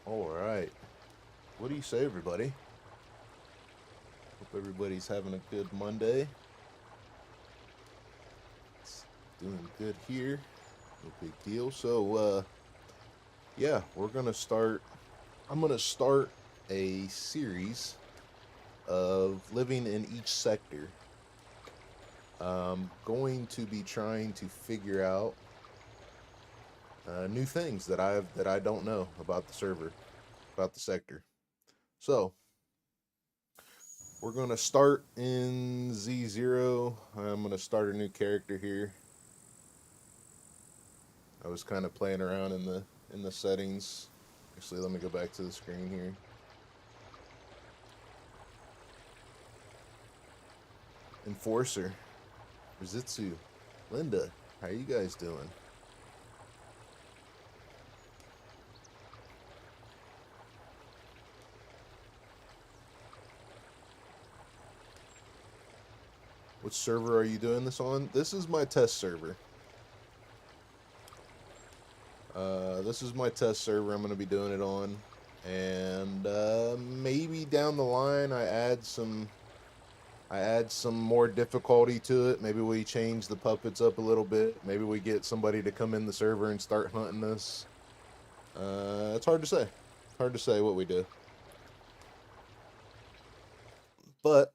All right. What do you say, everybody? Hope everybody's having a good Monday. It's doing good here. No big deal. So, yeah, we're going to start. I'm going to start a series of living in each sector. I'm going to be trying to figure out new things that I don't know about the server, about the sector. So we're gonna start in Z0. I'm gonna start a new character here. I was kind of playing around in the settings. Actually, let me go back to the screen here. Enforcer, Rizitsu, Linda, how you guys doing? What server are you doing this on? This is my test server. This is my test server I'm going to be doing it on. And maybe down the line I add some more difficulty to it. Maybe we change the puppets up a little bit. Maybe we get somebody to come in the server and start hunting us. It's hard to say. Hard to say what we do. But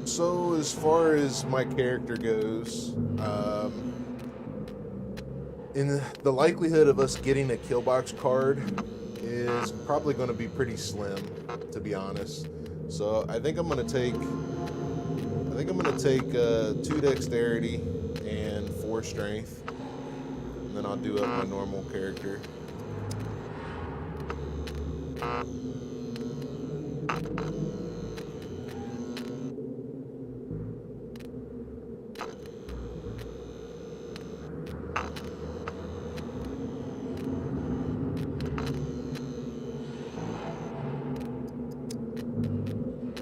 so as far as my character goes, in the likelihood of us getting a kill box card is probably going to be pretty slim, to be honest. So I think I'm going to take 2 dexterity and 4 strength, and then I'll do up my normal character.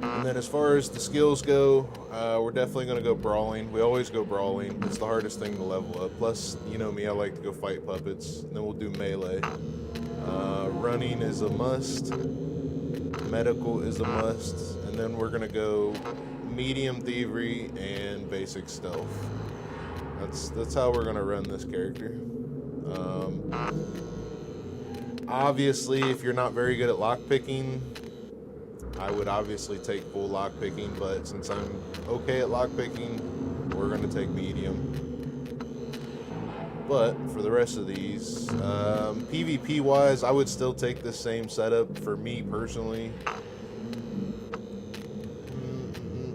And then as far as the skills go, we're definitely going to go brawling. We always go brawling. It's the hardest thing to level up. Plus, you know me, I like to go fight puppets. And then we'll do melee. Running is a must. Medical is a must. And then we're going to go medium thievery and basic stealth. That's how we're going to run this character. Obviously, if you're not very good at lockpicking, I would obviously take full lockpicking, but since I'm okay at lockpicking, we're going to take medium. But for the rest of these, PvP-wise, I would still take the same setup for me personally.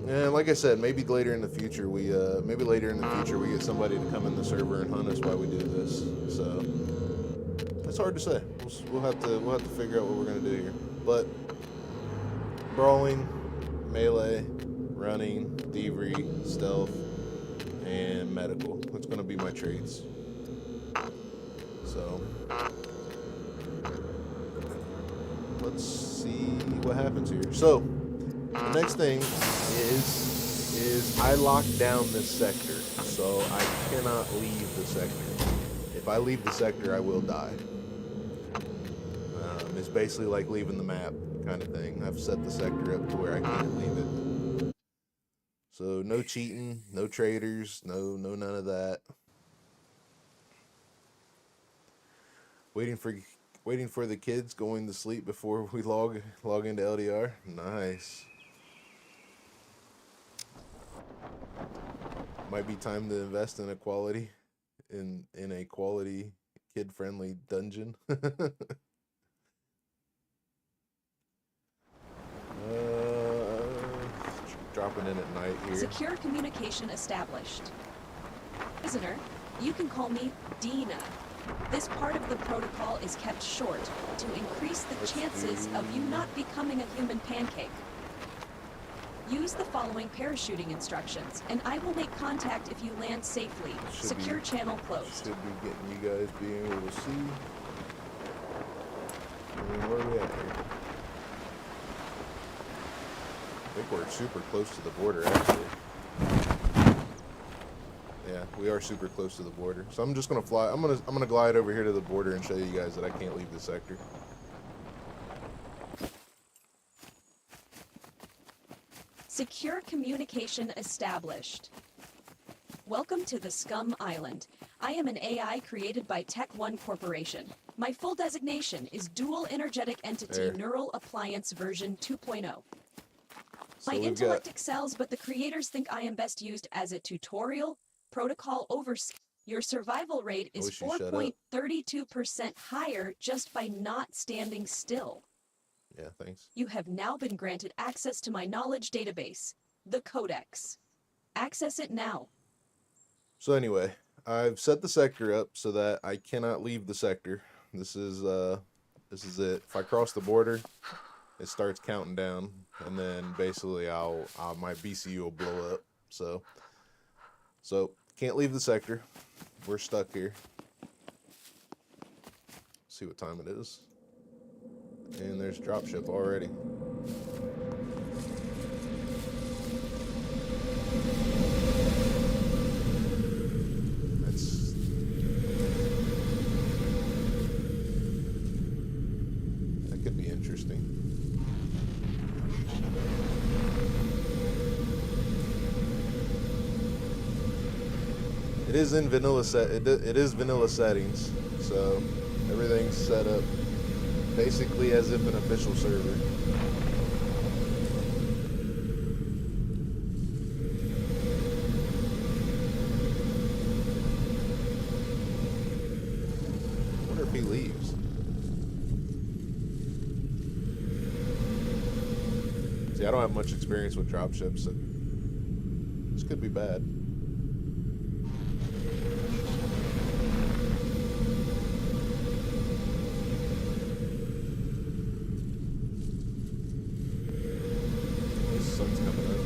And like I said, maybe later in the future we get somebody to come in the server and hunt us while we do this. So it's hard to say. We'll have to figure out what we're going to do here. But brawling, melee, running, thievery, stealth, and medical. That's going to be my traits. So, let's see what happens here. So, the next thing is I locked down this sector. So, I cannot leave the sector. If I leave the sector, I will die. It's basically like leaving the map kind of thing. I've set the sector up to where I can't leave it. So no cheating, no traitors, no none of that. Waiting for the kids going to sleep before we log into LDR. Nice. Might be time to invest in a quality kid-friendly dungeon. Dropping in at night here. Secure communication established. Prisoner, you can call me Dina. This part of the protocol is kept short to increase the chances of you not becoming a human pancake. Use the following parachuting instructions, and I will make contact if you land safely. Secure channel closed. Should be getting you guys being able to see. Where are we at here? I think we're super close to the border, actually. Yeah, we are super close to the border. So I'm just gonna fly. I'm gonna glide over here to the border and show you guys that I can't leave the sector. Secure communication established. Welcome to the SCUM Island. I am an AI created by Tech One Corporation. My full designation is Dual Energetic Entity Neural Appliance version 2.0. My intellect excels, but the creators think I am best used as a tutorial, protocol overseer. Your survival rate is 4.32% higher just by not standing still. Yeah, thanks. You have now been granted access to my knowledge database, the Codex. Access it now. So anyway, I've set the sector up so that I cannot leave the sector. This is it. If I cross the border, it starts counting down, and then basically my BCU will blow up. So can't leave the sector. We're stuck here. See what time it is. And there's dropship already. That could be interesting. It is in vanilla it is vanilla settings, so everything's set up basically as if an official server. I wonder if he leaves. See, I don't have much experience with dropships, so this could be bad. Sun's coming up.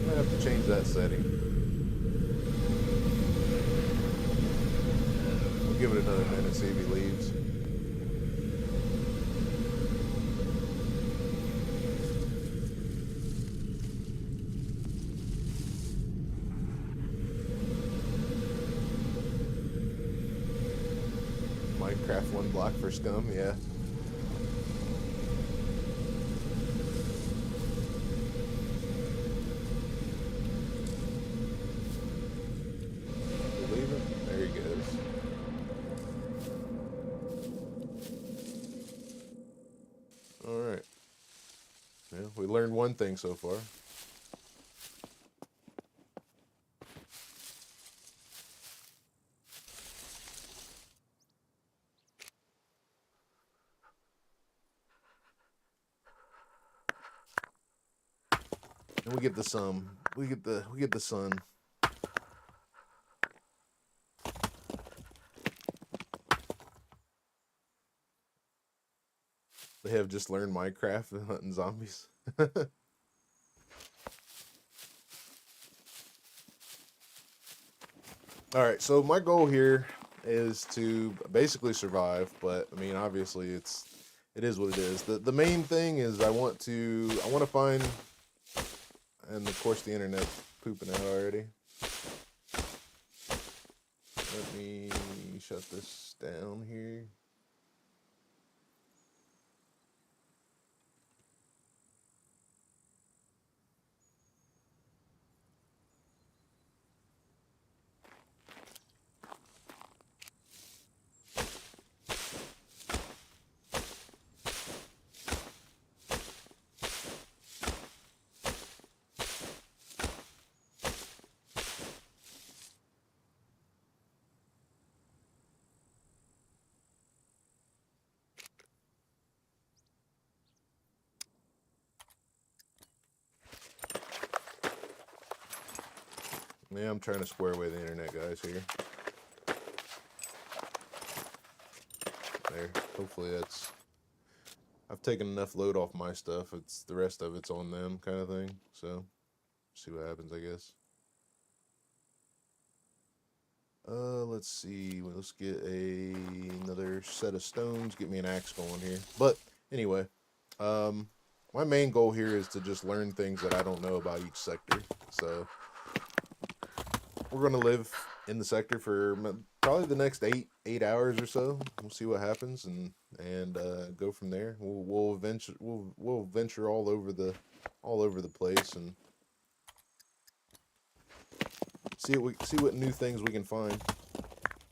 I have to change that setting. We'll give it another minute, see if he leaves. Minecraft 1 block for SCUM, yeah. You leave him? There he goes. Alright. Yeah, we learned one thing so far. And we get the sum. We get the sun. They have just learned Minecraft and hunting zombies. Alright, so my goal here is to basically survive, but I mean obviously it is what it is. The main thing is I want to find, and of course the internet's pooping out already. Let me shut this down here. Yeah, I'm trying to square away the internet guys here. There. Hopefully that's... I've taken enough load off my stuff. It's the rest of it's on them kind of thing. So, see what happens, I guess. Let's see. Let's get another set of stones, get me an axe going here. But anyway, my main goal here is to just learn things that I don't know about each sector. So we're gonna live in the sector for probably the next eight hours or so. We'll see what happens and go from there. We'll venture all over the place and see what new things we can find.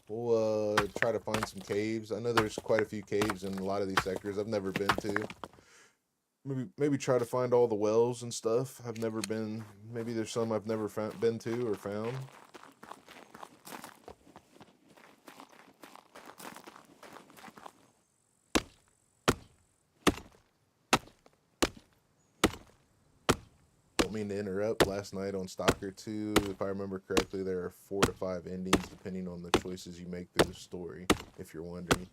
We'll try to find some caves. I know there's quite a few caves in a lot of these sectors I've never been to. Maybe try to find all the wells and stuff. I've never been. Maybe there's some I've never been to or found. Don't mean to interrupt. Last night on Stalker 2, if I remember correctly, there are 4 to 5 endings depending on the choices you make through the story, if you're wondering.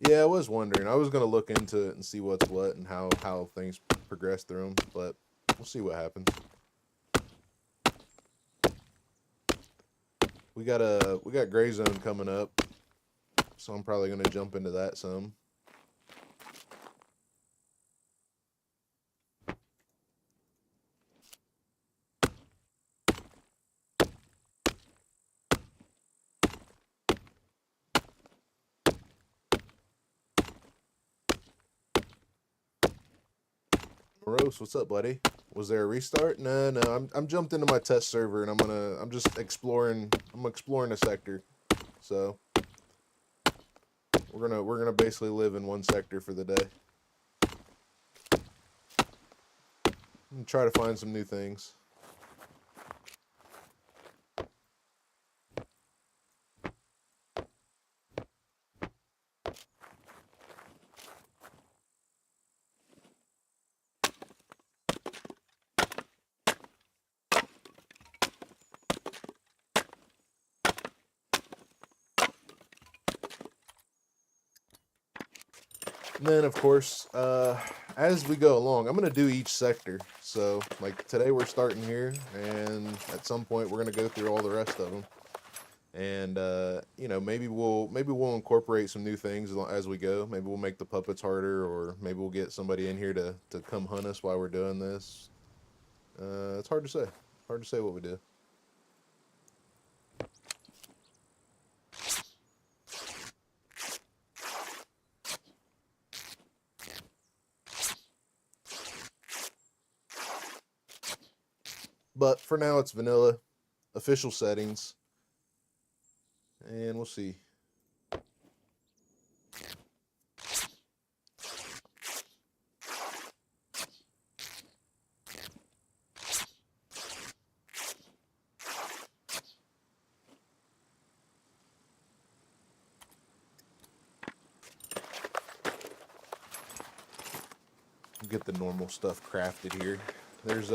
Yeah, I was wondering. I was going to look into it and see what's what and how things progress through them, but we'll see what happens. We got Gray Zone coming up, so I'm probably going to jump into that some. Morose, what's up, buddy? Was there a restart? No. I'm jumped into my test server and I'm just exploring. I'm exploring a sector. So we're gonna basically live in one sector for the day. And try to find some new things. And then, of course, as we go along, I'm going to do each sector. So, like, today we're starting here, and at some point we're going to go through all the rest of them. And, you know, maybe we'll incorporate some new things as we go. Maybe we'll make the puppets harder, or maybe we'll get somebody in here to come hunt us while we're doing this. It's hard to say. Hard to say what we do. But for now, it's vanilla, official settings, and we'll see. Get the normal stuff crafted here. There's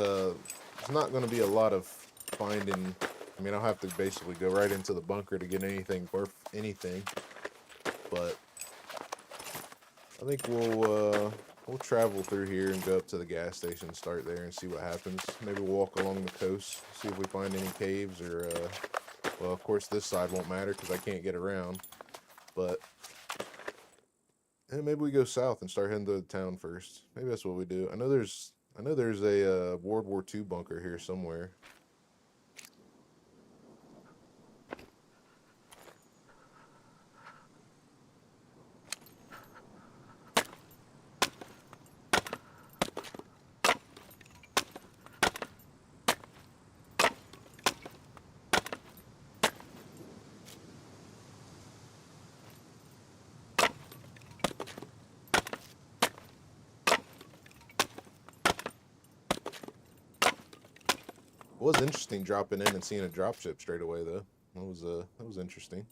not going to be a lot of finding. I mean, I'll have to basically go right into the bunker to get anything worth anything. But I think we'll travel through here and go up to the gas station, start there, and see what happens. Maybe walk along the coast, see if we find any caves or. Well, of course, this side won't matter because I can't get around. But maybe we go south and start heading to the town first. Maybe that's what we do. I know there's a World War II bunker here somewhere. It was interesting dropping in and seeing a dropship straight away, though. That was interesting.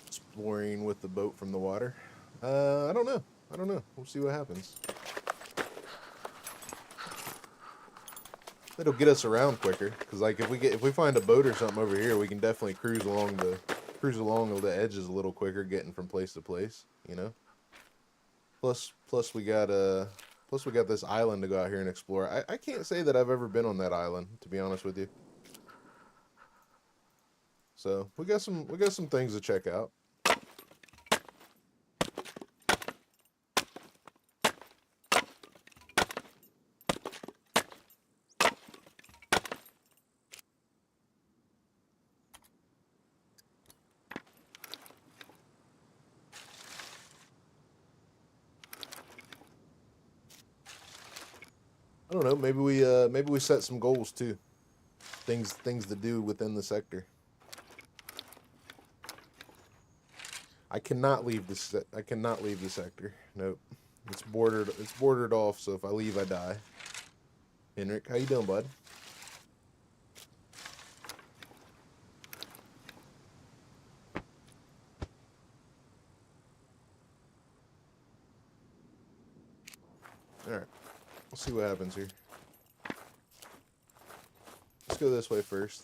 Exploring with the boat from the water. I don't know. We'll see what happens. It'll get us around quicker, because like if we find a boat or something over here, we can definitely cruise along the edges a little quicker, getting from place to place, you know. Plus we got this island to go out here and explore. I can't say that I've ever been on that island, to be honest with you. So we got some things to check out. I don't know. Maybe we set some goals too. Things to do within the sector. I cannot leave this. I cannot leave the sector. Nope. It's bordered off. So if I leave, I die. Henrik, how you doing, bud? All right. Let's see what happens here. Let's go this way first.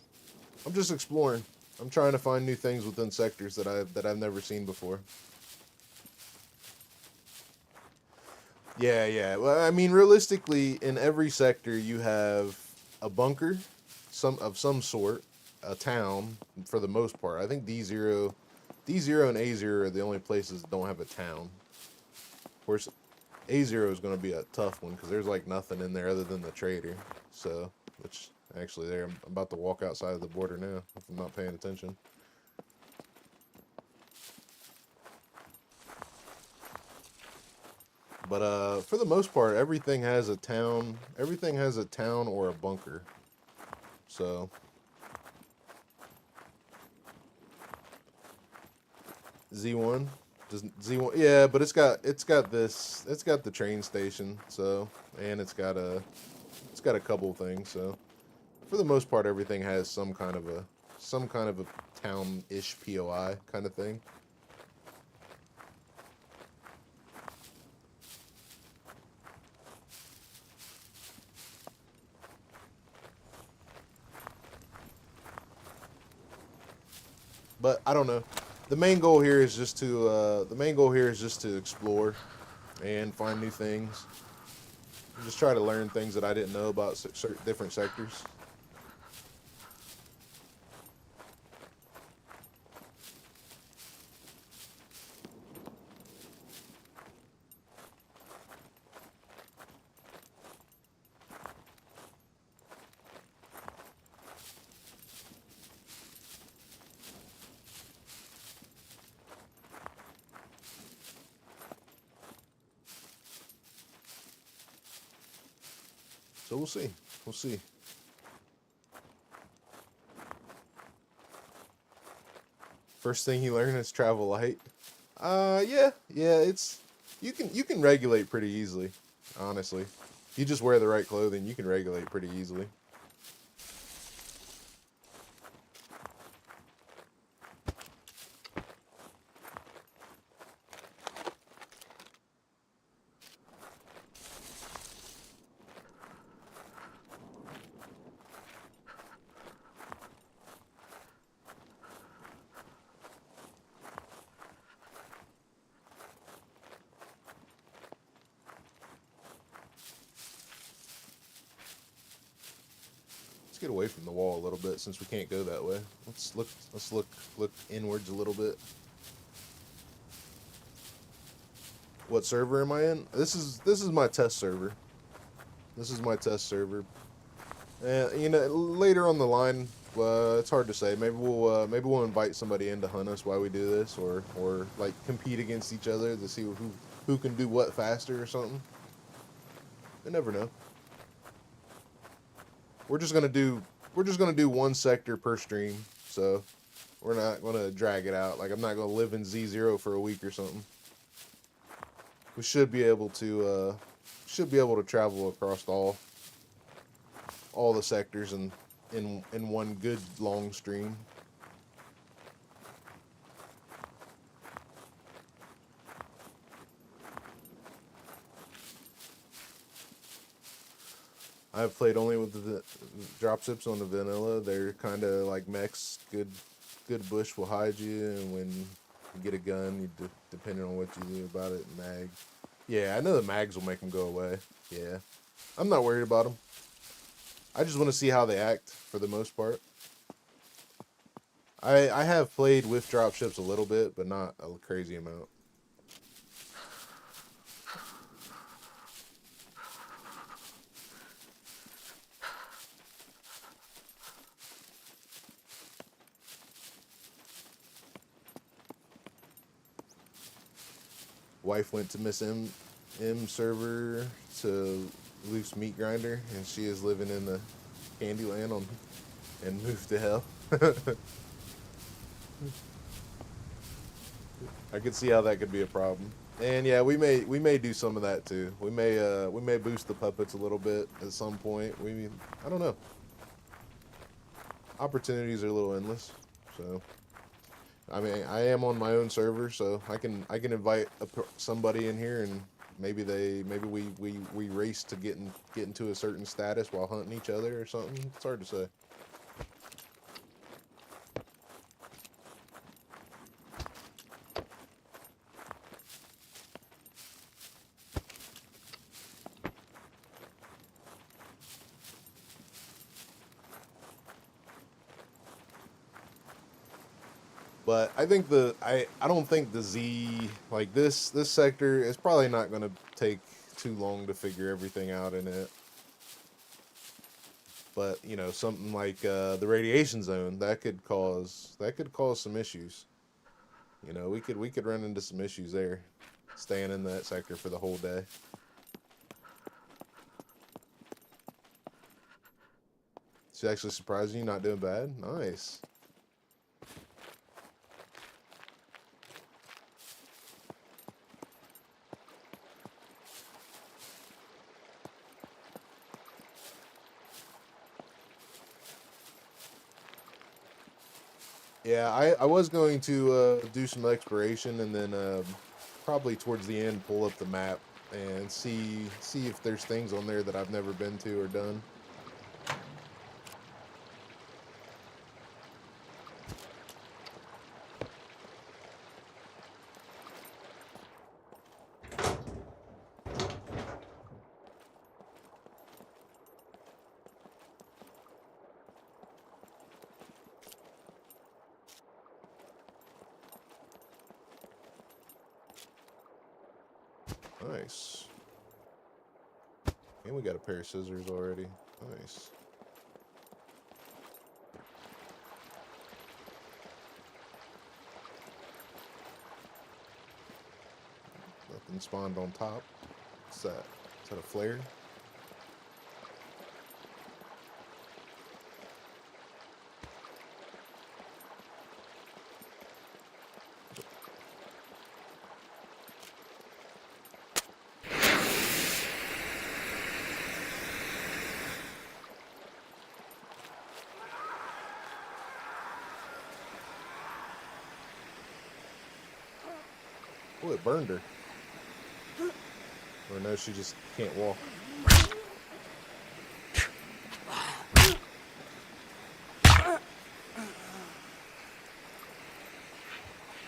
I'm just exploring. I'm trying to find new things within sectors that I've never seen before. Yeah. Well, I mean, realistically, in every sector, you have a bunker, of some sort, a town for the most part. I think D0 and A0 are the only places that don't have a town. Of course, A0 is going to be a tough one because there's like nothing in there other than the trader. So, which actually, there I'm about to walk outside of the border now if I'm not paying attention. But for the most part, everything has a town. Everything has a town or a bunker. So Z1, just Z1. Yeah, but it's got the train station. So, and it's got a couple things. So for the most part, everything has some kind of a town-ish POI kind of thing. But I don't know. The main goal here is just to explore and find new things. Just try to learn things that I didn't know about certain different sectors. So we'll see. We'll see. First thing you learn is travel light. Yeah. It's you can regulate pretty easily, honestly. You just wear the right clothing, you can regulate pretty easily. Get away from the wall a little bit since we can't go that way. Let's look inwards a little bit. What server am I in? This is my test server. This is my test server. And you know, later on the line, it's hard to say. Maybe we'll invite somebody in to hunt us while we do this, or like compete against each other to see who can do what faster or something. You never know. We're just gonna do one sector per stream, so we're not gonna drag it out. Like, I'm not gonna live in Z0 for a week or something. We should be able to travel across all the sectors in one good long stream. I've played only with the dropships on the vanilla. They're kind of like mechs. Good bush will hide you, and when you get a gun, depending on what you do about it, mag. Yeah, I know the mags will make them go away. Yeah, I'm not worried about them. I just want to see how they act for the most part. I have played with dropships a little bit, but not a crazy amount. Wife went to Miss M server to loose meat grinder, and she is living in the Candyland and moved to hell. I could see how that could be a problem. And yeah, we may do some of that too. We may boost the puppets a little bit at some point. I don't know. Opportunities are a little endless. So I mean, I am on my own server, so I can invite somebody in here, and maybe we race to get into a certain status while hunting each other or something. It's hard to say. But I think I don't think the Z, like this sector is probably not going to take too long to figure everything out in it. But you know, something like the radiation zone that could cause some issues. You know, we could run into some issues there, staying in that sector for the whole day. She's actually surprising you, not doing bad. Nice. Yeah, I was going to do some exploration, and then probably towards the end pull up the map and see if there's things on there that I've never been to or done. Nice. And we got a pair of scissors already. Nice. Nothing spawned on top. What's that? Is that a flare? Oh, it burned her. Or no, she just can't walk.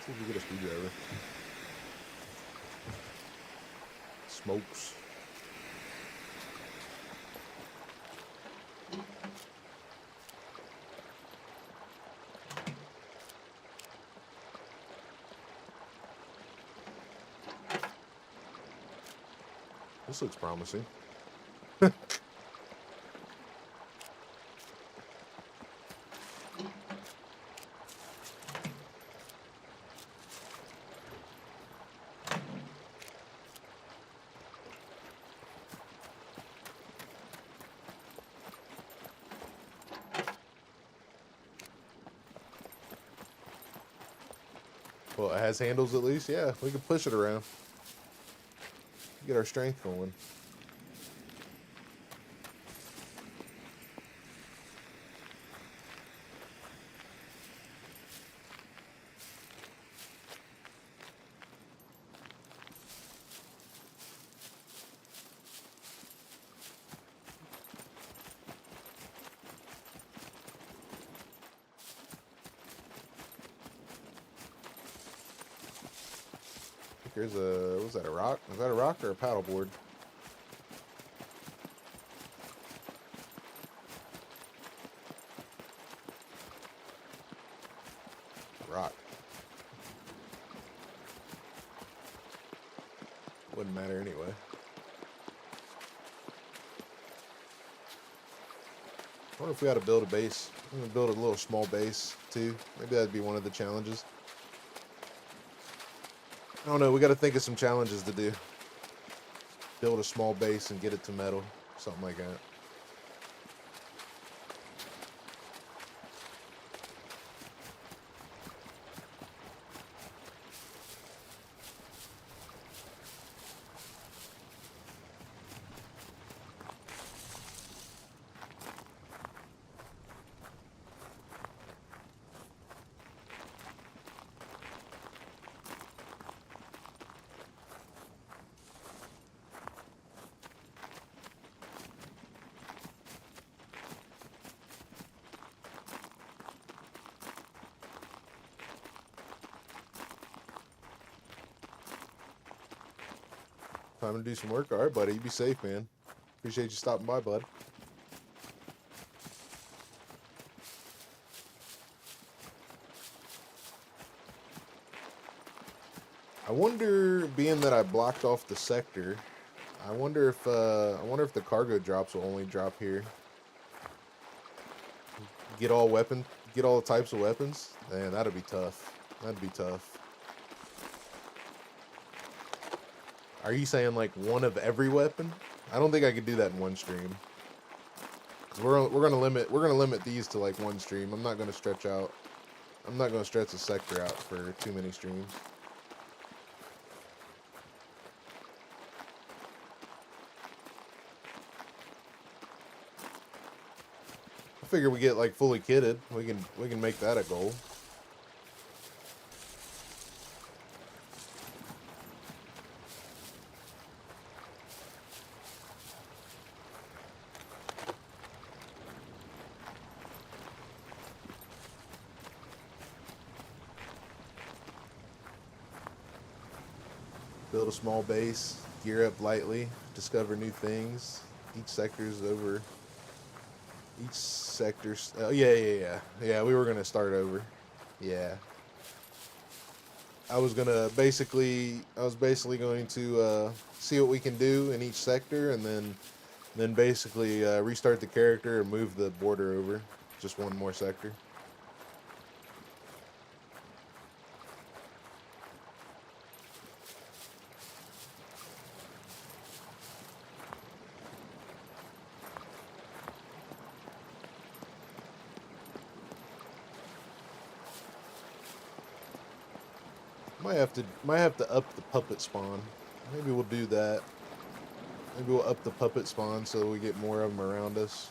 See if we get a screwdriver. Smokes. This looks promising. Well, it has handles at least. Yeah, we can push it around. Get our strength going. Here's a, was that a rock? Was that a rock or a paddleboard? Rock. Wouldn't matter anyway. I wonder if we ought to build a base. I'm gonna build a little small base too. Maybe that'd be one of the challenges. I don't know. We got to think of some challenges to do. Build a small base and get it to metal, something like that. Time to do some work. All right, buddy. You be safe, man. Appreciate you stopping by, bud. I wonder, being that I blocked off the sector, I wonder if the cargo drops will only drop here. Get all the types of weapons. Man, that'd be tough. That'd be tough. Are you saying like one of every weapon? I don't think I could do that in one stream. Cause we're gonna limit these to like one stream. I'm not gonna stretch the sector out for too many streams. I figure we get like fully kitted. We can make that a goal. Build a small base, gear up lightly, discover new things. Each sector's over. Each sector's... Oh, yeah. Yeah, we were going to start over. Yeah. I was basically going to see what we can do in each sector, and then basically restart the character and move the border over. Just one more sector. Might have to up the puppet spawn. Maybe we'll do that. Maybe we'll up the puppet spawn so we get more of them around us.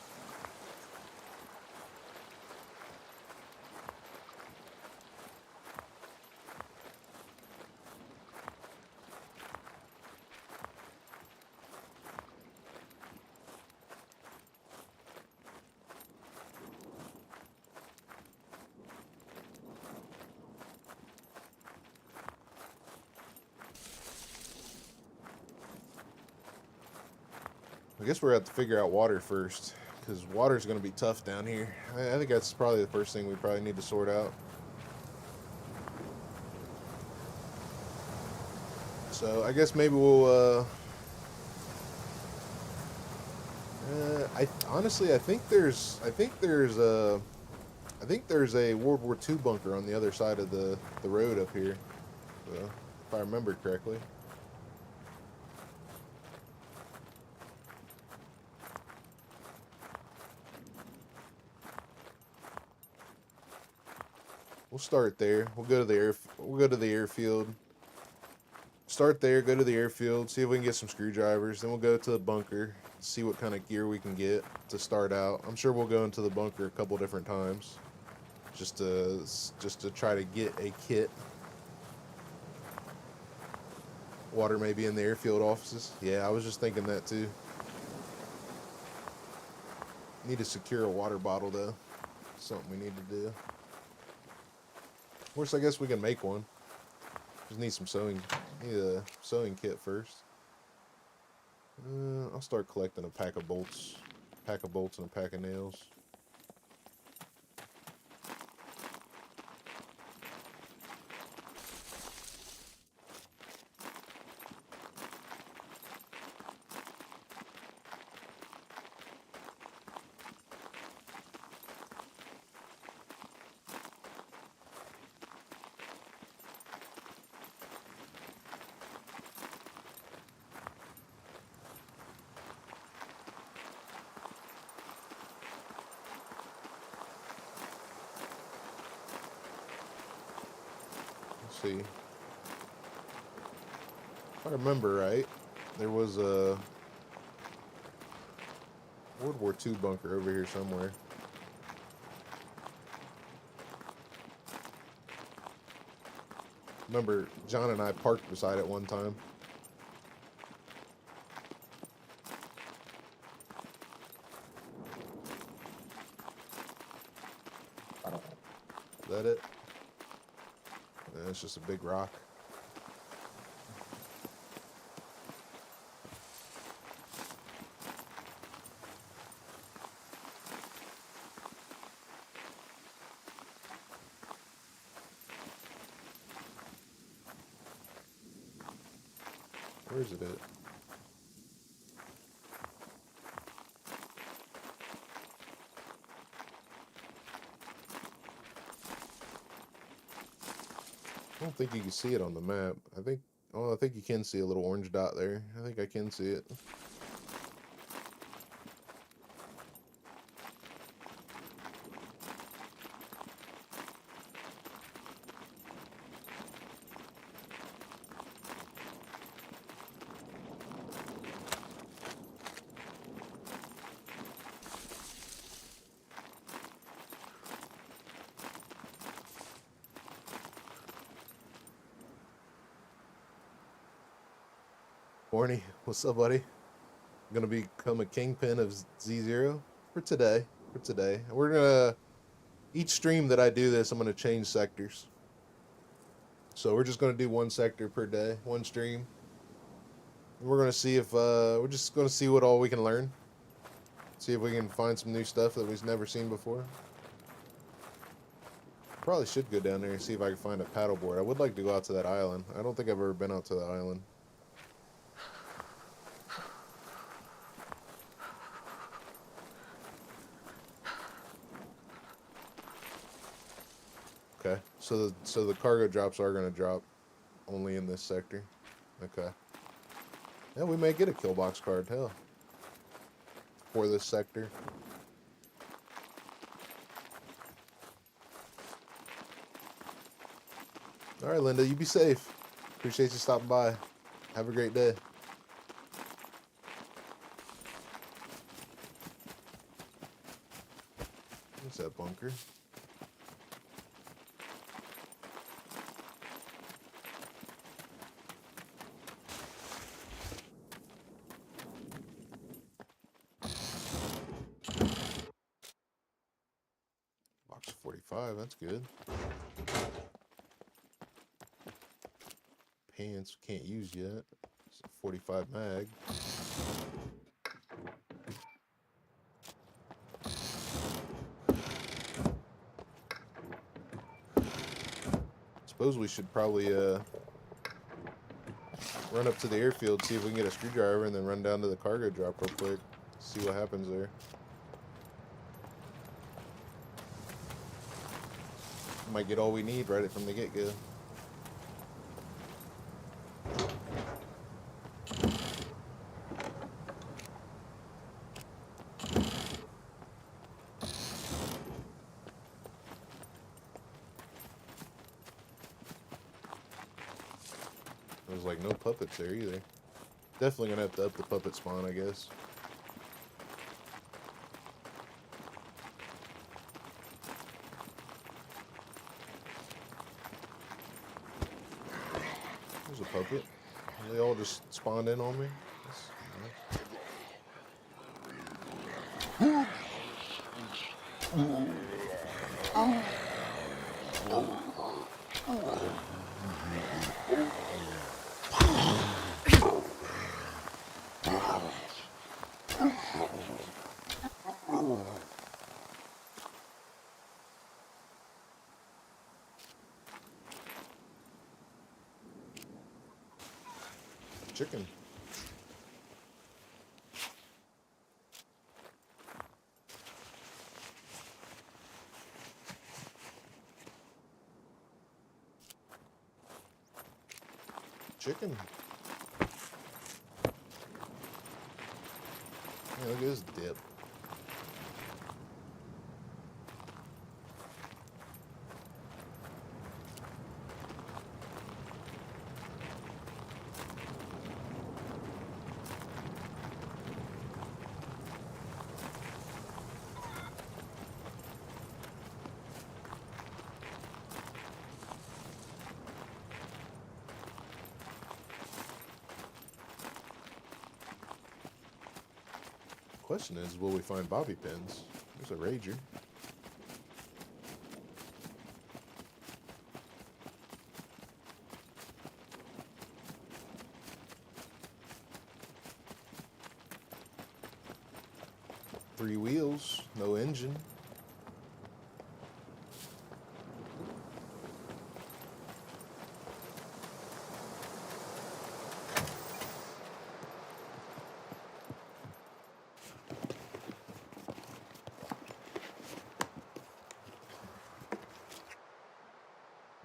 I guess we're going to have to figure out water first, because water's going to be tough down here. I think that's probably the first thing we probably need to sort out. So I guess maybe we'll, honestly, I think there's a World War II bunker on the other side of the road up here, so, if I remember correctly. We'll start there. We'll go to the airfield. Start there, go to the airfield, see if we can get some screwdrivers. Then we'll go to the bunker, see what kind of gear we can get to start out. I'm sure we'll go into the bunker a couple different times, just to try to get a kit. Water may be in the airfield offices. Yeah, I was just thinking that too. Need to secure a water bottle though. Something we need to do. Of course, I guess we can make one. Just need some sewing Need a sewing kit first. I'll start collecting a pack of bolts and a pack of nails. See, if I remember right, there was a World War II bunker over here somewhere. Remember, John and I parked beside it one time. Is that it? Yeah, it's just a big rock. Where is it at? I don't think you can see it on the map. I think you can see a little orange dot there. I think I can see it. Horny, what's up, buddy? I'm gonna become a kingpin of Z0 for today. We're gonna, each stream that I do this, I'm gonna change sectors. So we're just gonna do one sector per day, one stream. And we're gonna see if we're just gonna see what all we can learn. See if we can find some new stuff that we've never seen before. Probably should go down there and see if I can find a paddleboard. I would like to go out to that island. I don't think I've ever been out to the island. Okay, so the cargo drops are gonna drop only in this sector. Okay. Yeah, we may get a kill box card, hell, for this sector. All right, Linda, you be safe. Appreciate you stopping by. Have a great day. What's that bunker? Box 45, that's good. Pants can't use yet. It's a 45 mag. Suppose we should probably run up to the airfield, see if we can get a screwdriver, and then run down to the cargo drop real quick. See what happens there. Might get all we need right from the get-go. There's like no puppets there either. Definitely gonna have to up the puppet spawn, I guess. There's a puppet. They all just spawned in on me. Chicken. Chicken. Yeah, look at this dip. Question is, will we find bobby pins? There's a Rager. Three wheels, no engine.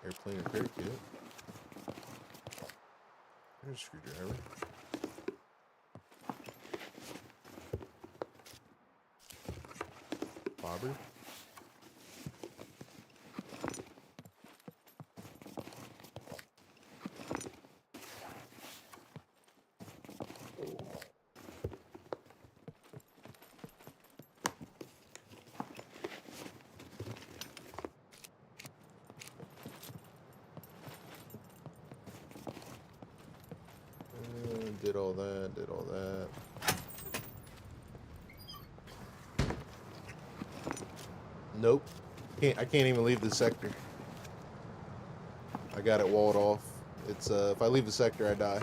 Airplane repair kit. There's a screwdriver. Bobber. Did all that, did all that. Nope. I can't even leave the sector. I got it walled off. It's if I leave the sector, I die.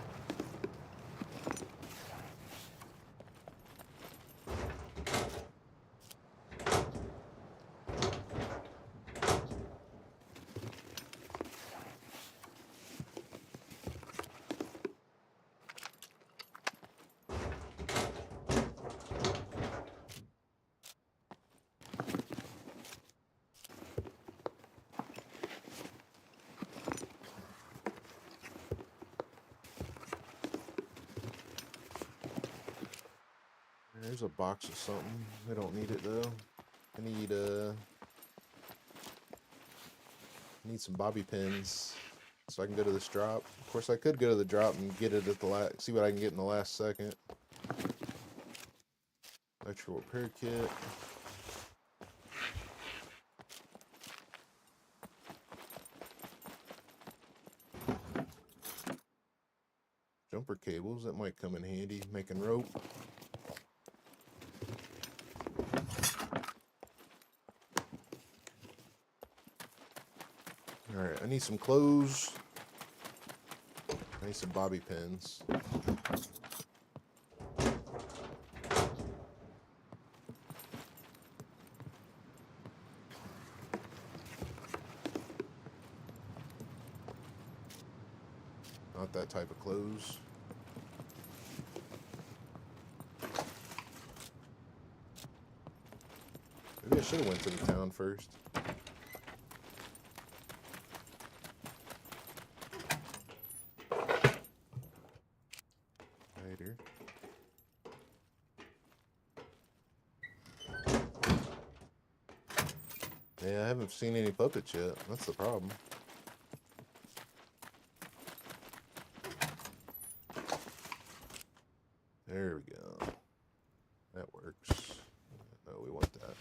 There's a box of something. I don't need it though. I need some bobby pins so I can go to this drop. Of course, I could go to the drop and get it at the last. See what I can get in the last second. Electrical repair kit. Jumper cables, that might come in handy. Making rope. Alright, I need some clothes. I need some bobby pins. Not that type of clothes. Maybe I should have went to the town first. Yeah, I haven't seen any puppets yet. That's the problem. There we go. That works. No, we want that.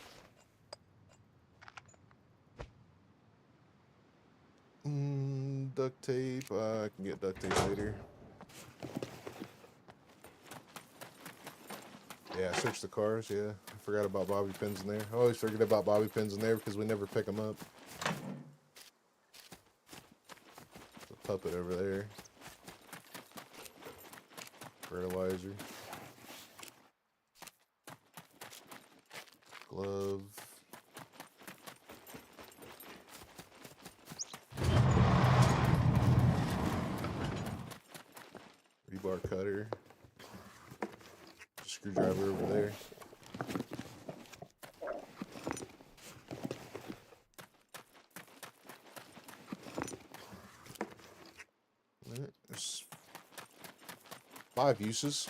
Duct tape. I can get duct tape later. Yeah, I searched the cars, yeah. I forgot about bobby pins in there. I always forget about bobby pins in there because we never pick them up. There's a puppet over there. Fertilizer. glove. Rebar cutter. Screwdriver over there. There's 5 uses.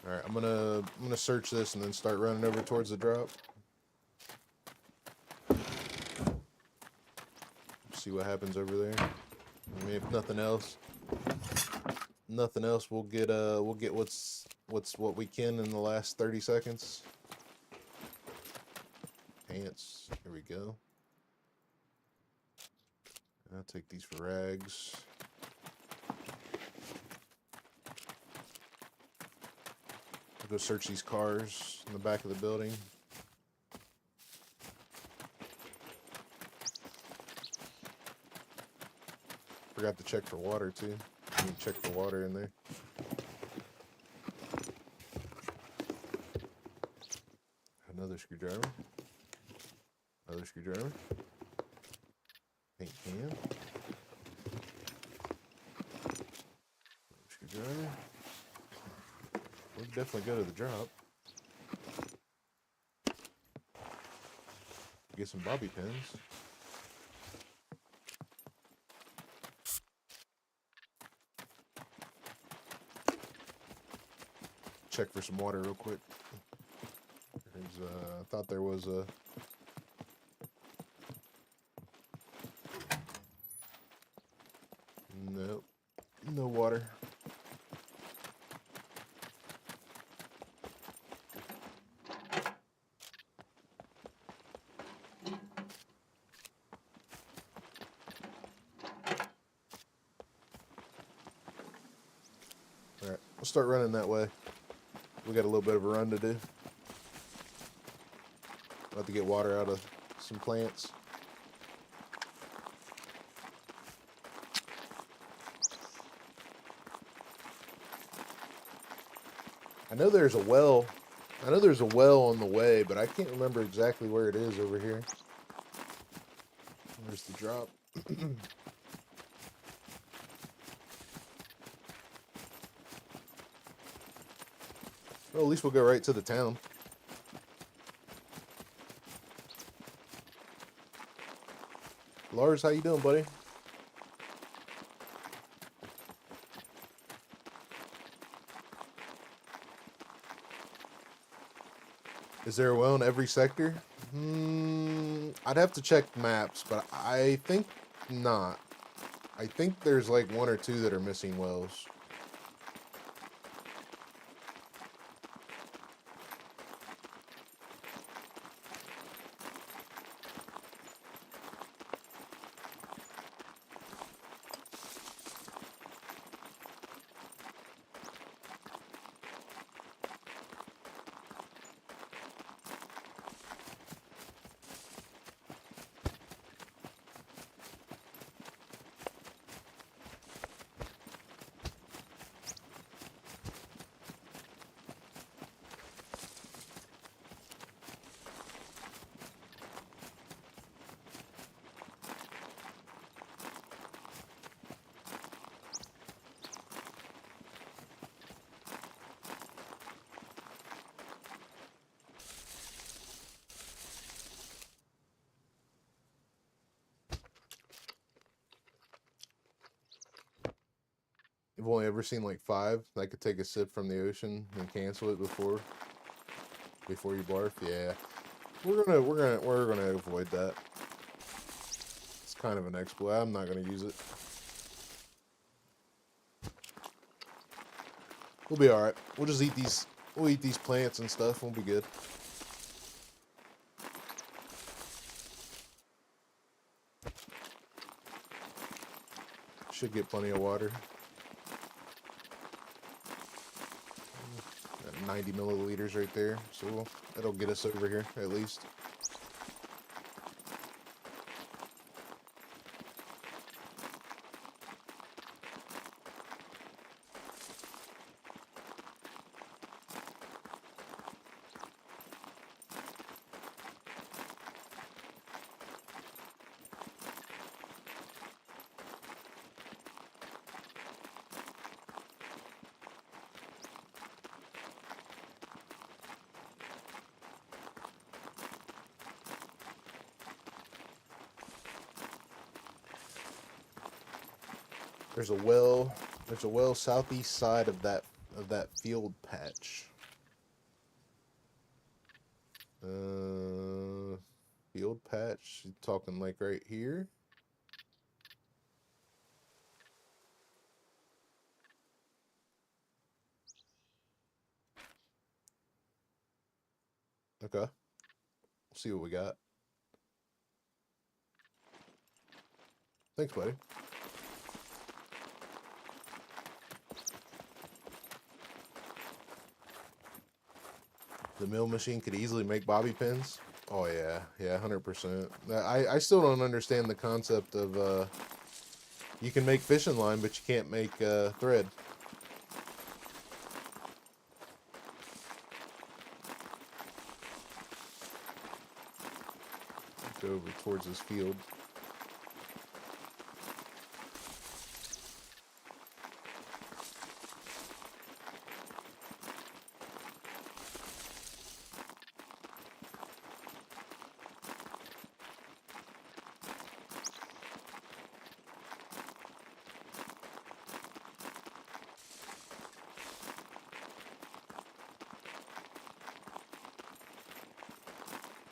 All right, I'm gonna search this and then start running over towards the drop. See what happens over there. I mean, if nothing else, we'll get what we can in the last 30 seconds. Pants. Here we go. I'll take these for rags. I'll go search these cars in the back of the building. Forgot to check for water too. I need to check for water in there. Another screwdriver. Another screwdriver. Paint can. Another screwdriver. We can definitely go to the drop. Get some bobby pins. Check for some water real quick. I thought there was a... Nope. No water. Alright, we'll start running that way. We got a little bit of a run to do. About to get water out of some plants. I know there's a well. I know there's a well on the way, but I can't remember exactly where it is over here. There's the drop. Well, at least we'll go right to the town. Lars, how you doing, buddy? Is there a well in every sector? I'd have to check maps, but I think not. I think there's like 1 or 2 that are missing wells. I've only ever seen like 5 that could take a sip from the ocean and cancel it before you barf. Yeah, we're gonna avoid that. It's kind of an exploit. I'm not gonna use it. We'll be all right. We'll just eat these. We'll eat these plants and stuff. We'll be good. Should get plenty of water. 90 milliliters right there, so it'll get us over here at least. There's a well southeast side of that field patch. Field patch, you talking like right here? Okay. We'll see what we got. Thanks, buddy. The mill machine could easily make bobby pins. Oh yeah, yeah, 100%. I still don't understand the concept of you can make fishing line, but you can't make thread. Go over towards this field.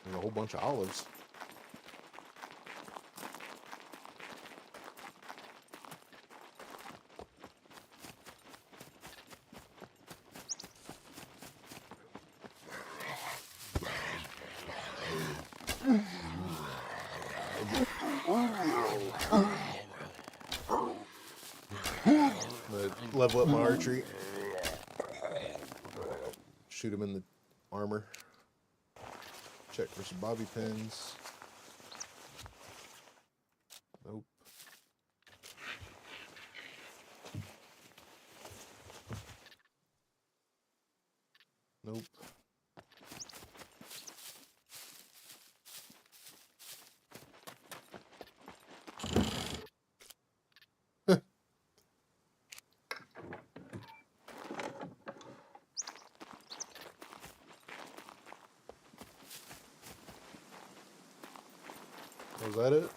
And a whole bunch of olives. Level up my archery. Shoot him in the armor. Check for some bobby pins. Nope. Nope. Was that it?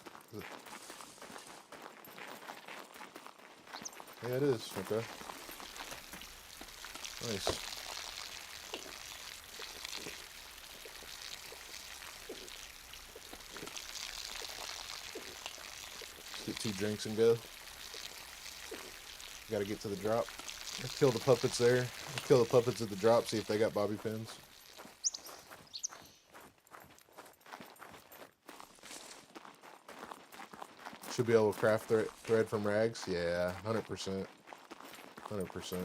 Yeah, it is. Okay. Nice. Let's get 2 drinks and go. Gotta get to the drop. Let's kill the puppets there. Let's kill the puppets at the drop, see if they got bobby pins. Should be able to craft thread from rags. Yeah, 100%. 100%.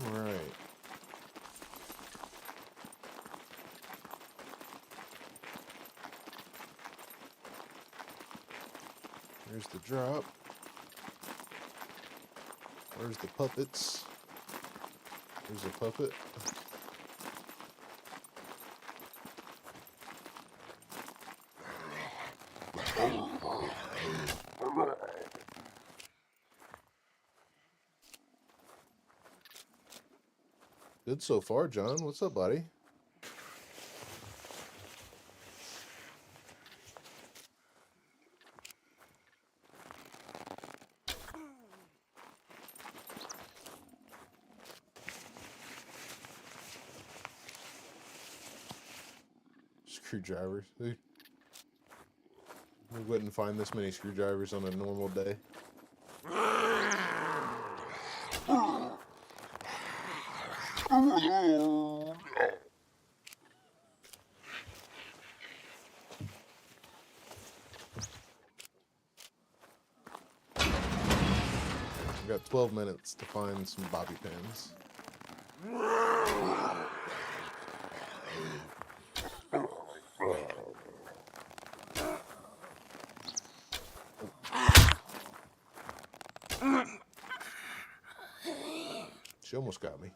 Alright. There's the drop. Where's the puppets? There's a puppet. Good so far, John. What's up, buddy? Screwdrivers. We wouldn't find this many screwdrivers on a normal day. got 12 minutes to find some bobby pins. She almost got me.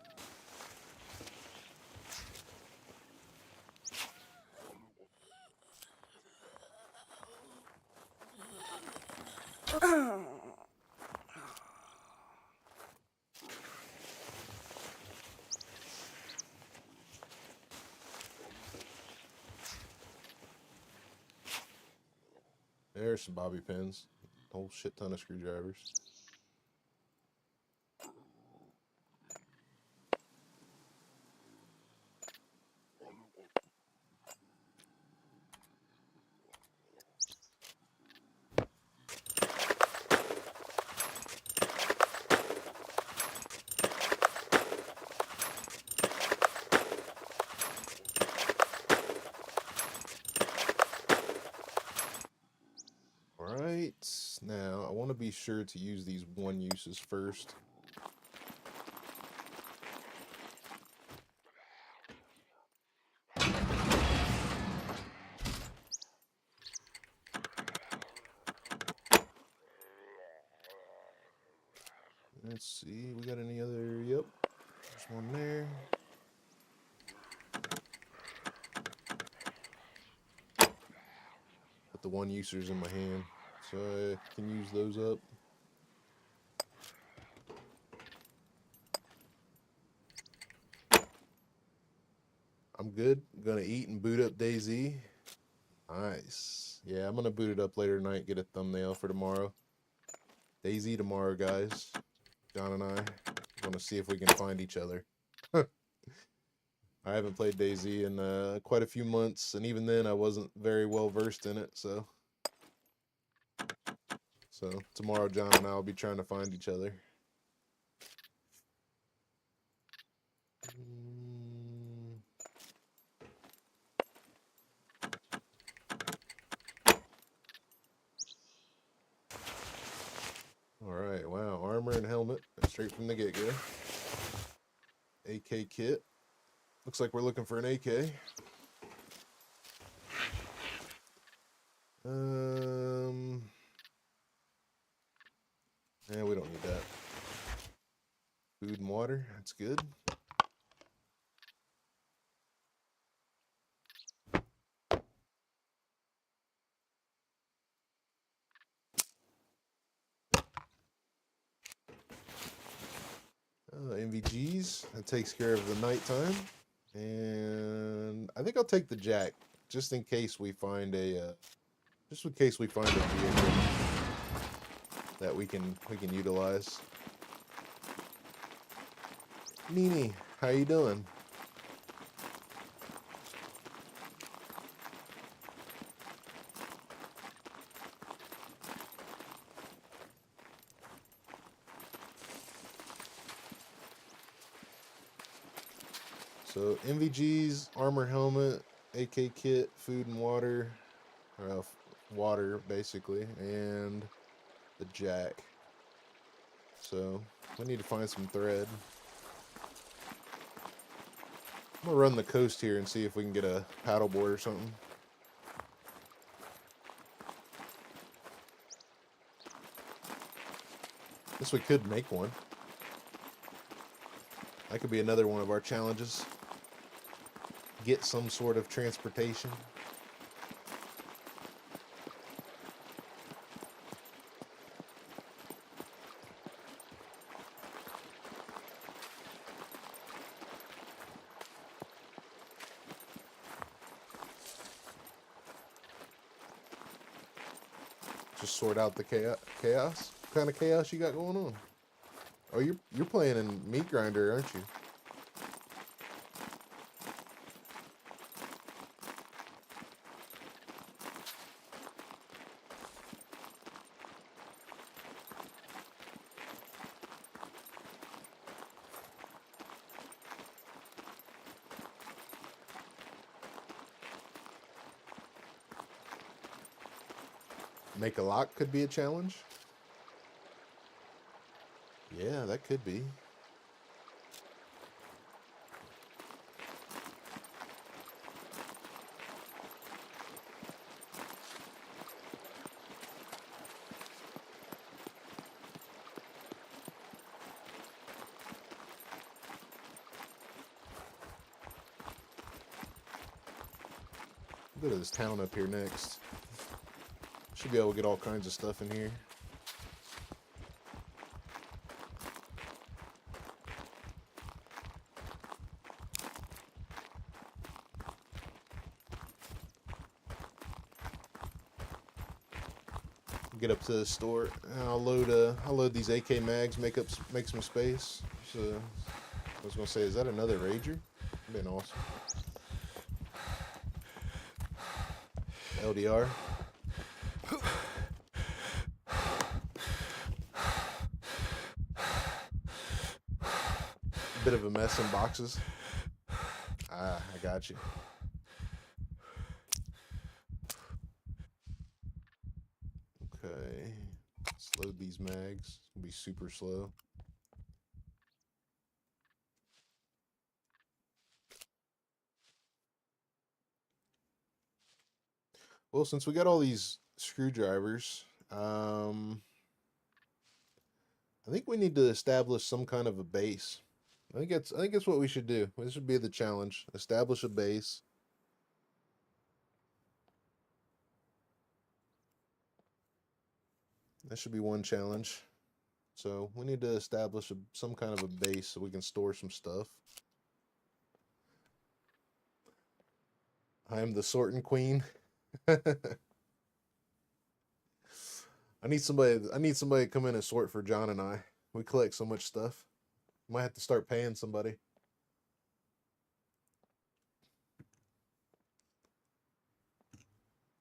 There's some bobby pins. A whole shit ton of screwdrivers. Alright, now I want to be sure to use these one uses first. Let's see, we got any other, yep, there's one there. Put the one users in my hand, so I can use those up. I'm good, I'm gonna eat and boot up DayZ. Nice, yeah, I'm gonna boot it up later tonight, get a thumbnail for tomorrow. DayZ tomorrow, guys. John and I want to see if we can find each other. I haven't played DayZ in quite a few months, and even then I wasn't very well versed in it, so tomorrow John and I will be trying to find each other. Alright, wow, armor and helmet, straight from the get-go. AK kit. Looks like we're looking for an AK. Yeah, we don't need that. Food and water, that's good. NVGs, that takes care of the nighttime. And I think I'll take the jack, just in case we find a vehicle that we can utilize. Nene, how you doing? So NVGs, armor helmet, AK kit, food and water, water basically, and the jack. So I need to find some thread. I'm gonna run the coast here and see if we can get a paddleboard or something. Guess we could make one. That could be another one of our challenges. Get some sort of transportation. Just sort out the chaos. What kind of chaos you got going on? Oh, you're playing in Meat Grinder, aren't you? Make a lock could be a challenge. Yeah, that could be. Go to this town up here next. Should be able to get all kinds of stuff in here. Get up to the store. I'll load these AK mags. Make some space. So I was gonna say, is that another Rager? Been awesome. LDR. Bit of a mess in boxes. Ah, I got you. Okay, let's load these mags. It'll be super slow. Well, since we got all these screwdrivers, I think we need to establish some kind of a base. I think that's what we should do. This should be the challenge. Establish a base. That should be one challenge. So we need to establish some kind of a base so we can store some stuff. I am the sorting queen. I need somebody to come in and sort for John and I. We collect so much stuff. Might have to start paying somebody.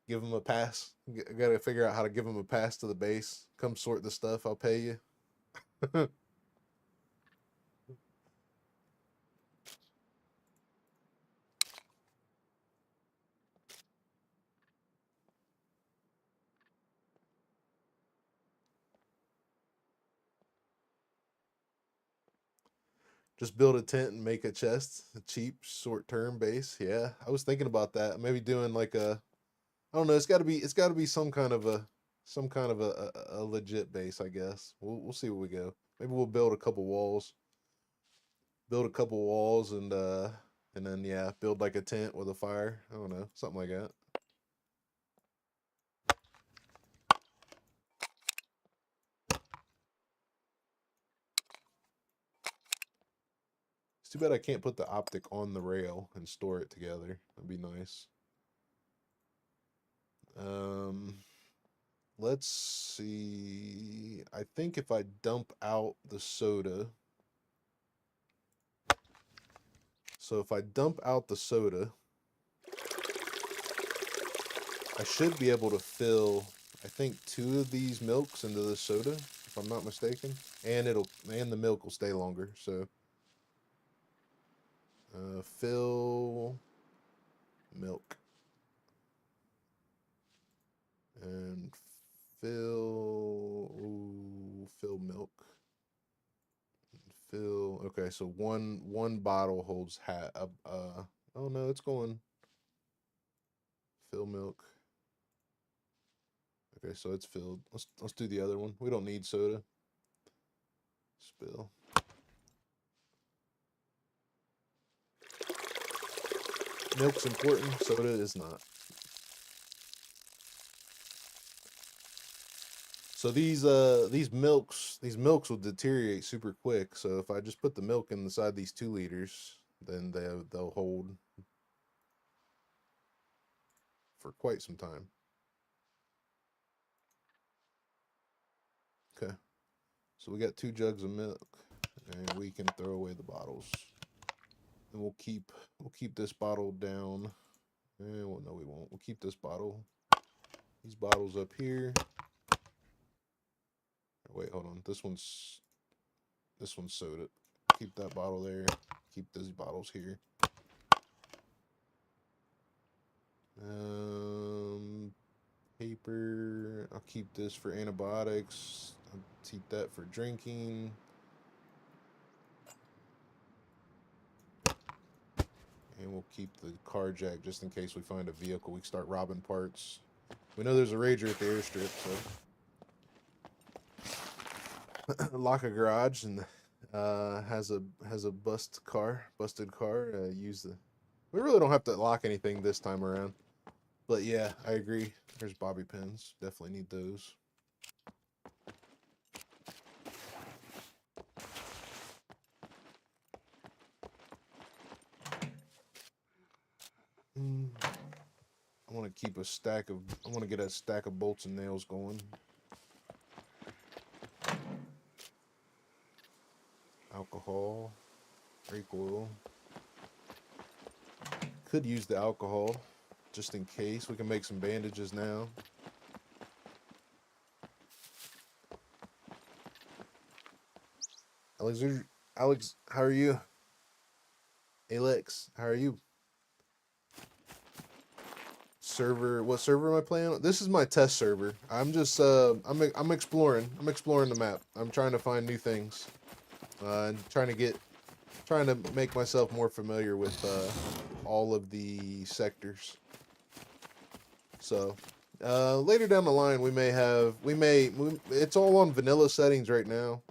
Give them a pass. I gotta figure out how to give them a pass to the base. Come sort the stuff. I'll pay you. Just build a tent and make a chest. A cheap, short-term base. Yeah, I was thinking about that. Maybe doing like a, I don't know. It's got to be some kind of a legit base. I guess we'll see where we go. Maybe we'll build a couple walls. And then yeah, build like a tent with a fire. I don't know, something like that. It's too bad I can't put the optic on the rail and store it together. That'd be nice. Let's see. I think if I dump out the soda. So if I dump out the soda, I should be able to fill, I think, 2 of these milks into the soda, if I'm not mistaken. And the milk will stay longer, so fill milk. And fill milk. Okay, so one bottle holds oh no, it's going fill milk. Okay, so it's filled. Let's do the other one. We don't need soda. Spill. Milk's important, soda is not. So these milks will deteriorate super quick. So if I just put the milk inside these 2 liters, then they'll hold for quite some time. Okay. So we got 2 jugs of milk, and we can throw away the bottles. And we'll keep this bottle down. Well, no, we won't. We'll keep these bottles up here. Wait, hold on. This one's soda. Keep that bottle there. Keep these bottles here. Paper. I'll keep this for antibiotics. I'll keep that for drinking. And we'll keep the car jack just in case we find a vehicle. We can start robbing parts. We know there's a Rager at the airstrip, so lock a garage and has a busted car. Use the. We really don't have to lock anything this time around. But yeah, I agree. There's bobby pins. Definitely need those. I want to keep a stack of. I want to get a stack of bolts and nails going. Alcohol, brake oil. Could use the alcohol just in case. We can make some bandages now. Alex, how are you? Alex, how are you? Server, what server am I playing on? This is my test server. I'm just I'm exploring the map. I'm trying to find new things. And trying to make myself more familiar with all of the sectors. So later down the line it's all on vanilla settings right now,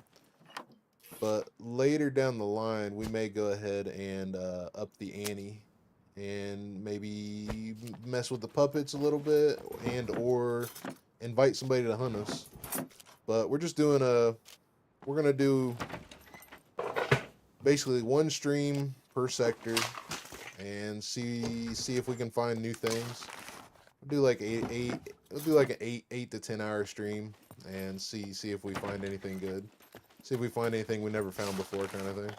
but later down the line we may go ahead and up the ante and maybe mess with the puppets a little bit and or invite somebody to hunt us. But we're just doing we're gonna do basically one stream per sector and see if we can find new things. We'll do like we'll do like an 8 to 10 hour stream and see if we find anything good. See if we find anything we never found before, kind of thing.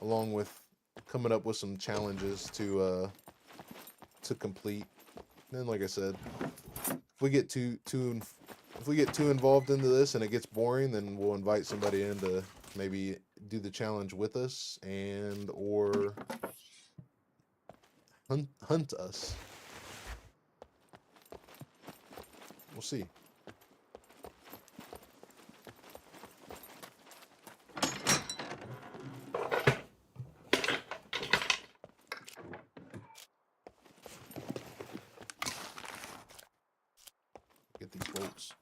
Along with coming up with some challenges to complete. And then, like I said, if we get too involved into this and it gets boring, then we'll invite somebody in to maybe do the challenge with us and or hunt us. We'll see. Get these bolts.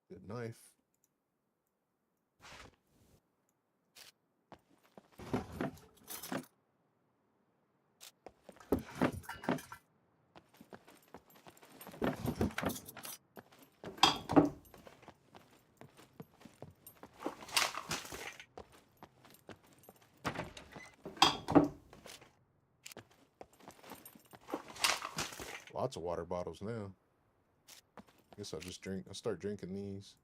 Good knife. Lots of water bottles now. Guess I'll start drinking these.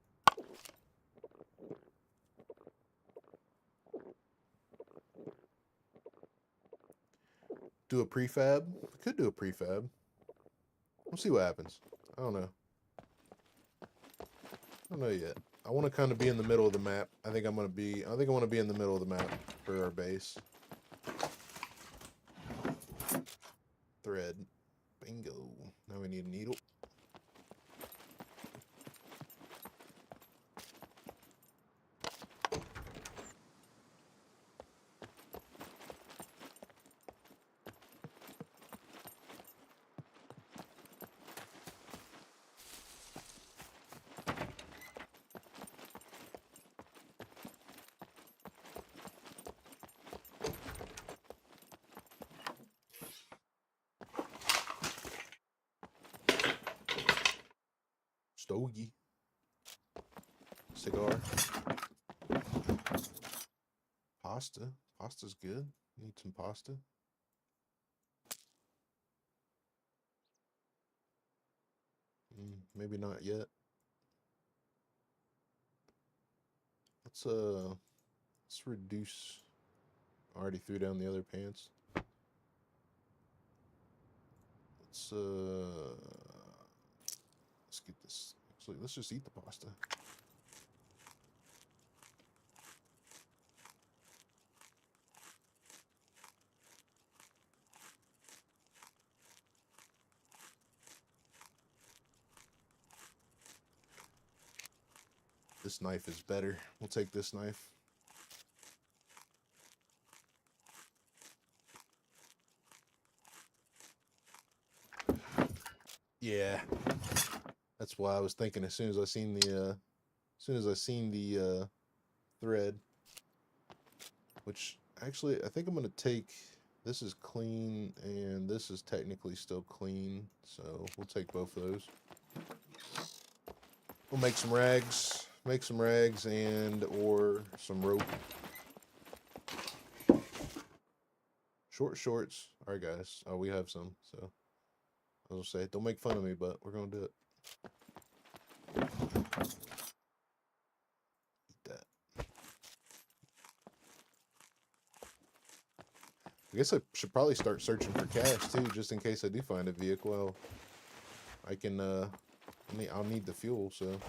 Do a prefab? Could do a prefab. We'll see what happens. I don't know. I don't know yet. I want to kind of be in the middle of the map. I think I want to be in the middle of the map for our base. Thread. Bingo. Now we need a needle. Stogie. Cigar. Pasta. Pasta's good. Need some pasta. Maybe not yet. Let's reduce. I already threw down the other pants. Let's get this. Actually, let's just eat the pasta. This knife is better. We'll take this knife. Yeah, that's why I was thinking as soon as I seen the thread. Which actually, I think I'm gonna take. This is clean, and this is technically still clean, so we'll take both of those. We'll make some rags, and or some rope. Short shorts. All right, guys. Oh, we have some. So I was gonna say, don't make fun of me, but we're gonna do it. Eat that. I guess I should probably start searching for cash too, just in case I do find a vehicle. I can. I'll need the fuel, so.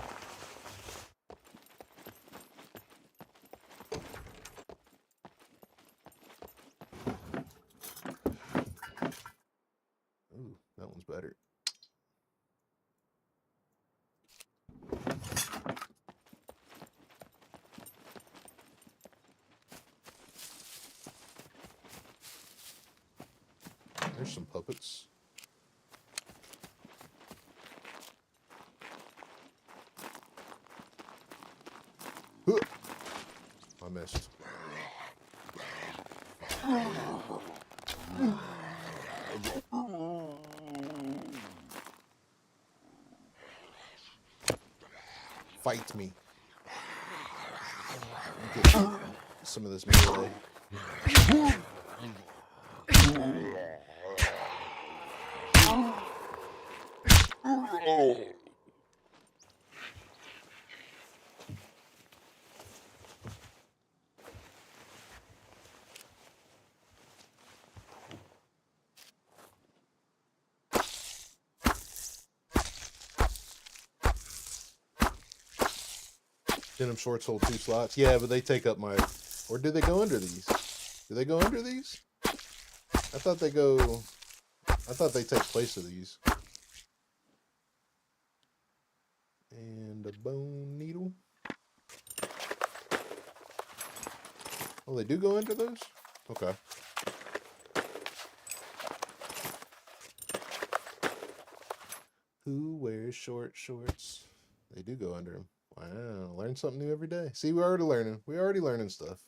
Ooh, that one's better. There's some puppets. I missed. Fight me. Get some of this melee. Denim shorts hold 2 slots. Yeah, but they take up my... Or do they go under these? Do they go under these? I thought they go... I thought they take place of these. And a bone needle. Oh, they do go under those? Okay. Who wears short shorts? They do go under them. Wow, learn something new every day. See, we're already learning. We're already learning stuff.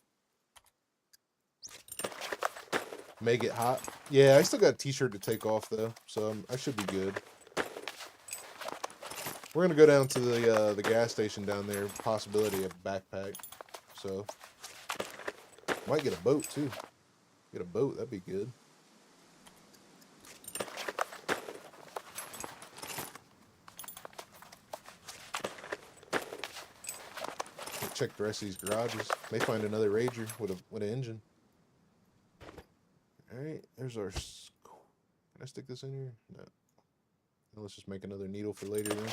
Make it hot. Yeah, I still got a t-shirt to take off though, so I should be good. We're gonna go down to the gas station down there. Possibility of backpack. So might get a boat too. Get a boat, that'd be good. Check the rest of these garages. May find another Rager with an engine. All right, there's our. Can I stick this in here? No. Well, let's just make another needle for later then.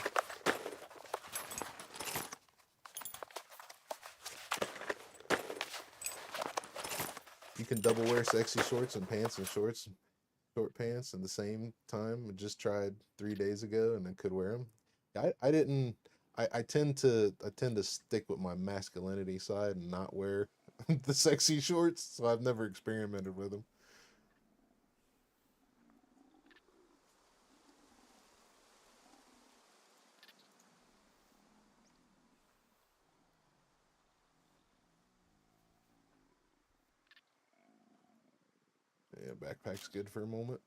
You can double wear sexy shorts and pants and shorts, short pants at the same time. I just tried 3 days ago and I could wear them. I didn't. I tend to stick with my masculinity side and not wear the sexy shorts, so I've never experimented with them. Yeah, backpack's good for a moment.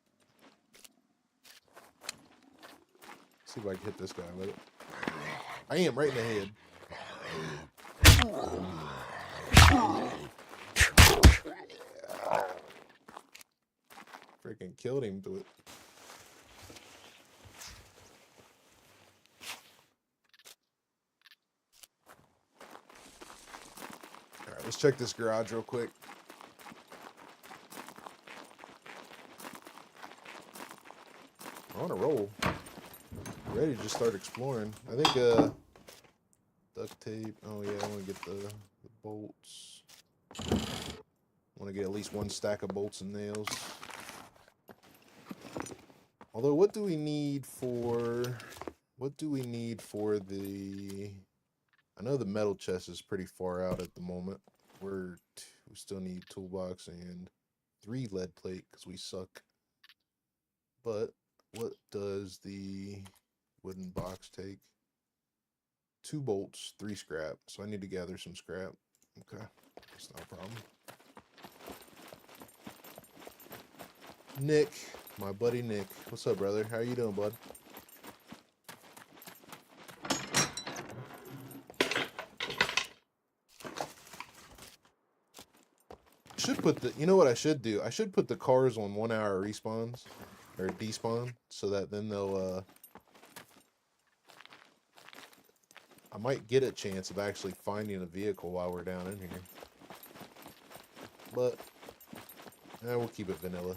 See if I can hit this guy with it. I am right in the head. Freaking killed him to it. Alright, let's check this garage real quick. On a roll. Ready to just start exploring. I think duct tape. Oh yeah, I want to get the bolts. I want to get at least 1 stack of bolts and nails. Although, what do we need for the I know the metal chest is pretty far out at the moment. We still need toolbox and 3 lead plate because we suck. But what does the wooden box take? 2 bolts, 3 scrap. So I need to gather some scrap. Okay, that's not a problem. Nick, my buddy Nick. What's up, brother? How you doing, bud? Should put the, you know what I should do? I should put the cars on 1 hour respawns or despawn so that then they'll I might get a chance of actually finding a vehicle while we're down in here. But we'll keep it vanilla.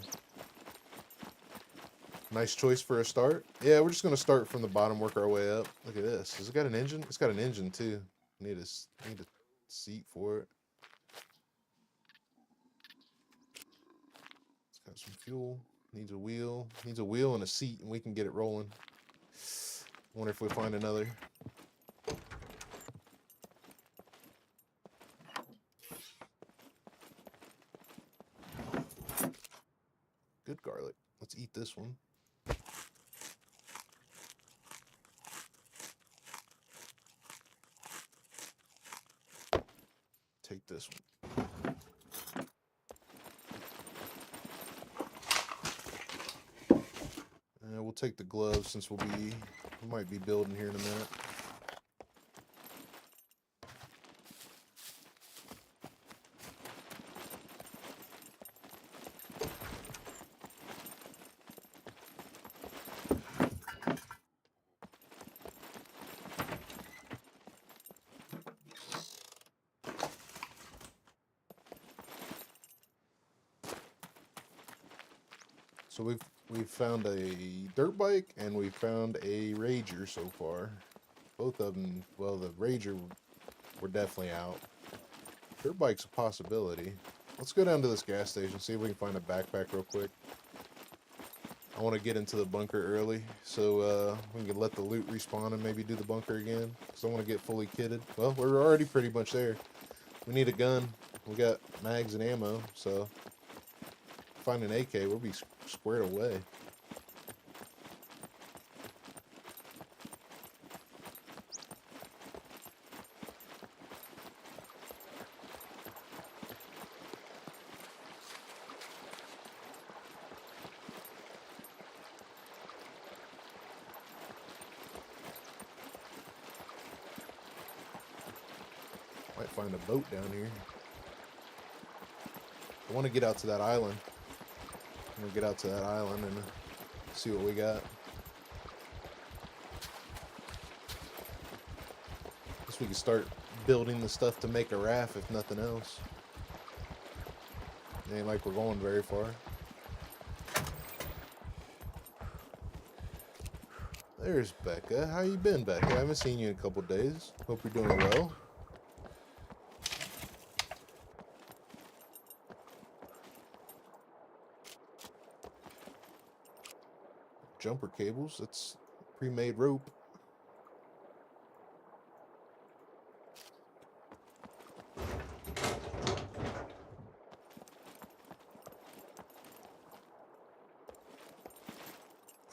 Nice choice for a start. Yeah, we're just gonna start from the bottom, work our way up. Look at this. Has it got an engine? It's got an engine too. Need a seat for it. It's got some fuel. Needs a wheel. Needs a wheel and a seat, and we can get it rolling. Wonder if we find another. Good garlic. Let's eat this one. Take this one. We'll take the gloves since we might be building here in a minute. So we've found a dirt bike and we found a Rager so far. Both of them, well, the Rager, we're definitely out. Dirt bike's a possibility. Let's go down to this gas station, see if we can find a backpack real quick. I want to get into the bunker early so we can let the loot respawn and maybe do the bunker again. Because I want to get fully kitted. Well, we're already pretty much there. We need a gun. We got mags and ammo, so find an AK, we'll be squared away. Might find a boat down here. I want to get out to that island. I'm gonna get out to that island and see what we got. Guess we can start building the stuff to make a raft if nothing else. It ain't like we're going very far. There's Becca. How you been, Becca? I haven't seen you in a couple days. Hope you're doing well. Jumper cables, that's pre-made rope.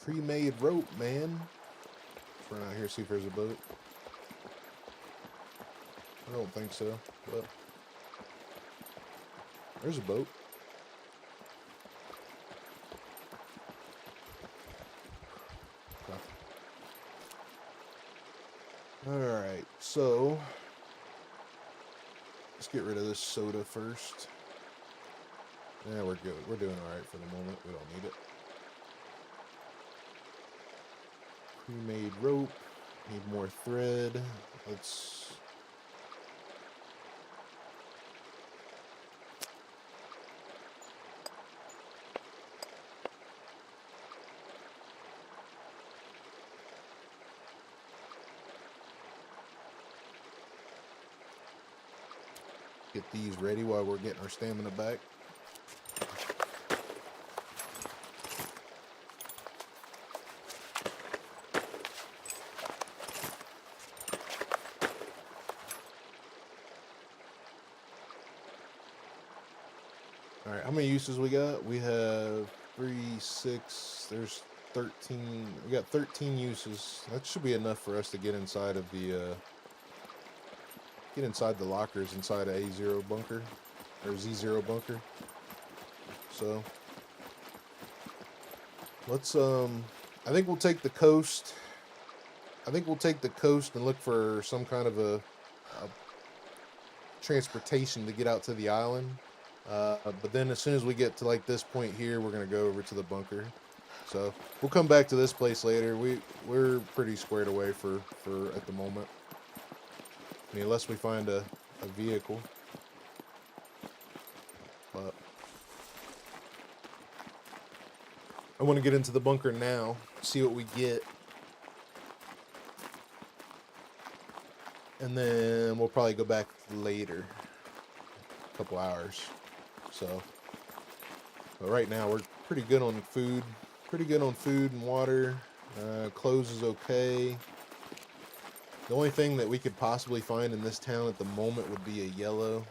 Pre-made rope, man. Let's run out here, see if there's a boat. I don't think so, but there's a boat. Alright, so let's get rid of this soda first. Yeah, we're good. We're doing alright for the moment. We don't need it. Pre-made rope. Need more thread. Let's... get these ready while we're getting our stamina back. how many uses we got? We have 3, 6, there's 13. We got 13 uses. That should be enough for us to get inside of the lockers inside of A0 bunker or Z0 bunker. So let's I think we'll take the coast. I think we'll take the coast and look for some kind of a transportation to get out to the island. But then as soon as we get to like this point here, we're gonna go over to the bunker. So we'll come back to this place later. We're pretty squared away for at the moment. I mean, unless we find a vehicle. But I want to get into the bunker now, see what we get. And then we'll probably go back later, a couple hours. So, but right now we're pretty good on food. Pretty good on food and water. Clothes is okay. The only thing that we could possibly find in this town at the moment would be a yellow.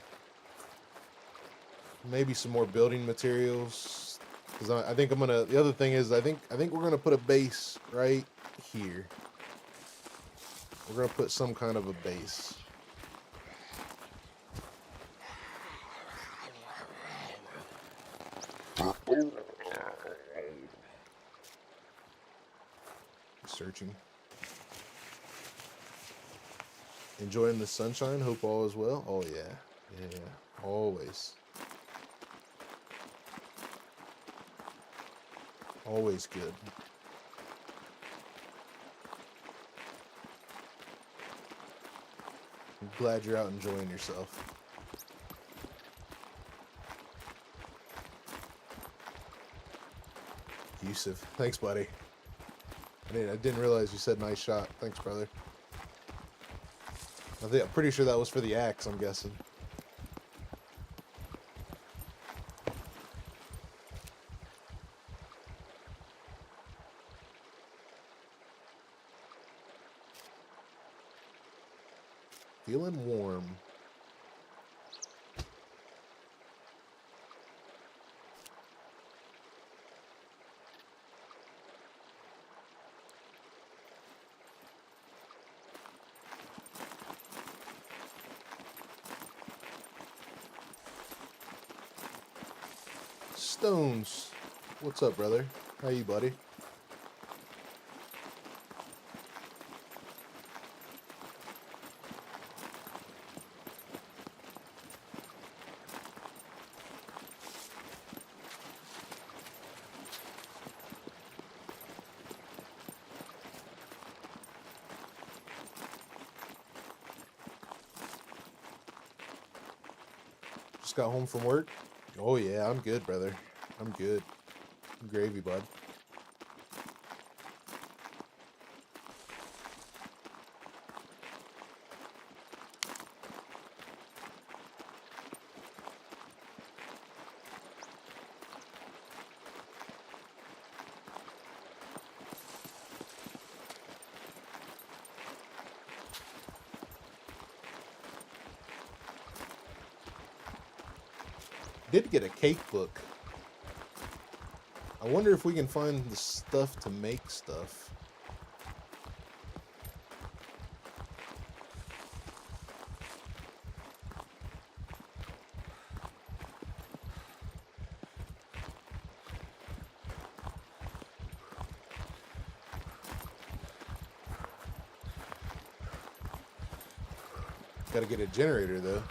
Maybe some more building materials. Because I think I'm gonna. The other thing is, I think we're gonna put a base right here. We're gonna put some kind of a base. Searching. Enjoying the sunshine. Hope all is well. Oh yeah, yeah, always. Always good. I'm glad you're out enjoying yourself. Yusuf, thanks, buddy. I didn't realize you said nice shot. Thanks, brother. I'm pretty sure that was for the axe, I'm guessing. Feeling warm. Stones. What's up, brother? How you, buddy? Just got home from work. Oh yeah, I'm good, brother. I'm good. I'm gravy, bud. Did get a cake book. I wonder if we can find the stuff to make stuff. Gotta get a generator though.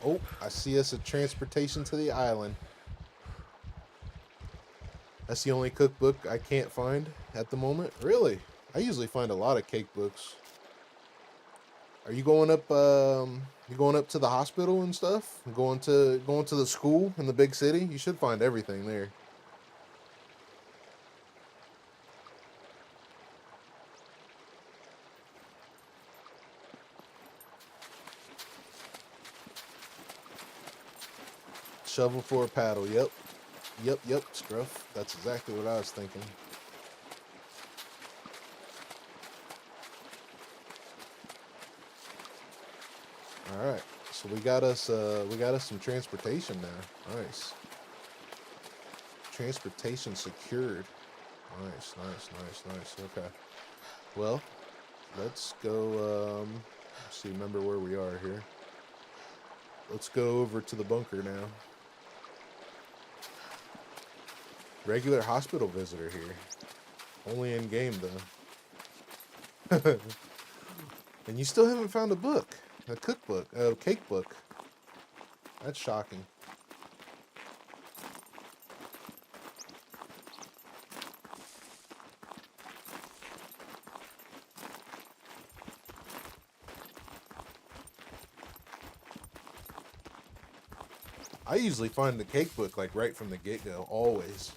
Oh, I see us a transportation to the island. That's the only cookbook I can't find at the moment. Really? I usually find a lot of cake books. Are you going up? You going up to the hospital and stuff? Going to the school in the big city? You should find everything there. Shovel for a paddle. Yep. Yep, Scruff. That's exactly what I was thinking. Alright. So So we got us some transportation now. Nice. Transportation secured. Nice, nice, nice, nice. Okay. Well, let's go, let's see, remember where we are here. Let's go over to the bunker now. Regular hospital visitor here. Only in game though. And you still haven't found a book. A cookbook. A cake book. That's shocking. I usually find the cake book like right from the get-go, always.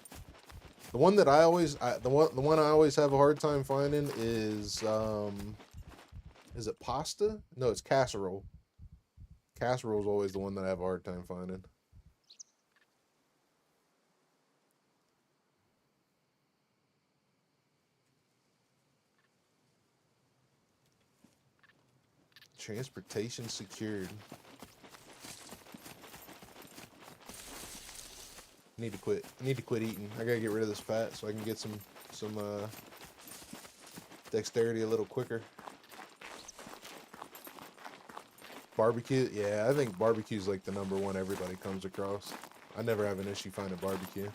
The one that I always, the one I always have a hard time finding is it pasta? No, it's casserole. Casserole is always the one that I have a hard time finding. Transportation secured. I need to quit eating. I gotta get rid of this fat so I can get some dexterity a little quicker. Barbecue, yeah, I think barbecue is like the #1 everybody comes across. I never have an issue finding barbecue.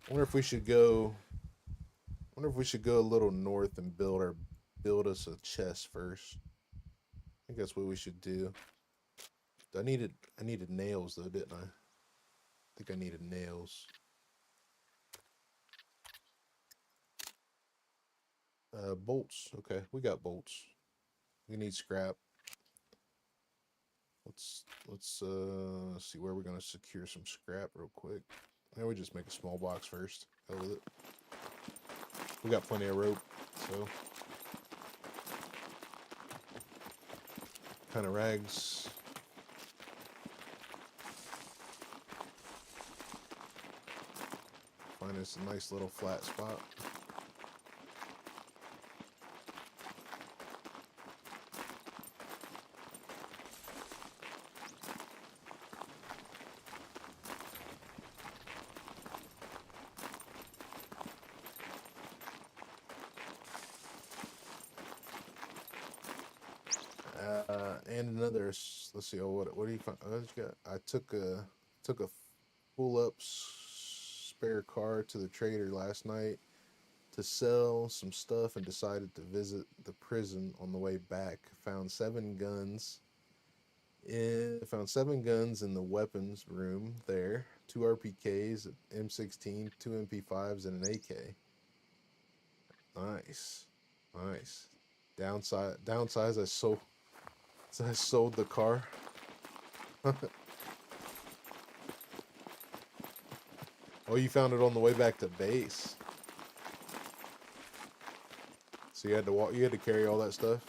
I wonder if we should go a little north and build us a chest first. I think that's what we should do. I needed nails though, didn't I? I think I needed nails. Bolts. Okay, we got bolts. We need scrap. Let's see where we're gonna secure some scrap real quick. Now we just make a small box first. Hell with it. We got plenty of rope, so kind of rags. Find us a nice little flat spot. And another, let's see, what do you find? What you got? I took a full up spare car to the trader last night to sell some stuff and decided to visit the prison on the way back. Found 7 guns. Found 7 guns in the weapons room there. 2 RPKs, M16, 2 MP5s, and an AK. Nice, nice. Downsize. I sold the car. Oh, you found it on the way back to base. So you had to walk. You had to carry all that stuff.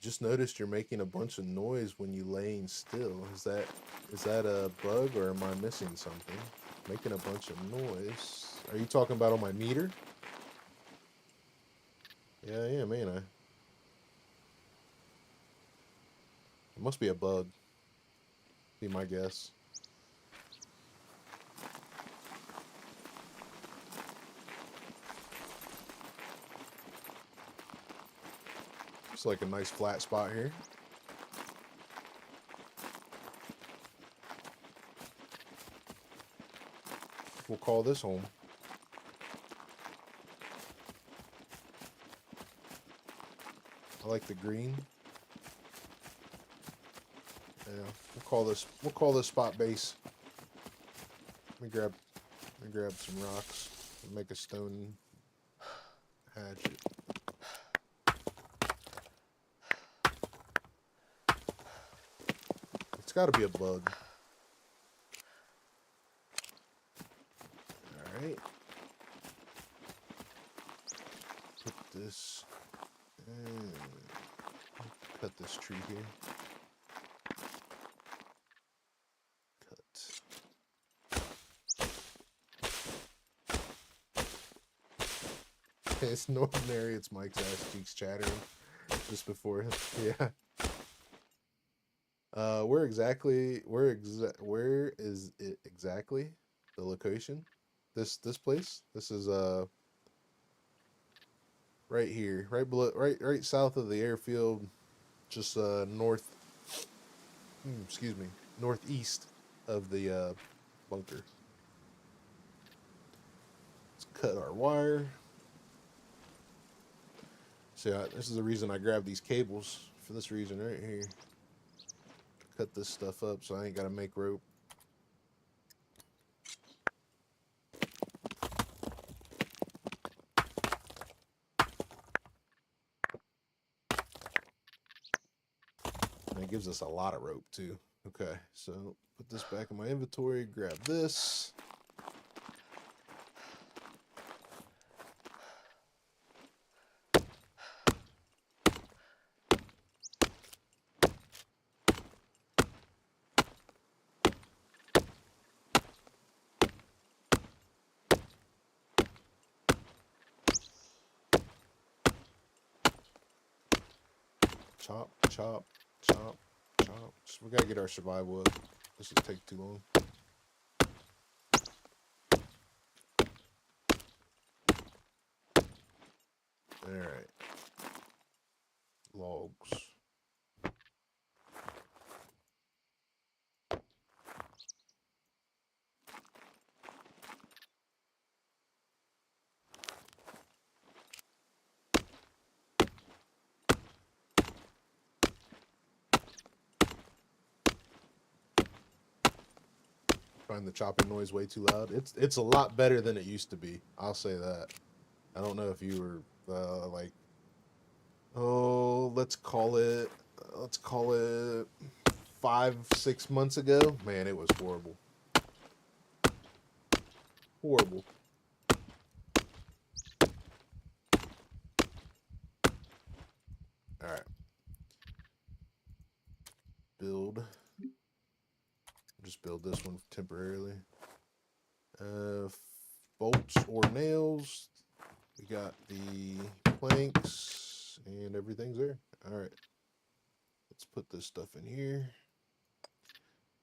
Just noticed you're making a bunch of noise when you laying still. Is that a bug or am I missing something? Making a bunch of noise. Are you talking about on my meter? Yeah, I am, ain't I? It must be a bug. Be my guess. It's like a nice flat spot here. we'll call this home. I like the green. Yeah, we'll call this spot base. Let me grab some rocks and make a stone hatchet. It's got to be a bug. All right. Put this. Cut this tree here. It's Northern area. It's Mike's ass cheeks chattering just before him. Yeah. Where is it exactly? The location? This place? This is right here, right below, right south of the airfield, just northeast of the bunker. Let's cut our wire. See, this is the reason I grabbed these cables, for this reason right here. Cut this stuff up so I ain't got to make rope. And it gives us a lot of rope too. Okay, so put this back in my inventory, grab this. Chop, chop, chop, chop. We gotta get our survival up. This would take too long. Alright. Logs. Find the chopping noise way too loud. It's a lot better than it used to be. I'll say that. I don't know if you were like, oh, let's call it 5-6 months ago. Man, it was horrible. Horrible. All right. Build. Just build this one temporarily. Bolts or nails. We got the planks and everything's there. All right. Let's put this stuff in here.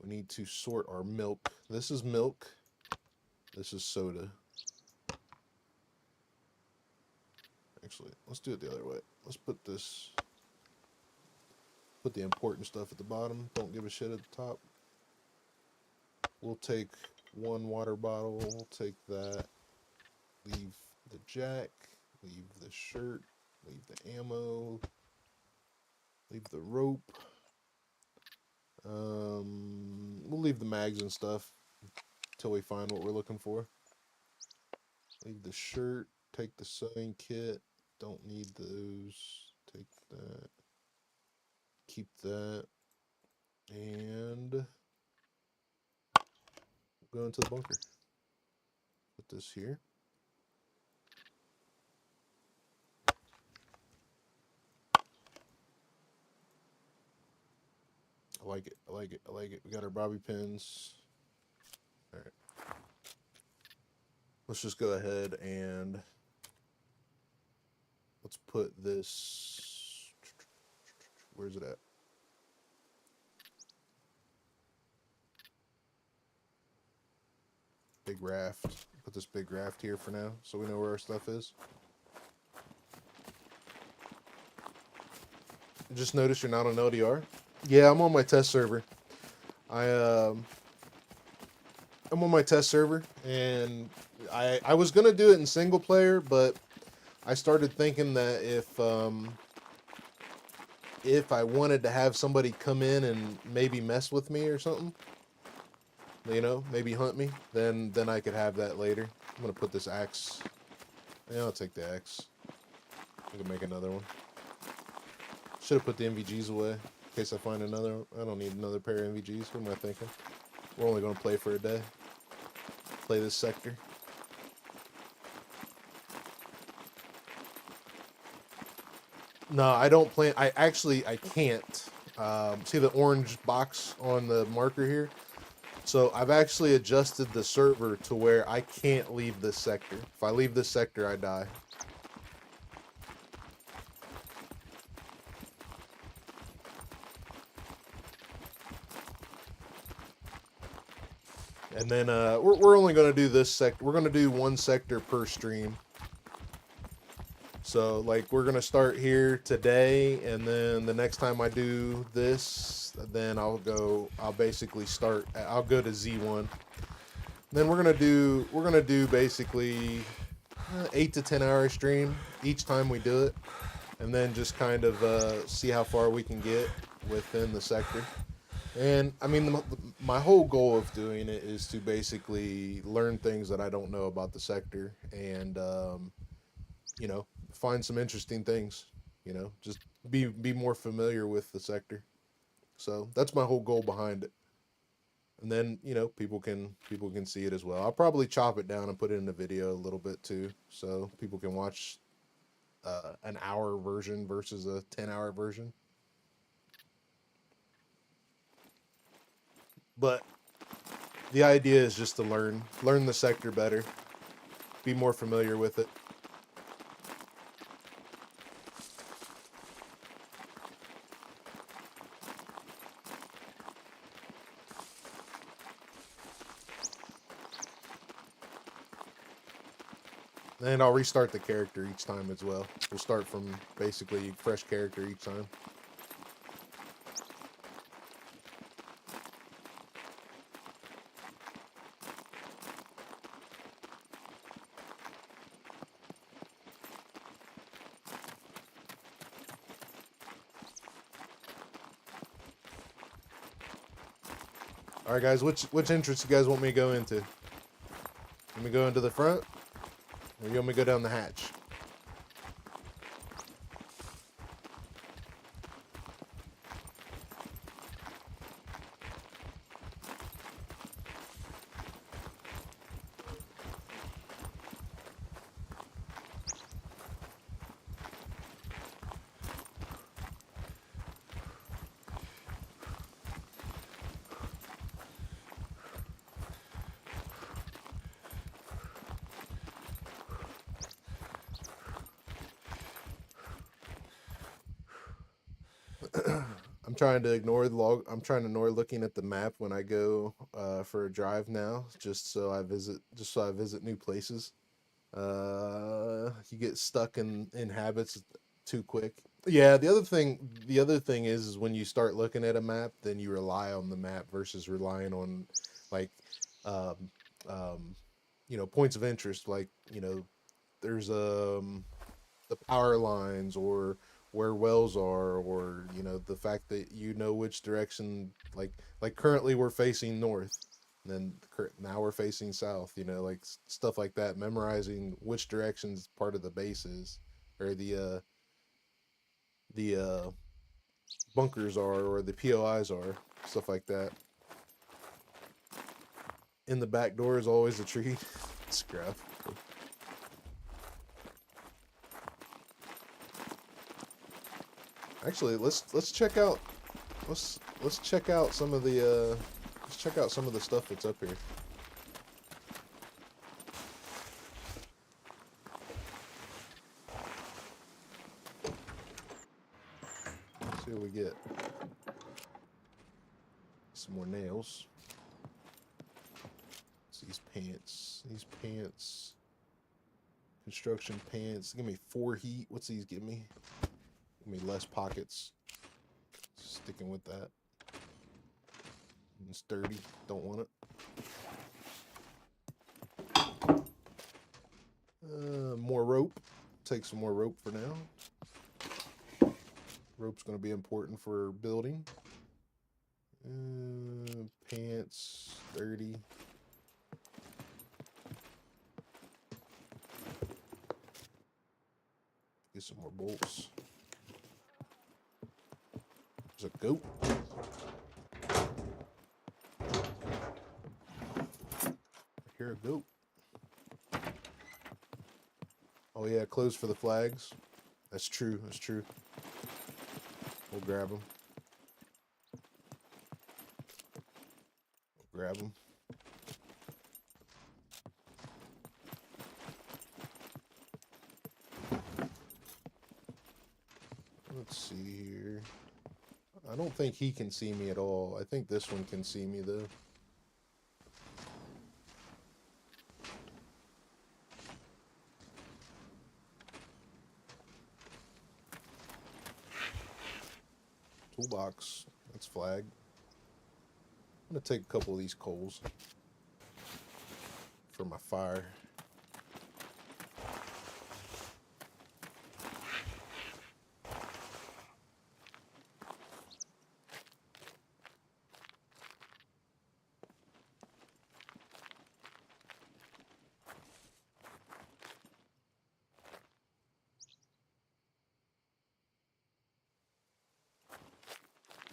We need to sort our milk. This is milk. This is soda. Actually, let's do it the other way. Let's put the important stuff at the bottom. Don't give a shit at the top. We'll take one water bottle. We'll take that. Leave the jack. Leave the shirt. Leave the ammo. Leave the rope. We'll leave the mags and stuff until we find what we're looking for. Leave the shirt. Take the sewing kit. Don't need those. Take that. Keep that. And go into the bunker. Put this here. I like it. I like it. I like it. We got our bobby pins. All right. Let's just go ahead and let's put this. Where's it at? Big raft. Put this big raft here for now so we know where our stuff is. Just notice you're not on LDR. Yeah, I'm on my test server. I I'm on my test server, and I was gonna do it in single player, but I started thinking that if I wanted to have somebody come in and maybe mess with me or something, you know, maybe hunt me, then I could have that later. I'm gonna put this axe. Yeah, I'll take the axe. I can make another one. Should have put the NVGs away in case I find another. I don't need another pair of NVGs. What am I thinking? We're only gonna play for a day. Play this sector. No, I don't plan. I can't. See the orange box on the marker here? So I've actually adjusted the server to where I can't leave this sector. If I leave this sector, I die. And then we're only going to do this sector. We're going to do one sector per stream. So like we're going to start here today, and then the next time I do this, then I'll basically start. I'll go to Z1. Then we're going to do basically 8 to 10 hour stream each time we do it, and then just kind of see how far we can get within the sector. And I mean, my whole goal of doing it is to basically learn things that I don't know about the sector, and you know, find some interesting things. You know, just be more familiar with the sector. So that's my whole goal behind it. And then, you know, people can see it as well. I'll probably chop it down and put it in the video a little bit too, so people can watch an hour version versus a 10-hour version. But the idea is just to learn the sector better, be more familiar with it. And I'll restart the character each time as well. We'll start from basically fresh character each time. All right, guys, which entrance you guys want me to go into? Let me go into the front, or you want me to go down the hatch? I'm trying to ignore the log. I'm trying to ignore looking at the map when I go for a drive now, just so I visit new places. You get stuck in habits too quick. Yeah, the other thing is when you start looking at a map, then you rely on the map versus relying on like you know, points of interest, like, you know, there's the power lines, or where wells are, or, you know, the fact that you know which direction, like currently we're facing north, and then now we're facing south, you know, like stuff like that. Memorizing which directions part of the base is, or the bunkers are, or the POIs are, stuff like that. In the back door is always a treat. Scrap. Actually, let's check out some of the stuff that's up here. Let's see what we get. Some more nails. These pants. Construction pants. Give me 4 heat. What's these give me? Give me less pockets. Sticking with that. It's dirty. Don't want it. take some more rope for now. Rope's going to be important for building. Pants, 30. Get some more bolts. There's a goat. I hear a goat. Oh yeah, clothes for the flags. That's true, that's true. We'll grab them. Grab them. Let's see here. I don't think he can see me at all. I think this one can see me though. Toolbox. That's flag. I'm gonna take a couple of these coals for my fire.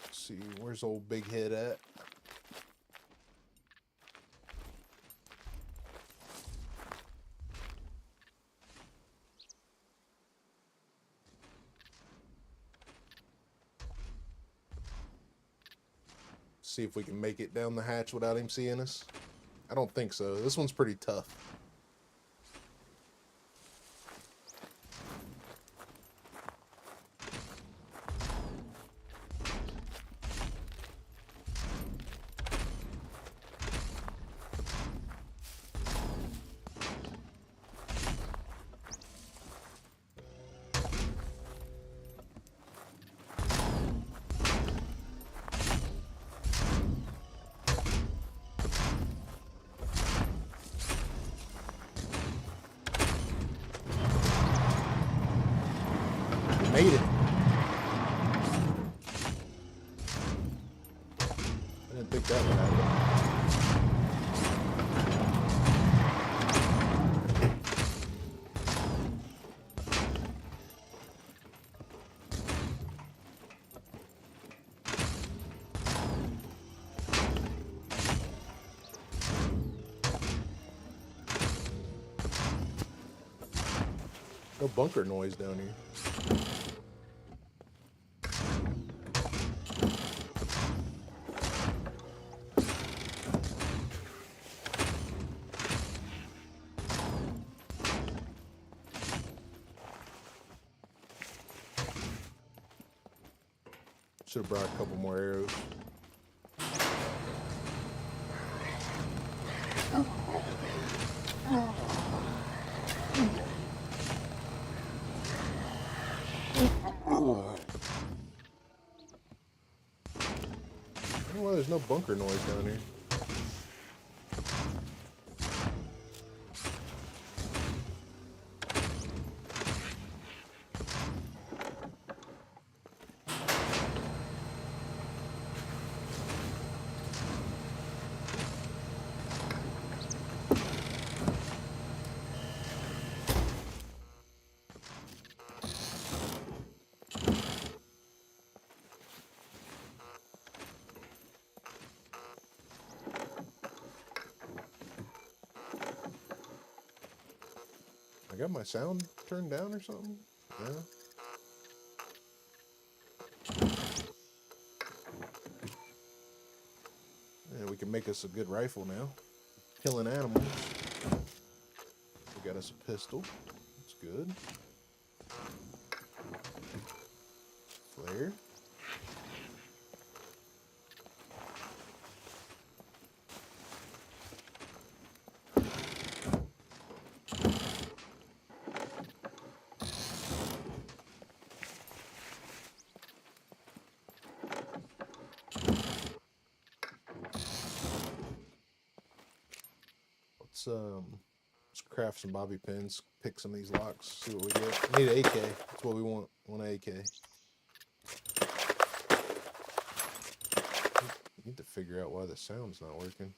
Let's see, where's old big head at? See if we can make it down the hatch without him seeing us. I don't think so. This one's pretty tough. Made it. I didn't think that would happen. No bunker noise down here. Should have brought a couple more arrows. I don't know why there's no bunker noise down here. I got my sound turned down or something? Yeah. Yeah, we can make us a good rifle now. Killing animals. We got us a pistol. That's good. Flare. Let's craft some bobby pins, pick some of these locks, see what we get. Need an AK. That's what we want. Want an AK. Need to figure out why the sound's not working.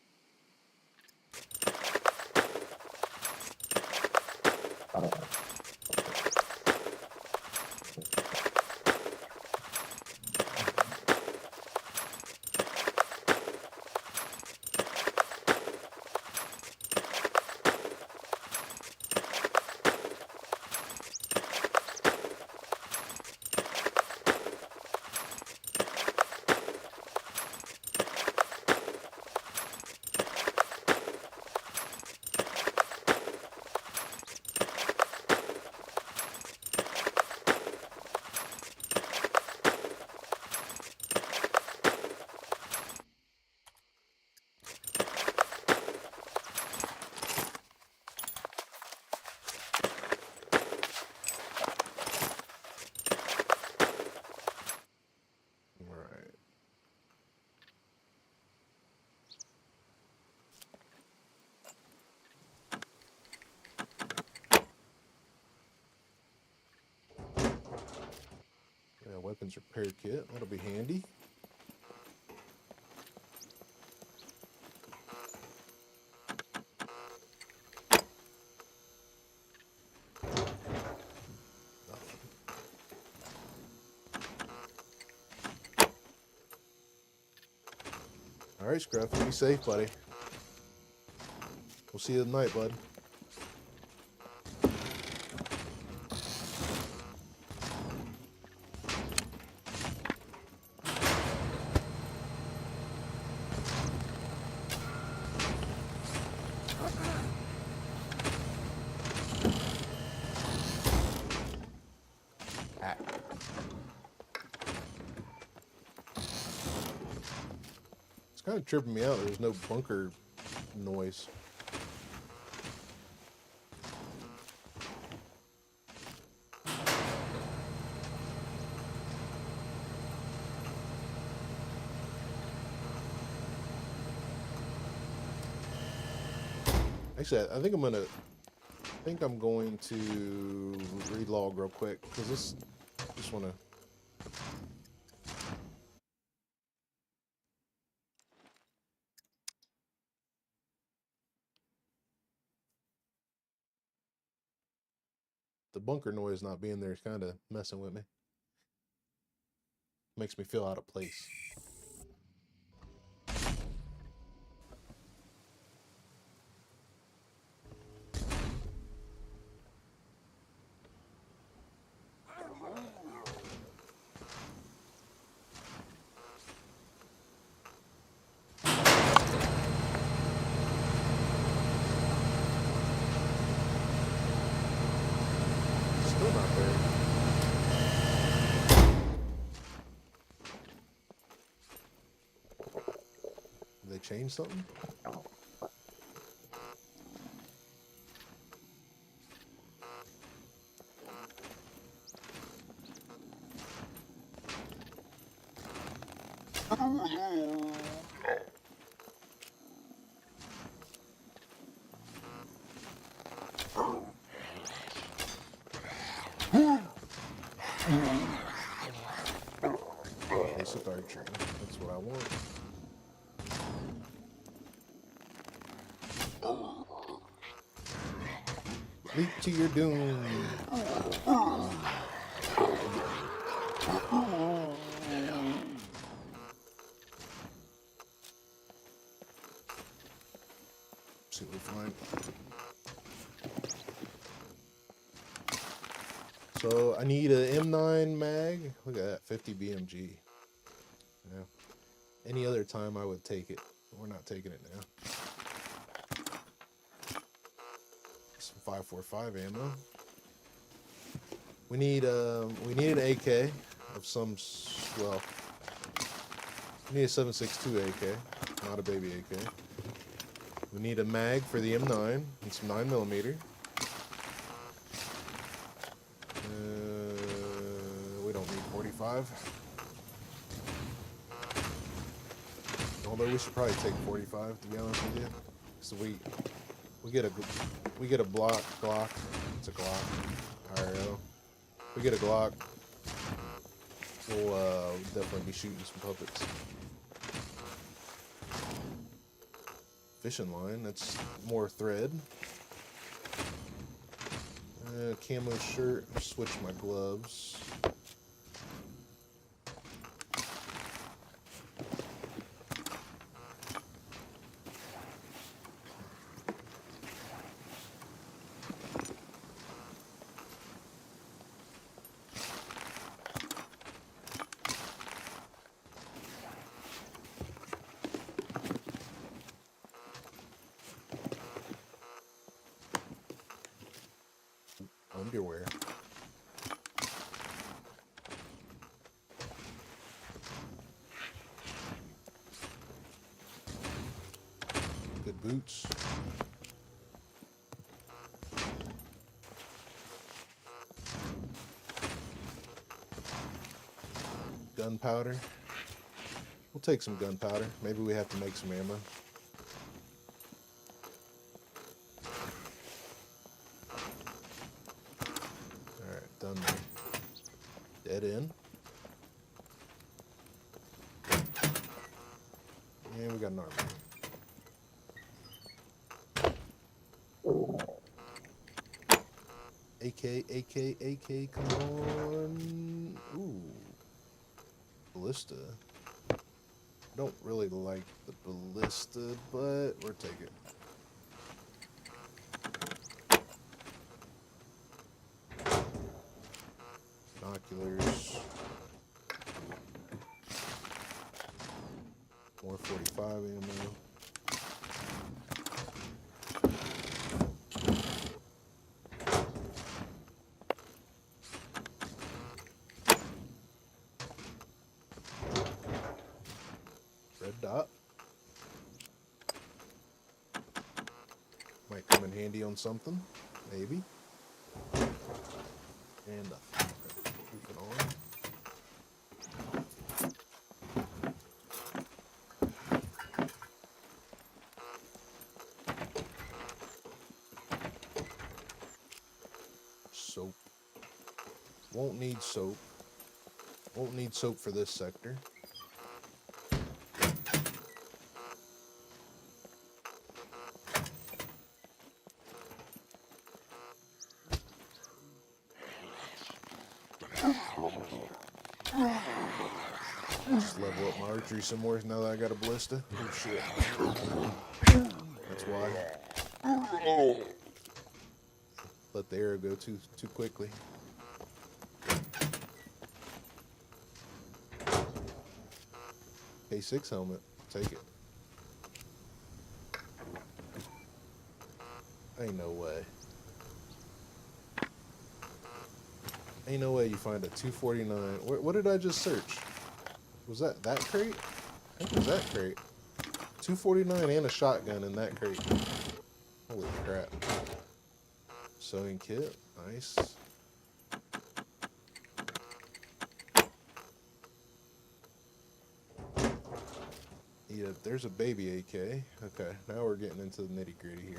Weapons repair kit, that'll be handy. Alright, Scruff, be safe, buddy. We'll see you tonight, bud. It's kind of tripping me out. There's no bunker noise. Actually, I think I'm going to relog real quick because this just want to. The bunker noise not being there is kind of messing with me. Makes me feel out of place. Change something? Basic archery. That's what I want. Leap to your doom. See what we find. So I need an M9 mag. Look at that, 50 BMG. Yeah. Any other time I would take it. We're not taking it now. 545 ammo. We need an AK of some, well, we need a 7.62 AK, not a baby AK. We need a mag for the M9 and some 9mm. We don't need 45. Although we should probably take 45 to be honest with you. So We get a Glock. It's a Glock. IRO. We get a Glock. We'll definitely be shooting some puppets. Fishing line. That's more thread. Camo shirt. Switch my gloves. Underwear. Good boots. Gunpowder. We'll take some gunpowder. Maybe we have to make some ammo. Alright, done there. Dead end. And we got an armor. AK, come on. Ooh. Ballista. Don't really like the ballista, but we'll take it. Binoculars. More 45 ammo. Red dot. Might come in handy on something, maybe. And nothing. Moving on. Soap. Won't need soap. Won't need soap for this sector. Just level up my archery some more now that I got a ballista. Oh shit. That's why. Let the arrow go too quickly. K6 helmet. Take it. Ain't no way. Ain't no way you find a 249. What did I just search? Was that crate? I think it was that crate. 249 and a shotgun in that crate. Holy crap. Sewing kit. Nice. Yeah, there's a baby AK. Okay, now we're getting into the nitty-gritty here.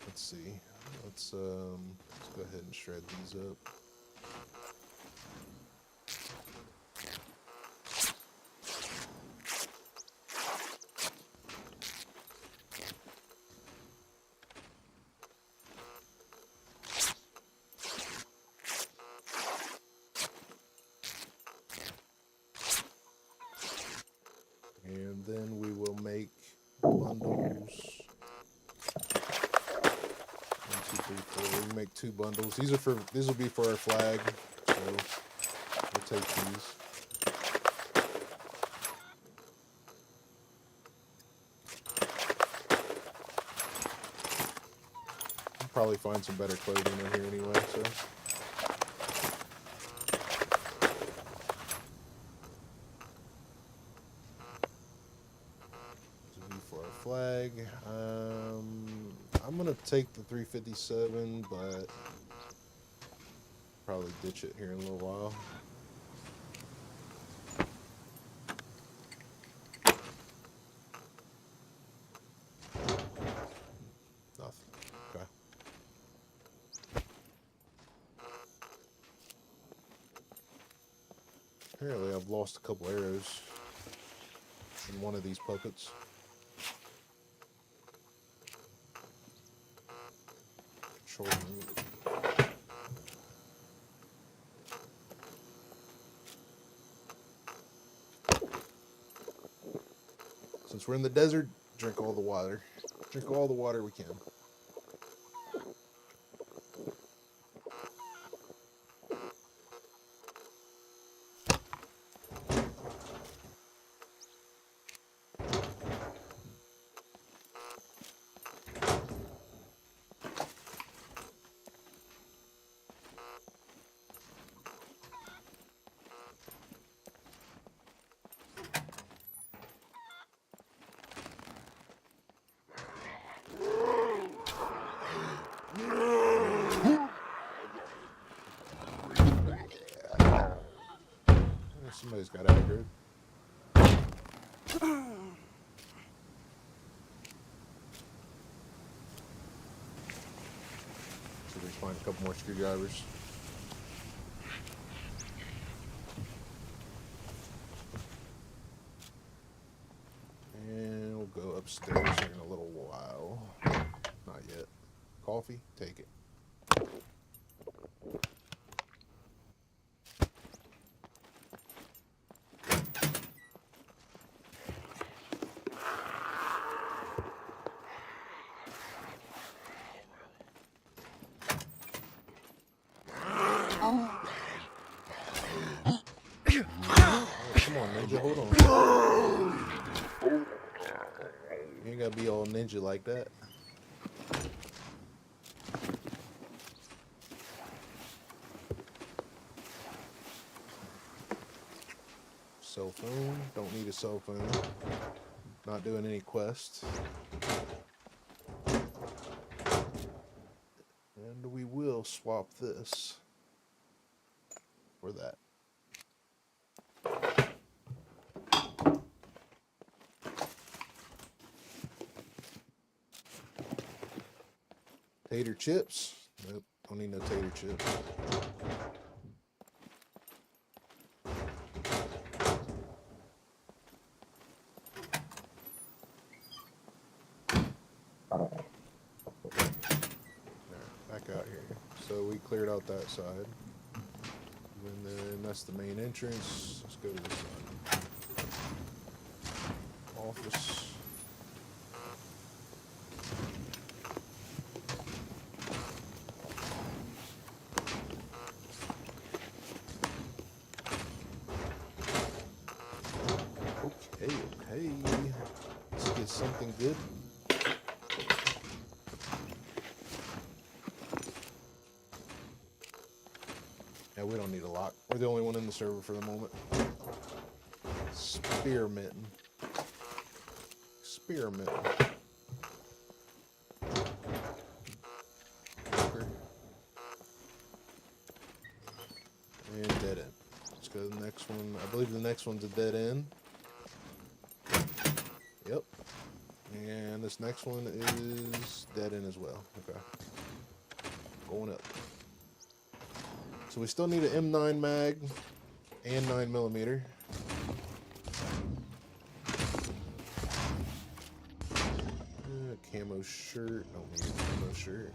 Let's see. Let's go ahead and shred these up. And then we will make bundles. 1, 2, 3, 4. We can make 2 bundles. These will be for our flag. So we'll take these. I'll probably find some better clothing in here anyway, so. For our flag, I'm gonna take the 357, but probably ditch it here in a little while. Nothing. Okay. Apparently I've lost a couple arrows in one of these puppets. Since we're in the desert, drink all the water. Drink all the water we can. Somebody's got aggroed. So we find a couple more screwdrivers. And we'll go upstairs here in a little while. Not yet. Coffee? Take it. Come on, Ninja, hold on. You ain't gotta be all ninja like that. Cell phone, don't need a cell phone. Not doing any quests. And we will swap this for that. Tater chips? Nope, don't need no tater chips. Back out here. So we cleared out that side. And then that's the main entrance. Let's go to this side. Office. Okay. Let's get something good. Yeah, we don't need a lock. We're the only one in the server for the moment. Spearmitten. And dead end. Let's go to the next one. I believe the next one's a dead end. Yep. And this next one is dead end as well. Okay. Going up. So we still need an M9 mag and 9mm. Camo shirt. Don't need a camo shirt.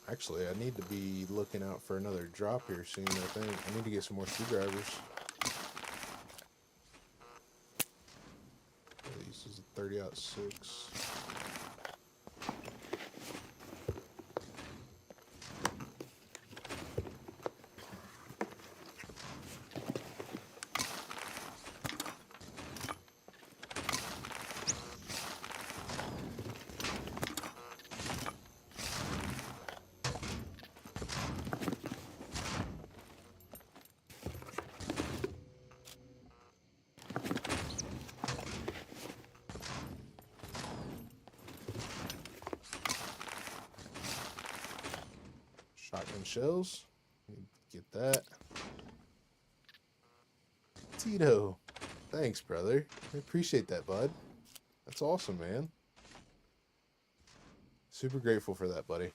Actually, I need to be looking out for another drop here soon, I think. I need to get some more screwdrivers. This is a 30-06. Shotgun shells. Get that. Tito. Thanks, brother. I appreciate that, bud. That's awesome, man. Super grateful for that, buddy.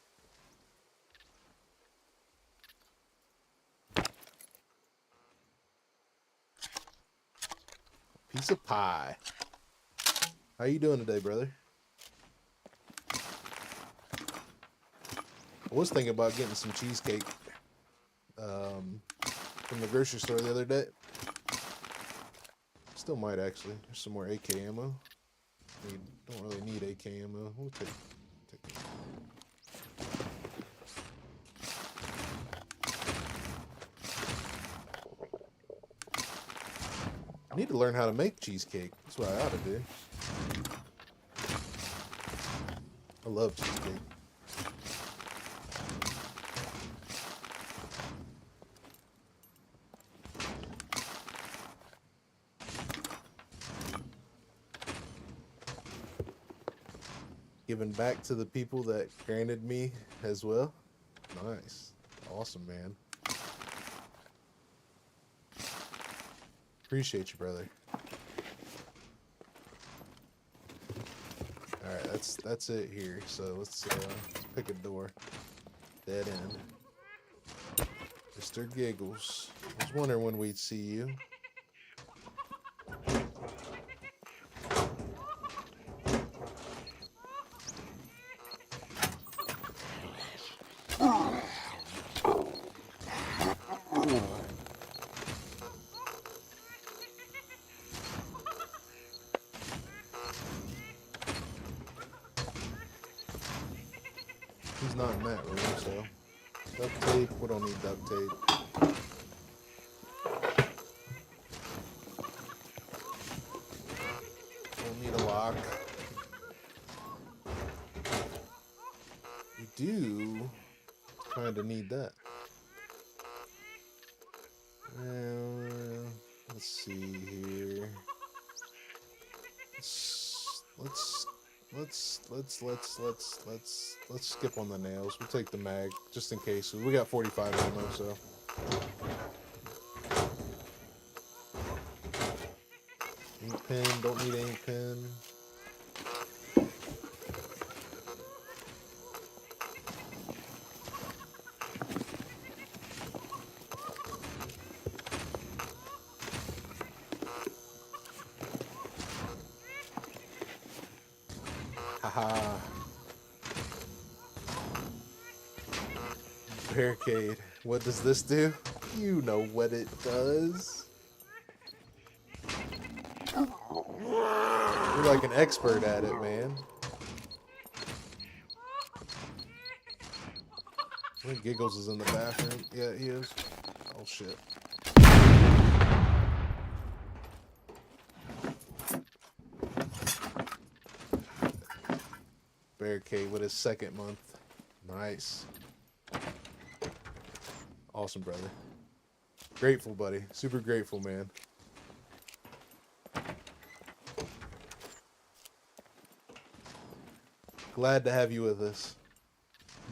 Piece of pie. How you doing today, brother? I was thinking about getting some cheesecake from the grocery store the other day. Still might, actually. There's some more AK ammo. We don't really need AK ammo. We'll take it. I need to learn how to make cheesecake. That's what I ought to do. I love cheesecake. Giving back to the people that granted me as well. Nice. Awesome, man. Appreciate you, brother. Alright, that's it here. So let's pick a door. Dead end. Mr. Giggles. I was wondering when we'd see you. He's not in that room, so duct tape. We don't need duct tape. Don't need a lock. We do kind of need that. Let's see here. Let's skip on the nails. We'll take the mag just in case. We got 45 ammo, so. Ink pen, don't need ink pen. Haha. Barricade. What does this do? You know what it does. You're like an expert at it, man. I think Giggles is in the bathroom. Yeah, he is. Oh, shit. Barricade with his second month. Nice. Awesome, brother. Grateful, buddy. Super grateful, man. Glad to have you with us.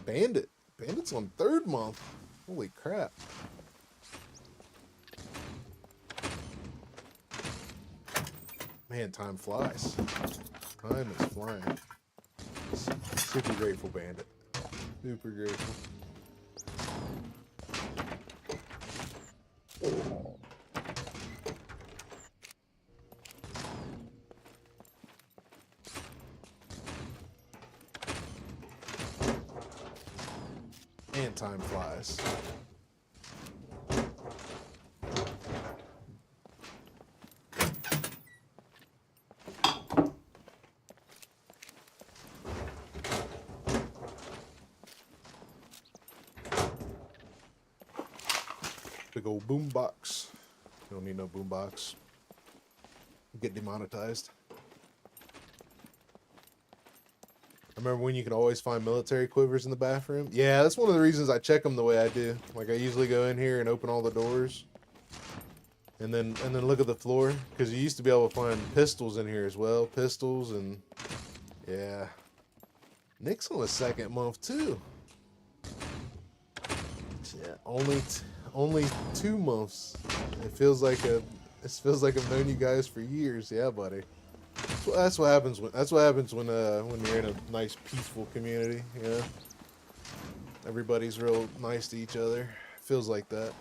Bandit. Bandit's on 3rd month. Holy crap. Man, time flies. Time is flying. Super grateful, Bandit. Super grateful. And time flies. Big old boom box. You don't need no boom box. Get demonetized. I remember when you could always find military quivers in the bathroom. Yeah, that's one of the reasons I check them the way I do. Like, I usually go in here and open all the doors, and then look at the floor, because you used to be able to find pistols in here as well. Pistols and yeah. Nick's on the 2nd month too. Only 2 months. It feels like I've known you guys for years. Yeah, buddy. That's what happens when you're in a nice peaceful community. You know, everybody's real nice to each other. Feels like that.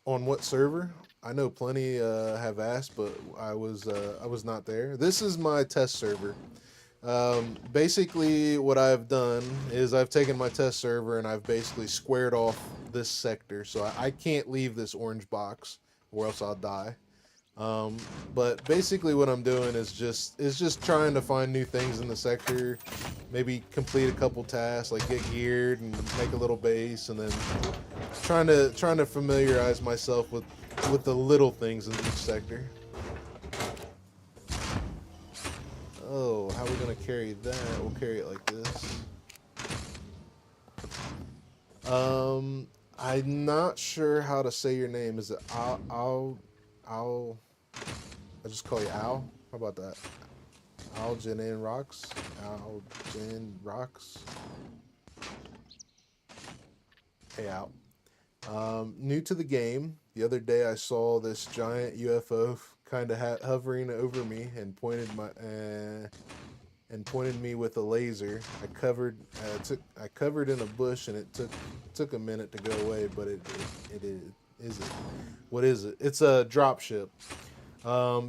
On what server? I know plenty have asked, but I was not there. This is my test server. Basically, what I've done is I've taken my test server and I've basically squared off this sector, so I can't leave this orange box, or else I'll die. But basically, what I'm doing is just trying to find new things in the sector, maybe complete a couple tasks, like get geared and make a little base, and then trying to familiarize myself with the little things in each sector. Oh, how are we gonna carry that? We'll carry it like this. I'm not sure how to say your name. Is it I'll just call you Al? How about that? Algin Rocks? Algin Rocks? Hey, Al. New to the game. The other day I saw this giant UFO kind of hovering over me and pointed me with a laser. I covered in a bush, and it took a minute to go away, but it is it. What is it? It's a drop ship.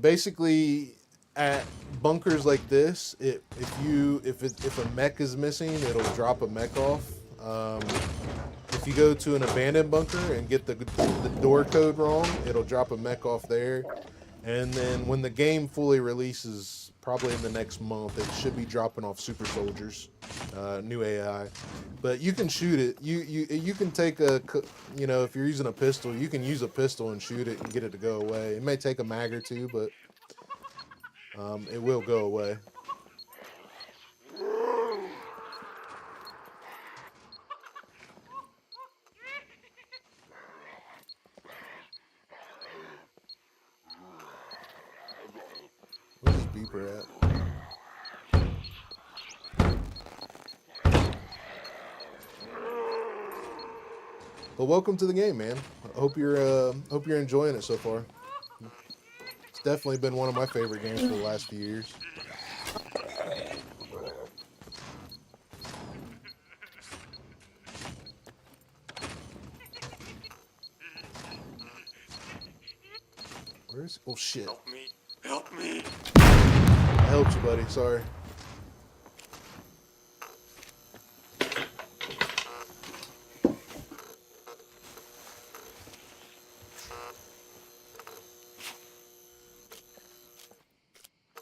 Basically, at bunkers like this, if a mech is missing, it'll drop a mech off. If you go to an abandoned bunker and get the door code wrong, it'll drop a mech off there. And then when the game fully releases, probably in the next month, it should be dropping off super soldiers, new AI. But you can shoot it. You can take if you're using a pistol, you can use a pistol and shoot it and get it to go away. It may take a mag or two, but it will go away. Where's this beeper at? Well, welcome to the game, man. I hope you're enjoying it so far. It's definitely been one of my favorite games for the last few years. Where's? Oh shit! Help me! Help me! I helped you, buddy. Sorry.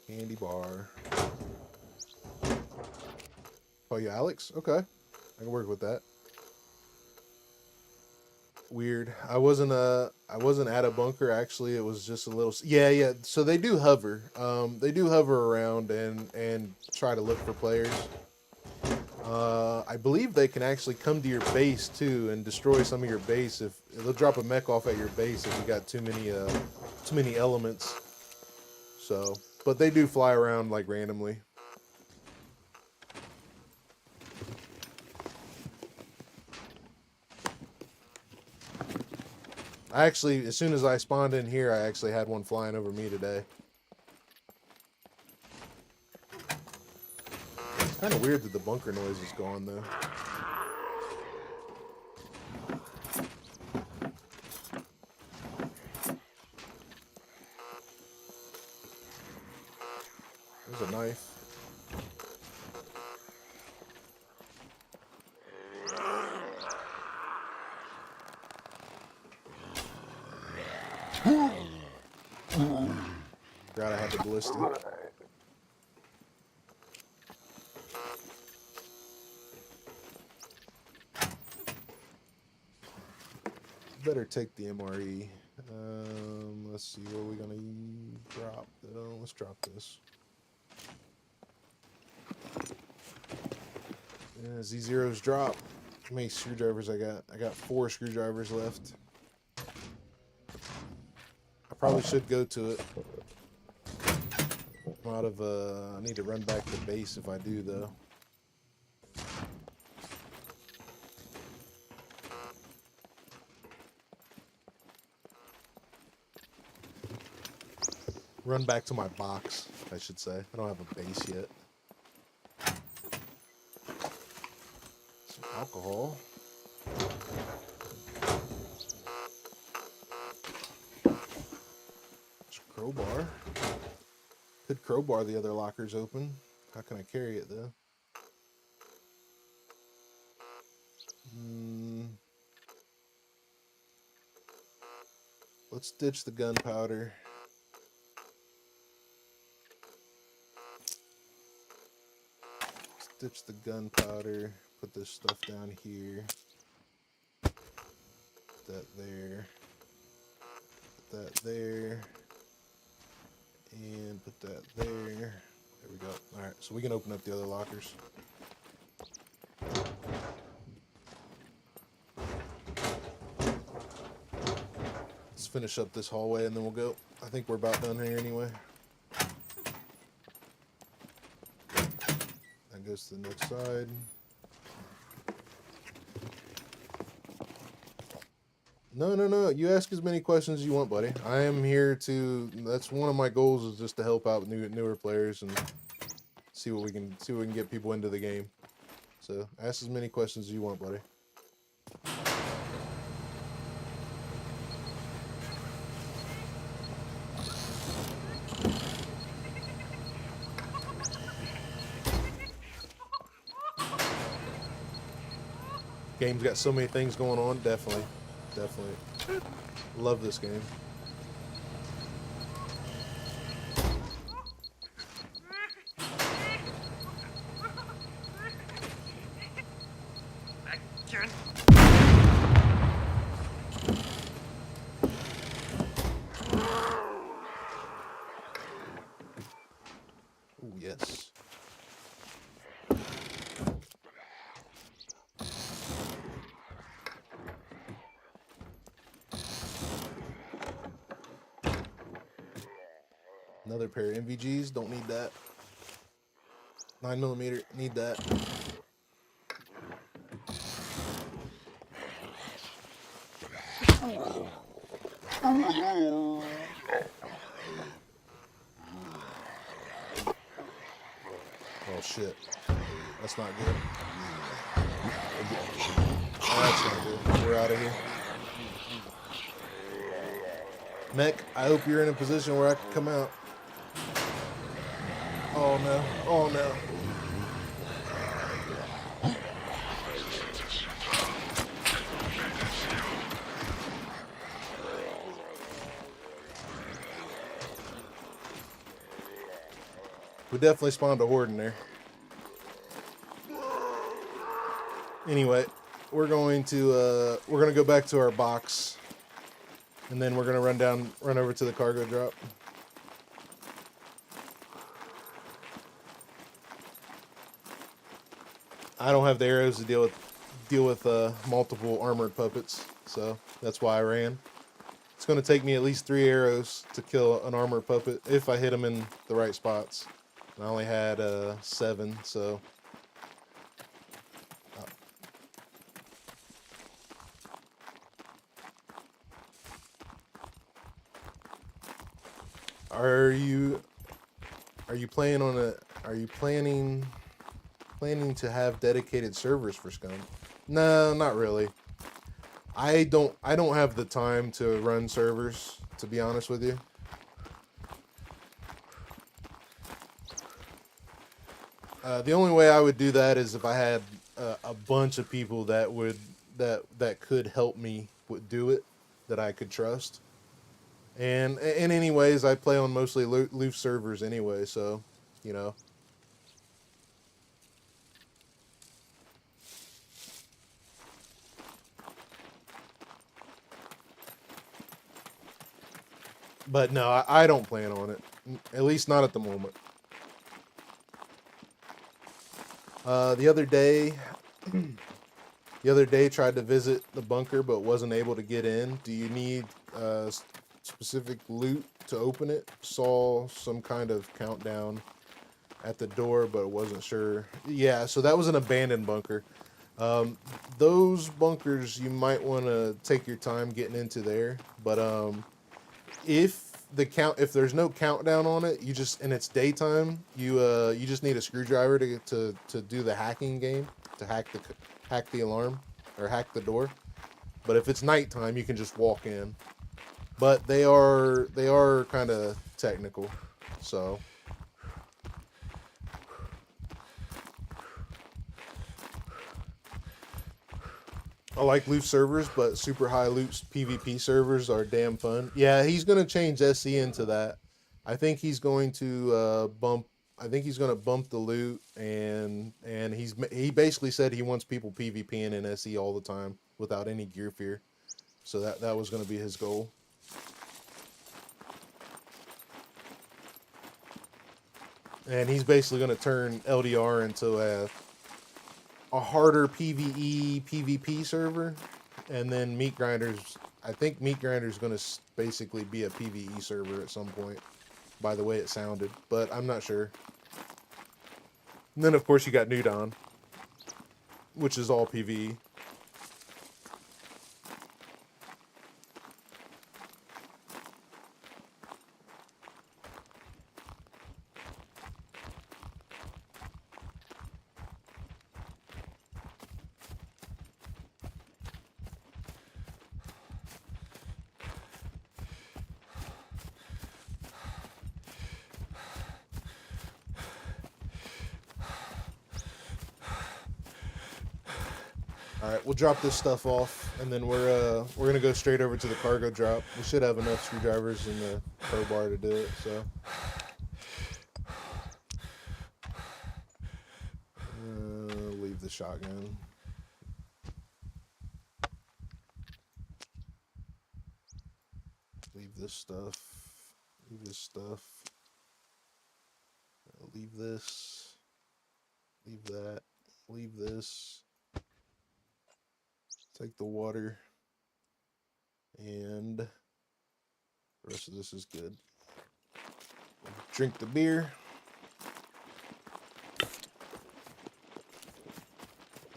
Candy bar. Oh, you Alex? Okay. I can work with that. Weird. I wasn't at a bunker, actually. It was just a little... Yeah. So they do hover. They do hover around and try to look for players. I believe they can actually come to your base, too, and destroy some of your base. If they'll drop a mech off at your base if you got too many elements. So... But they do fly around, like, randomly. I actually, as soon as I spawned in here, I actually had one flying over me today. It's kind of weird that the bunker noise is gone, though. There's a knife. God, I had the ballistic. Better take the MRE. Let's see, what are we gonna drop though? Let's drop this. Yeah, Z0's drop. How many screwdrivers I got? I got 4 screwdrivers left. I probably should go to it. I'm out of, I need to run back to base if I do, though. Run back to my box, I should say. I don't have a base yet. Some alcohol. There's a crowbar. Could crowbar the other lockers open. How can I carry it, though? Let's ditch the gunpowder. Ditch the gunpowder, put this stuff down here, put that there, put that there, and put that there. There we go. Alright, so we can open up the other lockers. Let's finish up this hallway and then we'll go. I think we're about done here anyway. Goes to the next side. No. You ask as many questions as you want, buddy. I am here to. That's one of my goals, is just to help out newer players and see what we can get people into the game. So ask as many questions as you want, buddy. Game's got so many things going on. Definitely. Love this game. Oh, yes. Another pair of MVGs, don't need that. 9mm, need that. Oh shit, that's not good. That's not good. We're out of here. Mech, I hope you're in a position where I can come out. Oh no, oh no. We definitely spawned a horde in there. Anyway, we're gonna go back to our box, and then we're gonna run over to the cargo drop. I don't have the arrows to deal with multiple armored puppets, so that's why I ran. It's going to take me at least 3 arrows to kill an armored puppet if I hit them in the right spots. And I only had 7, so. Are you planning to have dedicated servers for SCUM? No, not really. I don't have the time to run servers, to be honest with you. The only way I would do that is if I had a bunch of people that could help me do it, that I could trust. And anyways, I play on mostly loose servers anyway, so, you know. But no, I don't plan on it. At least not at the moment. The other day tried to visit the bunker but wasn't able to get in. Do you need specific loot to open it. Saw some kind of countdown at the door, but wasn't sure. Yeah, so that was an abandoned bunker. Those bunkers, you might want to take your time getting into there. But if there's no countdown on it, and it's daytime, you just need a screwdriver to do the hacking game, to hack the alarm or hack the door. But if it's nighttime, you can just walk in. But they are kind of technical, so. I like loot servers, but super high loot PvP servers are damn fun. Yeah, he's gonna change SC into that. I think he's going to bump the loot, and he basically said he wants people PvPing in SE all the time without any gear fear. So that was gonna be his goal. And he's basically gonna turn LDR into a harder PvE PvP server, and then Meat Grinders. I think Meat Grinders is going to basically be a PvE server at some point, by the way it sounded, but I'm not sure. And then of course you got Nudon, which is all PvE. All right, we'll drop this stuff off, and then we're gonna go straight over to the cargo drop. We should have enough screwdrivers in the crowbar to do it. So, leave the shotgun. Leave this stuff. Leave this stuff. Leave this. Leave that. Leave this. Take the water, and the rest of this is good. Drink the beer.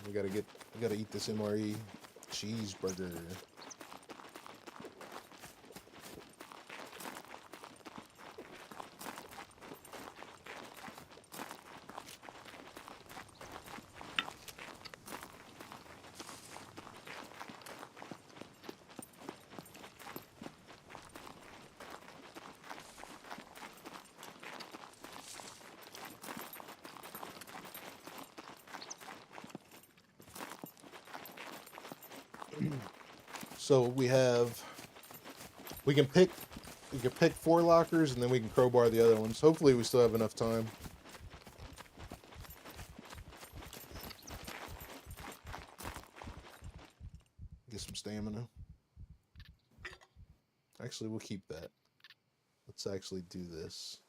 We gotta eat this MRE cheeseburger. So we can pick 4 lockers, and then we can crowbar the other ones. Hopefully we still have enough time. Get some stamina. Actually, we'll keep that. Let's actually do this.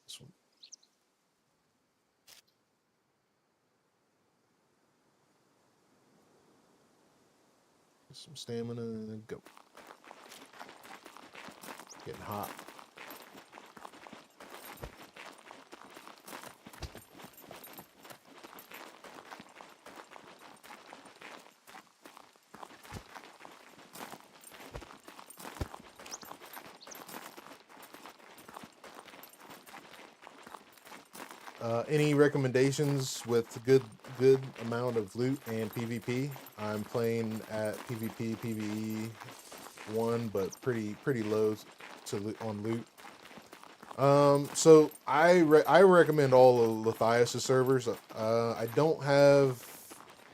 This one. Some stamina and go. Getting hot. Any recommendations with good amount of loot and PvP? I'm playing at PvP, PvE 1, but pretty low on loot. So I recommend all of Lithias' servers. I don't have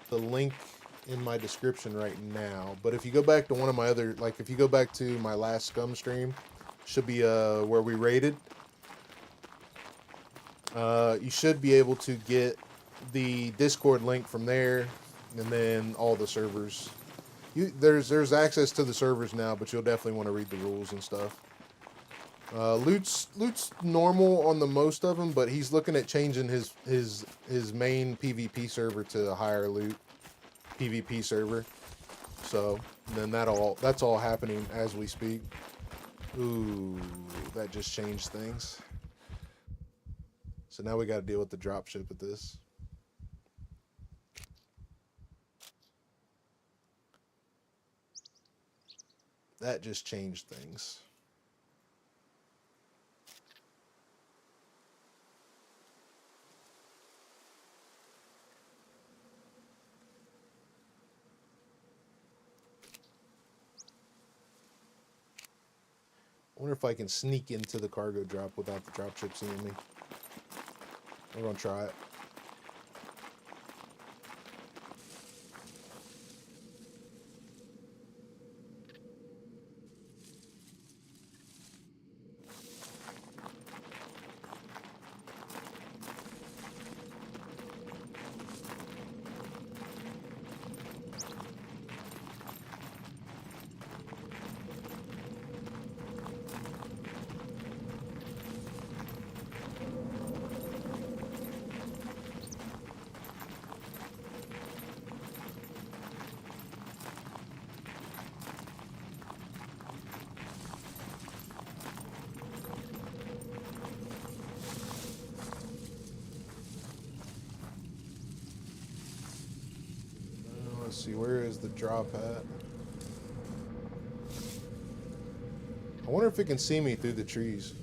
the link in my description right now, but if you go back to one of my other, like if you go back to my last SCUM stream, should be where we raided. You should be able to get the Discord link from there, and then all the servers. There's access to the servers now, but you'll definitely want to read the rules and stuff. Loot's normal on the most of them, but he's looking at changing his main PvP server to a higher loot PvP server. So then that's all happening as we speak. Ooh, that just changed things. So now we got to deal with the drop ship with this. That just changed things. I wonder if I can sneak into the cargo drop without the drop ship seeing me. We're gonna try it. Let's see, where is the drop at? I wonder if it can see me through the trees.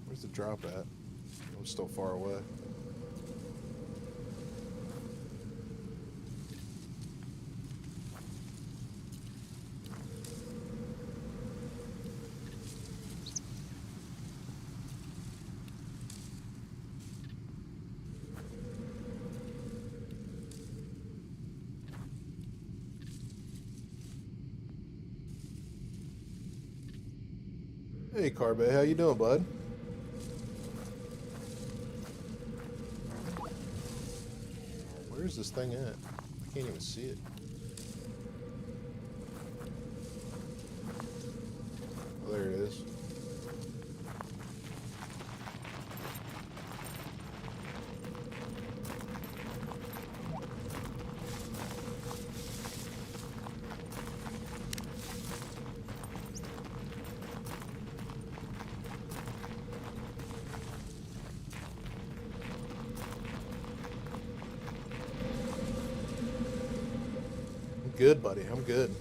Where's the drop at? I'm still far away. Hey Carbe, how you doing, bud? Where's this thing at? I can't even see it. Oh, there it is. Good, buddy. I'm good.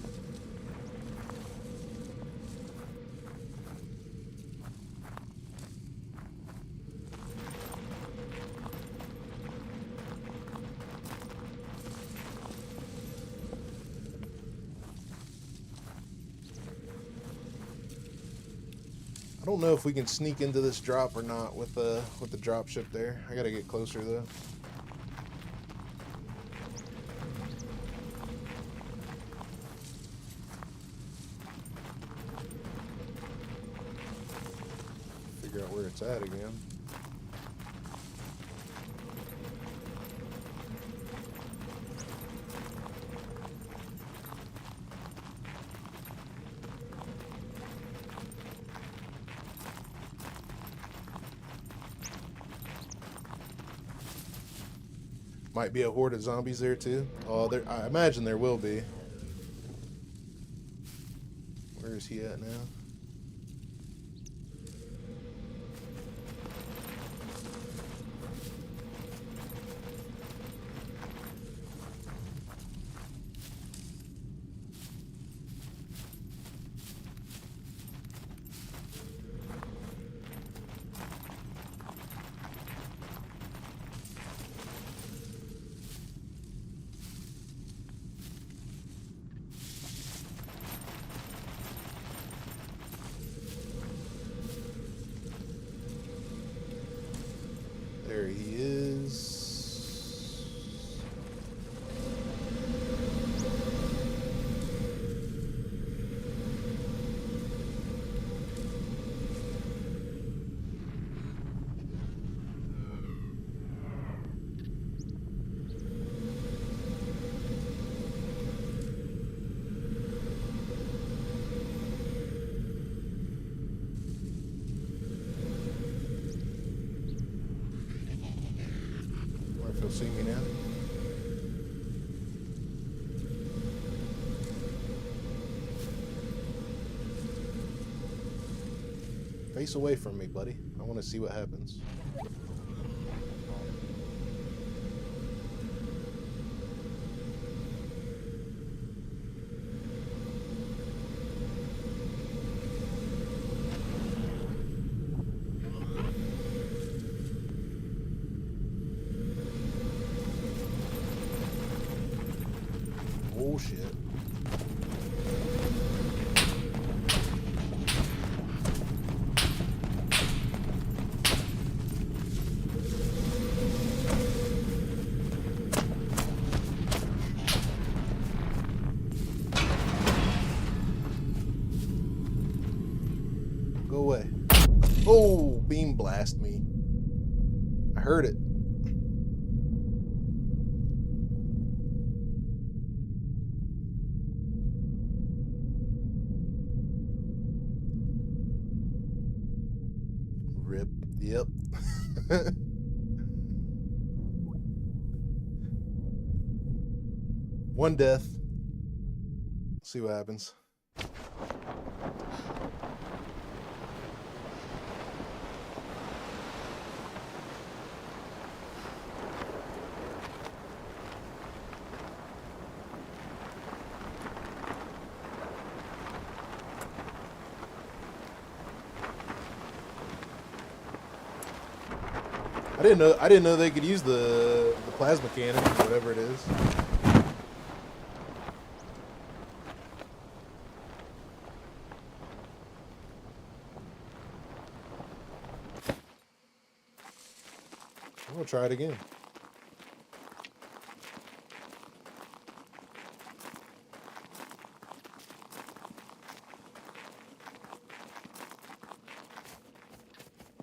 I don't know if we can sneak into this drop or not with the drop ship there. I gotta get closer though. Figure out where it's at again. Might be a horde of zombies there too. Oh, there. I imagine there will be. Where is he at now? Face away from me, buddy. I want to see what happens. Oh shit. Go away. Oh, beam blast me. I heard it. Rip. Yep. One death. See what happens. I didn't know they could use the plasma cannon, whatever it is. I'm gonna try it again.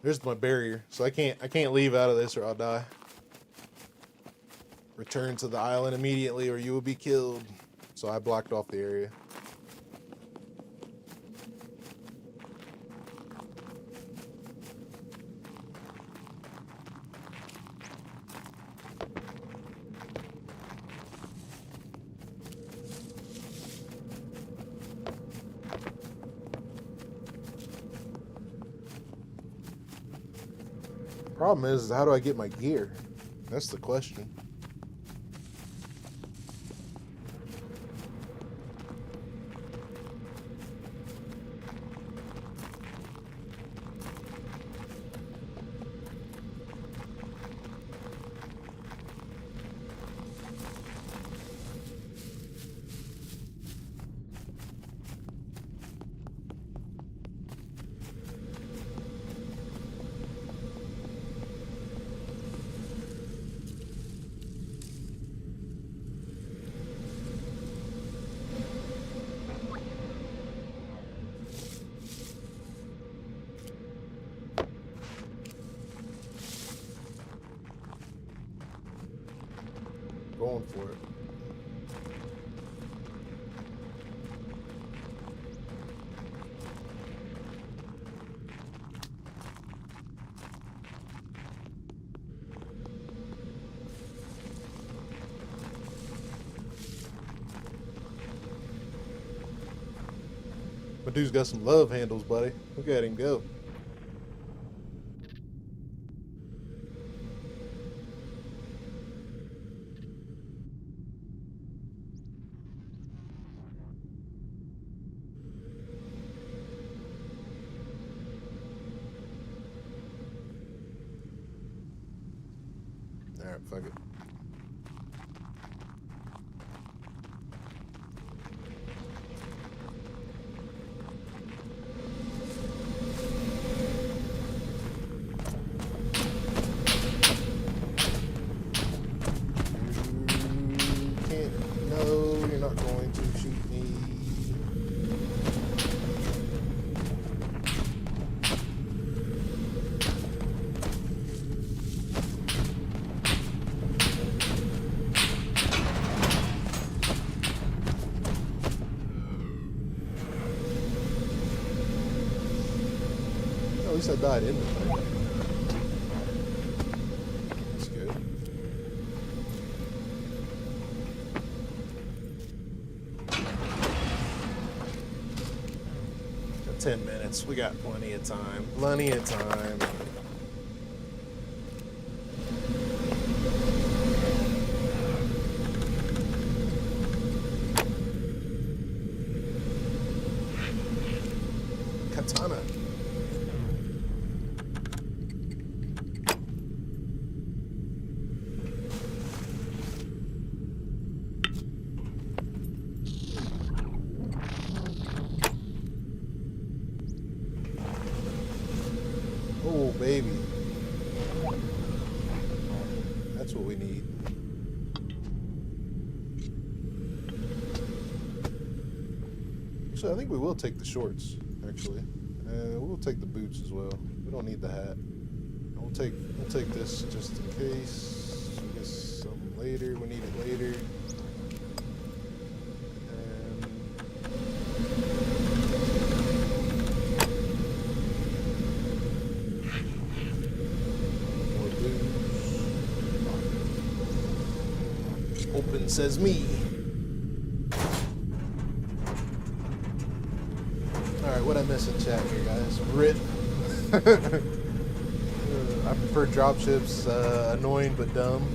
There's my barrier, so I can't leave out of this or I'll die. Return to the island immediately or you will be killed. So I blocked off the area. Problem is, how do I get my gear? That's the question. Going for it. My dude's got some love handles, buddy. Look at him go. Alright, fuck it. At least I died in the fight. That's good. Got 10 minutes. We got plenty of time. Plenty of time. Katana. Oh, baby. That's what we need. So I think we will take the shorts, actually. We'll take the boots as well. We don't need the hat. We'll take this just in case. We get some later. We need it later. More boots. Open says me. Alright, what I miss in chat here, guys? RIP. I prefer dropships. Annoying but dumb.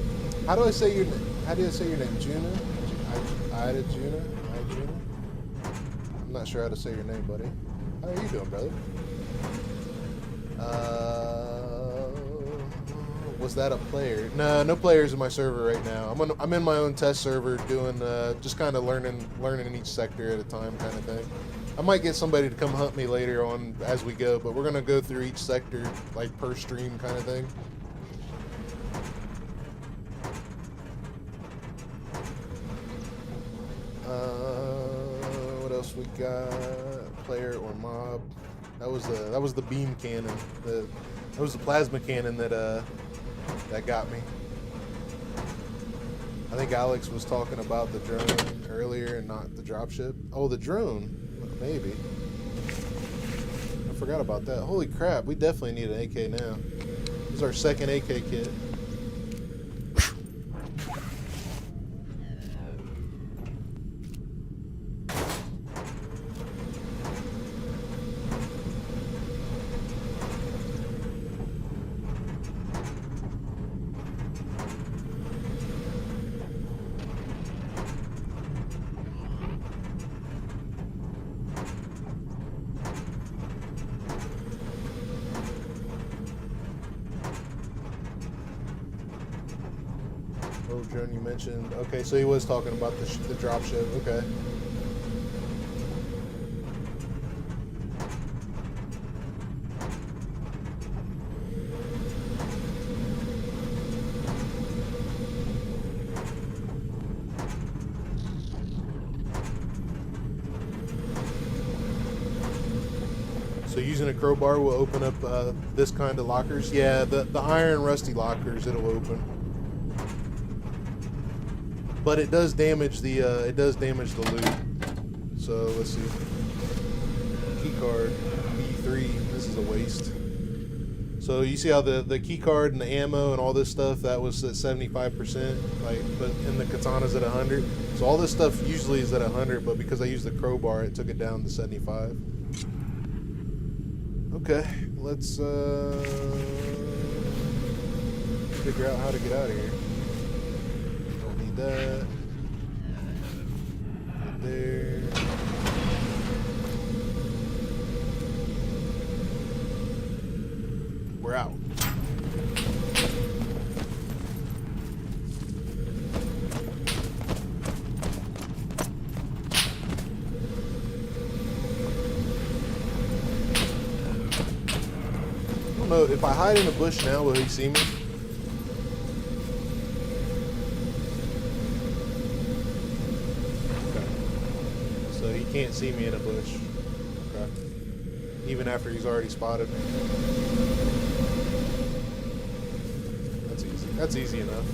How do I say your name? How do I say your name? Juna? Ida Juna? I'm not sure how to say your name, buddy. How are you doing, brother? Was that a player? No players in my server right now. I'm in my own test server doing just kind of learning in each sector at a time kind of thing. I might get somebody to come hunt me later on as we go, but we're gonna go through each sector like per stream kind of thing. What else we got? Player or mob? That was the beam cannon. That was the plasma cannon that got me. I think Alex was talking about the drone earlier and not the dropship. Oh, the drone. Maybe. I forgot about that. Holy crap, we definitely need an AK now. This is our second AK kit. Drone you mentioned. Okay, so he was talking about the dropship. Okay. So using a crowbar will open up this kind of lockers. Yeah, the iron rusty lockers it'll open. But it does damage the loot. So let's see. Key card B3. This is a waste. So you see how the key card and the ammo and all this stuff that was at 75%, like, but in the katana's at 100. So all this stuff usually is at 100, but because I used the crowbar, it took it down to 75. Okay, let's figure out how to get out of here. That right there. We're out. I don't know if I hide in a bush now, will he see me? Can't see me in a bush. Okay. Even after he's already spotted me. That's easy. That's easy enough.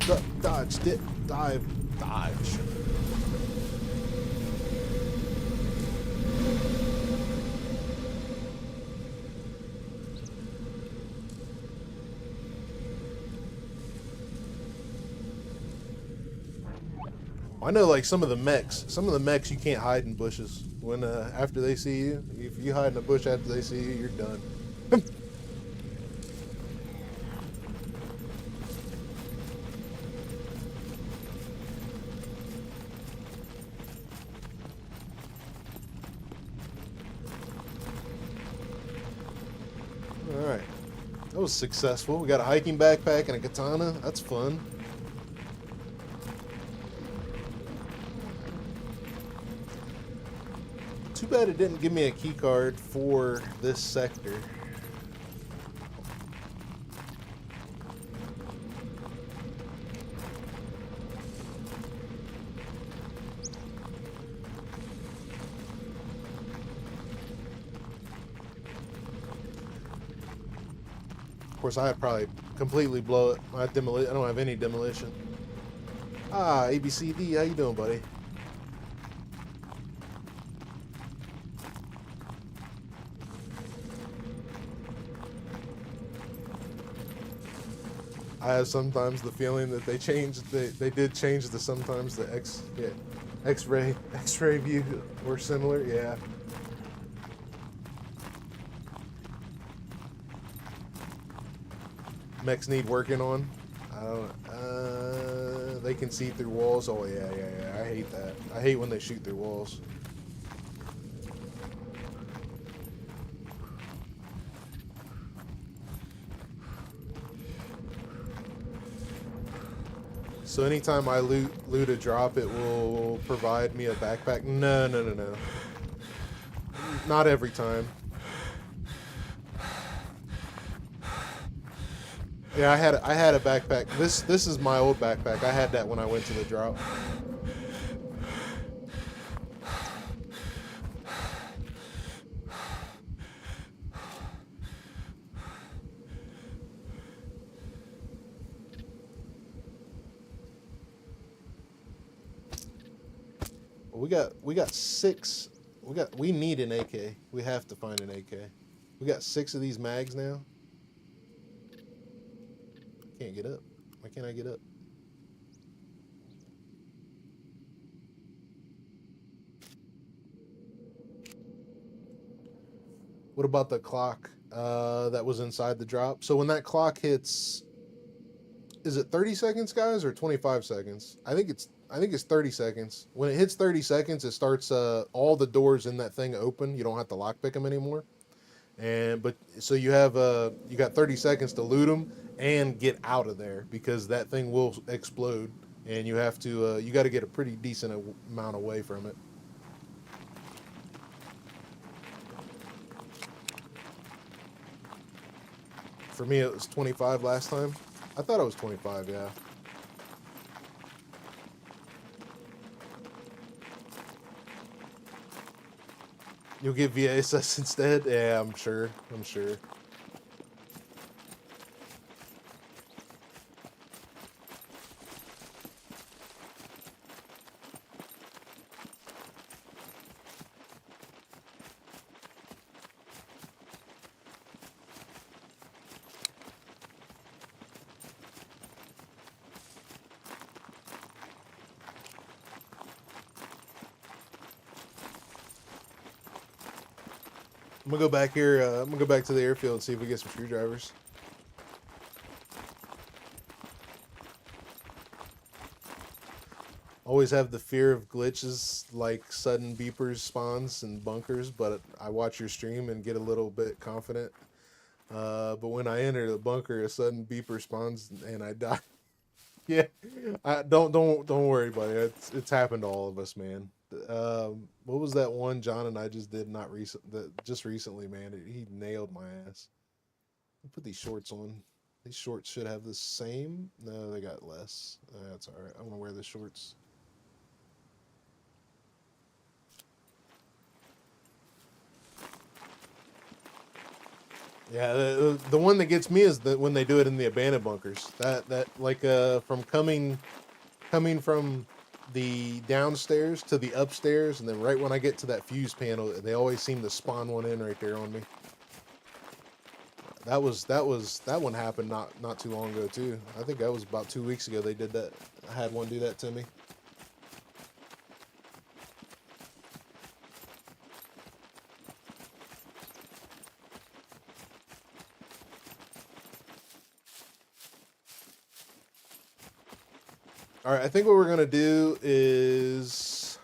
What's up? dodge, dip, dive, dodge. I know, like some of the mechs you can't hide in bushes. When after they see you, if you hide in a bush after they see you, you're done. All right, that was successful. We got a hiking backpack and a katana. That's fun. Too bad it didn't give me a key card for this sector. Of course, I'd probably completely blow it. I don't have any demolition. Ah, ABCD, how you doing, buddy? I have sometimes the feeling that they did change sometimes the X-ray view or similar, yeah. Mechs need working on. I don't. They can see through walls. Oh yeah. I hate that. I hate when they shoot through walls. So anytime I loot a drop, it will provide me a backpack. No. Not every time. Yeah, I had a backpack. This is my old backpack. I had that when I went to the drop. We need an AK. We have to find an AK. We got 6 of these mags now. Can't get up. Why can't I get up? What about the clock that was inside the drop? So when that clock hits, is it 30 seconds, guys, or 25 seconds? I think it's 30 seconds. When it hits 30 seconds, it starts all the doors in that thing open. You don't have to lockpick them anymore. So you got 30 seconds to loot them and get out of there, because that thing will explode, and you got to get a pretty decent amount away from it. For me, it was 25 last time. I thought it was 25, yeah. You'll get VSS instead? Yeah, I'm sure. I'm gonna go back here. I'm gonna go back to the airfield and see if we get some screwdrivers. Always have the fear of glitches like sudden beepers spawns and bunkers, but I watch your stream and get a little bit confident. But when I enter the bunker, a sudden beeper spawns and I die. Yeah, don't worry, buddy. It's happened to all of us, man. What was that one John and I just did just recently, man? He nailed my ass. Put these shorts on. These shorts should have the same. No, they got less. That's all right. I'm gonna wear the shorts. Yeah, the one that gets me is when they do it in the abandoned bunkers. That like from coming coming from the downstairs to the upstairs, and then right when I get to that fuse panel, they always seem to spawn one in right there on me. That one happened not too long ago too. I think that was about 2 weeks ago they did that. I had one do that to me. All right, I think what we're gonna do is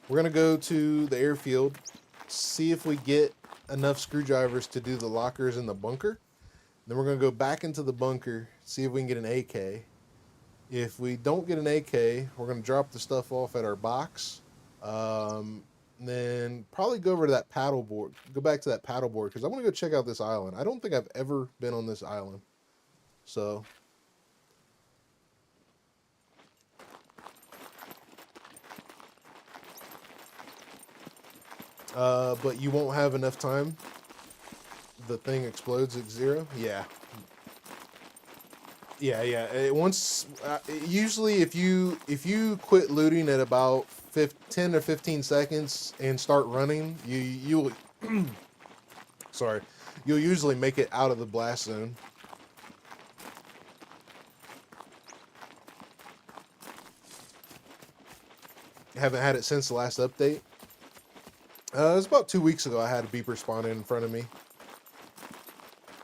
we're gonna go to the airfield, see if we get enough screwdrivers to do the lockers in the bunker. Then we're gonna go back into the bunker, see if we can get an AK. If we don't get an AK, we're gonna drop the stuff off at our box. Then probably go over to that paddle board, go back to that paddle board, because I want to go check out this island. I don't think I've ever been on this island. So but you won't have enough time. The thing explodes at 0. Yeah. Once usually if you quit looting at about 10 or 15 seconds and start running, you'll sorry, you'll usually make it out of the blast zone. Haven't had it since the last update. It was about 2 weeks ago I had a beeper spawn in front of me.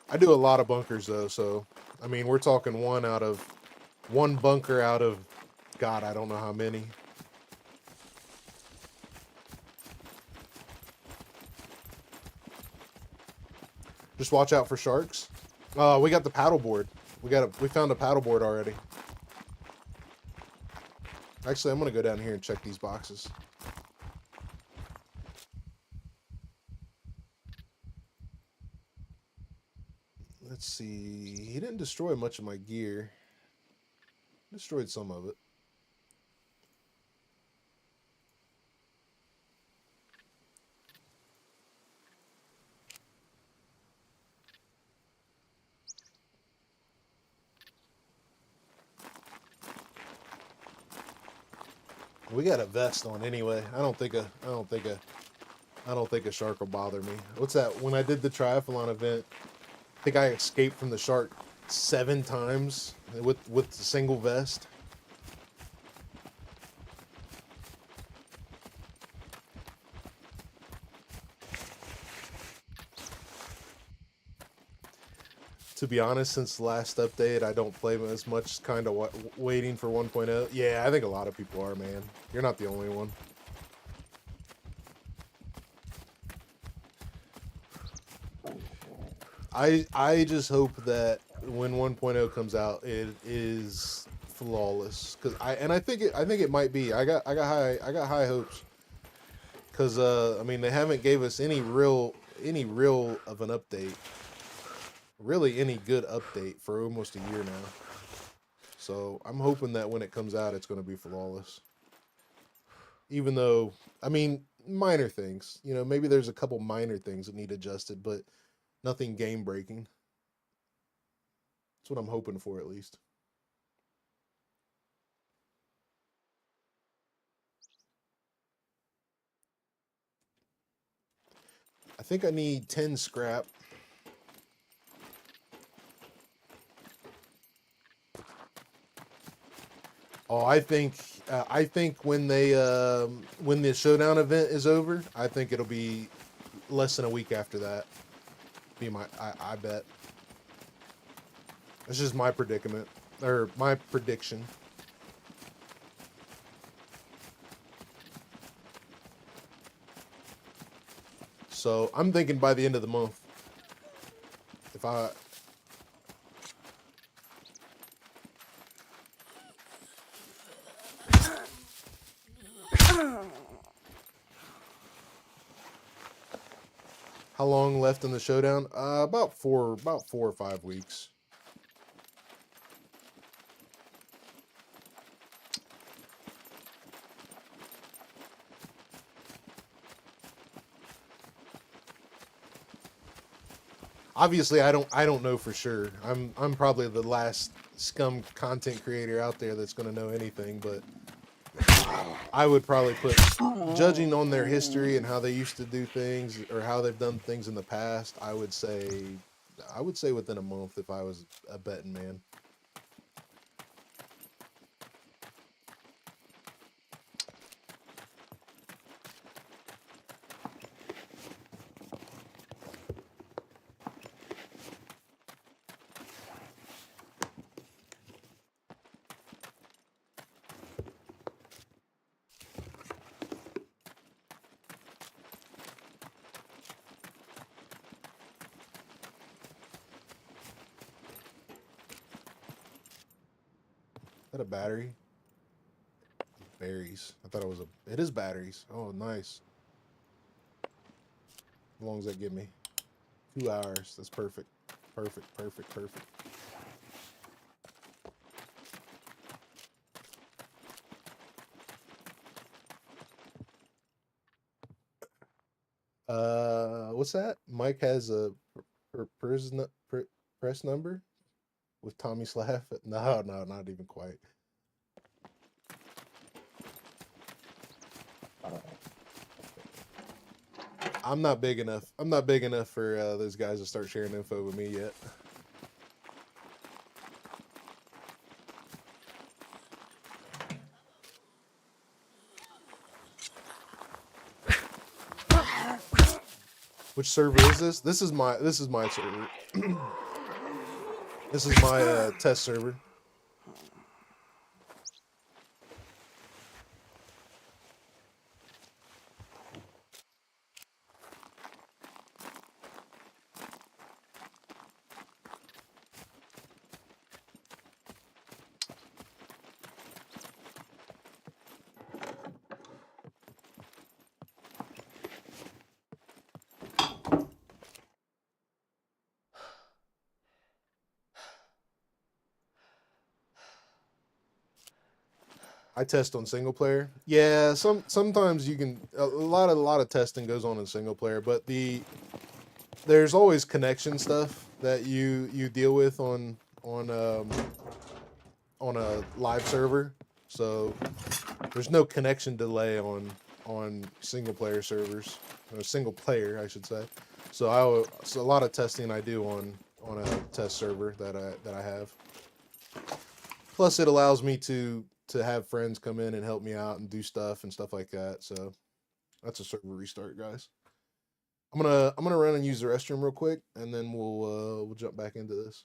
I do a lot of bunkers though, so I mean we're talking one bunker out of God, I don't know how many. Just watch out for sharks. We got the paddleboard. We found a paddleboard already. Actually, I'm gonna go down here and check these boxes. Let's see. He didn't destroy much of my gear. Destroyed some of it. We got a vest on anyway. I don't think a shark will bother me. What's that? When I did the triathlon event, I think I escaped from the shark 7 times with the single vest. To be honest, since the last update, I don't play as much, kind of waiting for 1.0. Yeah, I think a lot of people are, man. You're not the only one. I just hope that when 1.0 comes out, it is flawless. I think it might be. I got high hopes. Cause I mean they haven't gave us any real of an update. Really any good update for almost a year now. So I'm hoping that when it comes out, it's going to be flawless. Even though, I mean, minor things. You know, maybe there's a couple minor things that need adjusted, but nothing game breaking. That's what I'm hoping for, at least. I think I need 10 scrap. Oh, I think when the showdown event is over, I think it'll be less than a week after that. I bet. That's just my predicament, or my prediction. So I'm thinking by the end of the month. If I How long left in the showdown? About four or 5 weeks. Obviously, I don't know for sure. I'm probably the last SCUM content creator out there that's going to know anything, but I would probably put, judging on their history and how they used to do things or how they've done things in the past, I would say within a month if I was a betting man. Is that a battery? Berries. I thought it is batteries. Oh, nice. How long does that give me? 2 hours. That's perfect. Perfect, perfect, perfect. What's that? Mike has a press number with Tommy Slaff. No, not even quite. I'm not big enough. I'm not big enough for those guys to start sharing info with me yet. Which server is this? This is my server. This is my test server. I test on single player. Yeah, sometimes you can a lot of testing goes on in single player, but there's always connection stuff that you deal with on a live server. So there's no connection delay on single player servers, or single player I should say. So a lot of testing I do on a test server that I have. Plus it allows me to have friends come in and help me out and do stuff like that. So that's a server restart, guys. I'm gonna run and use the restroom real quick, and then we'll jump back into this.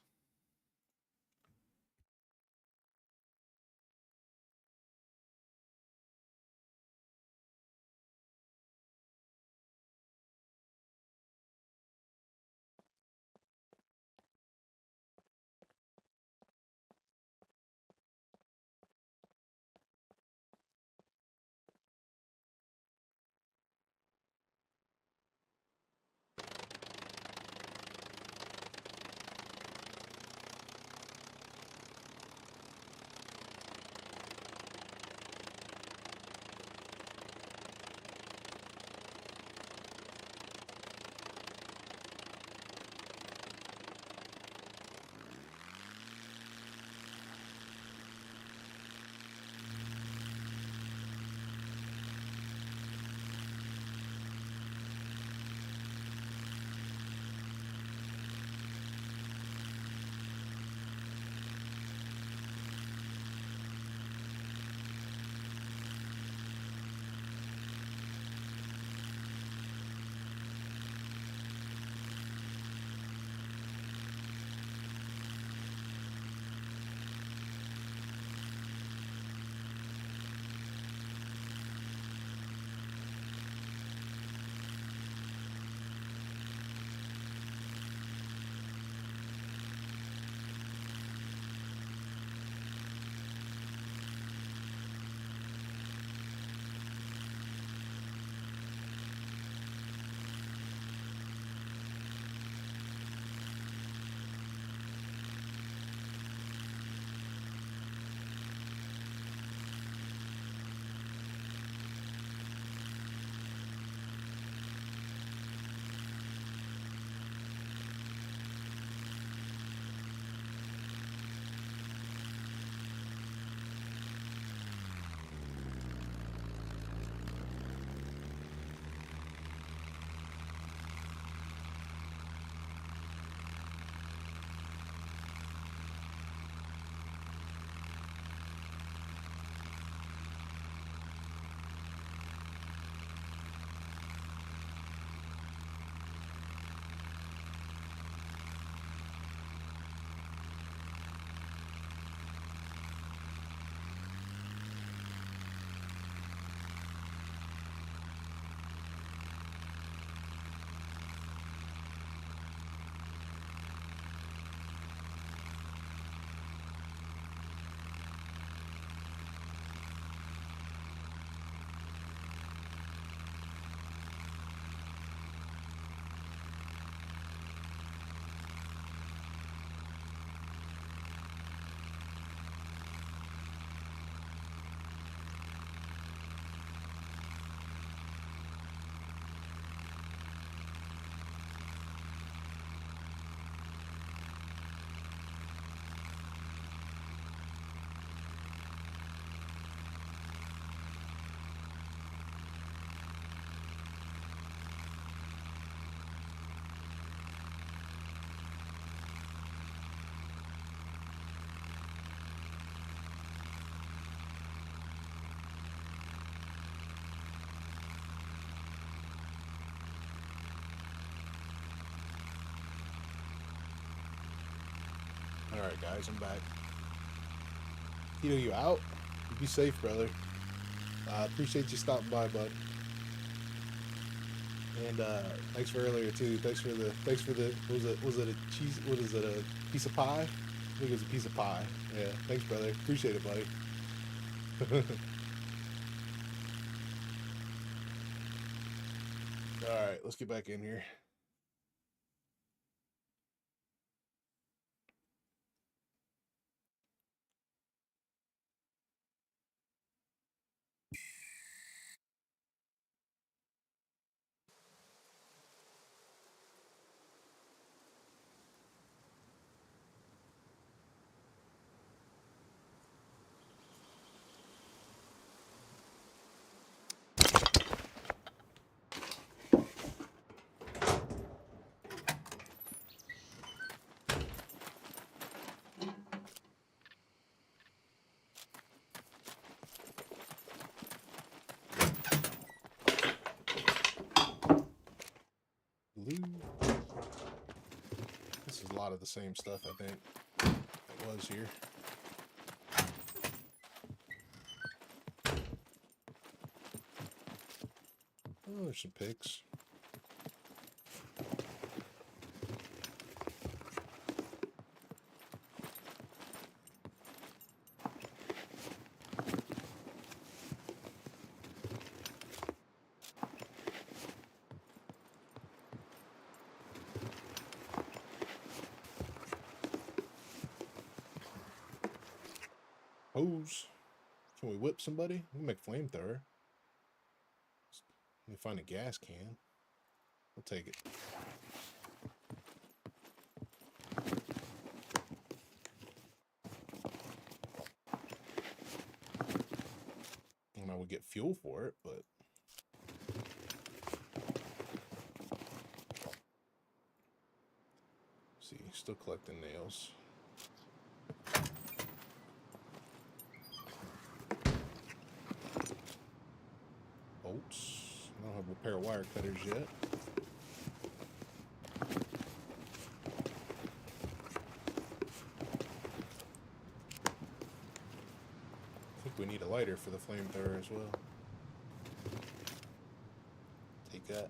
Alright, guys, I'm back. Tito, you out? You be safe, brother. Appreciate you stopping by, bud. And thanks for earlier too. Thanks for the was it a cheese, what is it, a piece of pie? I think it was a piece of pie. Yeah, thanks, brother. Appreciate it, buddy. Alright, let's get back in here. Blue. This is a lot of the same stuff, I think. It was here. Oh, there's some picks. Hose. Can we whip somebody? We can make a flamethrower. Let me find a gas can. We'll take it. And I would get fuel for it, but see, still collecting nails. Bolts. I don't have repair wire cutters yet. I think we need a lighter for the flamethrower as well. Take that.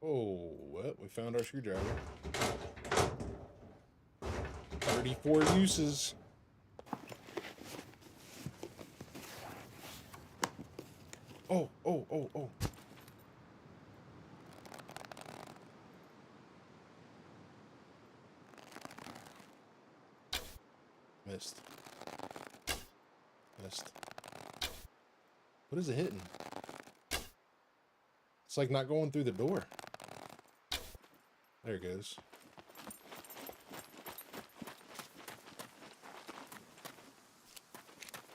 Oh, well, we found our screwdriver. 34 uses. Oh. Missed. What is it hitting? It's like not going through the door. There it goes.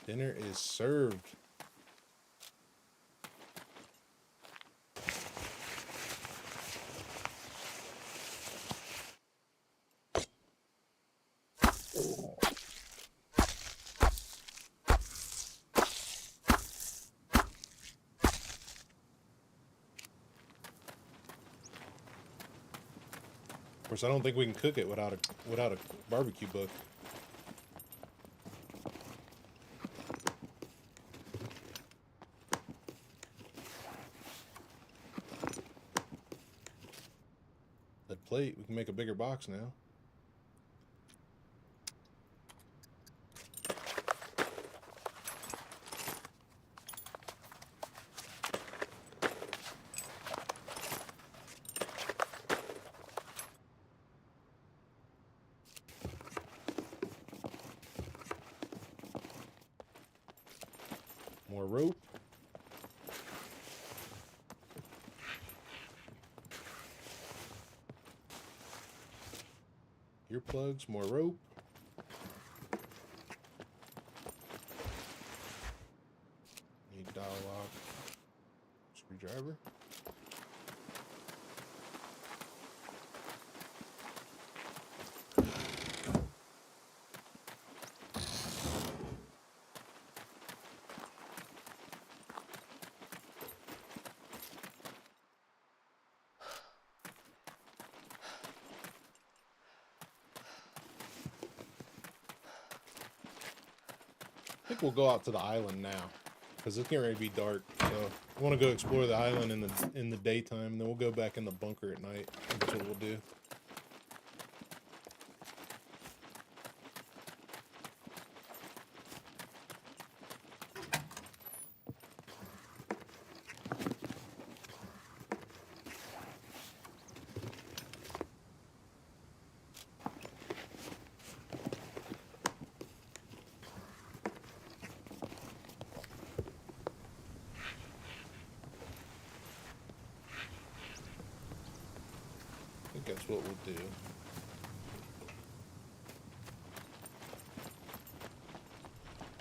Dinner is served. Of course, I don't think we can cook it without a barbecue book. That plate, we can make a bigger box now. More rope. Earplugs, more rope. Need dial lock. Screwdriver. think we'll go out to the island now, because it's getting ready to be dark. So I want to go explore the island in the daytime. Then we'll go back in the bunker at night. That's what we'll do. I think that's what we'll do.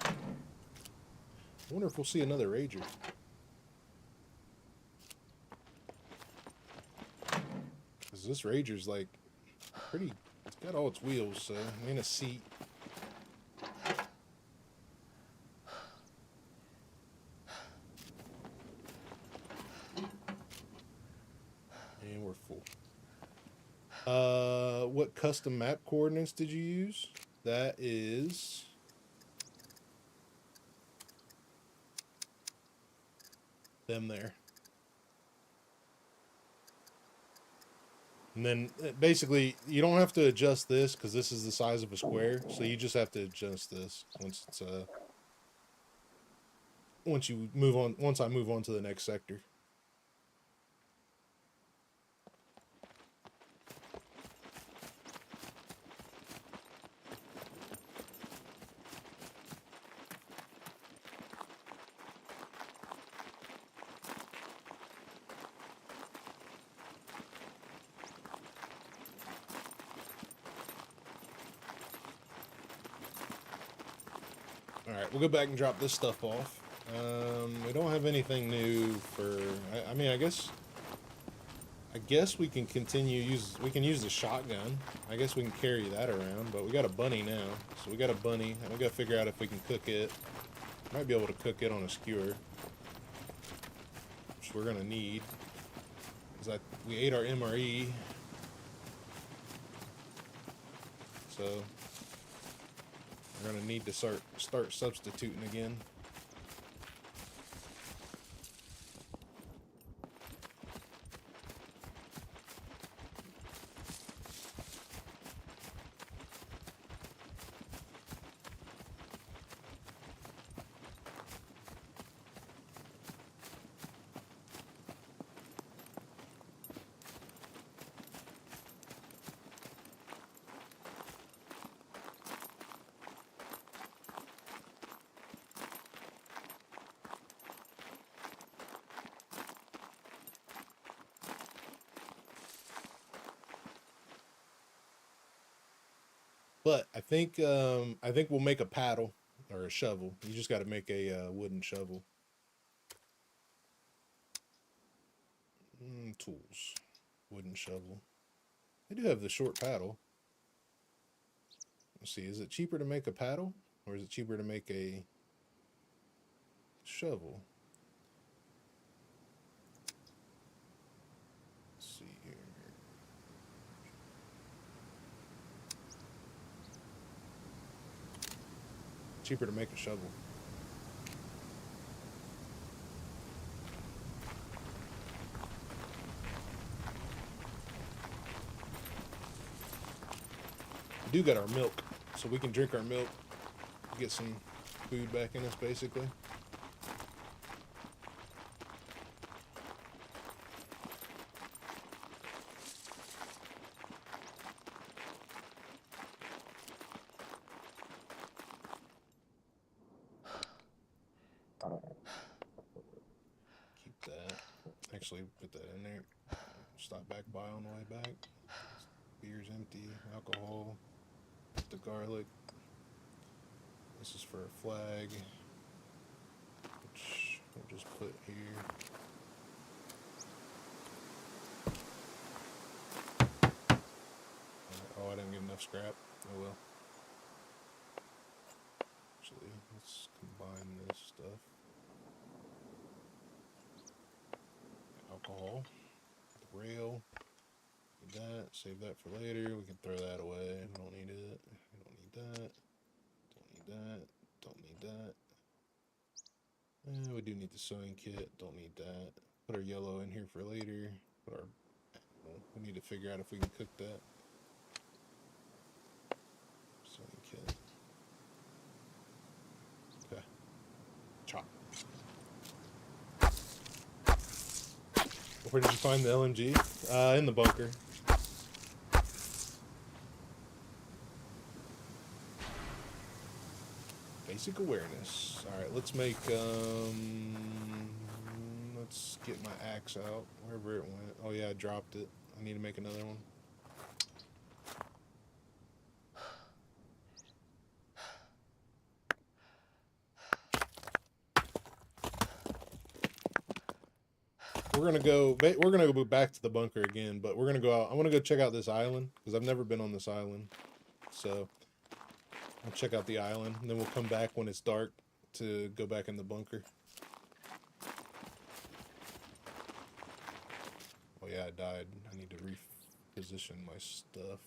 I wonder if we'll see another Rager. Because this Rager's like pretty, it's got all its wheels, so and a seat. And we're full. What custom map coordinates did you use? That is them there. And then basically you don't have to adjust this because this is the size of a square, so you just have to adjust this once it's once I move on to the next sector. Alright, we'll go back and drop this stuff off. We don't have anything new for... I mean, I guess we can we can use the shotgun. I guess we can carry that around, but we got a bunny now. So we got a bunny, and we gotta figure out if we can cook it. Might be able to cook it on a skewer, which we're gonna need. Because we ate our MRE. So... we're gonna need to start substituting again. But I think we'll make a paddle or a shovel. You just got to make a wooden shovel. Tools, wooden shovel. They do have the short paddle. Let's see, is it cheaper to make a paddle or is it cheaper to make a shovel? Let's see here. Cheaper to make a shovel. We do got our milk, so we can drink our milk, get some food back in us, basically. Keep that. Actually, put that in there. Stop back by on the way back. Beer's empty. Alcohol. The garlic. This is for a flag, which we'll just put here. Oh, I didn't get enough scrap. Oh well. Actually, let's combine this stuff. Alcohol, the rail, that, save that for later. We can throw that away. We don't need it. We don't need that. Don't need that. Don't need that. We do need the sewing kit. Don't need that. Put our yellow in here for later. Put our. We need to figure out if we can cook that. Sewing kit. Okay. Chop. Where did you find the LMG? In the bunker. Basic awareness. Alright, let's make, let's get my axe out, wherever it went. Oh yeah, I dropped it. I need to make another one. We're gonna go back to the bunker again, but we're gonna go out. I want to go check out this island, because I've never been on this island. So I'll check out the island, and then we'll come back when it's dark to go back in the bunker. Oh yeah, I died. I need to reposition my stuff.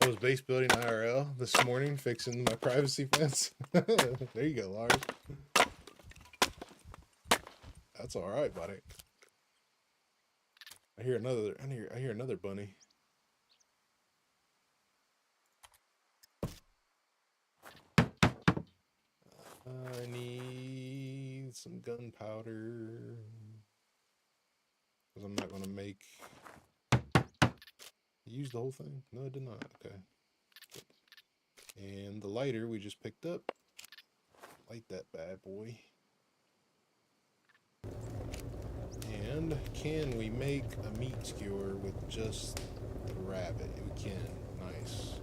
I was base building IRL this morning, fixing my privacy fence. There you go, Lars. That's all right, buddy. I hear another bunny. I need some gunpowder, because I'm not going to make... Use the whole thing? No, I did not. Okay. And the lighter we just picked up. Light that bad boy. And can we make a meat skewer with just the rabbit? We can. Nice.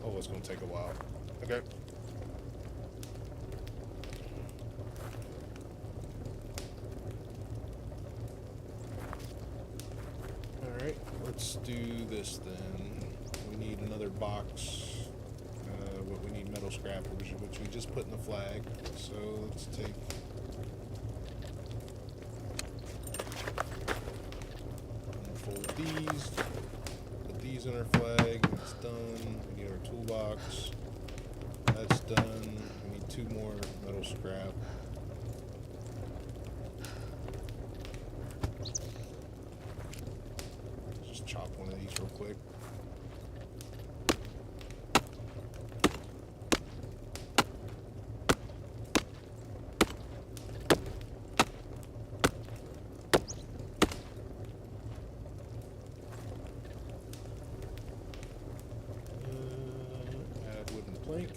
Oh, it's going to take a while. Okay. Alright, let's do this then. We need another box. What we need, metal scrap, which we just put in the flag. So let's take... unfold these. Put these in our flag. That's done. We need our toolbox. That's done. We need 2 more metal scrap. Just chop one of these real quick. Add wooden plank.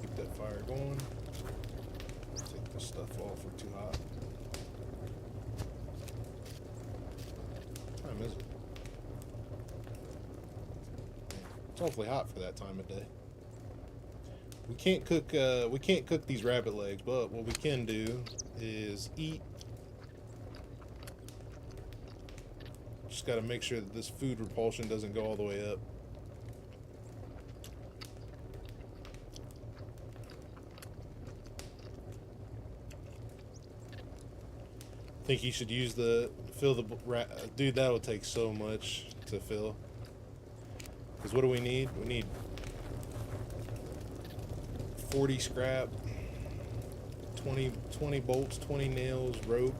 Keep that fire going. Take this stuff off, we're too hot. What time is it? It's awfully hot for that time of day. We can't cook these rabbit legs, but what we can do is eat. Just got to make sure that this food repulsion doesn't go all the way up. I think you should use fill the dude. That would take so much to fill. Because what do we need? We need 40 scrap, 20 bolts, 20 nails, rope.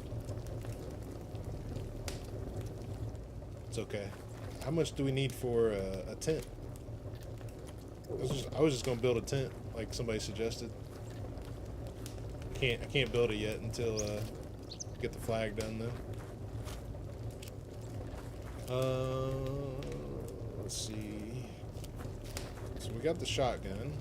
It's okay. How much do we need for a tent? I was just gonna build a tent, like somebody suggested. I can't build it yet until get the flag done though. Let's see. So we got the shotgun.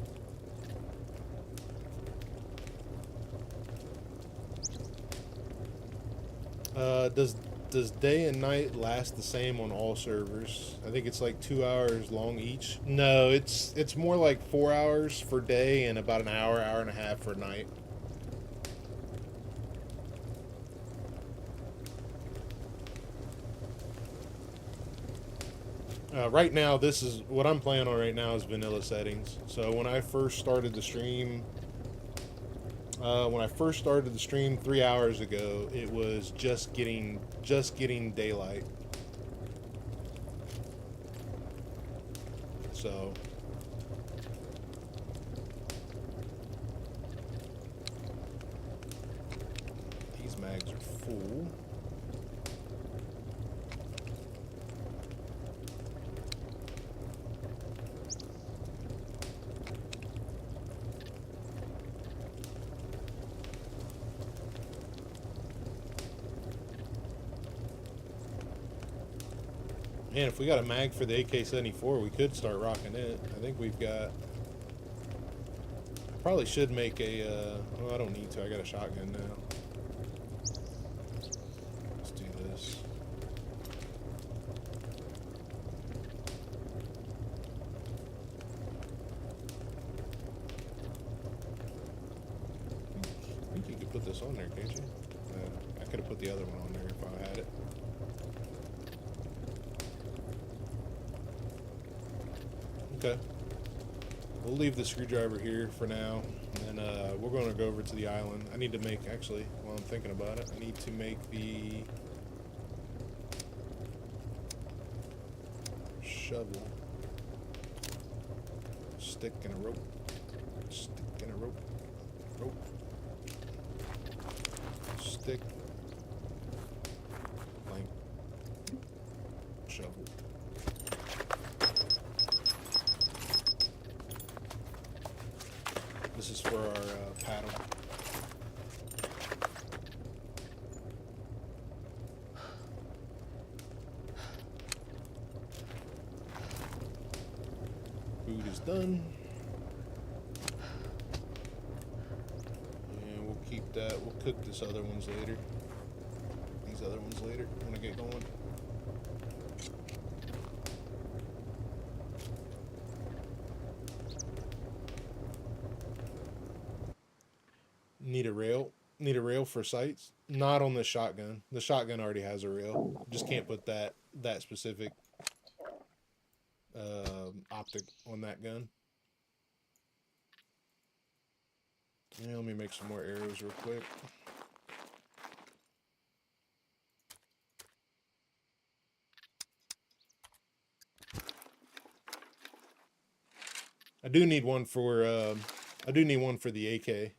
Does day and night last the same on all servers? I think it's like 2 hours long each. No, it's more like 4 hours for day and about an hour and a half for night. Right now, this is what I'm playing on right now is vanilla settings. So when I first started the stream, 3 hours ago, it was just getting daylight. So these mags are full. Man, if we got a mag for the AK-74, we could start rocking it. I think we've got... I probably should make a... oh, I don't need to. I got a shotgun now. Let's do this. I think you could put this on there, can't you? I could have put the other one on there if I had it. Okay, we'll leave the screwdriver here for now, and then we're going to go over to the island. I need to make, actually, while I'm thinking about it, I need to make the shovel. Stick and a rope. Stick and a rope. Rope. Stick. Plank. Shovel. This is for our paddle. Food is done. And we'll keep that. We'll cook this other ones later. These other ones later when I get going. Need a rail. Need a rail for sights. Not on the shotgun. The shotgun already has a rail. Just can't put that specific optic on that gun. Yeah, let me make some more arrows real quick. I do need one for the AK.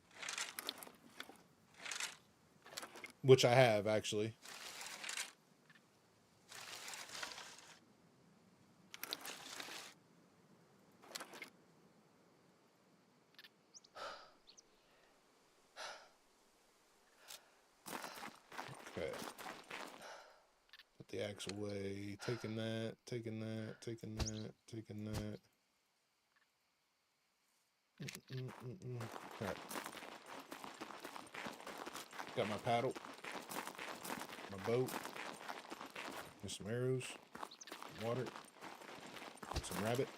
Which I have, actually. Okay. Put the axe away. Taking that, taking that, taking that, taking that. Alright. Got my paddle, my boat, and some arrows, some water, some rabbit.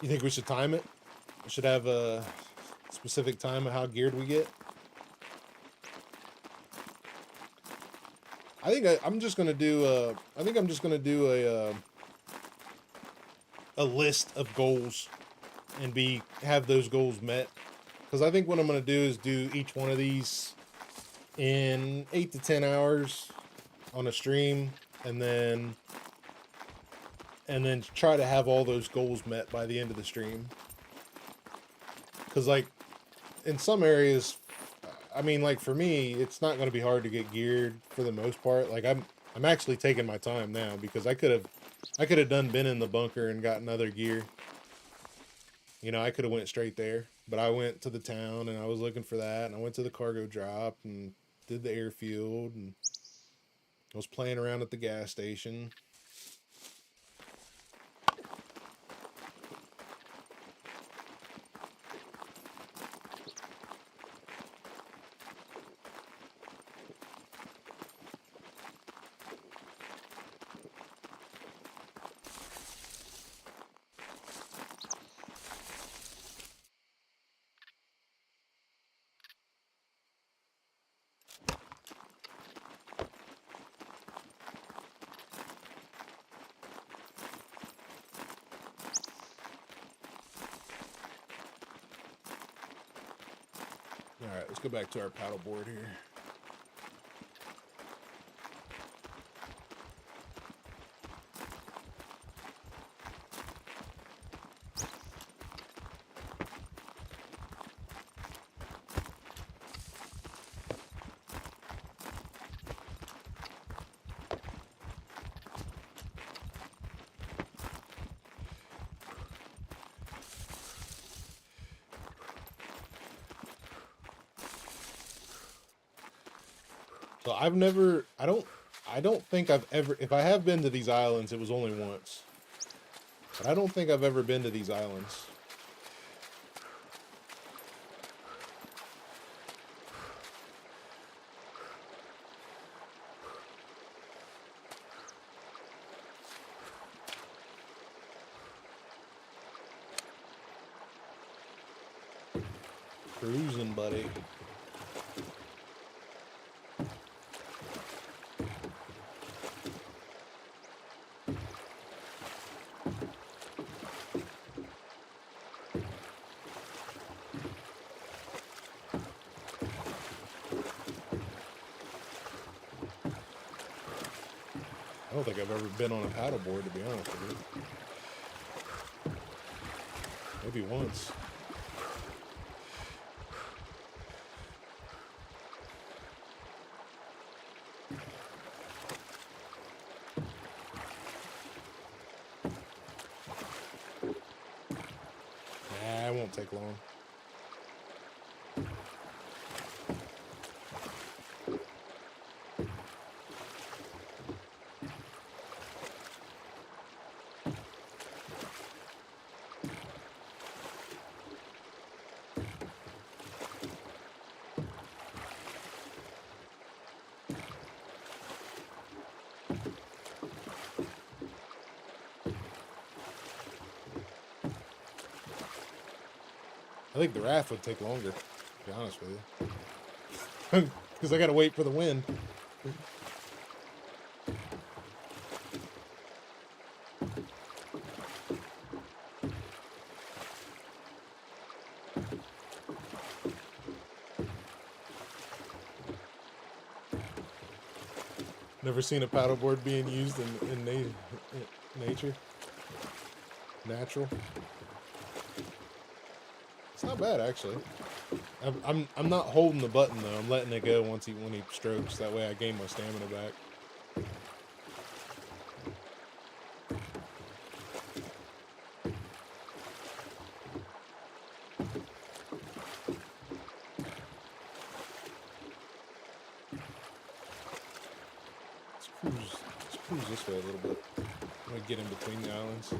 You think we should time it? We should have a specific time of how geared we get? I'm just gonna do. I think I'm just gonna do a list of goals and have those goals met. Because I think what I'm gonna do is do each one of these in 8 to 10 hours on a stream, and then try to have all those goals met by the end of the stream. Because like in some areas, I mean, like for me, it's not going to be hard to get geared for the most part. Like I'm actually taking my time now, because I could have been in the bunker and gotten other gear. You know, I could have went straight there, but I went to the town and I was looking for that, and I went to the cargo drop and did the airfield, and I was playing around at the gas station. Alright, let's go back to our paddleboard here. So I don't think I've ever, if I have been to these islands, it was only once. But I don't think I've ever been to these islands. Cruising, buddy. I don't think I've ever been on a paddleboard, to be honest with you. Maybe once. Nah, it won't take long. I think the raft would take longer, to be honest with you. Because I gotta wait for the wind. Never seen a paddleboard being used in nature. Natural. It's not bad, actually. I'm not holding the button though. I'm letting it go when he strokes. That way I gain my stamina back. Let's cruise this way a little bit. I'm gonna get in between the islands.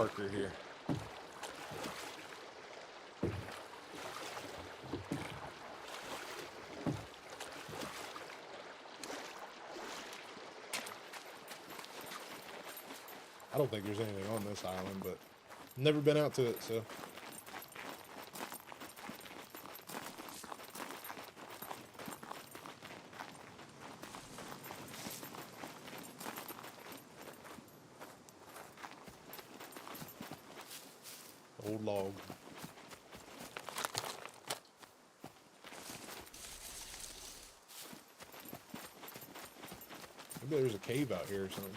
Parker here. I don't think there's anything on this island, but never been out to it, so. Old log. Maybe there's a cave out here or something.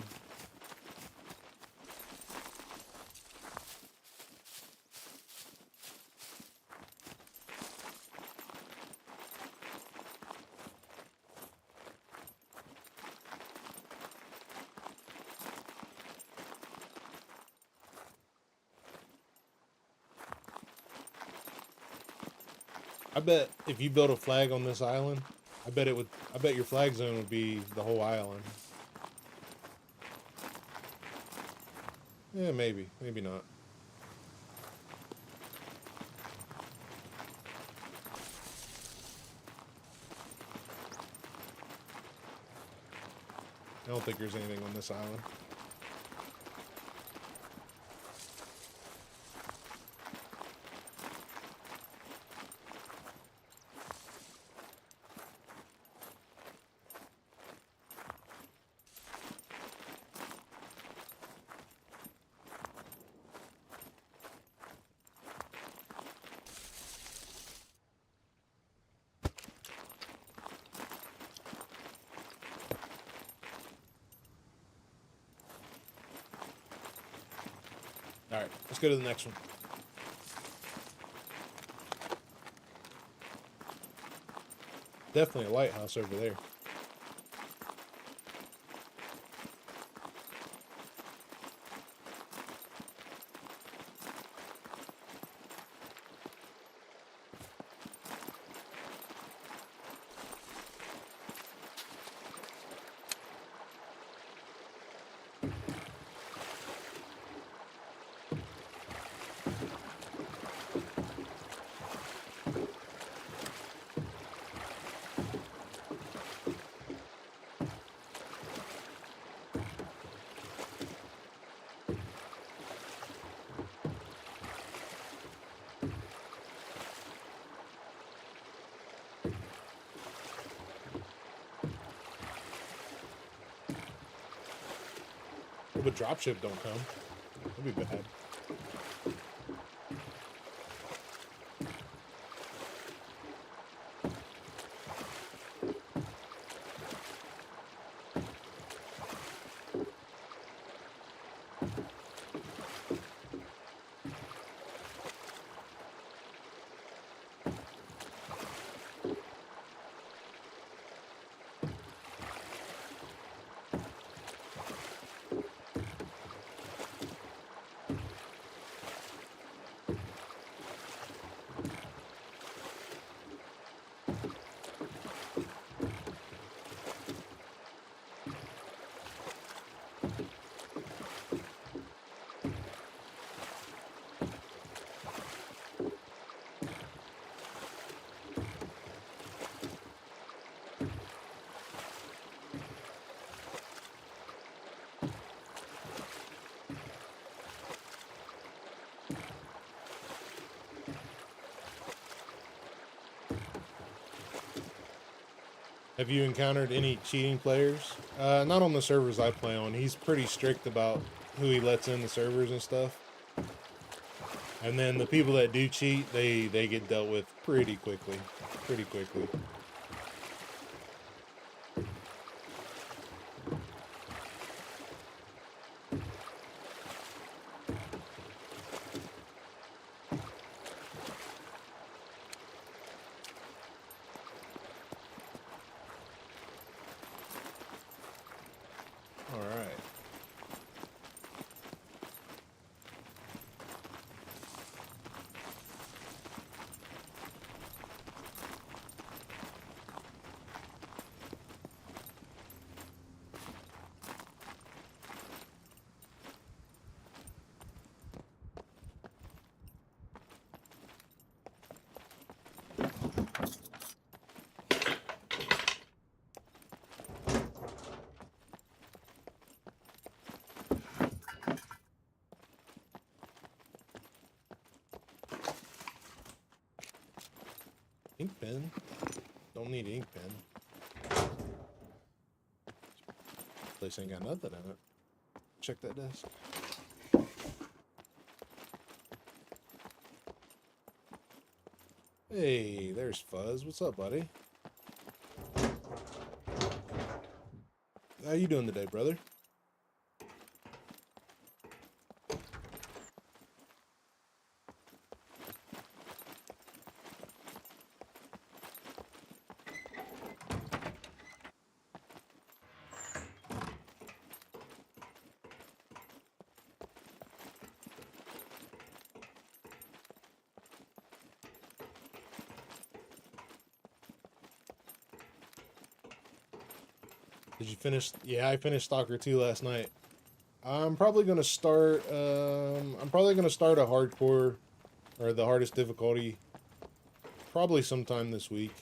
I bet if you built a flag on this island, I bet your flag zone would be the whole island. Yeah, maybe. Maybe not. I don't think there's anything on this island. All right, let's go to the next one. Definitely a lighthouse over there. But dropship don't come. That'd be bad. Have you encountered any cheating players? Not on the servers I play on. He's pretty strict about who he lets in the servers and stuff. And then the people that do cheat, they get dealt with pretty quickly. Pretty quickly. Ink pen? Don't need ink pen. Place ain't got nothing in it. Check that desk. Hey, there's Fuzz. What's up, buddy? How you doing today, brother? Did you finish? Yeah, I finished Stalker 2 last night. I'm probably gonna start. I'm probably gonna start a hardcore, or the hardest difficulty, probably sometime this week.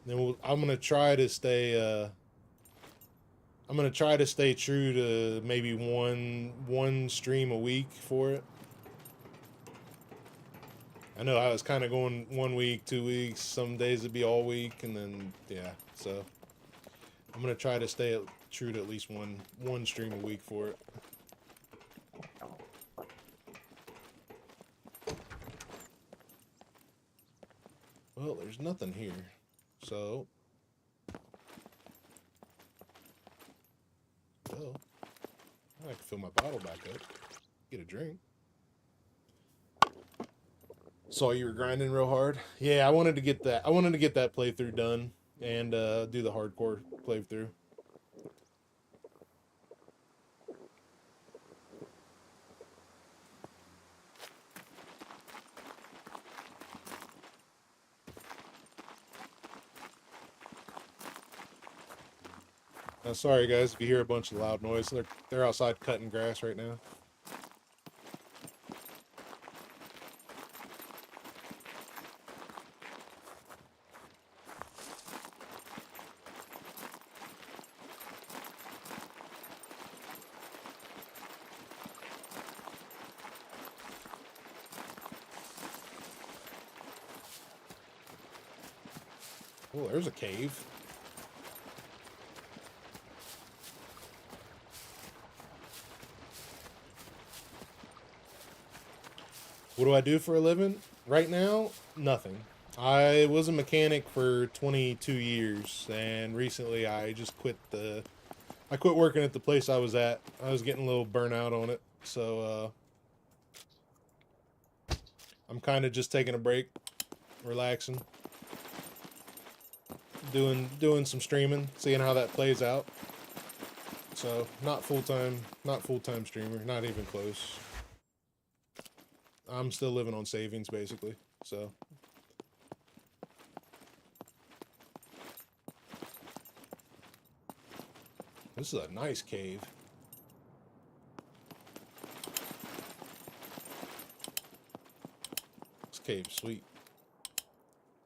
Then I'm gonna try to stay. I'm gonna try to stay true to maybe one stream a week for it. I know I was kind of going 1 week, 2 weeks. Some days it'd be all week, and then yeah. So I'm gonna try to stay true to at least one stream a week for it. Well, there's nothing here, so well, I can fill my bottle back up, get a drink. Saw you were grinding real hard. Yeah, I wanted to get that. I wanted to get that playthrough done and do the hardcore playthrough. Sorry guys if you hear a bunch of loud noise. They're outside cutting grass right now. Oh, there's a cave. What do I do for a living? Right now, nothing. I was a mechanic for 22 years, and recently I just quit working at the place I was at. I was getting a little burnout on it, so I'm kind of just taking a break, relaxing, doing some streaming, seeing how that plays out. So not full-time streamer, not even close. I'm still living on savings, basically, so. This is a nice cave. This cave's sweet.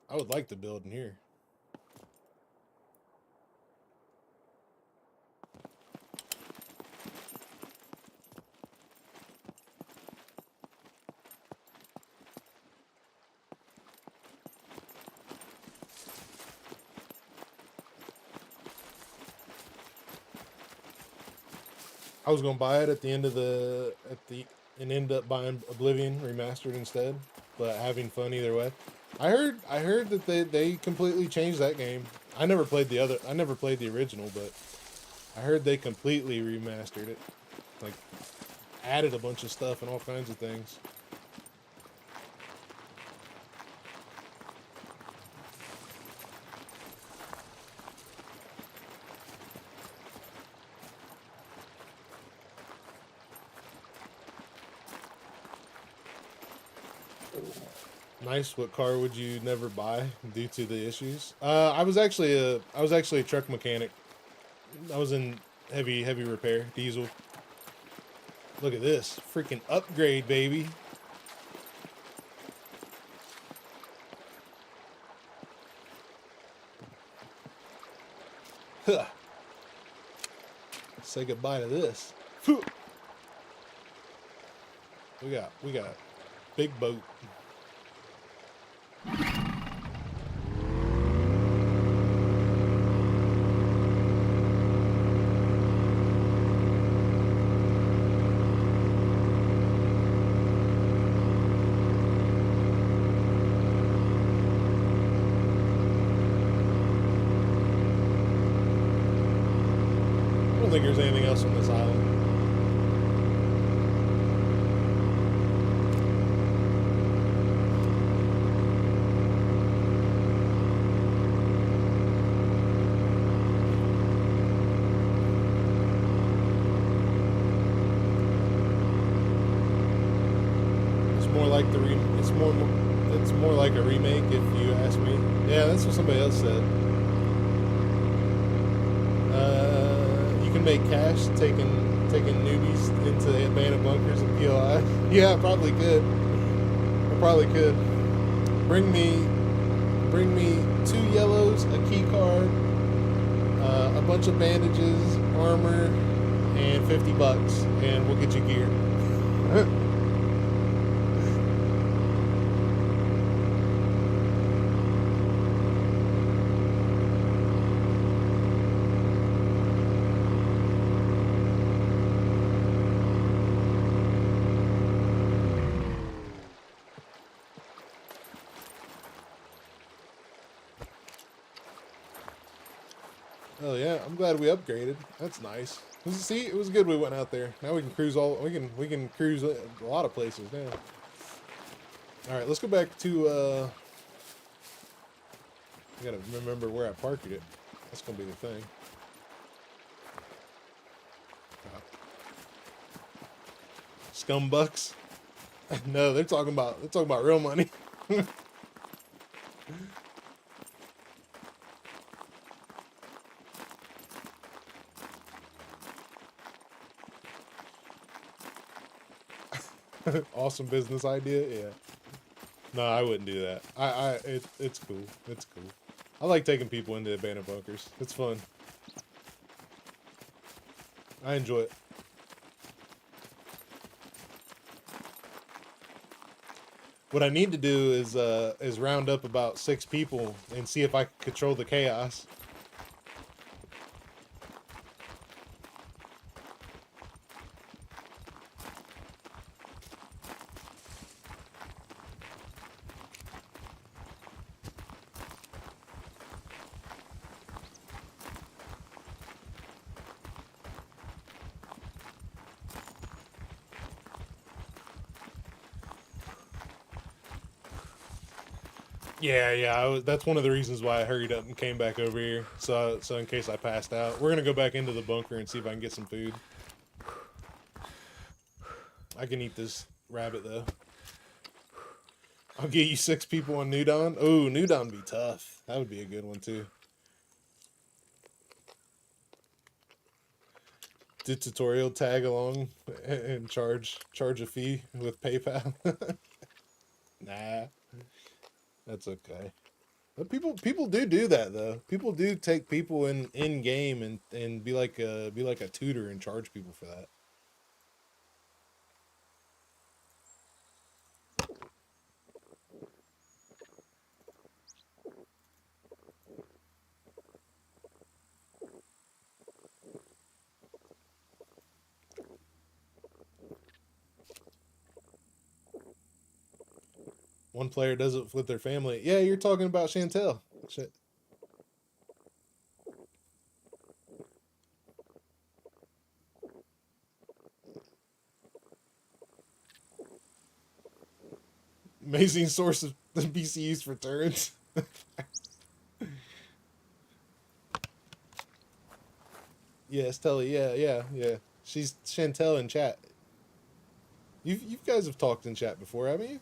I would like to build in here. I was gonna buy it at the end of and end up buying Oblivion remastered instead, but having fun either way. I heard that they completely changed that game. I never played the original, but I heard they completely remastered it, like added a bunch of stuff and all kinds of things. Nice. What car would you never buy due to the issues? I was actually a truck mechanic. I was in heavy repair, diesel. Look at this freaking upgrade, baby. Huh. Say goodbye to this. We got big boat. don't think there's anything else on this island. It's more like a remake, if you ask me. Yeah, that's what somebody else said. You can make cash taking newbies into abandoned bunkers and POI. Yeah, I probably could. I probably could. Bring me 2 yellows, a key card, a bunch of bandages, armor, and $50, and we'll get you gear. Oh yeah, I'm glad we upgraded. That's nice. See, it was good we went out there. Now we can cruise we can cruise a lot of places now. All right, let's go back to I gotta remember where I parked it. That's gonna be the thing. Scumbucks? No, they're talking about real money. Awesome business idea, yeah. No, I wouldn't do that. It's cool. It's cool. I like taking people into abandoned bunkers. It's fun. I enjoy it. What I need to do is round up about 6 people and see if I can control the chaos. Yeah. That's one of the reasons why I hurried up and came back over here. So in case I passed out, we're gonna go back into the bunker and see if I can get some food. I can eat this rabbit though. I'll get you 6 people on New Dawn. Oh, New Dawn would be tough. That would be a good one too. Do tutorial, tag along, and charge a fee with PayPal. Nah. That's okay. But people do that though. People do take people in game and be like a tutor and charge people for that. One player does it with their family. Yeah, you're talking about Chantel. Shit. Amazing source of the BCUs for turns. Yes, Telly. Yeah. She's Chantel in chat. You guys have talked in chat before, haven't you?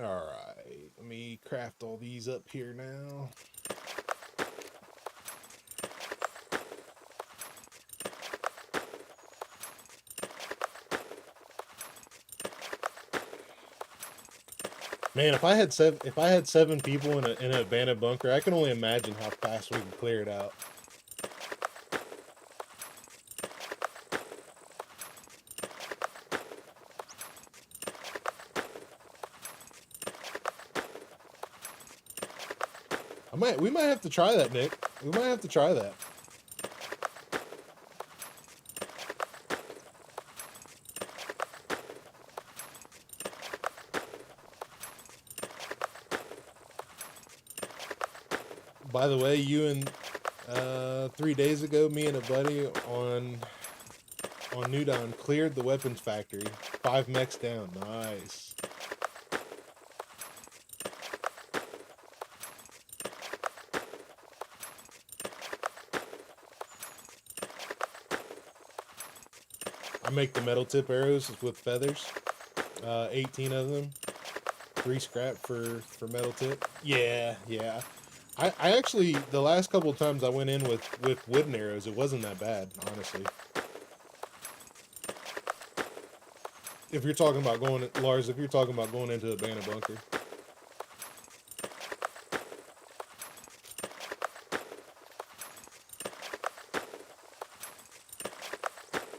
All right, let me craft all these up here now. Man, if I had seven people in an abandoned bunker, I can only imagine how fast we can clear it out. We might have to try that, Nick. We might have to try that. By the way, you and 3 days ago, me and a buddy on New Dawn cleared the weapons factory. 5 mechs down. Nice. I make the metal tip arrows with feathers. 18 of them. 3 scrap for metal tip. Yeah. I actually, the last couple of times I went in with wooden arrows, it wasn't that bad, honestly. If you're talking about going, Lars, if you're talking about going into a abandoned bunker.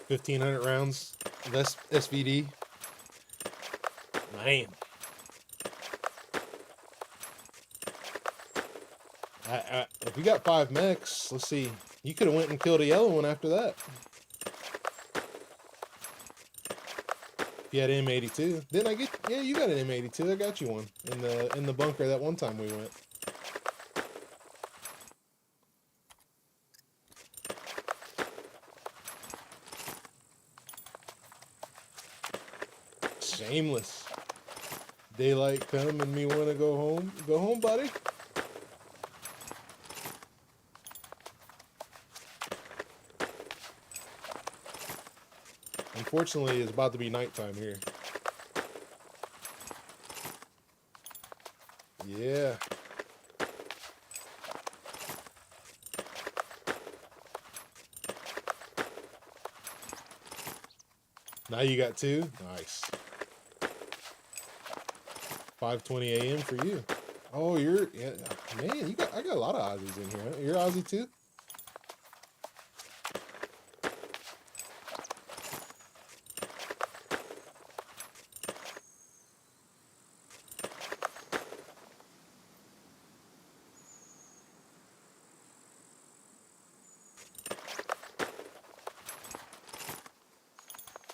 $1,500 rounds of SVD. Man. If you got 5 mechs, let's see. You could have went and killed a yellow one after that. If you had M82. Didn't I get? Yeah, you got an M82. I got you one in the bunker that one time we went. Shameless. Daylight come and me want to go home. Go home, buddy. Unfortunately, it's about to be nighttime here. Yeah. Now you got 2? Nice. 5:20 a.m. for you. Oh, yeah, man, I got a lot of Aussies in here. You're Aussie too?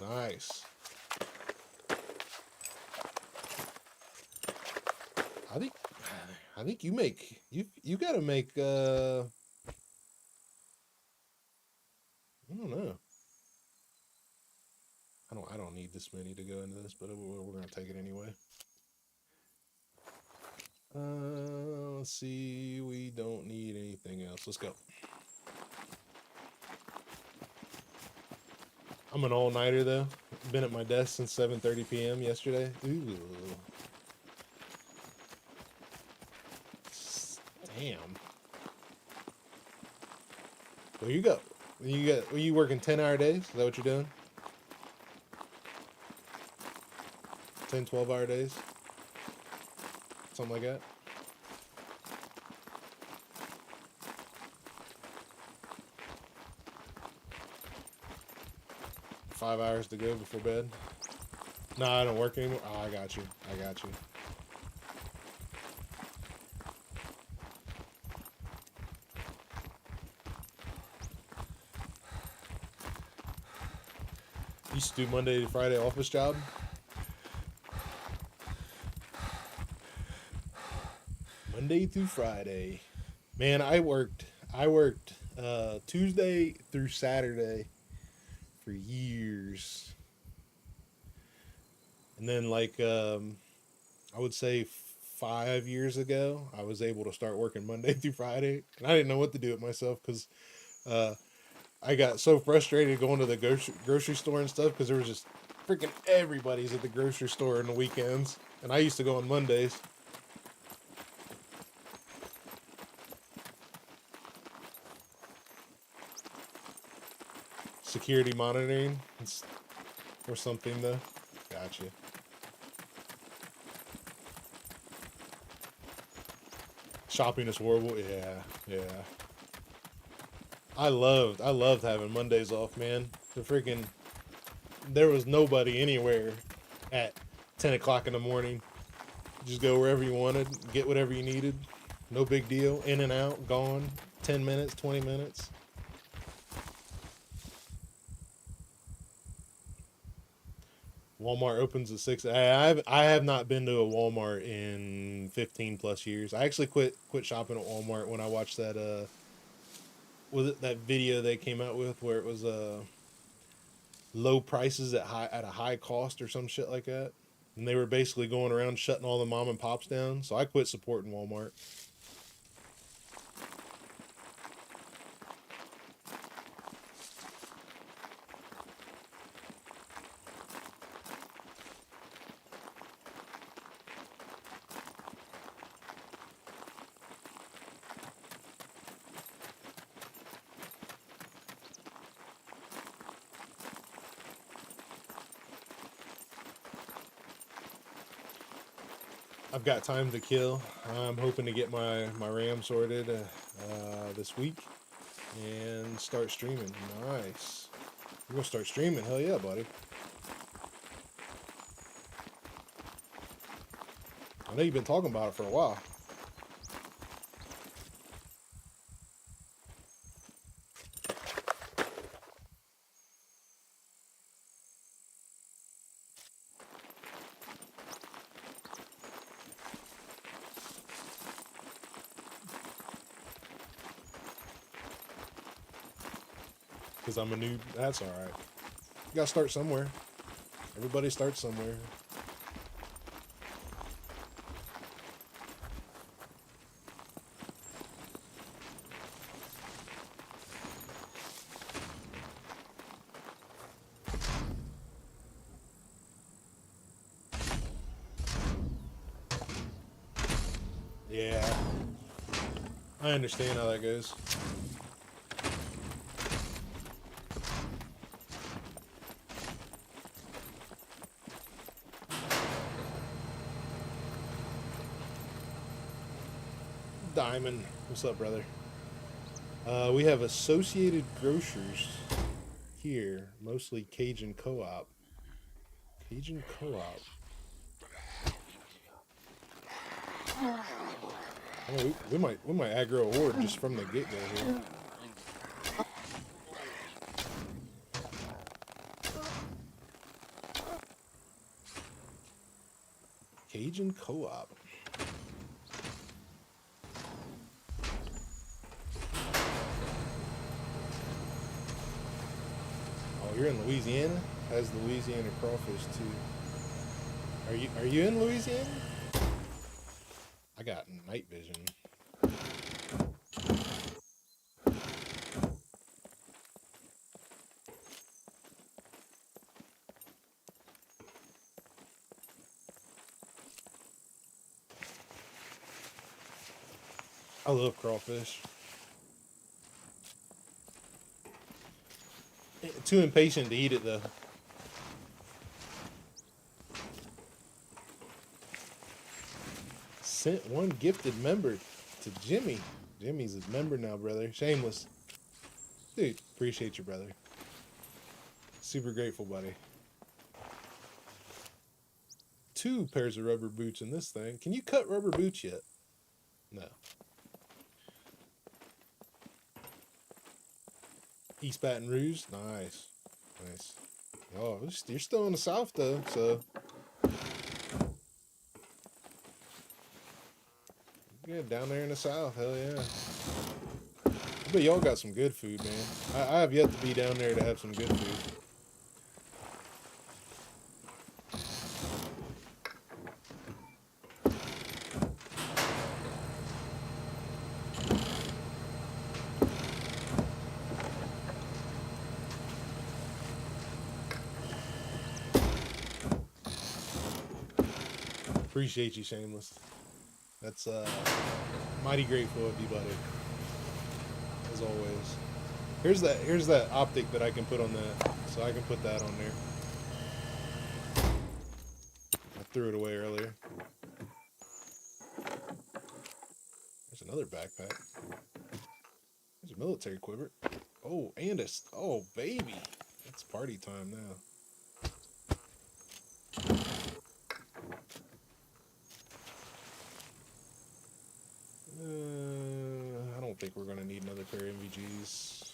Nice. I think you gotta make I don't know. I don't need this many to go into this, but we're gonna take it anyway. Let's see, we don't need anything else. Let's go. I'm an all-nighter though. Been at my desk since 7:30 p.m. yesterday. Ooh. Damn. There you go. Are you working 10-hour days? Is that what you're doing? 10, 12-hour days? Something like that? Five hours to go before bed? No, I don't work anymore. Oh, I got you. You used to do Monday to Friday office job? Monday through Friday. Man, I worked Tuesday through Saturday for years. And then I would say 5 years ago, I was able to start working Monday through Friday. And I didn't know what to do with myself because I got so frustrated going to the grocery store and stuff because there was just Freaking everybody's at the grocery store on the weekends. And I used to go on Mondays. Security monitoring or something though. Gotcha. Shopping is horrible. Yeah. I loved having Mondays off, man. There was nobody anywhere at 10 o'clock in the morning. Just go wherever you wanted, get whatever you needed. No big deal. In and out, gone. 10 minutes, 20 minutes. Walmart opens at 6. I have not been to a Walmart in 15 plus years. I actually quit shopping at Walmart when I watched that was it that video they came out with where it was low prices at a high cost or some shit like that. And they were basically going around shutting all the mom and pops down. So I quit supporting Walmart. I've got time to kill. I'm hoping to get my RAM sorted this week and start streaming. Nice. You're gonna start streaming? Hell yeah, buddy. I know you've been talking about it for a while. Because I'm a noob. That's all right. You gotta start somewhere. Everybody starts somewhere. Yeah. I understand how that goes. Diamond, what's up, brother? We have Associated Grocers here, mostly Cajun Co-op. Cajun Co-op. Oh, we might aggro a horde just from the get-go here. Cajun Co-op. You're in Louisiana? Has Louisiana crawfish too. Are you in Louisiana? I got night vision. I love crawfish. Too impatient to eat it though. Sent one gifted member to Jimmy. Jimmy's his member now, brother. Shameless. Dude, appreciate you, brother. Super grateful, buddy. 2 pairs of rubber boots in this thing. Can you cut rubber boots yet? No. East Baton Rouge, nice. Oh, you're still in the South though, so yeah, down there in the South, hell yeah. But y'all got some good food, man. I have yet to be down there to have some good food. Appreciate you, Shameless. That's mighty grateful of you, buddy. As always. Here's that optic that I can put on that, so I can put that on there. I threw it away earlier. There's another backpack. There's a military quiver. Oh, and a oh baby, it's party time now. I don't think we're gonna need another pair of MVGs.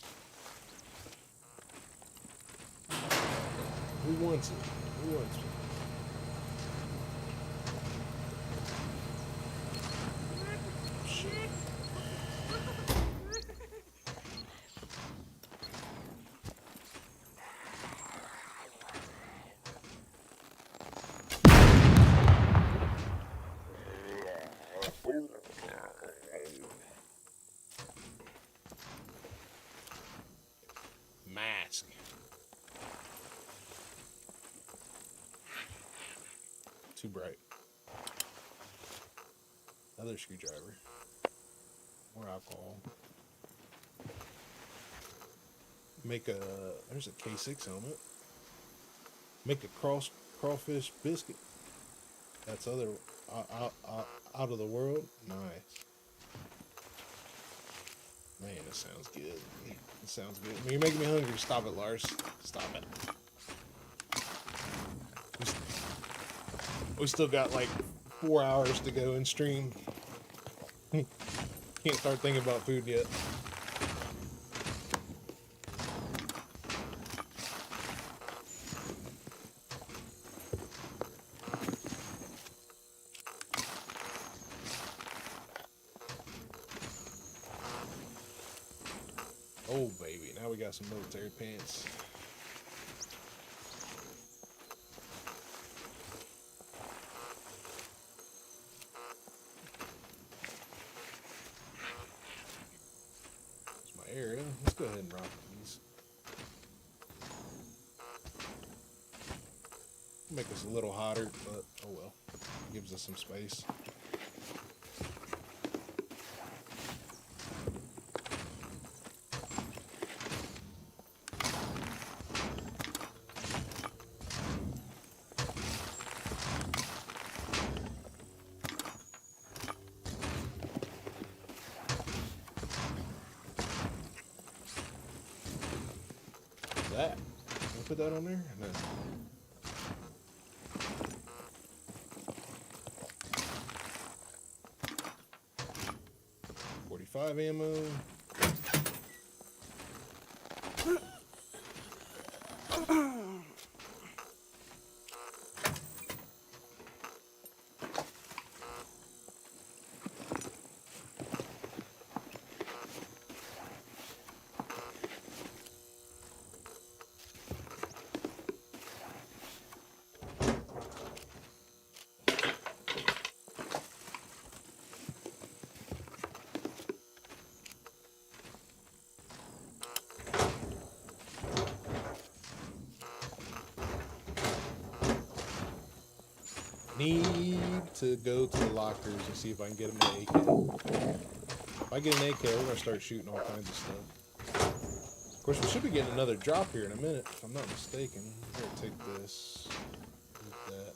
Who wants it? Who wants it? Shit. Mask. Too bright. Another screwdriver. More alcohol. Make a, there's a K6 helmet. Make a crawfish biscuit. That's other, out of the world. Nice. Man, it sounds good. It sounds good. You're making me hungry. Stop it, Lars. Stop it. We still got like 4 hours to go in stream. Can't start thinking about food yet. Oh baby, now we got some military pants. There's my area. Let's go ahead and rock these. Make us a little hotter, but oh well. Gives us some space. That. Can I put that on there? No. .45 ammo. Need to go to the lockers and see if I can get an AK. If I get an AK, we're gonna start shooting all kinds of stuff. Of course, we should be getting another drop here in a minute, if I'm not mistaken. Here, take this. Take that.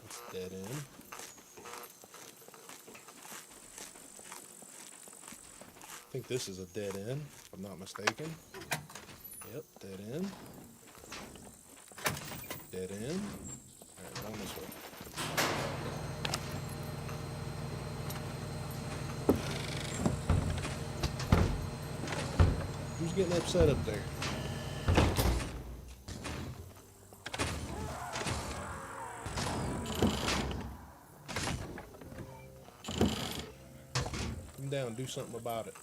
That's dead end. I think this is a dead end, if I'm not mistaken. Yep, dead end. Dead end. Alright, going this way. Who's getting upset up there? Come down, do something about it.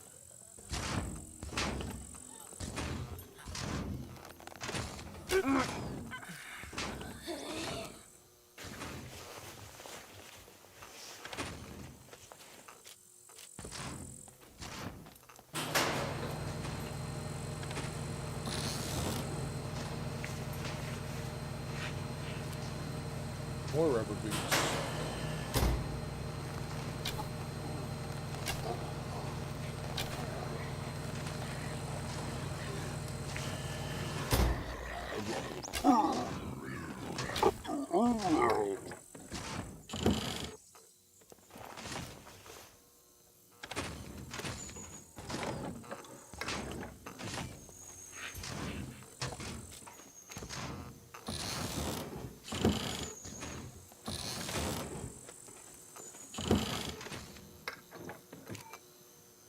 More rubber boots.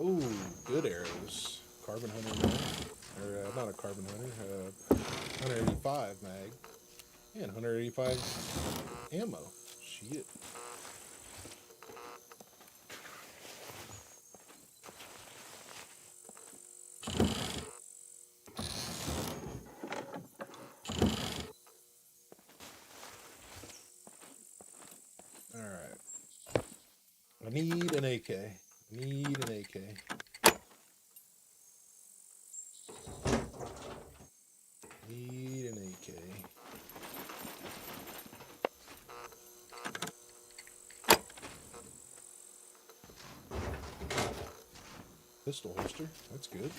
Ooh, good arrows. Carbon Hunter mag. Or, not a Carbon Hunter. 185 mag. And 185 ammo. Shit. Alright. I need an AK. Need an AK. Need an AK. Pistol holster. That's good.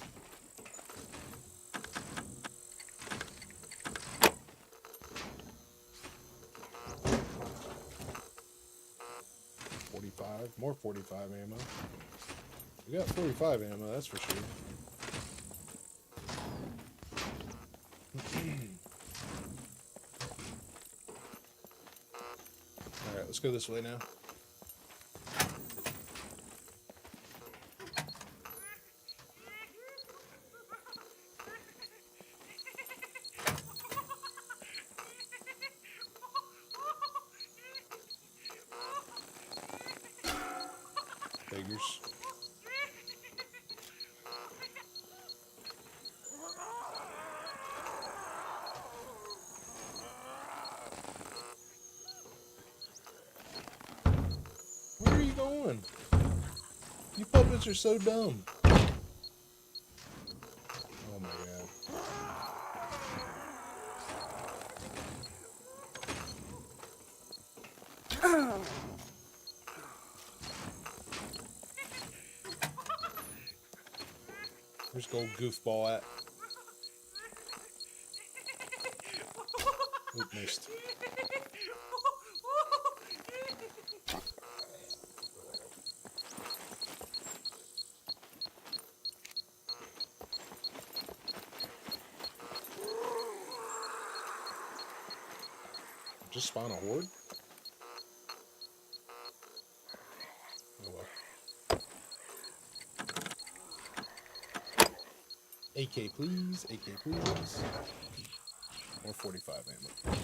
More 45 ammo. We got 45 ammo, that's for sure. Alright, let's go this way now. Beggars. Where are you going? You puppets are so dumb. Oh my god. Where's gold goofball at? Oop, missed. Just spawn a horde? Oh well. AK please, AK please. Or 45 ammo.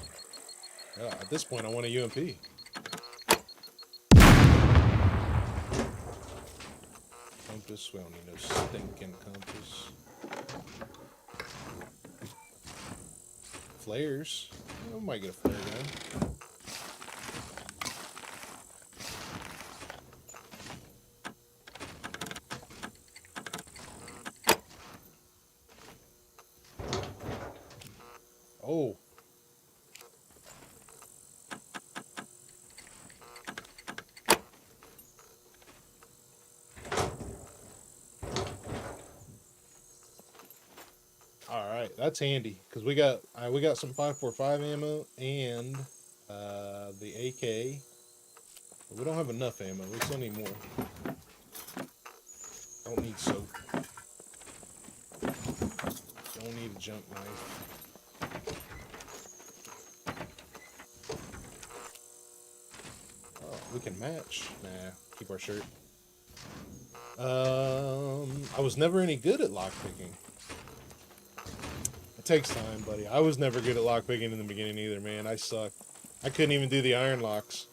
Yeah, at this point I want a UMP. Compass, we don't need no stinking compass. Flares. I might get a flare gun. Oh. All right, that's handy because we got some 5.45 ammo and the AK. But we don't have enough ammo. We still need more. Don't need soap. Don't need a jump knife. Oh, we can match. Nah, keep our shirt. I was never any good at lockpicking. It takes time, buddy. I was never good at lockpicking in the beginning either, man. I sucked. I couldn't even do the iron locks.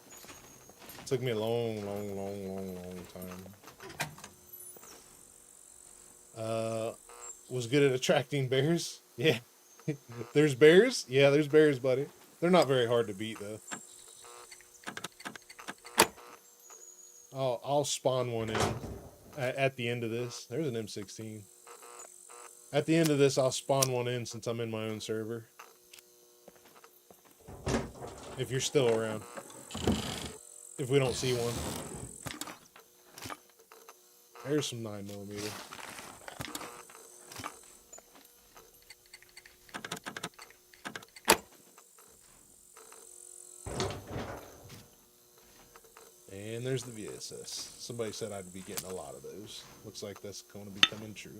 It took me a long time. Was good at attracting bears. Yeah. There's bears? Yeah, there's bears, buddy. They're not very hard to beat, though. I'll spawn one in at the end of this. There's an M16. At the end of this, I'll spawn one in since I'm in my own server. if you're still around. If we don't see one. There's some 9mm. And there's the VSS. Somebody said I'd be getting a lot of those. Looks like that's going to be coming true.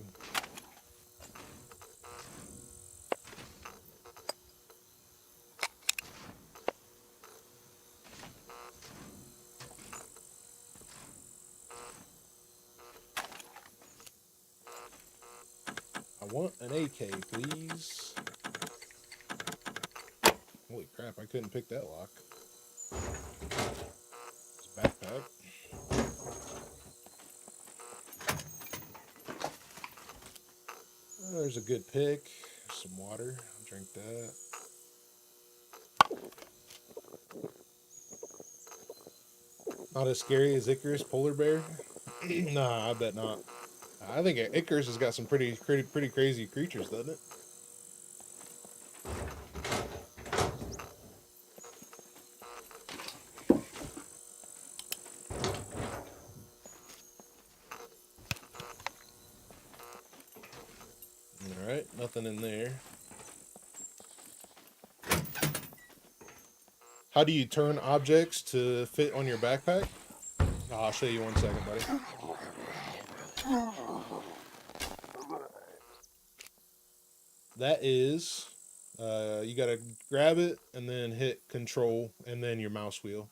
I want an AK, please. Holy crap, I couldn't pick that lock. It's a backpack. Oh, there's a good pick. There's some water. I'll drink that. Not as scary as Icarus Polar Bear? Nah, I bet not. I think Icarus has got some pretty crazy creatures, doesn't it? Alright, nothing in there. How do you turn objects to fit on your backpack? Oh, I'll show you 1 second, buddy. That is, you gotta grab it and then hit control and then your mouse wheel.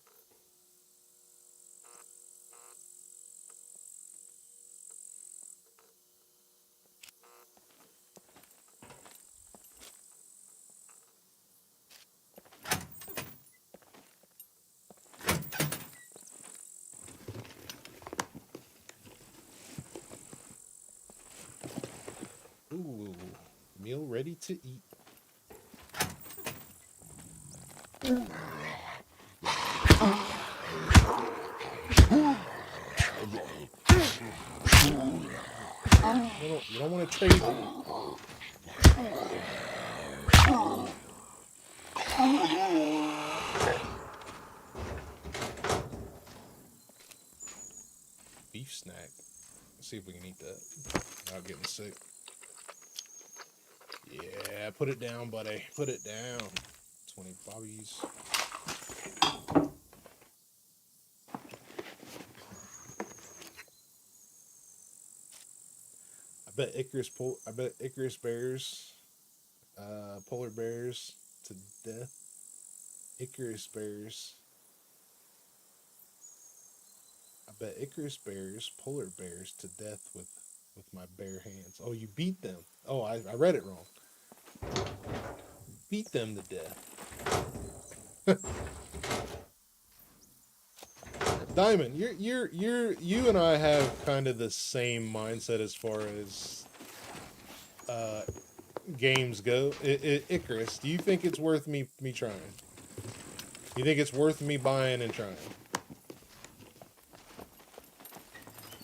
Ooh, meal ready to eat. You don't want to trade it. Beef snack. Let's see if we can eat that without getting sick. Yeah, put it down, buddy. Put it down. 20 bobbies. I bet Icarus bears, polar bears to death. Icarus bears. I bet Icarus bears, polar bears to death with my bare hands. Oh, you beat them. Oh, I read it wrong. Beat them to death. Diamond, you and I have kind of the same mindset as far as games go. Icarus, do you think it's worth me trying? You think it's worth me buying and trying?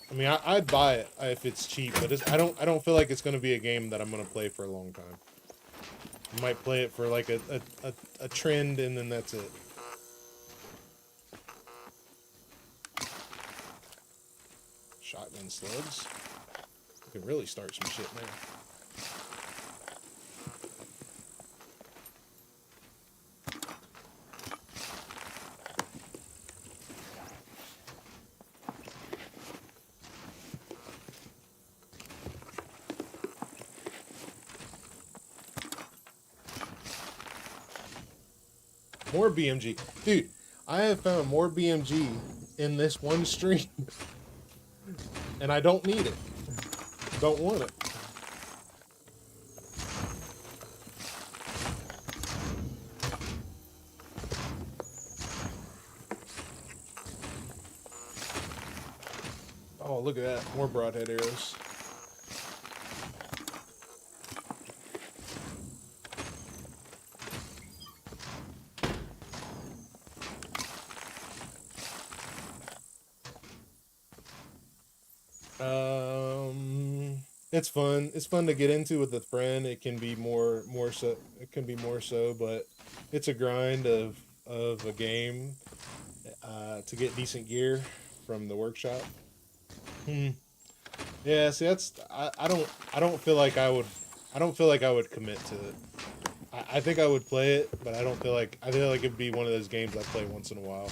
I mean, I'd buy it if it's cheap, but I don't feel like it's going to be a game that I'm going to play for a long time. I might play it for like a trend, and then that's it. Shotgun slugs. We can really start some shit now. More BMG. Dude, I have found more BMG in this one stream. And I don't need it. Don't want it. Oh, look at that. More broadhead arrows. It's fun. It's fun to get into with a friend. It can be more so. It can be more so, but it's a grind of of a game to get decent gear from the workshop. Yeah, see, that's I don't feel like I would commit to it. I think I would play it, but I feel like it'd be one of those games I play once in a while.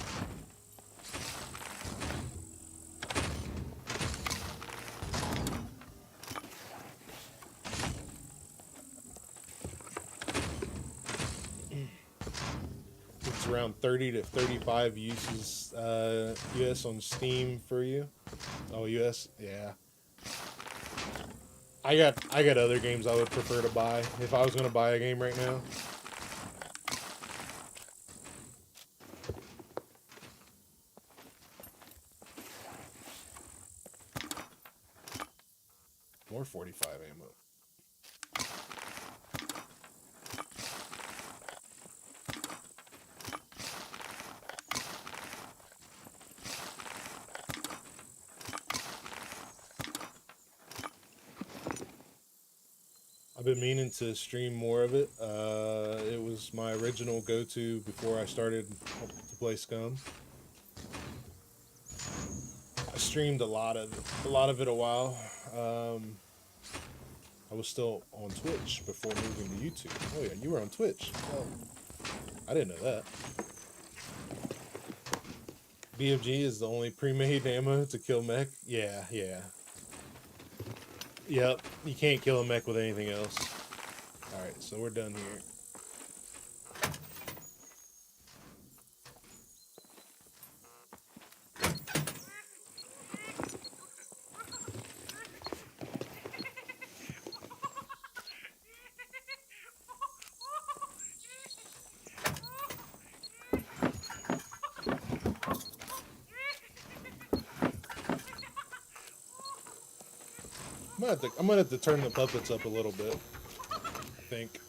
It's around 30 to 35 uses US on Steam for you. Oh, US, yeah. I got other games I would prefer to buy if I was gonna buy a game right now. More 45 ammo. I've been meaning to stream more of it. It was my original go-to before I started to play SCUM. I streamed a lot of it a while. I was still on Twitch before moving to YouTube. Oh yeah, you were on Twitch. Oh, I didn't know that. BFG is the only pre-made ammo to kill mech. Yeah, yeah. Yep, you can't kill a mech with anything else. Alright, so we're done here. I'm gonna have to turn the puppets up a little bit, I think.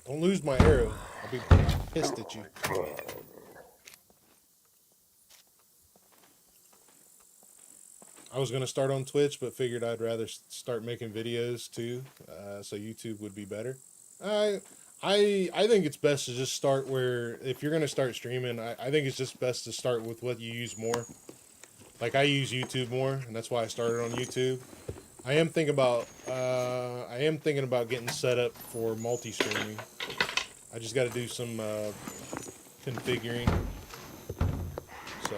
Don't lose my arrow. I'll be pissed at you. I was gonna start on Twitch, but figured I'd rather start making videos too, so YouTube would be better. I think it's best to just start where, if you're gonna start streaming, I think it's just best to start with what you use more. Like, I use YouTube more, and that's why I started on YouTube. I am thinking about getting set up for multi-streaming. I just got to do some configuring. So.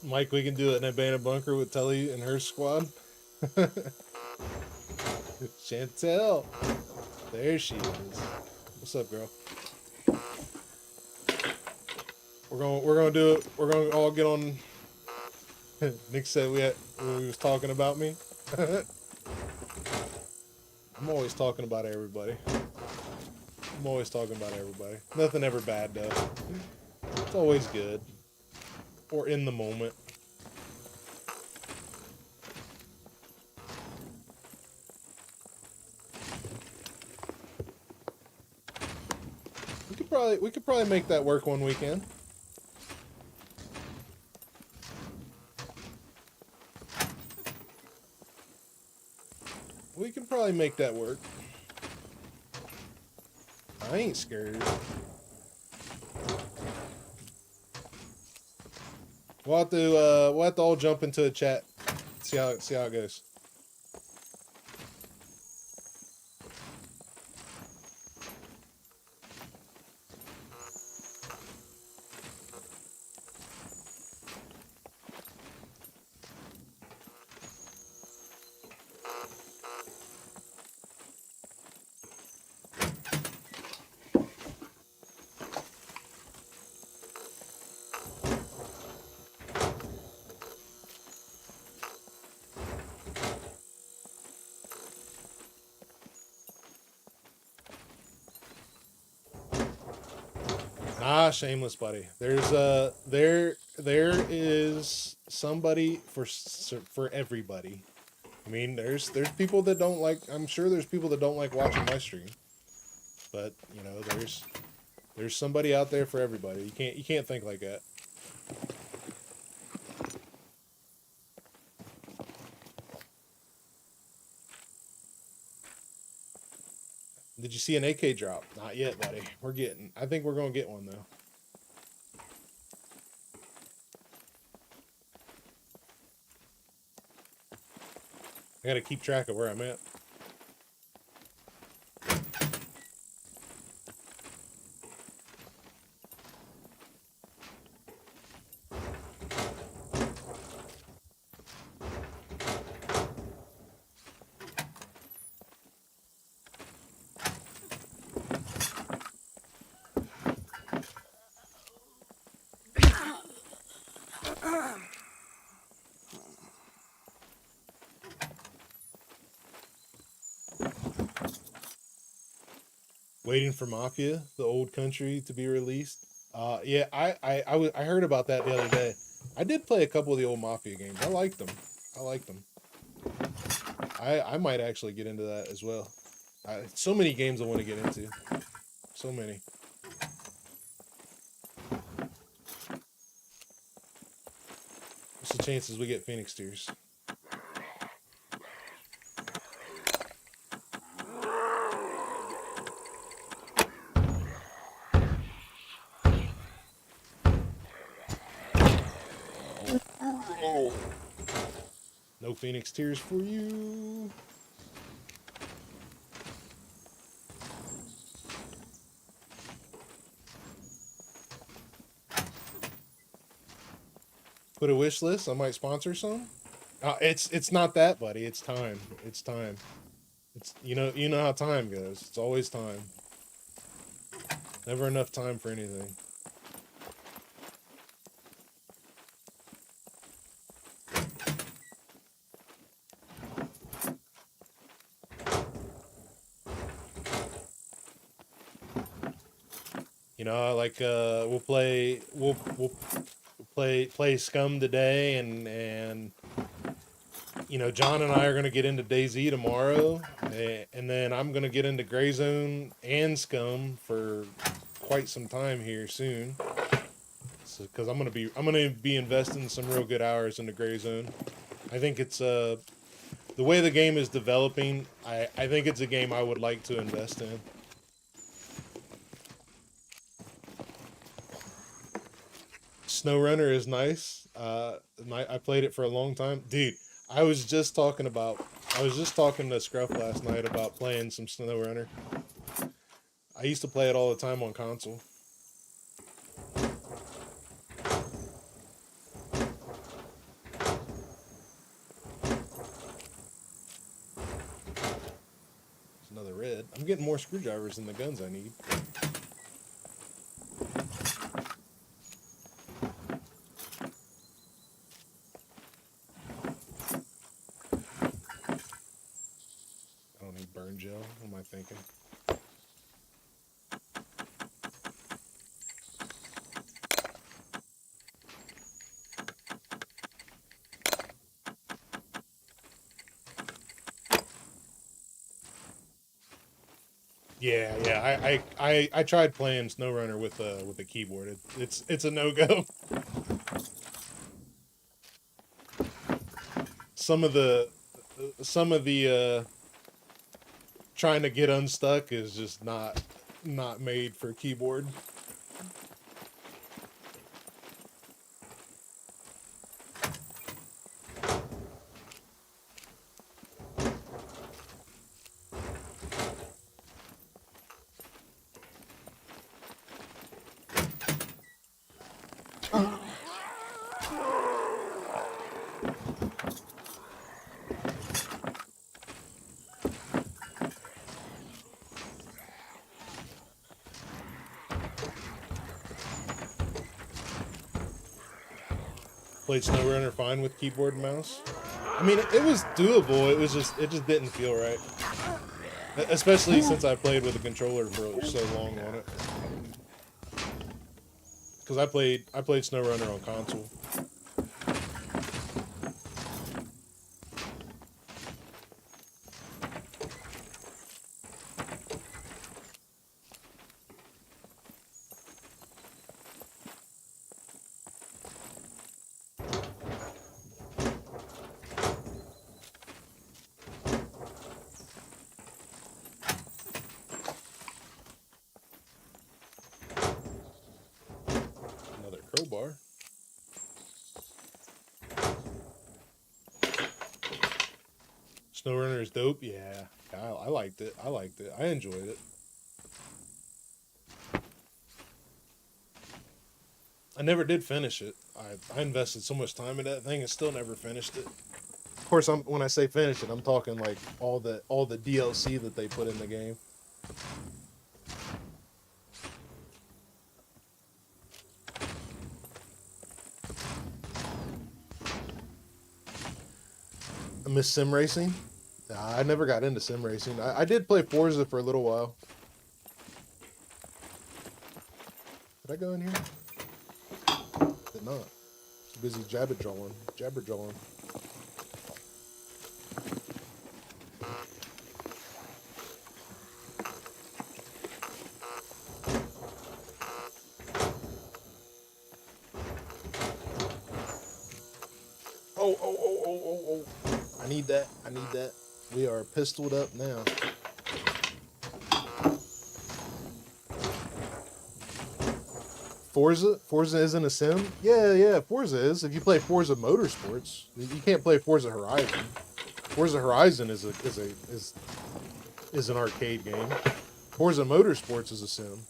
Mike, we can do it in a abandoned bunker with Telly and her squad. Chantel, there she is. What's up, girl? We're gonna do it. We're gonna all get on. Nick said he was talking about me. I'm always talking about everybody. Nothing ever bad though. It's always good. Or in the moment. We could probably make that work one weekend. We can probably make that work. I ain't scared. We'll have to all jump into a chat. See how it goes. Ah, shameless, buddy. There's there is somebody for everybody. I mean, there's people that don't like. I'm sure there's people that don't like watching my stream, but you know, there's somebody out there for everybody. You can't think like that. Did you see an AK drop? Not yet, buddy. I think we're gonna get one though. I gotta keep track of where I'm at. Waiting for Mafia, the old country, to be released. Yeah, I heard about that the other day. I did play a couple of the old Mafia games. I liked them. I might actually get into that as well. So many games I want to get into. So many. What's the chances we get Phoenix tiers? No Phoenix tiers for you. Put a wish list. I might sponsor some. It's not that, buddy. It's time. It's time. It's you know how time goes. It's always time. Never enough time for anything. You know, like we'll play SCUM today, and you know, John and I are gonna get into DayZ tomorrow, and then I'm gonna get into Gray Zone and SCUM for quite some time here soon. So, because I'm gonna be investing some real good hours into Gray Zone. I think it's the way the game is developing. I think it's a game I would like to invest in. SnowRunner is nice. I played it for a long time, dude. I was just talking to Scruff last night about playing some SnowRunner. I used to play it all the time on console. There's another red. I'm getting more screwdrivers than the guns I need. Burn gel. What am I thinking? Yeah. I tried playing SnowRunner with a keyboard. It's a no-go. Some of the trying to get unstuck is just not made for keyboard. Played SnowRunner fine with keyboard and mouse. I mean, it was doable. It just didn't feel right. Especially since I played with a controller for so long on it. because I played SnowRunner on console. Another crowbar. SnowRunner is dope. Yeah, I liked it. I liked it. I enjoyed it. I never did finish it. I invested so much time in that thing and still never finished it. Of course, when I say finish it, I'm talking like all the DLC that they put in the game. I miss sim racing. Nah, I never got into sim racing. I did play Forza for a little while. Did I go in here? Did not. Busy jabber jawing. Oh. I need that. We are pistoled up now. Forza isn't a sim? Yeah, Forza is. If you play Forza Motorsports, you can't play Forza Horizon. Forza Horizon is an arcade game. Forza Motorsports is a sim.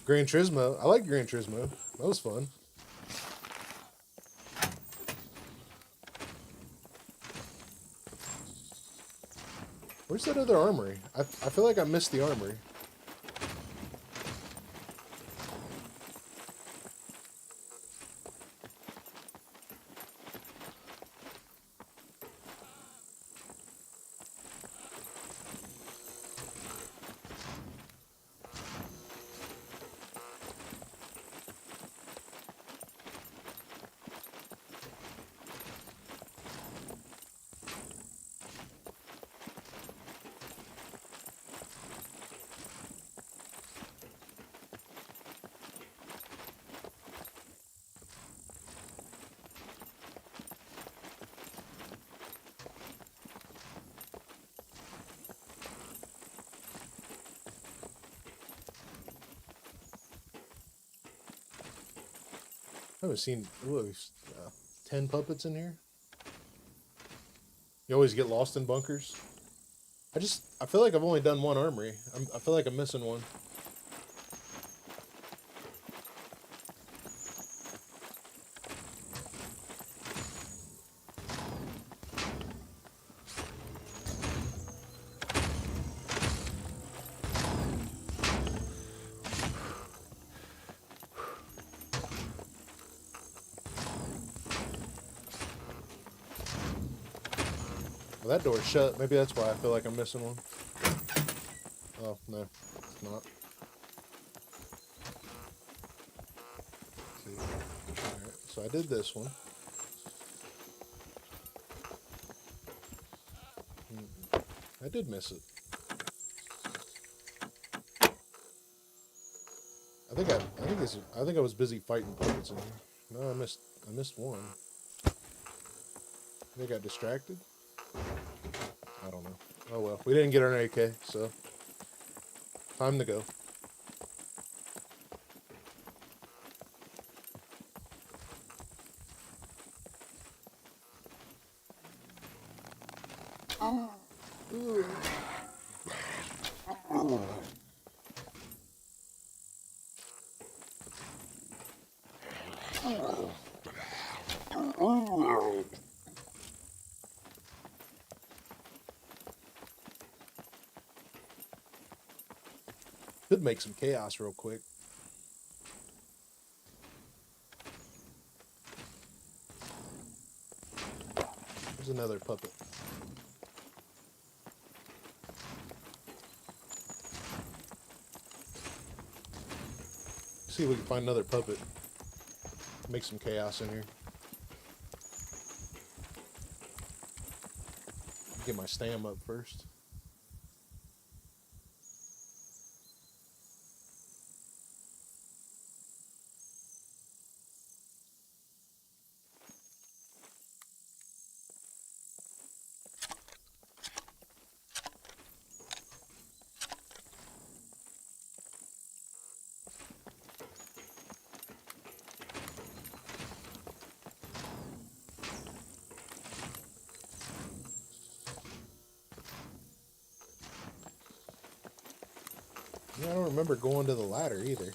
Gran Turismo. I like Gran Turismo. That was fun. Where's that other armory? I feel like I missed the armory. I haven't seen 10 puppets in here. You always get lost in bunkers. I feel like I've only done one armory. I feel like I'm missing one. Well, that door's shut. Maybe that's why I feel like I'm missing one. Oh, no, it's not. Let's see. Alright, so I did this one. I did miss it. I think I was busy fighting puppets in here. No, I missed one. I got distracted. I don't know. Oh well, we didn't get our AK, so time to go. Could make some chaos real quick. There's another puppet. See if we can find another puppet. Make some chaos in here. Get my stam up first. Yeah, I don't remember going to the ladder either.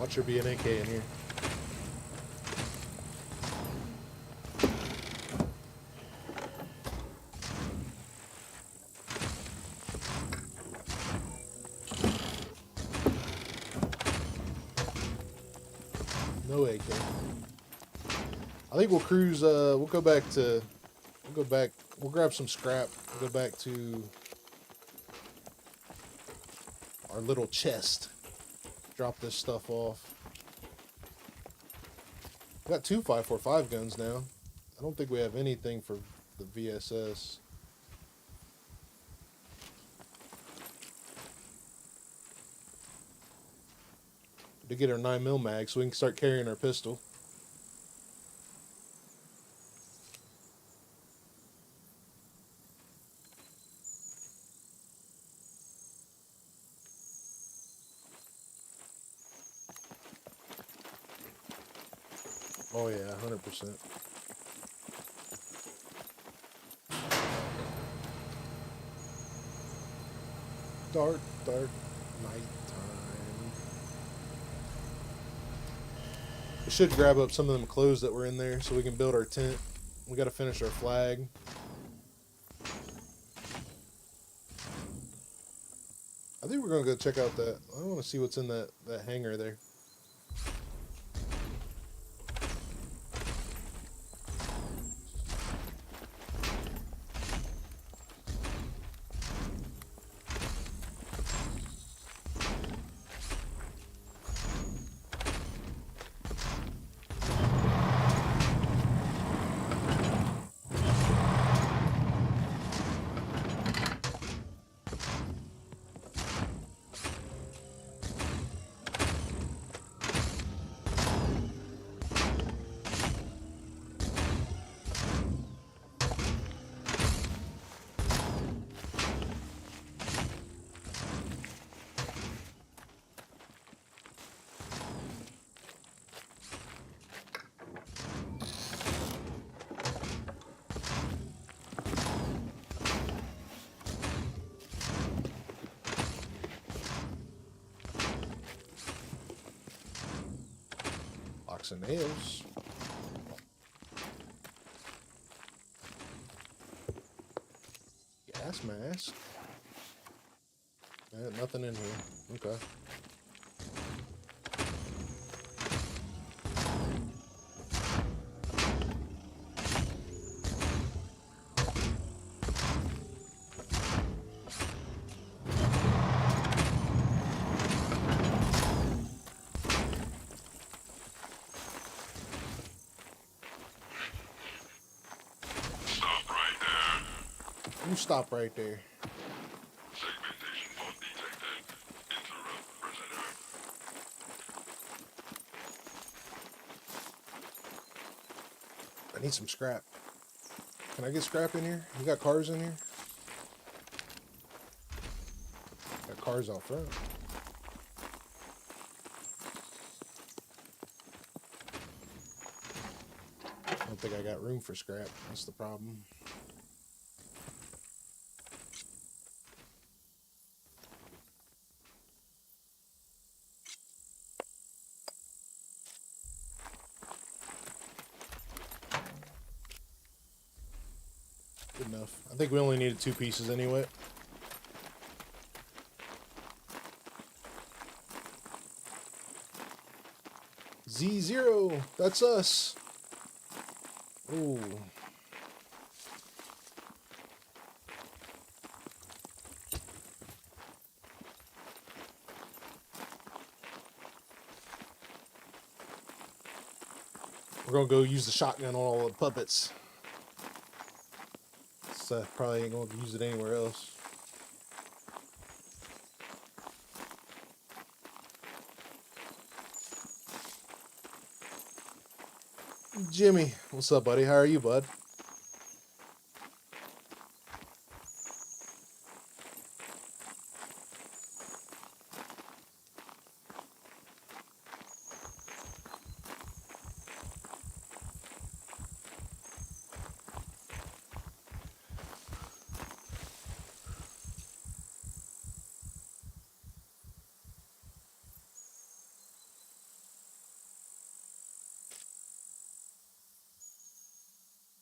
Watch there be an AK in here. No AK. I think we'll cruise, we'll go back, we'll grab some scrap, we'll go back to our little chest, drop this stuff off. We got 2 5.45 guns now. I don't think we have anything for the VSS. To get our 9mm mag so we can start carrying our pistol. Oh yeah, 100%. Dark, dark night time. We should grab up some of them clothes that were in there so we can build our tent. We got to finish our flag. I think we're gonna go check out that. I want to see what's in that hangar there. And nails. Gas mask. Nothing in here. Okay. You stop right there. Segmentation fault detected. Interrupt presenter. I need some scrap. Can I get scrap in here? You got cars in here? Got cars out front. I don't think I got room for scrap. That's the problem. Good enough. I think we only needed 2 pieces anyway. Z0, that's us. Ooh. We're gonna go use the shotgun on all the puppets. So probably ain't gonna use it anywhere else. Jimmy, what's up, buddy? How are you, bud?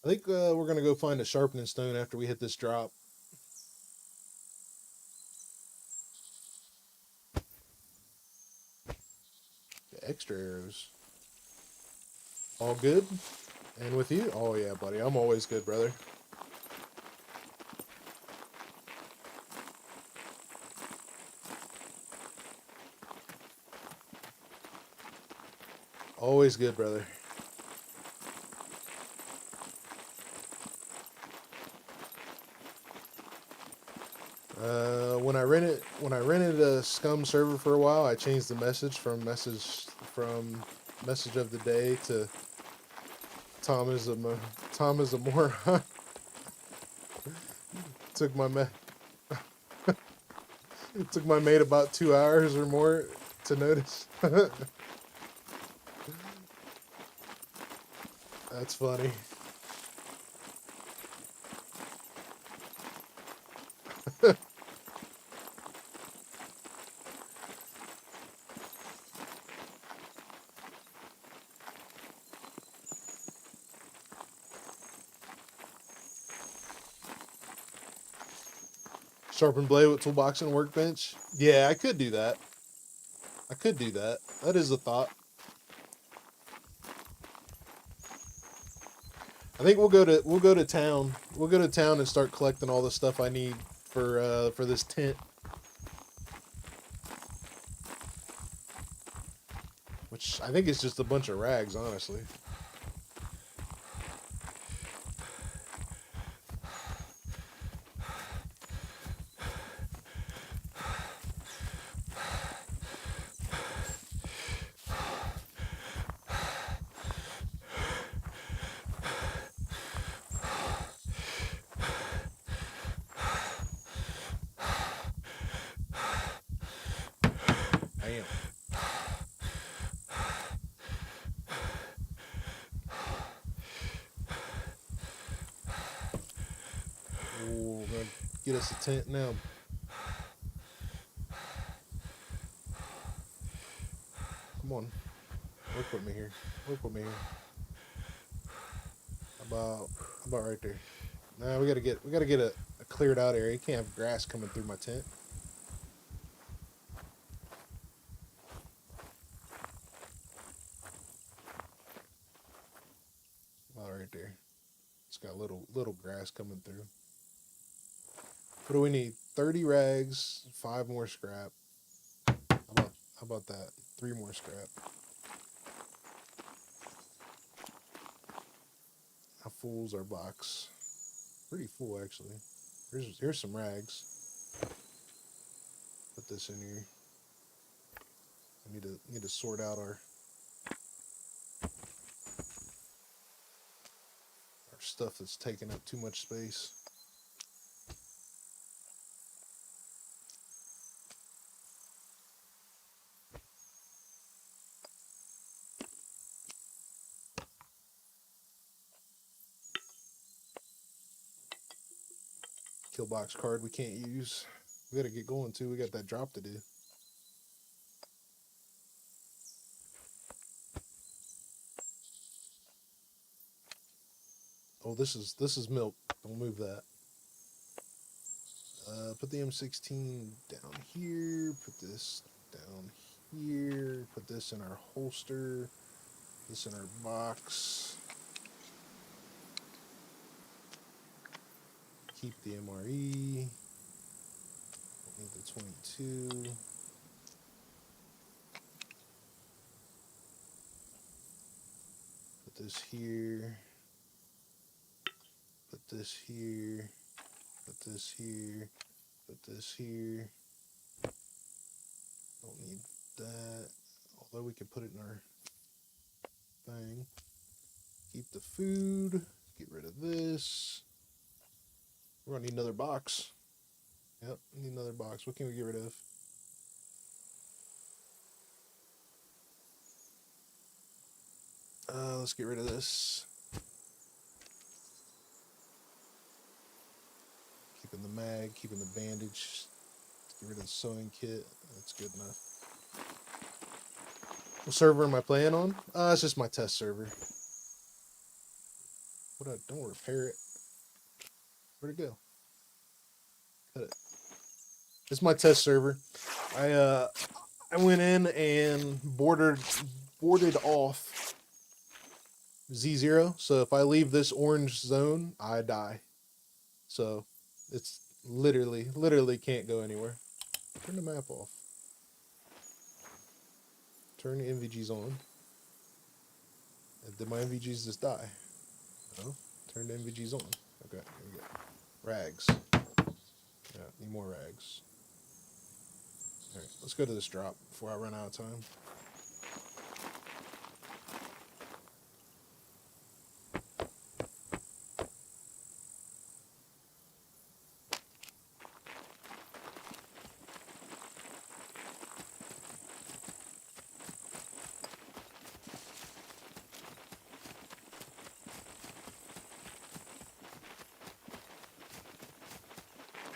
I think we're gonna go find a sharpening stone after we hit this drop. The extra arrows. All good? And with you? Oh yeah, buddy. I'm always good, brother. Always good, brother. When I rented a SCUM server for a while, I changed the message from message of the day to Tom is a moron. took my It took my mate about 2 hours or more to notice. That's funny. Sharpen blade with toolbox and workbench. Yeah, I could do that. I could do that. That is a thought. I think we'll go to town. We'll go to town and start collecting all the stuff I need for this tent. Which I think is just a bunch of rags, honestly. Damn. Ooh, we're gonna get us a tent now. Come on. Work with me here. Work with me here. About right there. Nah, we gotta get a cleared out area. You can't have grass coming through my tent. About right there. It's got little grass coming through. What do we need? 30 rags, 5 more scrap. How about that? 3 more scrap. How full's our box? Pretty full, actually. Here's some rags. Put this in here. I need to sort out our stuff that's taking up too much space. Kill box card we can't use. We gotta get going too. We got that drop to do. Oh, this is milk. Don't move that. Put the M16 down here. Put this down here. Put this in our holster. This in our box. Keep the MRE. Don't need the 22. Put this here. Put this here. Put this here. Put this here. Don't need that. Although we can put it in our thing. Keep the food. Get rid of this. We're gonna need another box. Yep, need another box. What can we get rid of? Let's get rid of this. Keeping the mag, keeping the bandage. Let's get rid of the sewing kit. That's good enough. What server am I playing on? It's just my test server. Don't repair it. Where'd it go? Cut it. It's my test server. I went in and boarded off Z0. So if I leave this orange zone, I die. So it's literally can't go anywhere. Turn the map off. Turn the NVGs on. Did my NVGs just die? No. Turn the NVGs on. Okay, here we go. Rags. Yeah, need more rags. Alright, let's go to this drop before I run out of time.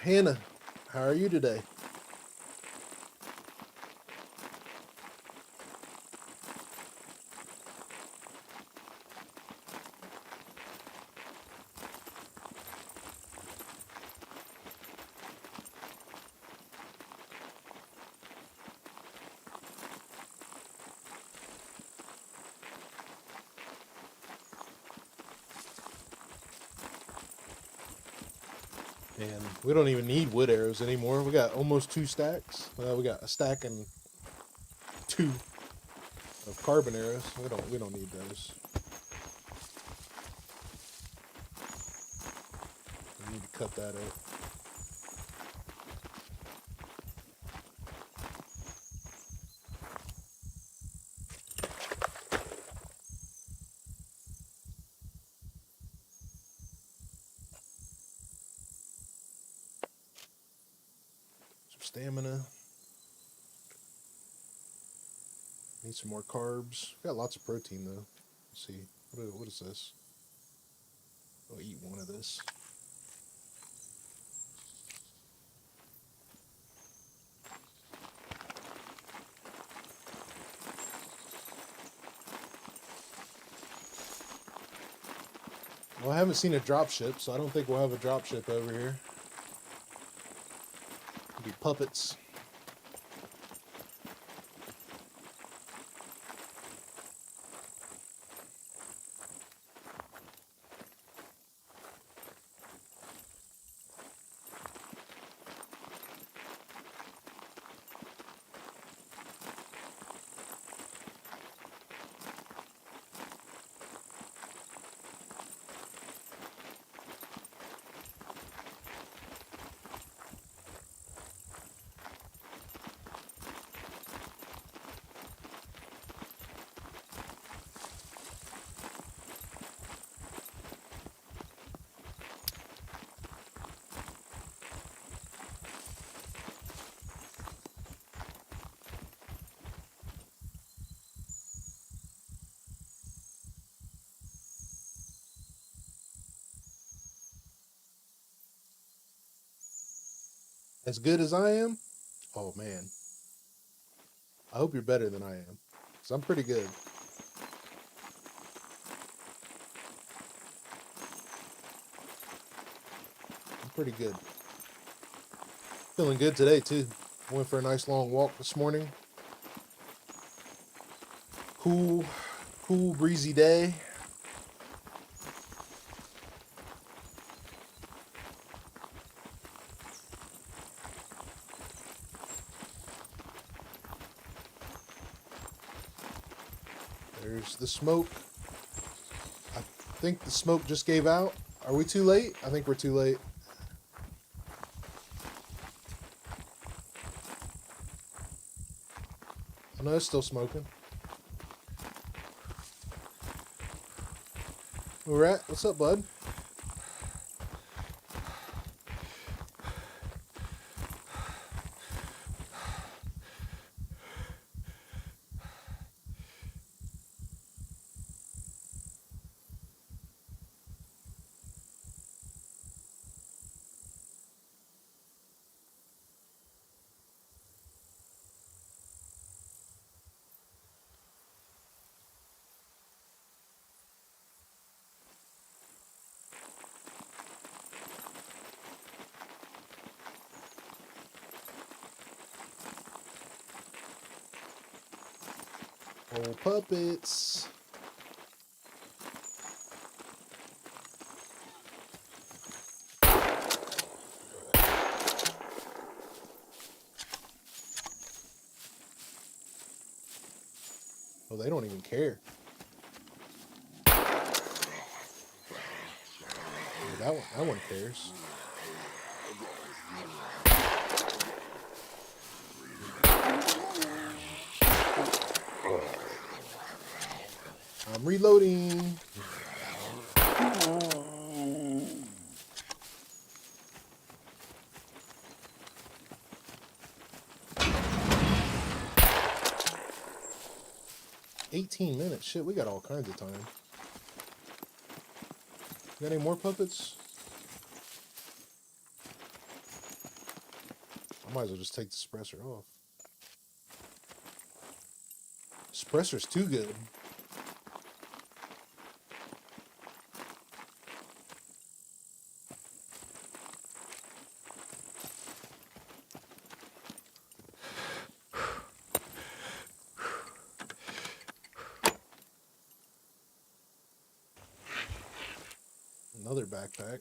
Hannah, how are you today? And we don't even need wood arrows anymore. We got almost 2 stacks. We got a stack and 2 of carbon arrows. We don't need those. We need to cut that out. Stamina. Need some more carbs. Got lots of protein though. Let's see. What is this? I'll eat one of this. Well, I haven't seen a drop ship, so I don't think we'll have a drop ship over here. Be puppets. As good as I am? Oh man. I hope you're better than I am. 'Cause I'm pretty good. I'm pretty good. Feeling good today too. Went for a nice long walk this morning. Cool cool, breezy day. There's the smoke. I think the smoke just gave out. Are we too late? I think we're too late. I know it's still smoking. All right, what's up, bud? Oh, puppets. Oh, they don't even care. Yeah, that one cares. I'm reloading. $18. Shit, we got all kinds of time. Got any more puppets? I might as well just take the suppressor off. Suppressor's too good. Another backpack.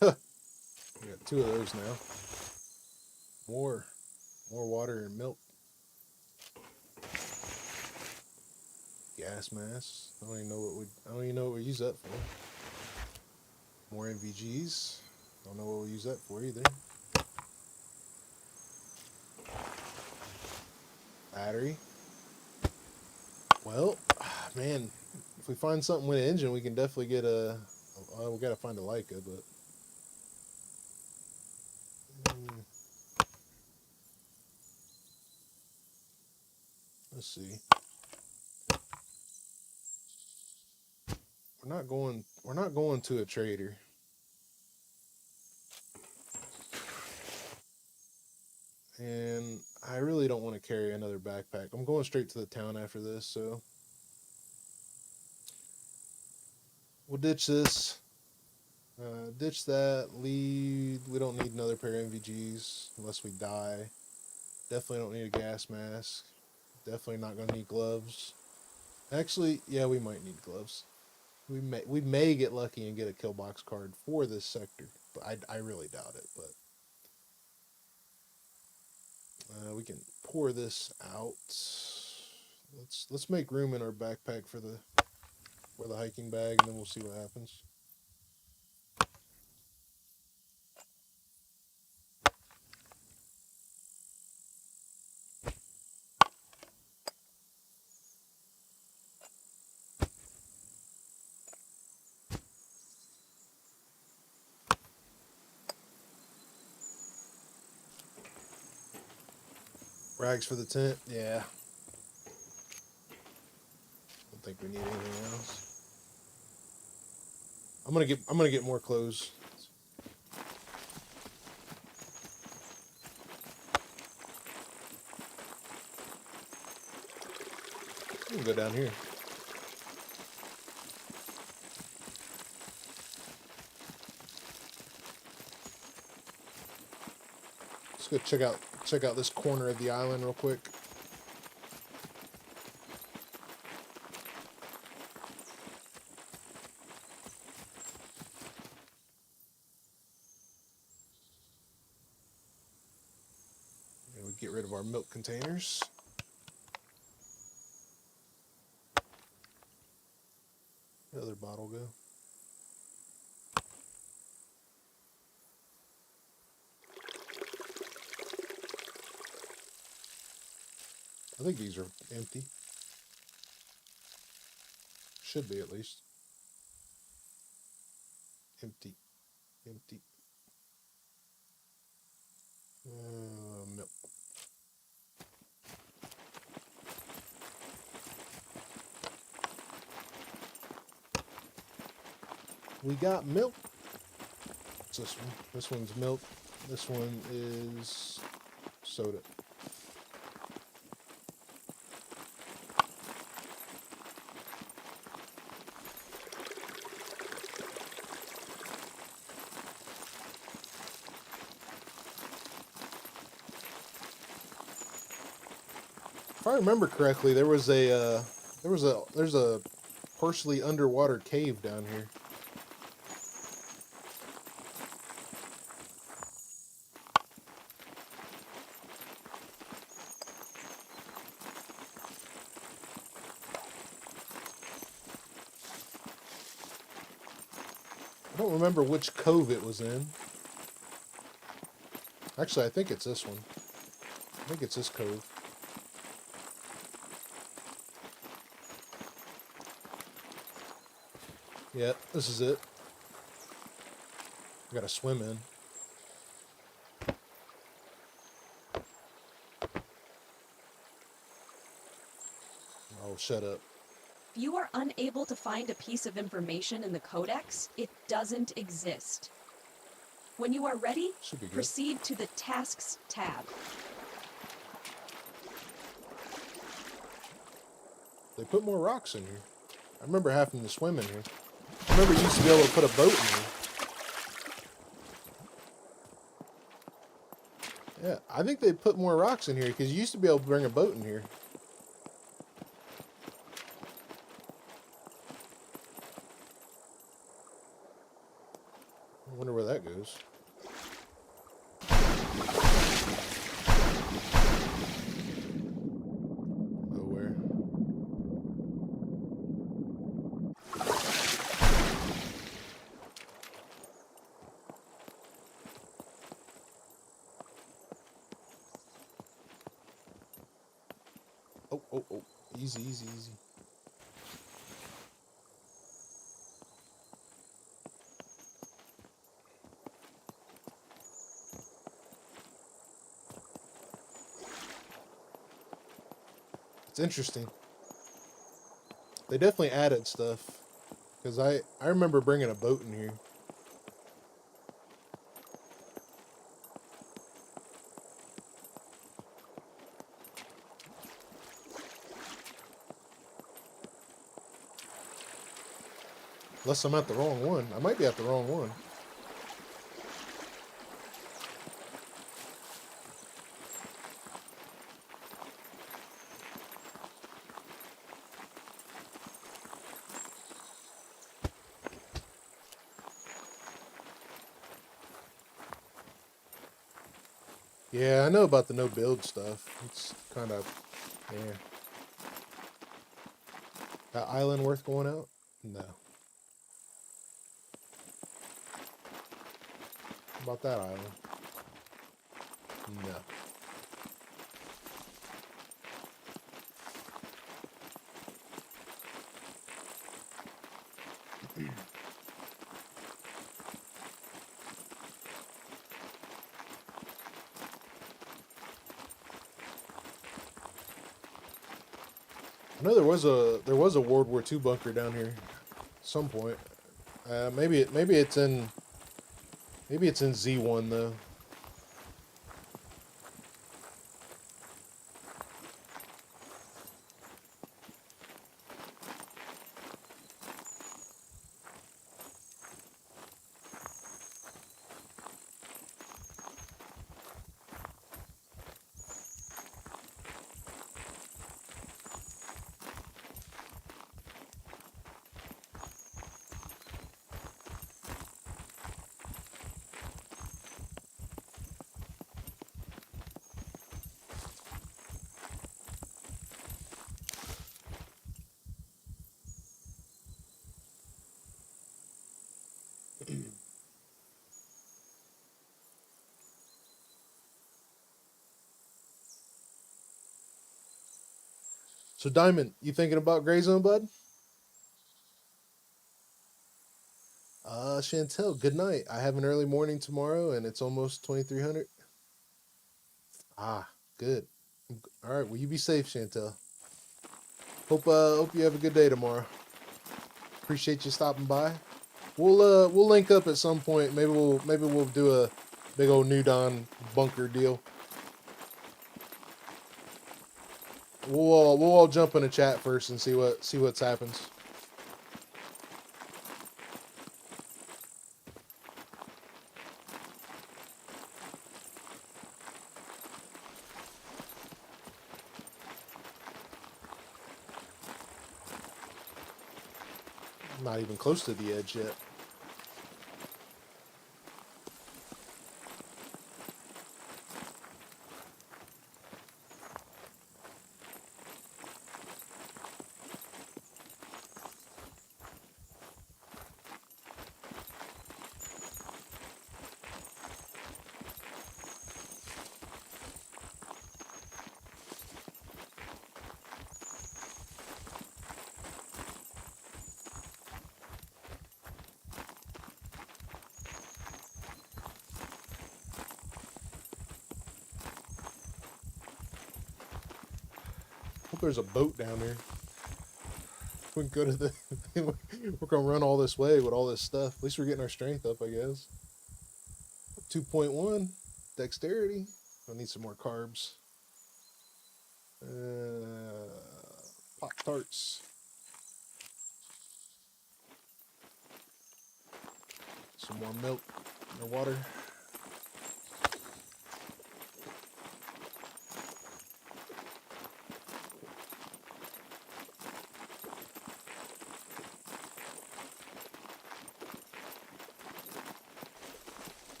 Huh. We got 2 of those now. More water and milk. Gas masks. I don't even know what we use that for. More NVGs. Don't know what we use that for either. Battery. Well, man, if we find something with an engine, we can definitely get we gotta find a Leica, but. Let's see. We're not going to a trader. And I really don't want to carry another backpack. I'm going straight to the town after this, so we'll ditch this. Ditch that, lead. We don't need another pair of NVGs unless we die. Definitely don't need a gas mask. Definitely not going to need gloves. Actually, yeah, we might need gloves. We may get lucky and get a kill box card for this sector, but I really doubt it. But we can pour this out. Let's make room in our backpack for the hiking bag, and then we'll see what happens. Rags for the tent, yeah. don't think we need anything else. I'm gonna get more clothes. We can go down here. Let's go check out this corner of the island real quick. And we get rid of our milk containers. The other bottle go. I think these are empty. Should be at least. Empty. Empty. Milk. We got milk. What's this one? This one's milk. This one is soda. If I remember correctly, there's a partially underwater cave down here. I don't remember which cove it was in. Actually, I think it's this one. I think it's this cove. Yeah, this is it. I gotta swim in. Oh, shut up. If you are unable to find a piece of information in the codex, it doesn't exist. When you are ready, Should be good. proceed to the Tasks tab. They put more rocks in here. I remember having to swim in here. I remember you used to be able to put a boat in here. Yeah, I think they put more rocks in here because you used to be able to bring a boat in here. I wonder where that goes. Nowhere. Oh, oh, oh. Easy, easy, easy. It's interesting. They definitely added stuff. Because I remember bringing a boat in here. Unless I'm at the wrong one. I might be at the wrong one. Yeah, I know about the no build stuff. It's kind of, yeah. That island worth going out? No. How about that island? No. I know there was a World War II bunker down here, at some point. Maybe it's in Z1 though. So Diamond, you thinking about Gray Zone, bud? Chantel, good night. I have an early morning tomorrow, and it's almost 2300. Ah, good. All right. Well, you be safe, Chantel. Hope you have a good day tomorrow. Appreciate you stopping by. We'll link up at some point. Maybe we'll do a big old New Dawn bunker deal. We'll all jump in a chat first and see what happens. I'm not even close to the edge yet. Hope there's a boat down there. We can go to the. We're gonna run all this way with all this stuff. At least we're getting our strength up, I guess. 2.1 dexterity. I need some more carbs. Pop tarts. Some more milk or water.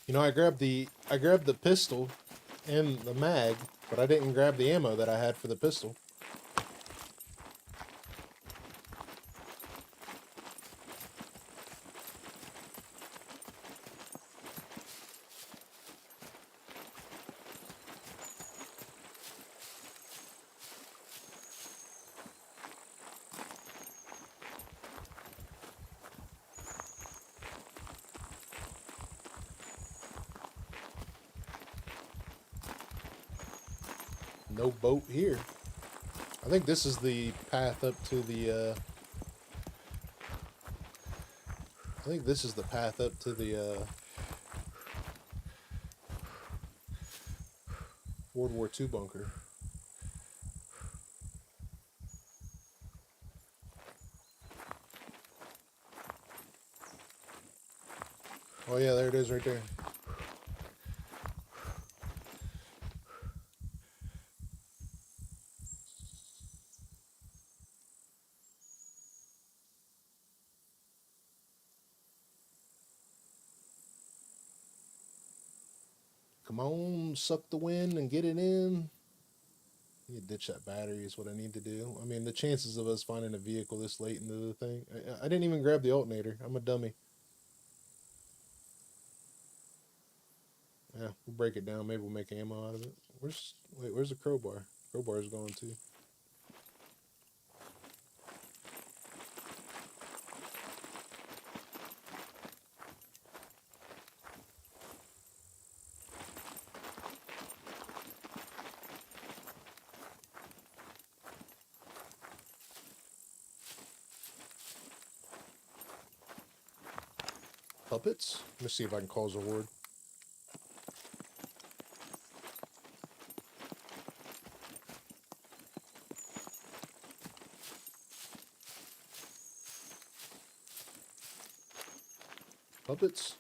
You know, I grabbed the pistol and the mag, but I didn't grab the ammo that I had for the pistol. No boat here. I think this is the path up to the, I think this is the path up to the, World War II bunker. Oh yeah, there it is right there. Come on, suck the wind and get it in. You ditch that battery is what I need to do. I mean, the chances of us finding a vehicle this late into the thing. I didn't even grab the alternator. I'm a dummy. Yeah, we'll break it down. Maybe we'll make ammo out of it. Where's the crowbar? Crowbar's going too. Puppets? Let me see if I can cause a horde. Puppets?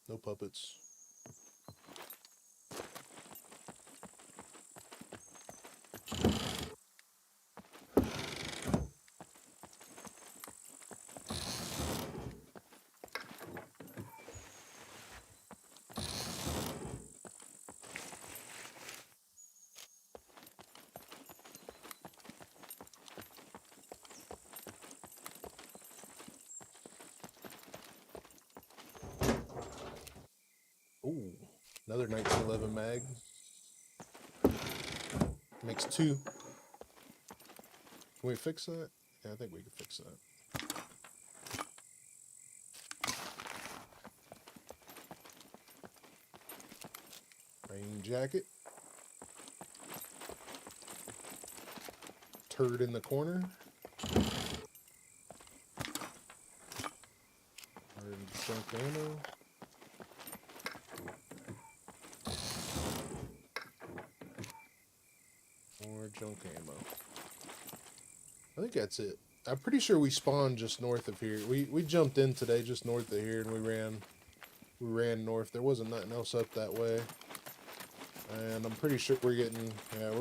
No puppets. Ooh, another 1911 mag. Makes two. Can we fix that? Yeah, I think we can fix that. Rain jacket. Turd in the corner. Junk ammo. More junk ammo. I think that's it. I'm pretty sure we spawned just north of here. We jumped in today just north of here and we ran north. There wasn't nothing else up that way. And I'm pretty sure we're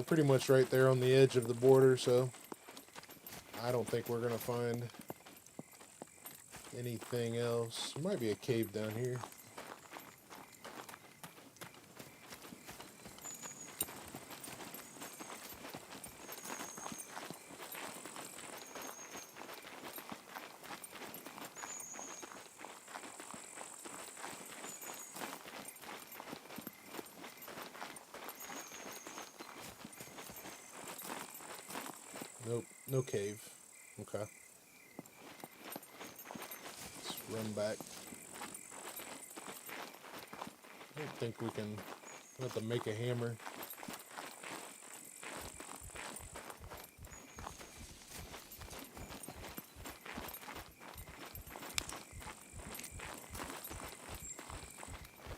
pretty much right there on the edge of the border, so I don't think we're gonna find anything else. There might be a cave down here. Nope, no cave. Okay. Let's run back. I don't think we can. We'll have to make a hammer.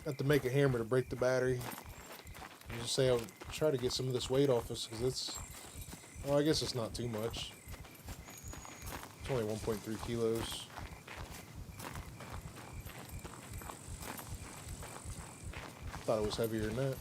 Have to make a hammer to break the battery. I just say I'll try to get some of this weight off us because it's. Well, I guess it's not too much. It's only 1.3 kilos. Thought it was heavier than that.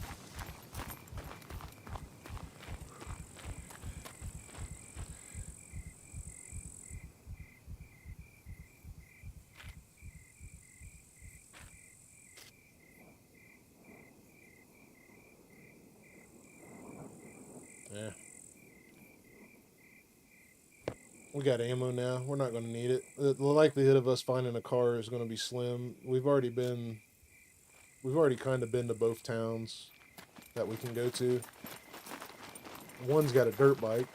Yeah. We got ammo now. We're not going to need it. The likelihood of us finding a car is going to be slim. We've already kind of been to both towns that we can go to. One's got a dirt bike.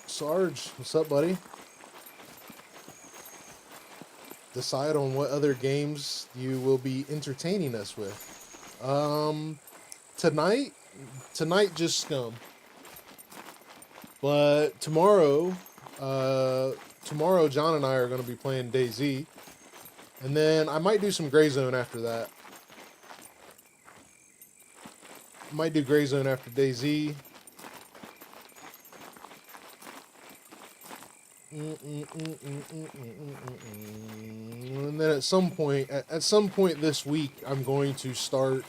Sarge, what's up, buddy? Decide on what other games you will be entertaining us with. Tonight just SCUM. But tomorrow John and I are going to be playing DayZ. And then I might do some Gray Zone after that. Might do Gray Zone after DayZ. And then at some point this week, I'm going to start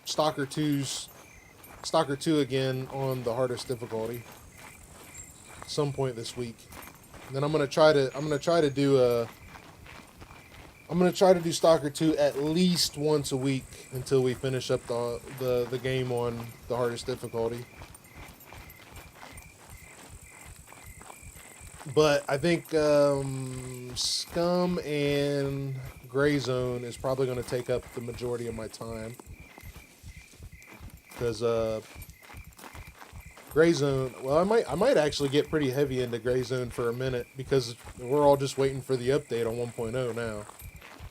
Stalker 2 again on the hardest difficulty. Some point this week. And then I'm gonna try to do Stalker 2 at least once a week until we finish up the game on the hardest difficulty. But I think SCUM and Gray Zone is probably going to take up the majority of my time. Because Gray Zone, well, I might actually get pretty heavy into Gray Zone for a minute because we're all just waiting for the update on 1.0 now.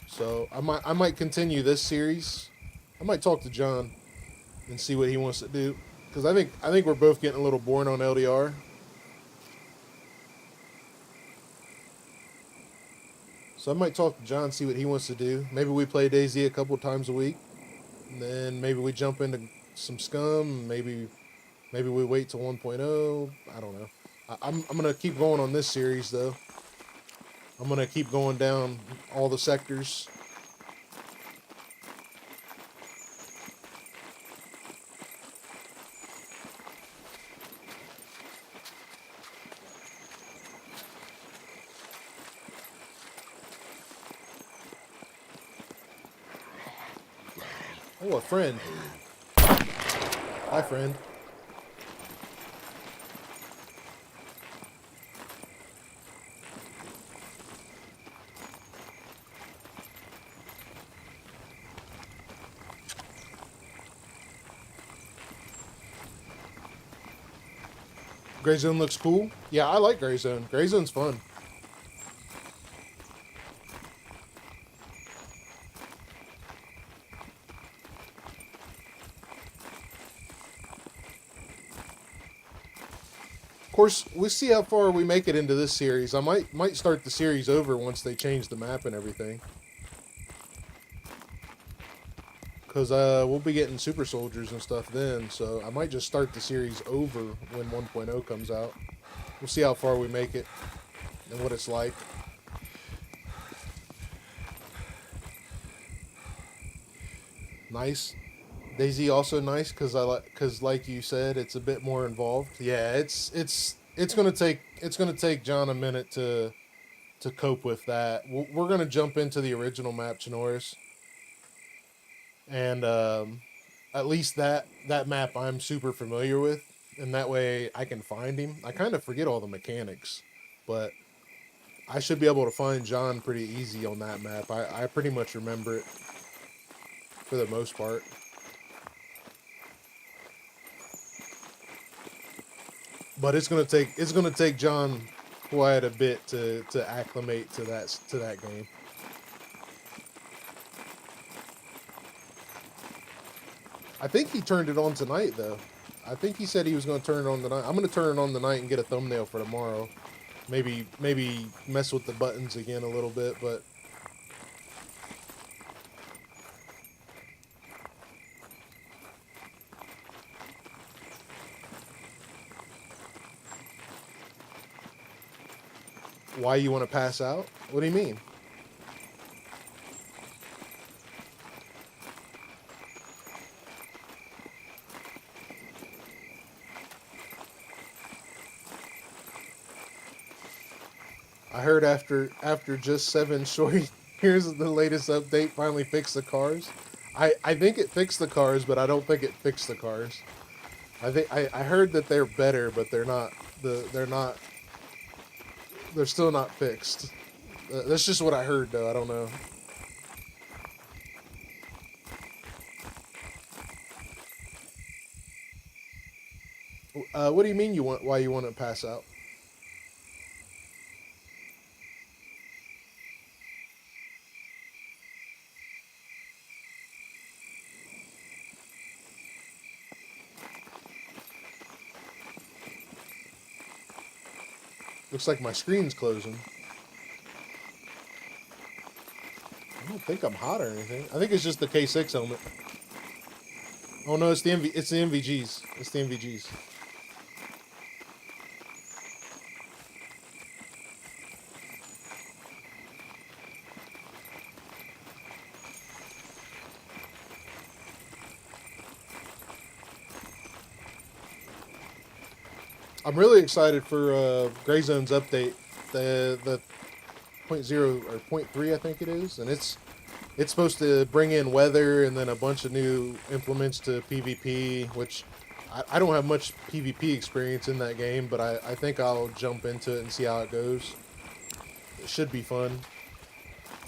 So I might continue this series. I might talk to John and see what he wants to do, because I think we're both getting a little bored on LDR. So I might talk to John, see what he wants to do. Maybe we play DayZ a couple times a week, and then maybe we jump into some SCUM. Maybe we wait till 1.0. I don't know. I'm gonna keep going on this series though. I'm gonna keep going down all the sectors. Oh, a friend. Hi, friend. Gray Zone looks cool. Yeah, I like Gray Zone. Gray Zone's fun. Of course, we'll see how far we make it into this series. I might start the series over once they change the map and everything. Because we'll be getting super soldiers and stuff then, so I might just start the series over when 1.0 comes out. We'll see how far we make it and what it's like. Nice. DayZ also nice because like you said, it's a bit more involved. Yeah, it's gonna take John a minute to cope with that. We're gonna jump into the original map, Chinoris. And at least that map I'm super familiar with, and that way I can find him. I kind of forget all the mechanics, but I should be able to find John pretty easy on that map. I pretty much remember it for the most part. But it's gonna take John quite a bit to acclimate to that game. I think he turned it on tonight, though. I think he said he was going to turn it on tonight. I'm going to turn it on tonight and get a thumbnail for tomorrow. Maybe mess with the buttons again a little bit, but... Why you want to pass out? What do you mean? I heard after just 7 short years of the latest update finally fixed the cars. I think it fixed the cars, but I don't think it fixed the cars. I heard that they're better, but they're still not fixed. That's just what I heard, though. I don't know. What do you mean why you want to pass out? Looks like my screen's closing. I don't think I'm hot or anything. I think it's just the K6 helmet. Oh no, it's the MVGs. It's the MVGs. I'm really excited for Gray Zone's update, the .0 or .3 I think it is, and it's supposed to bring in weather and then a bunch of new implements to PvP, which I don't have much PvP experience in that game, but I think I'll jump into it and see how it goes. It should be fun.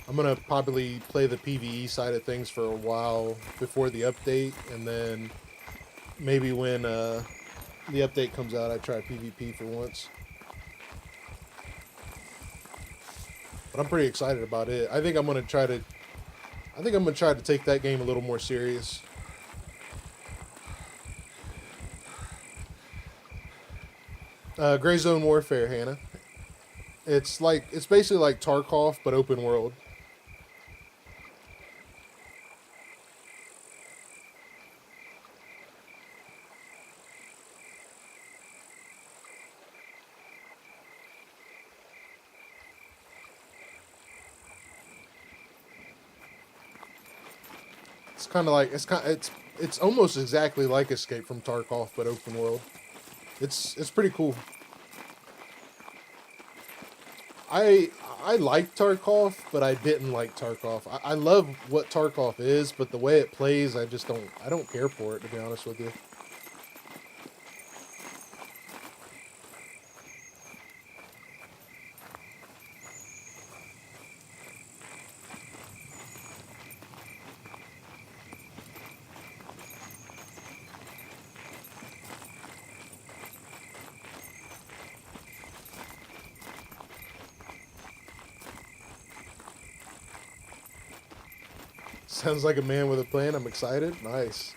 I'm going to probably play the PvE side of things for a while before the update, and then maybe when the update comes out, I try PvP for once. But I'm pretty excited about it. I think I'm going to try to take that game a little more serious. Gray Zone Warfare, Hannah. It's basically like Tarkov but open world. It's kind of like it's almost exactly like Escape from Tarkov but open world. It's pretty cool. I like Tarkov, but I didn't like Tarkov. I love what Tarkov is, but the way it plays, I don't care for it, to be honest with you. Sounds like a man with a plan. I'm excited. Nice.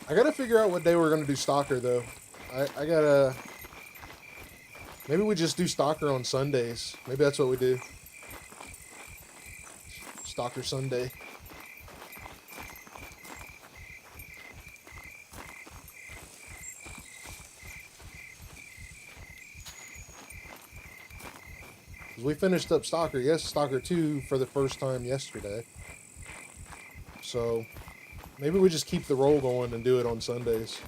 I gotta figure out what day we're gonna do Stalker, though. I gotta... Maybe we just do Stalker on Sundays. Maybe that's what we do. Stalker Sunday. We finished up Stalker. Yes, Stalker 2 for the first time yesterday. So, maybe we just keep the roll going and do it on Sundays.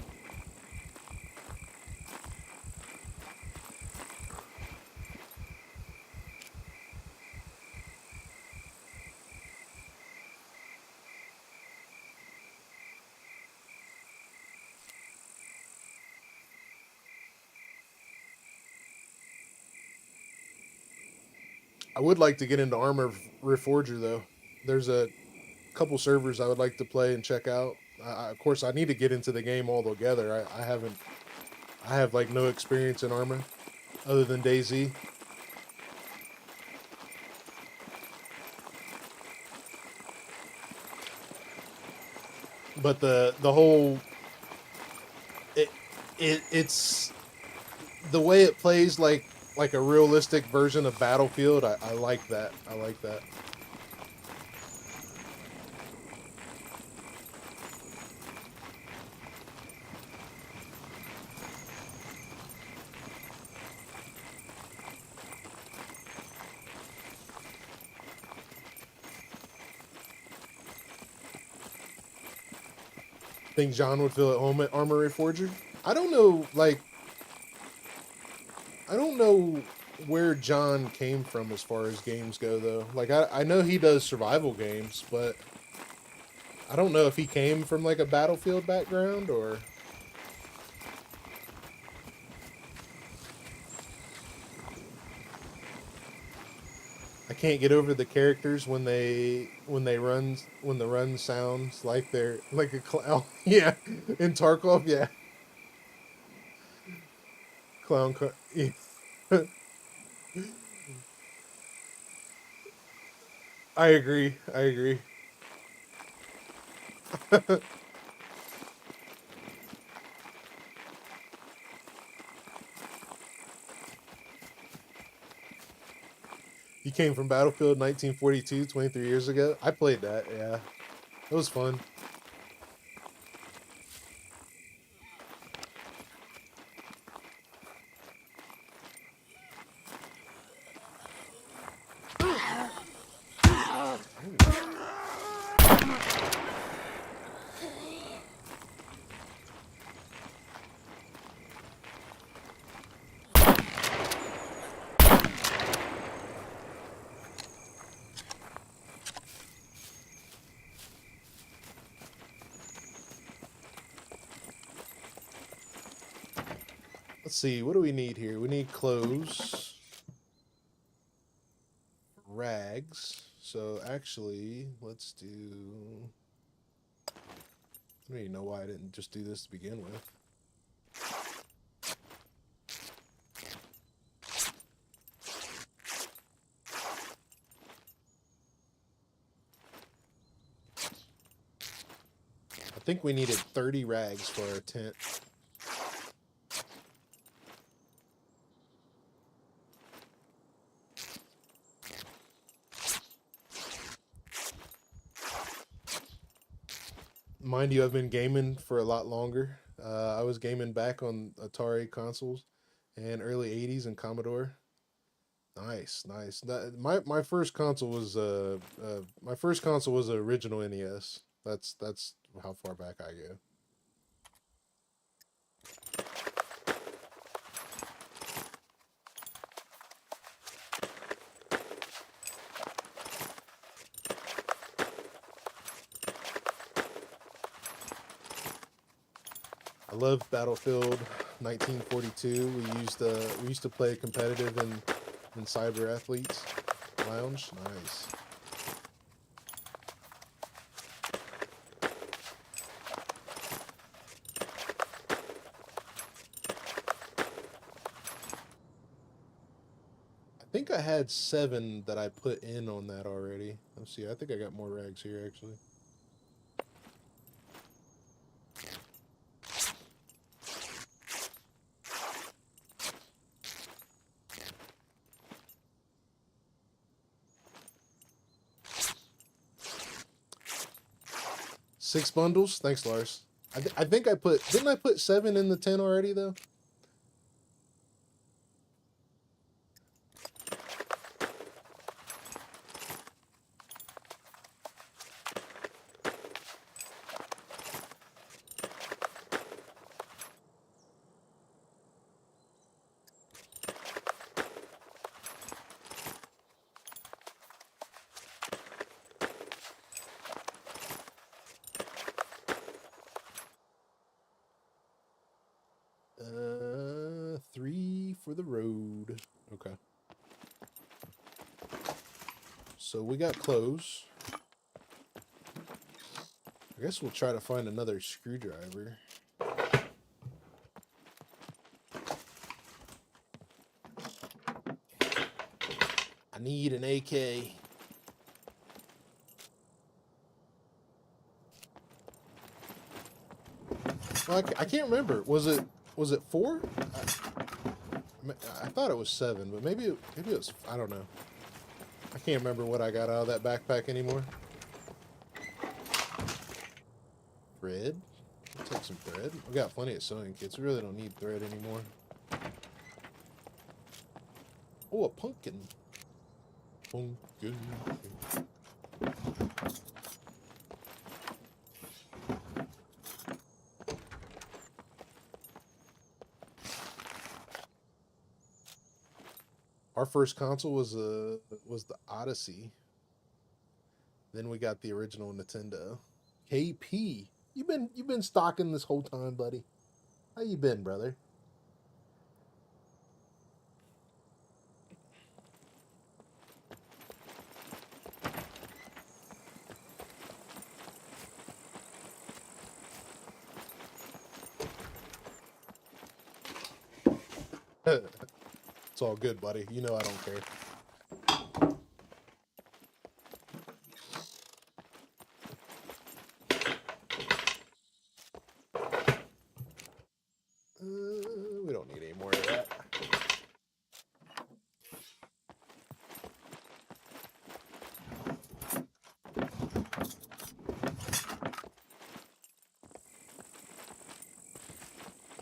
I would like to get into Armor Reforger, though. There's a couple servers I would like to play and check out. Of course, I need to get into the game altogether. I have like no experience in Arma other than DayZ. But the whole it's the way it plays like a realistic version of Battlefield. I like that. I like that. Think John would feel at home at Armory Forger? I don't know, like, I don't know where John came from as far as games go, though. Like, I know he does survival games, but I don't know if he came from, like, a Battlefield background, or... I can't get over the characters when the run sounds like they're like a clown. Yeah, in Tarkov, yeah. Clown car. Yeah. I agree. I agree. You came from Battlefield 1942, 23 years ago? I played that, yeah. It was fun. Let's see, what do we need here? We need clothes, rags. So actually, let's do. I don't even know why I didn't just do this to begin with. I think we needed 30 rags for our tent. Mind you, I've been gaming for a lot longer. I was gaming back on Atari consoles and early 80s and Commodore. Nice, nice. My first console was the original NES. That's how far back I go. I love Battlefield 1942. We used to play competitive in Cyber Athletes Lounge. Nice. I think I had 7 that I put in on that already. Let's see. I think I got more rags here actually. Six bundles? Thanks, Lars. I think I put... Didn't I put 7 in the 10 already, though? For the road. Okay. So we got clothes. I guess we'll try to find another screwdriver. I need an AK. Well, I can't remember. Was it 4? I thought it was 7, but maybe it was. I don't know. I can't remember what I got out of that backpack anymore. Thread. I'll take some thread. We got plenty of sewing kits. We really don't need thread anymore. Oh, a pumpkin. Pumpkin. Our first console was the Odyssey. Then we got the original Nintendo. KP, you've been stalking this whole time, buddy. How you been, brother? It's all good, buddy. You know I don't care. We don't need any more of that.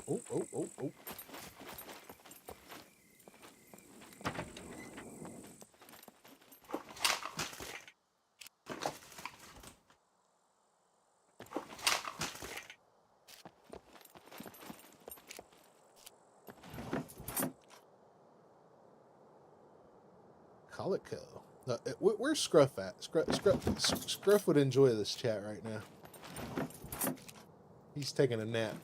Oh. Calico. No, where's Scruff at? Scruff would enjoy this chat right now. He's taking a nap.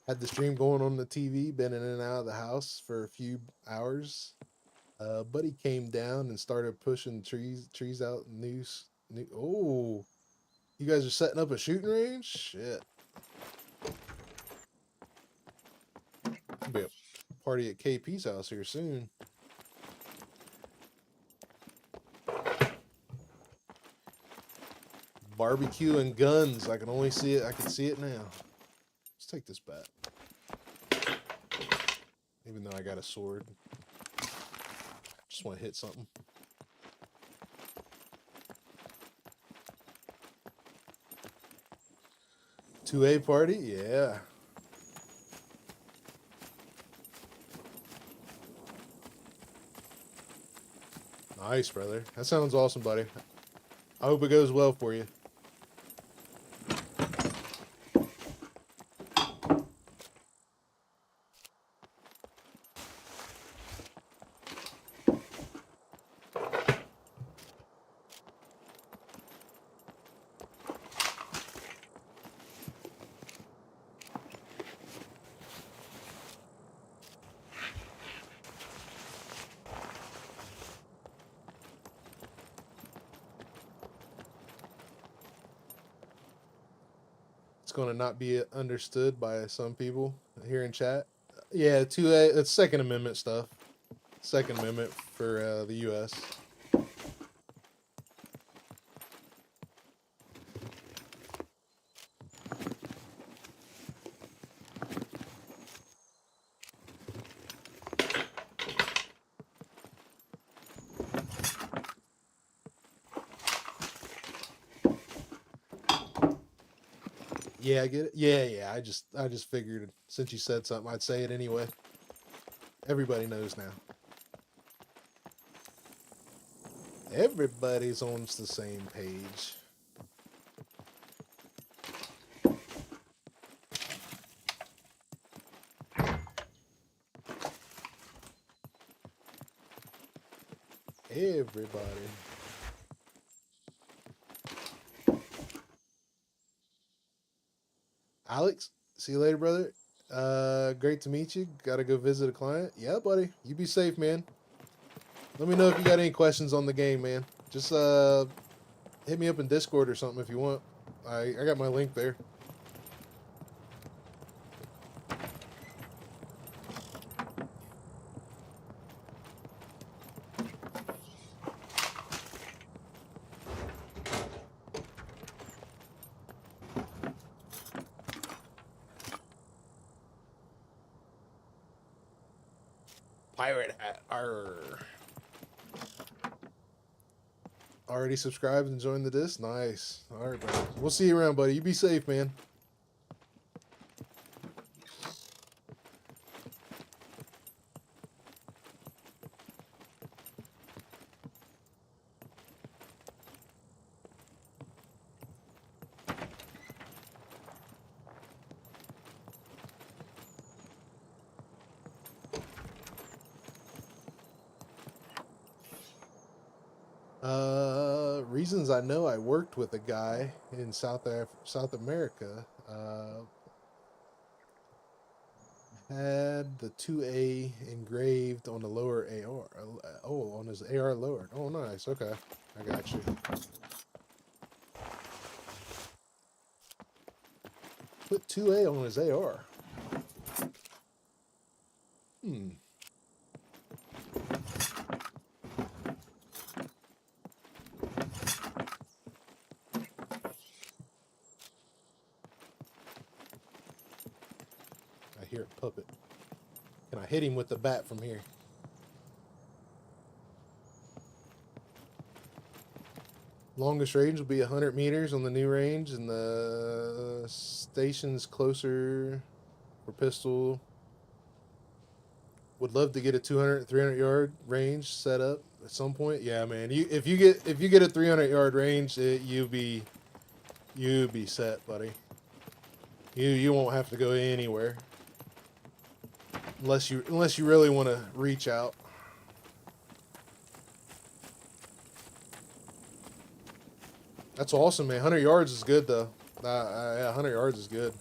Had the stream going on the TV, been in and out of the house for a few hours. Buddy came down and started pushing trees out. Oh, you guys are setting up a shooting range? Shit. Be a party at KP's house here soon. Barbecue and guns. I can only see it. I can see it now. Let's take this bat. Even though I got a sword. Just want to hit something. A party? Yeah. Nice, brother. That sounds awesome, buddy. I hope it goes well for you. Going to not be understood by some people here in chat. Yeah, 2A, it's Second Amendment stuff. Second Amendment for the U.S. Yeah, I get it. Yeah. I just figured since you said something, I'd say it anyway. Everybody knows now. Everybody's on the same page. Everybody. Alex, see you later, brother. Great to meet you. Gotta go visit a client. Yeah, buddy. You be safe, man. Let me know if you got any questions on the game, man. Just hit me up in Discord or something if you want. I got my link there. Pirate hat. Arr. Already subscribed and joined the disc? Nice. Alright, bro. We'll see you around, buddy. You be safe, man. Reasons I know, I worked with a guy in South America. Had the 2A engraved on the lower AR. Oh, on his AR lowered. Oh, nice. Okay, I got you. Put 2A on his AR. I hear it puppet. Can I hit him with the bat from here? Longest range will be 100 meters on the new range, and the station's closer for pistol. Would love to get a 200, 300 yard range set up at some point. Yeah, man. If you get a 300 yard range, you be set, buddy. You won't have to go anywhere unless you really want to reach out. That's awesome, man. 100 yards is good, though. Yeah, 100 yards is good.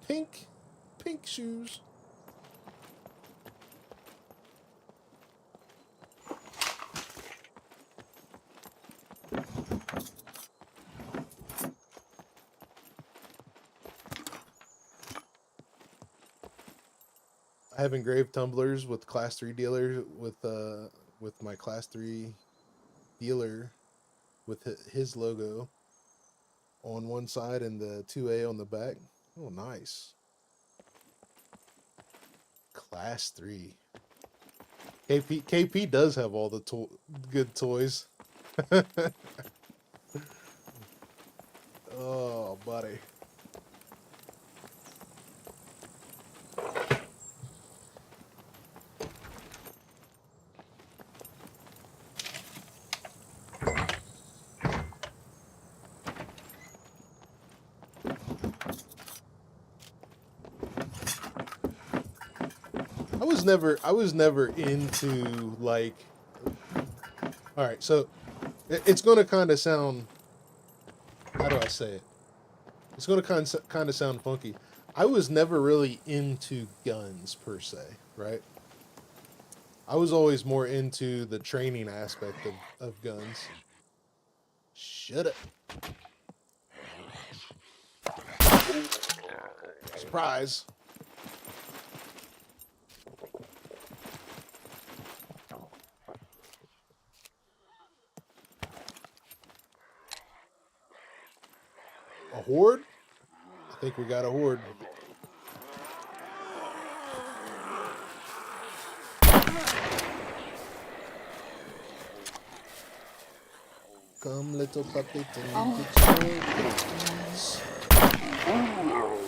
pink shoes. I have engraved tumblers with Class 3 dealer with my Class 3 dealer with his logo on one side and the 2A on the back. Oh, nice. Class 3. KP does have all the good toys. Oh, buddy. I was never into, like, all right, so it's going to kind of sound, how do I say it? It's going to kind of sound funky. I was never really into guns per se, right? I was always more into the training aspect of guns. Shut up. Surprise. A horde? I think we got a horde. Come, little puppet, and get your cookies. Oh,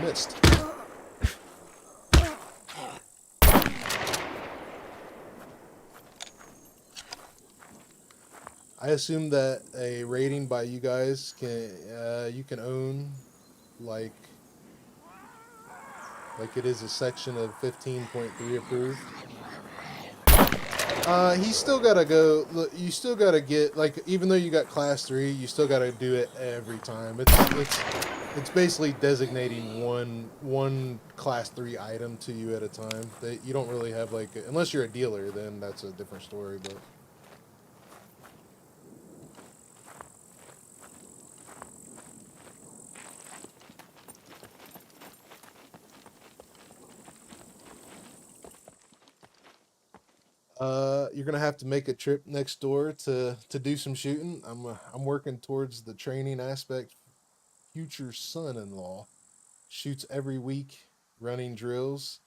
missed. I assume that a rating by you guys can you can own like it is a section of 15.3 approved. He's still gotta go. Look, you still gotta get, like, even though you got Class 3, you still gotta do it every time. It's basically designating one Class 3 item to you at a time. You don't really have, like, unless you're a dealer, then that's a different story. But you're gonna have to make a trip next door to do some shooting. I'm working towards the training aspect. Future son-in-law shoots every week, running drills.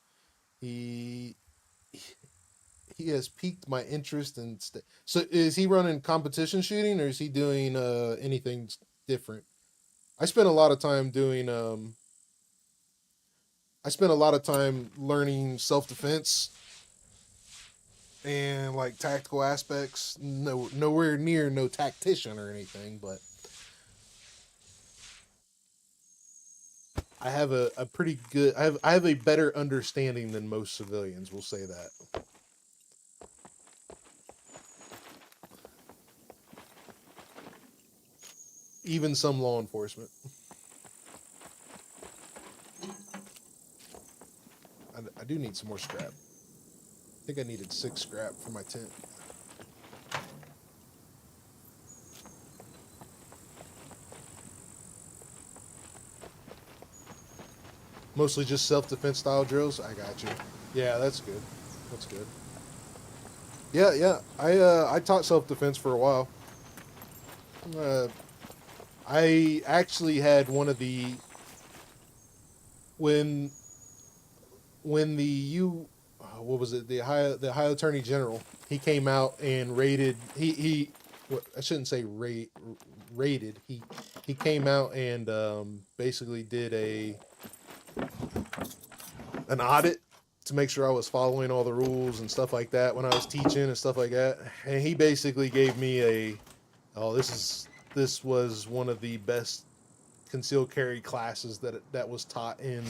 He has piqued my interest in. So is he running competition shooting, or is he doing anything different? I spent a lot of time doing. I spent a lot of time learning self-defense and like tactical aspects. Nowhere near no tactician or anything, but I have a pretty good. I have a better understanding than most civilians. We'll say that. Even some law enforcement. I do need some more scrap. I think I needed 6 scrap for my tent. Mostly just self-defense style drills. I got you. Yeah, that's good. That's good. Yeah. I taught self-defense for a while. I actually had one of the when the what was it, the high attorney general, he came out and raided, I shouldn't say raided, he came out and basically did an audit to make sure I was following all the rules and stuff like that when I was teaching and stuff like that, and he basically gave me this was one of the best concealed carry classes that was taught in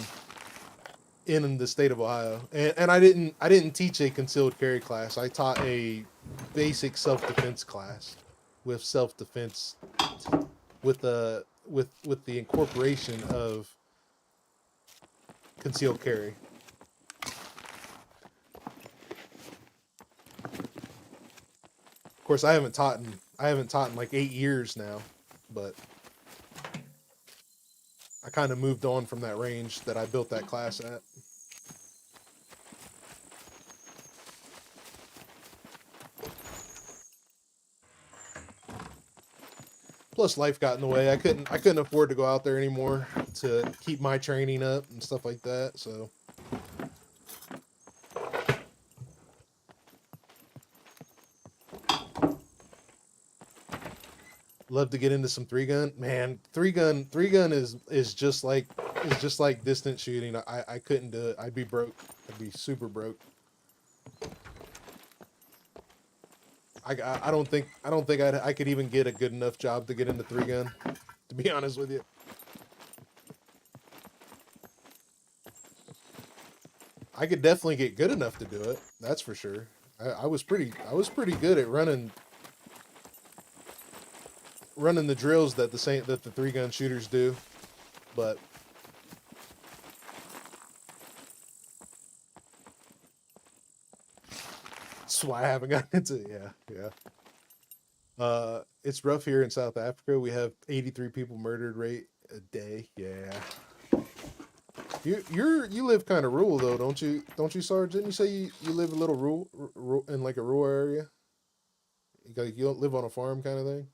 the state of Ohio. And I didn't teach a concealed carry class. I taught a basic self-defense class with self-defense with the incorporation of concealed carry. Of course, I haven't taught in like 8 years now, but I kind of moved on from that range that I built that class at. Plus, life got in the way. I couldn't afford to go out there anymore to keep my training up and stuff like that. So, love to get into some 3-gun. Man, 3-gun is just like distance shooting. I couldn't do it. I'd be broke. I'd be super broke. I don't think I could even get a good enough job to get into 3-gun, to be honest with you. I could definitely get good enough to do it. That's for sure. I was pretty good at running the drills that the 3-gun shooters do, but that's why I haven't gotten into it. Yeah. It's rough here in South Africa. We have 83 people murdered rate a day. Yeah. You live kind of rural though, don't you, Sarge? Didn't you say you live a little rural in like a rural area? You don't live on a farm kind of thing?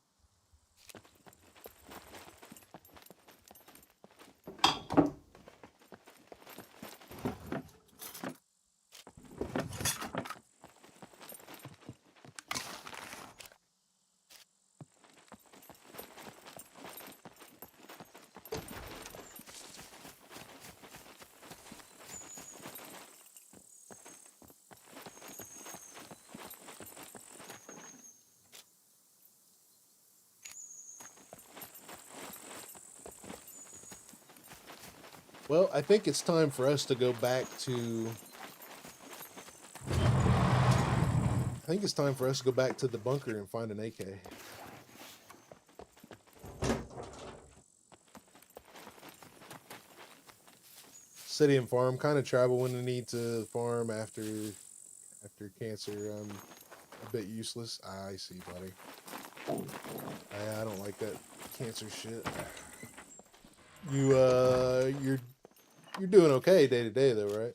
Well, I think it's time for us to go back to... I think it's time for us to go back to the bunker and find an AK. City and farm, kind of travel when I need to farm after cancer. I'm a bit useless. I see, buddy. I don't like that cancer shit. You're doing okay day to day though, right?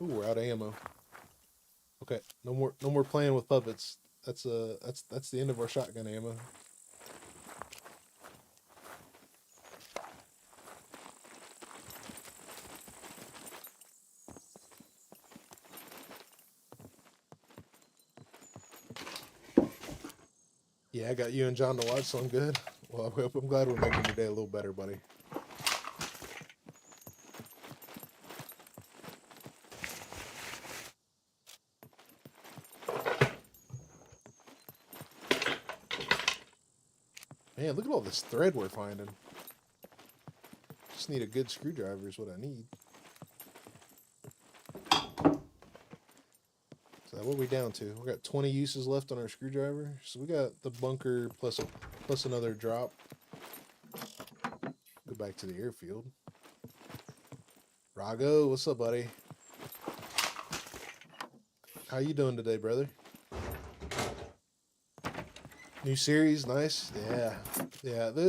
Ooh, we're out of ammo. Okay, no more playing with puppets. That's the end of our shotgun ammo. Yeah, I got you and John to watch, so I'm good. Well, I'm glad we're making your day a little better, buddy. Man, look at all this thread we're finding. Just need a good screwdriver is what I need. So what are we down to? We got 20 uses left on our screwdriver. So we got the bunker plus another drop. Go back to the airfield. Rago, what's up, buddy? How you doing today, brother? New series, nice. Yeah.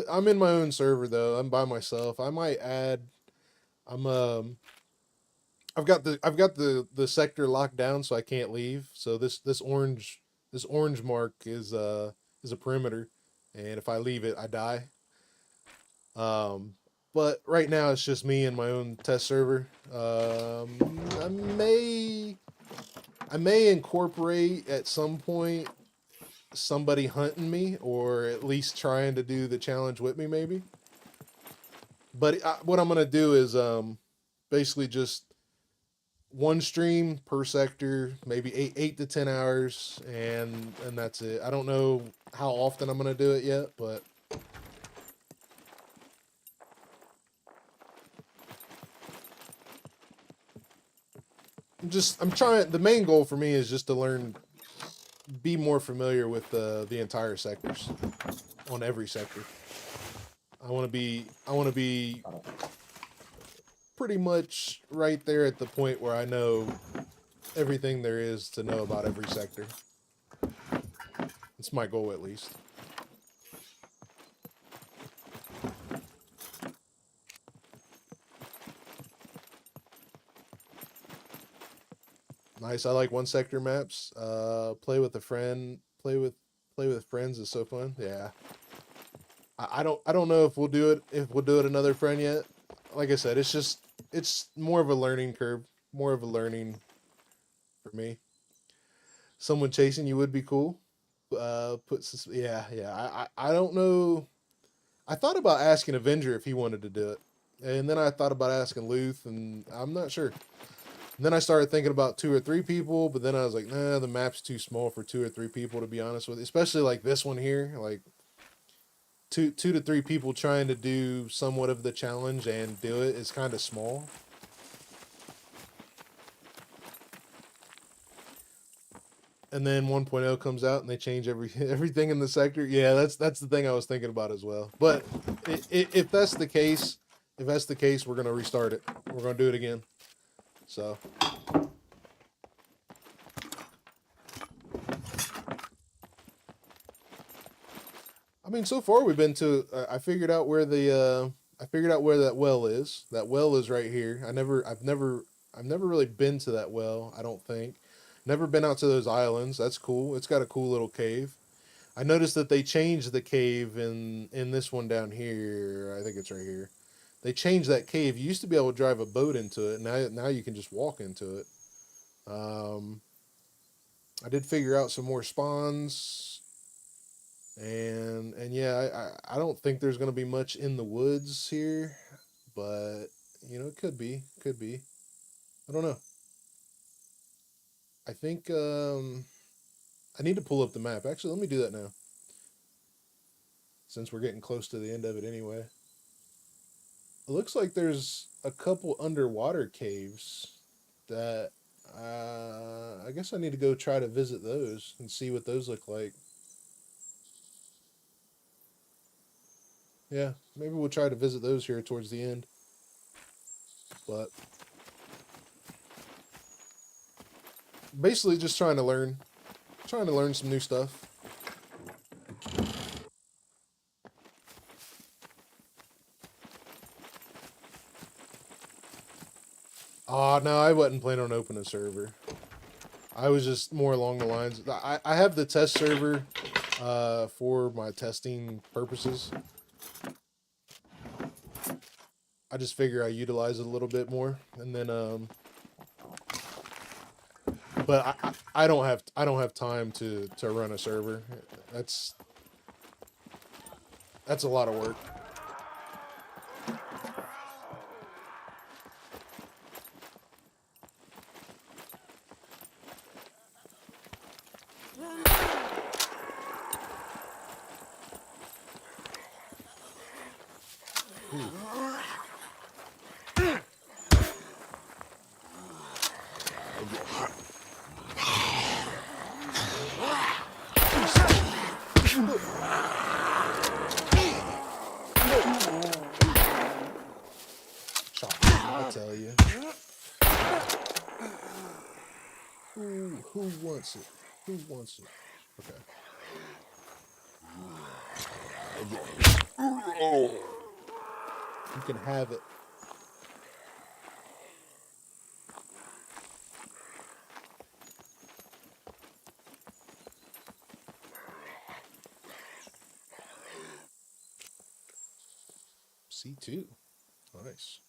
I'm in my own server though. I'm by myself. I might add I've got the sector locked down, so I can't leave. So this orange mark is a perimeter, and if I leave it, I die. But right now it's just me and my own test server. I may incorporate at some point somebody hunting me, or at least trying to do the challenge with me, maybe. But what I'm gonna do is basically just one stream per sector, maybe 8 to 10 hours, and that's it. I don't know how often I'm gonna do it yet, but I'm trying. The main goal for me is just to learn, be more familiar with the entire sectors, on every sector. I want to be pretty much right there at the point where I know everything there is to know about every sector. It's my goal, at least. Nice. I like one sector maps. Play with a friend. Play with friends is so fun. Yeah. I don't know if we'll do it another friend yet. Like I said, it's more of a learning curve, more of a learning for me. Someone chasing you would be cool. I don't know. I thought about asking Avenger if he wanted to do it, and then I thought about asking Luth, and I'm not sure. And then I started thinking about 2 or 3 people, but then I was like, nah, the map's too small for 2 or 3 people, to be honest with you. Especially like this one here, like two to 3 people trying to do somewhat of the challenge and do it is kind of small. And then 1.0 comes out and they change everything in the sector. Yeah, that's the thing I was thinking about as well. But if that's the case, we're gonna restart it. We're gonna do it again. So. I mean, so far we've been to. I figured out where that well is. That well is right here. I've never really been to that well. I don't think. Never been out to those islands. That's cool. It's got a cool little cave. I noticed that they changed the cave in this one down here. I think it's right here. They changed that cave. You used to be able to drive a boat into it. Now you can just walk into it. I did figure out some more spawns. And yeah, I don't think there's going to be much in the woods here, but you know, it could be. I don't know. I think I need to pull up the map. Actually, let me do that now, since we're getting close to the end of it anyway. It looks like there's a couple underwater caves that I guess I need to go try to visit those and see what those look like. Yeah, maybe we'll try to visit those here towards the end. But basically just trying to learn some new stuff. Oh, no, I wasn't planning on opening a server. I was just more along the lines. I have the test server for my testing purposes. I just figure I utilize it a little bit more, and then but I don't have time to run a server. That's a lot of work. I tell you. Who wants it? Who wants it? Okay. You can have it. 22. Nice.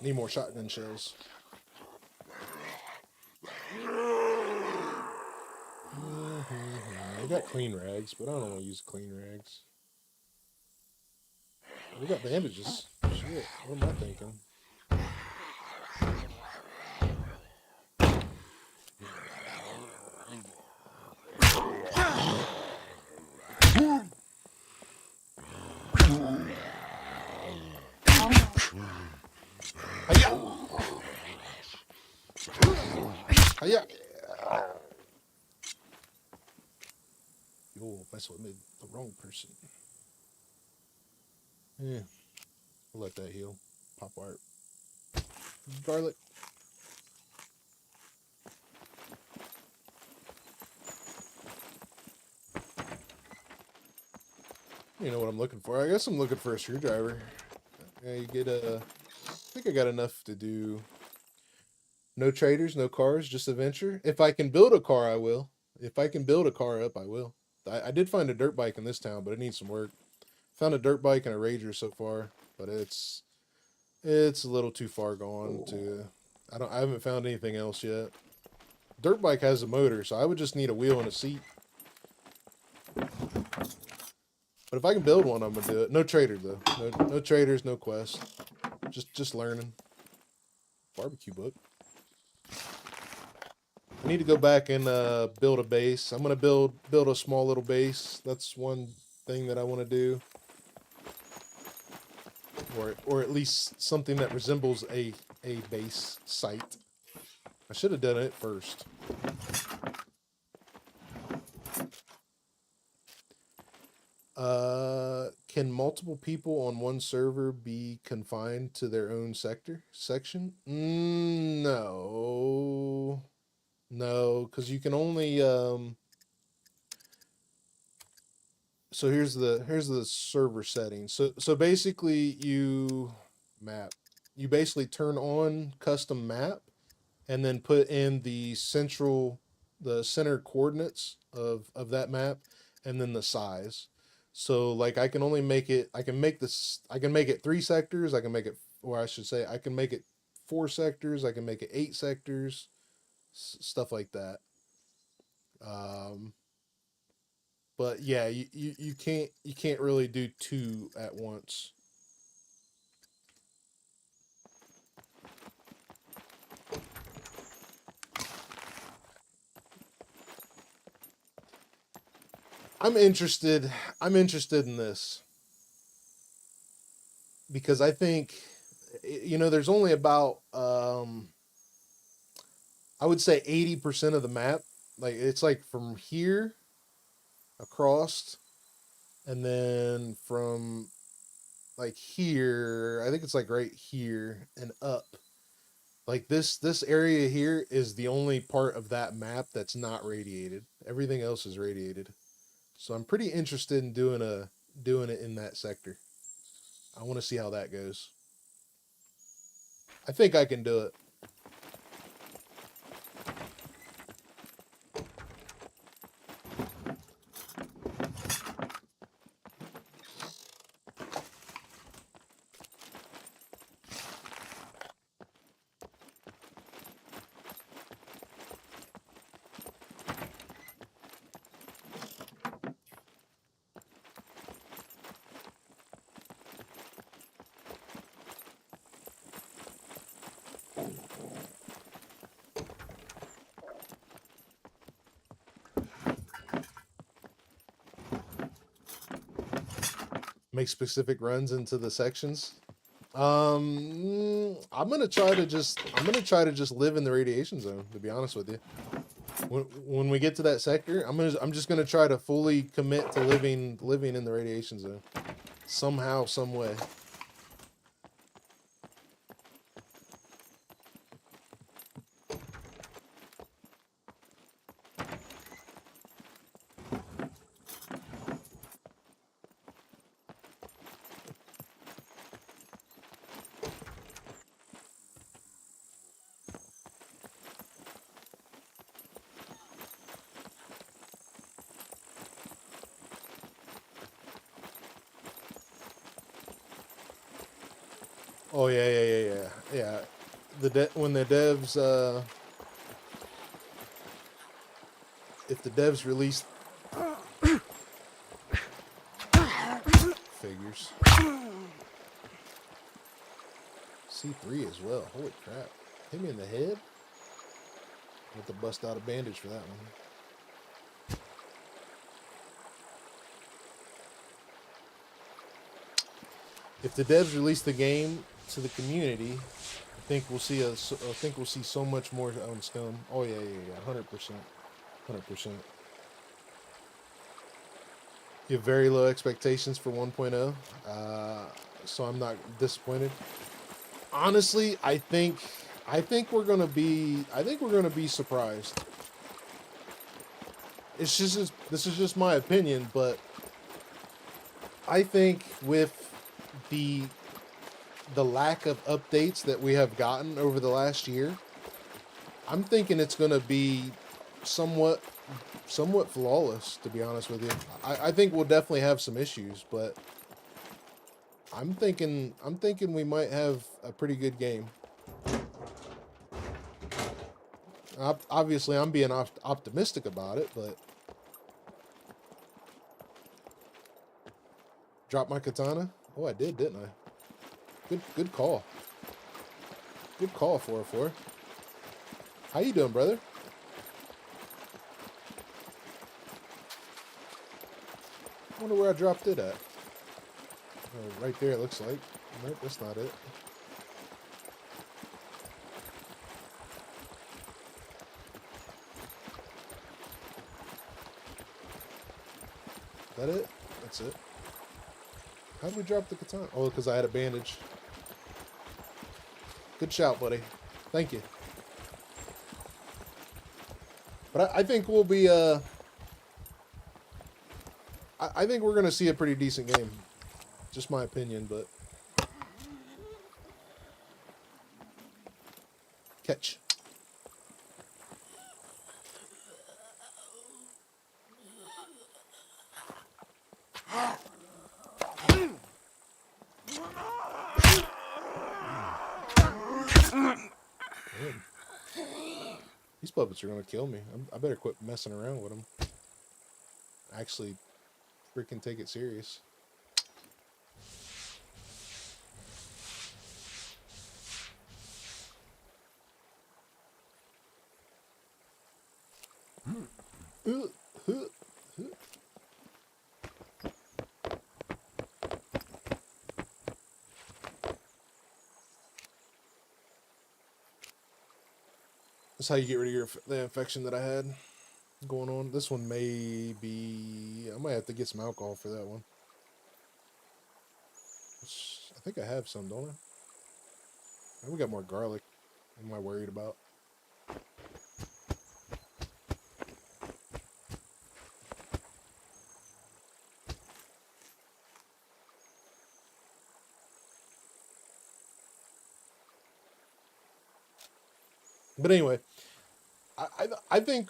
Need more shotgun shells. I got clean rags, but I don't want to use clean rags. We got bandages. Shit, what am I thinking? Hiya! Hiya! Yo, that's what made the wrong person. Yeah, we'll let that heal. Pop art. Garlic. You know what I'm looking for? I guess I'm looking for a screwdriver. Yeah, you get a... I think I got enough to do... No traders, no cars, just a venture. If I can build a car, I will. If I can build a car up, I will. I did find a dirt bike in this town, but it needs some work. Found a dirt bike and a Rager so far, but it's a little too far gone to... I haven't found anything else yet. Dirt bike has a motor, so I would just need a wheel and a seat. But if I can build one, I'm gonna do it. No trader though. No traders, no quest. Just learning. Barbecue book. I need to go back and build a base. I'm gonna build a small little base. That's one thing that I want to do. Or at least something that resembles a base site. I should have done it first. Can multiple people on one server be confined to their own section? No. No, because you can only so here's the server settings. So basically you basically turn on custom map and then put in the center coordinates of that map and then the size. So like I can make it 3 sectors, I can make it, or I should say I can make it 4 sectors, I can make it 8 sectors, stuff like that. But yeah, you can't really do 2 at once. I'm interested in this because I think, you know, there's only about I would say 80% of the map, like it's like from here across, and then from like here, I think it's like right here and up. Like this area here is the only part of that map that's not radiated. Everything else is radiated. So I'm pretty interested in doing it in that sector. I want to see how that goes. I think I can do it. Make specific runs into the sections. I'm gonna try to just live in the radiation zone, to be honest with you. When we get to that sector, I'm just gonna try to fully commit to living in the radiation zone somehow, some way. Oh yeah. When the devs, if the devs release figures, C3 as well. Holy crap! Hit me in the head. I have to bust out a bandage for that one. If the devs release the game to the community, I think we'll see so much more on SCUM. Oh yeah, 100%, 100%. You have very low expectations for 1.0, so I'm not disappointed. Honestly, I think we're gonna be surprised. This is just my opinion, but I think with the lack of updates that we have gotten over the last year, I'm thinking it's gonna be somewhat flawless, to be honest with you. I think we'll definitely have some issues, but I'm thinking we might have a pretty good game. Obviously, I'm being optimistic about it, but drop my katana. Oh, I did, didn't I? Good call. Good call, 404. How you doing, brother? I wonder where I dropped it at. Oh, right there, it looks like. Nope, that's not it. Is that it? That's it. How did we drop the katana? Oh, because I had a bandage. Good shout, buddy. Thank you. But I think we'll be, I think we're going to see a pretty decent game. Just my opinion, but... Catch. These puppets are going to kill me. I better quit messing around with them. Actually, freaking take it serious. That's how you get rid of the infection that I had going on. This one may be... I might have to get some alcohol for that one. I think I have some, don't I? We got more garlic. What am I worried about? But anyway, I think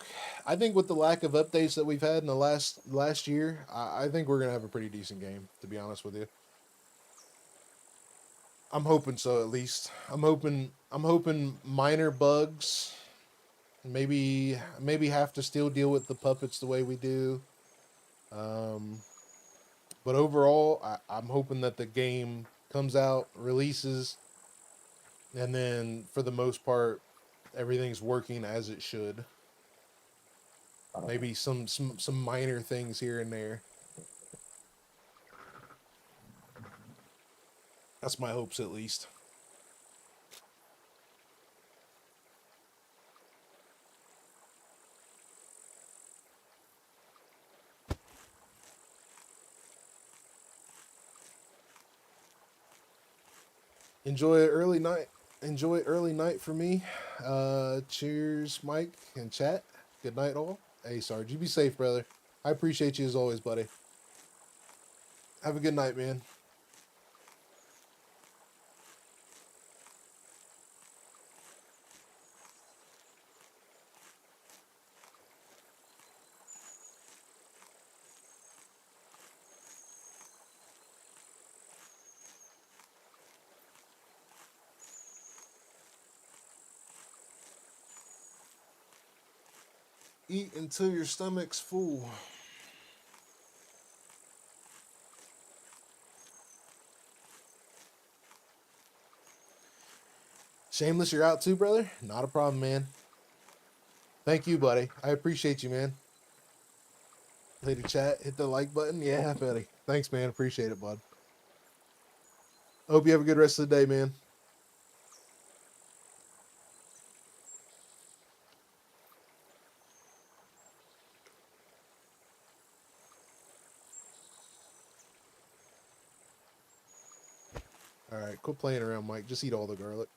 with the lack of updates that we've had in the last year, I think we're gonna have a pretty decent game, to be honest with you. I'm hoping so, at least. I'm hoping minor bugs. Maybe have to still deal with the puppets the way we do. But overall, I'm hoping that the game comes out, releases, and then for the most part, everything's working as it should. Maybe some minor things here and there. That's my hopes, at least. Enjoy early night for me. Cheers, Mike and chat. Good night, all. Hey, Sarge, you be safe, brother. I appreciate you as always, buddy. Have a good night, man. Eat until your stomach's full. Shameless, you're out too, brother? Not a problem, man. Thank you, buddy. I appreciate you, man. Lady chat, hit the like button. Yeah, buddy. Thanks, man. Appreciate it, bud. Hope you have a good rest of the day, man. All right, quit playing around, Mike. Just eat all the garlic.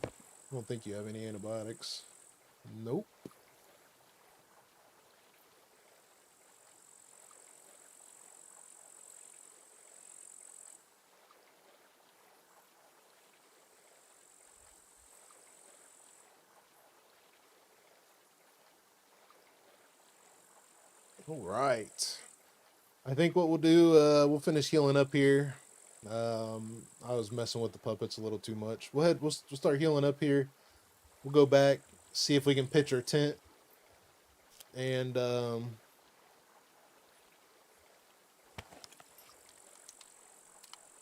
I don't think you have any antibiotics. Nope. All right. I think what we'll do, we'll finish healing up here. I was messing with the puppets a little too much. We'll start healing up here. We'll go back, see if we can pitch our tent. And,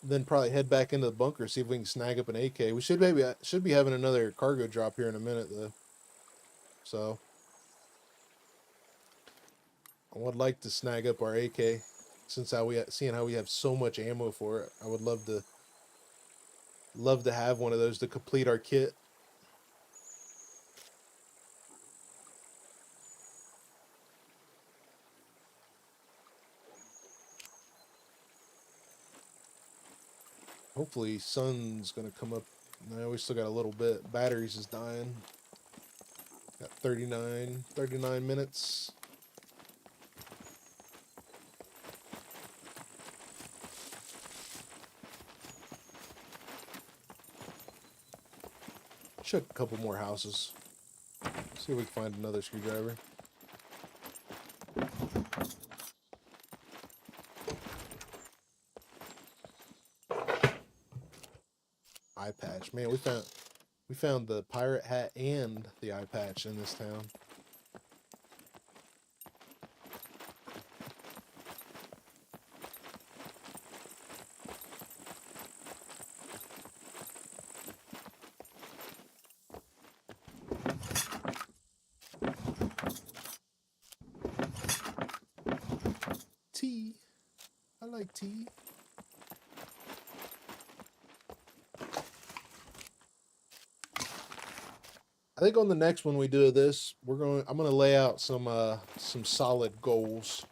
then probably head back into the bunker, see if we can snag up an AK. We should be having another cargo drop here in a minute, though. So I would like to snag up our AK, since seeing how we have so much ammo for it. I would love to have one of those to complete our kit. Hopefully sun's gonna come up. No, we still got a little bit. Batteries is dying. Got 39 minutes. Check a couple more houses. See if we can find another screwdriver. Eye patch. Man, we found the pirate hat and the eye patch in this town. Tea. I like tea. I think on the next one we do this, I'm gonna lay out some solid goals.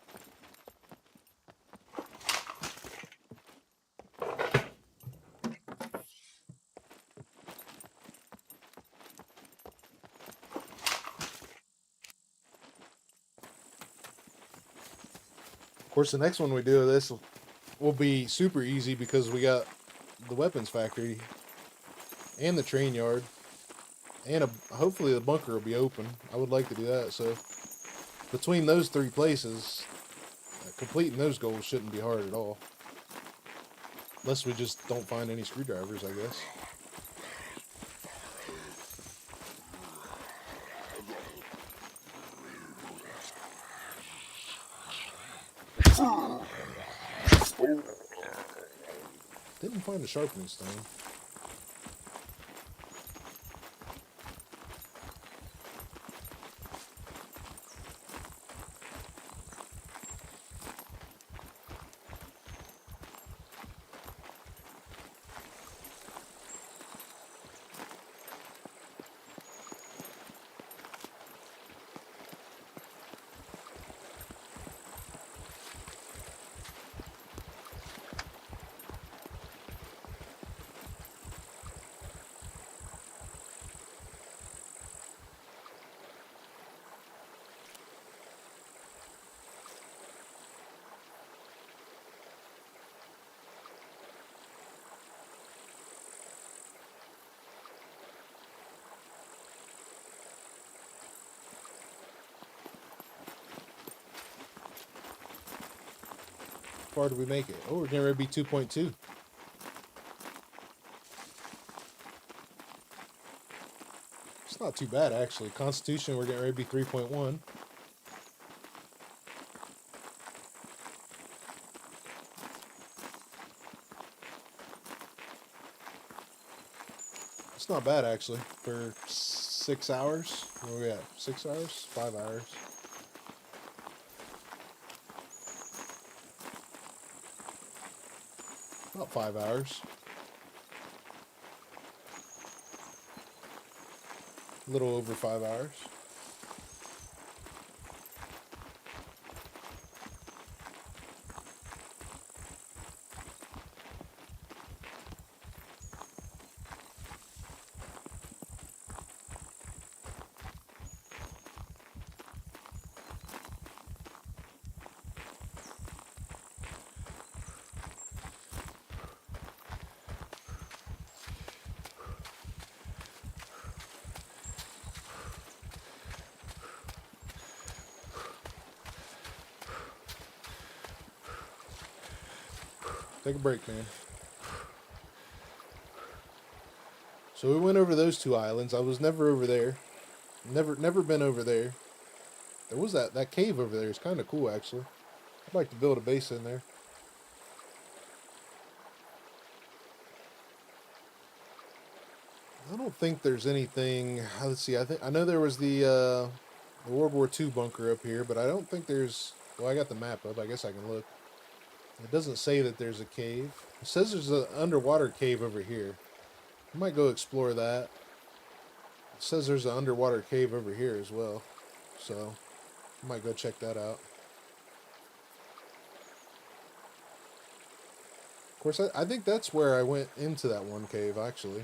Of course, the next one we do this will be super easy because we got the weapons factory and the train yard. And hopefully the bunker will be open. I would like to do that. So between those three places, completing those goals shouldn't be hard at all. Unless we just don't find any screwdrivers, I guess. Didn't find a sharpening stone. How far did we make it? Oh, we're getting ready to be 2.2. It's not too bad, actually. Constitution, we're getting ready to be 3.1. It's not bad, actually, for 6 hours. Where are we at? 6 hours? 5 hours. About 5 hours. A little over 5 hours. Take a break, man. So we went over those 2 islands. I was never over there. Never been over there. There was that cave over there. It's kind of cool, actually. I'd like to build a base in there. I don't think there's anything. Let's see. I know there was the World War II bunker up here, but I don't think there's. Well, I got the map up. I guess I can look. It doesn't say that there's a cave. It says there's an underwater cave over here. I might go explore that. It says there's an underwater cave over here as well. So, I might go check that out. Of course, I think that's where I went into that one cave, actually.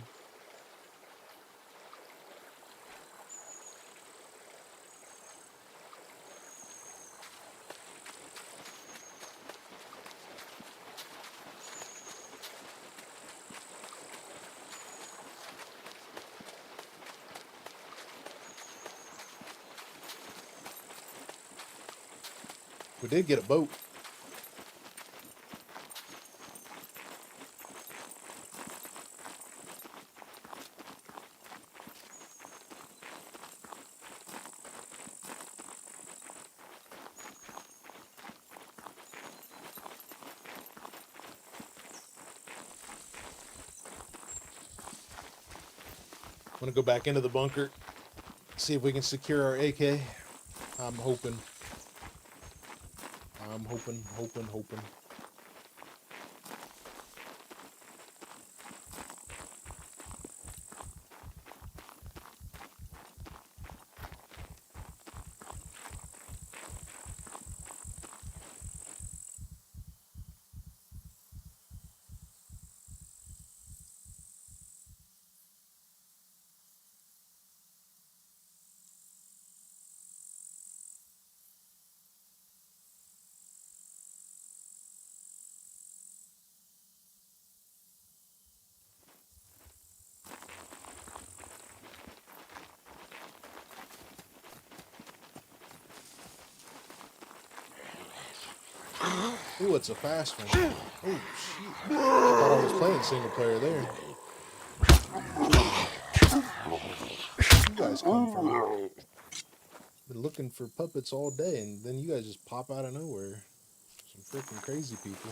We did get a boat. I'm gonna go back into the bunker, see if we can secure our AK. I'm hoping. I'm hoping. Ooh, it's a fast one. Oh, shoot. I thought I was playing single player there. You guys come from? Been looking for puppets all day, and then you guys just pop out of nowhere. Some freaking crazy people.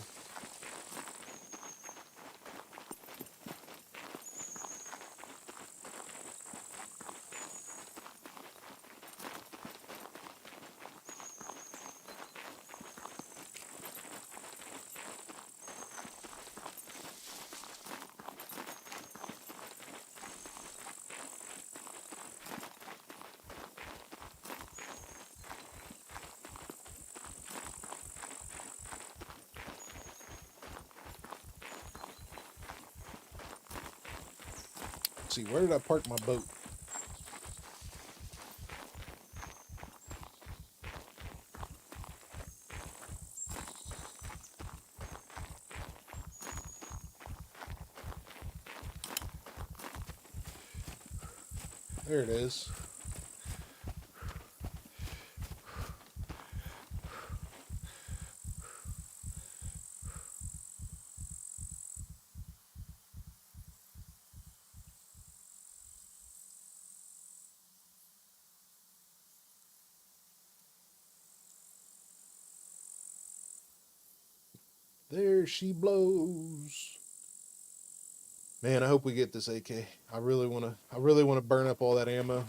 Let's see, where did I park my boat? There it is. There she blows. Man, I hope we get this AK. I really wanna burn up all that ammo.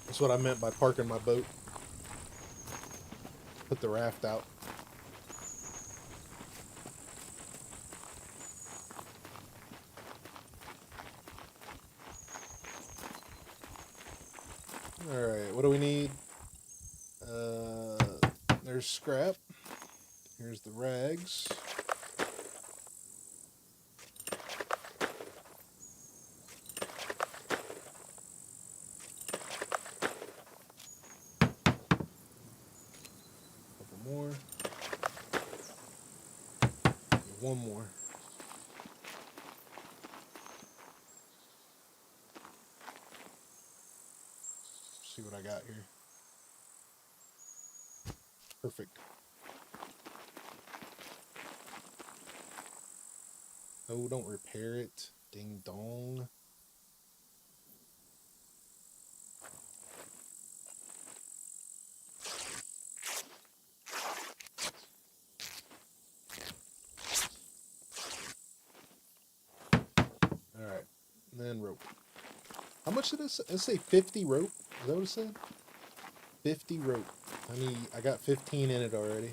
That's what I meant by parking my boat. Put the raft out. Alright, what do we need? There's scrap. Here's the rags. More. One more. See what I got here. Perfect. Oh, don't repair it. Ding dong. Alright, and then rope. How much did it say? It say 50 rope? Is that what it said? 50 rope. I got 15 in it already.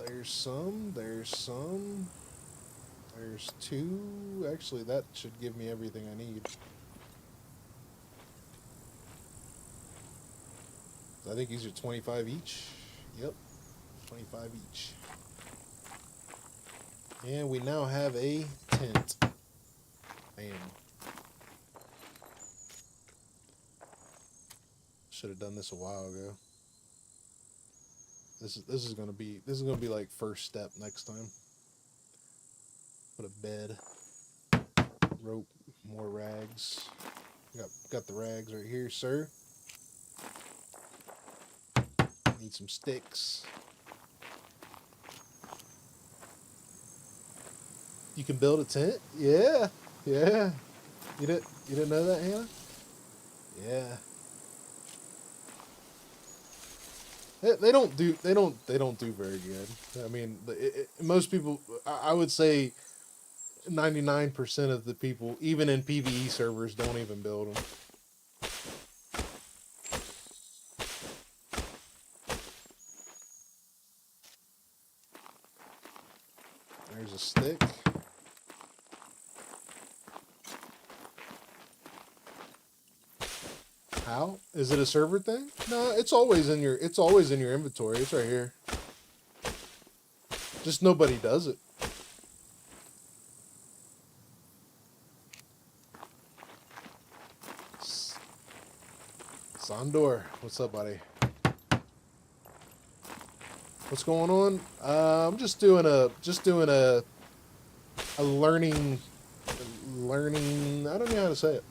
There's some. There's 2. Actually, that should give me everything I need. I think these are 25 each. Yep, 25 each. And we now have a tent. Bam. Should have done this a while ago. This is gonna be like first step next time. Put a bed, rope, more rags. Got the rags right here, sir. Need some sticks. You can build a tent? Yeah. Yeah. You didn't know that, Hannah? Yeah. They don't do very good. I mean, most people, I would say 99% of the people, even in PvE servers, don't even build them. There's a stick. How? Is it a server thing? No, it's always in your inventory. It's right here. Just nobody does it. Sondor, what's up, buddy? What's going on? I'm just doing a learning. I don't know how to say it.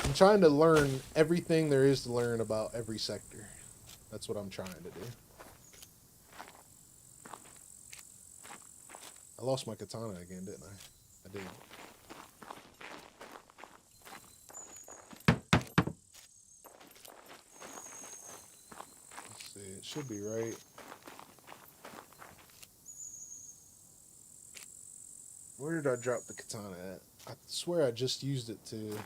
I'm trying to learn everything there is to learn about every sector. That's what I'm trying to do. I lost my katana again, didn't I? I did. Let's see, it should be right. Where did I drop the katana at? I swear I just used it to...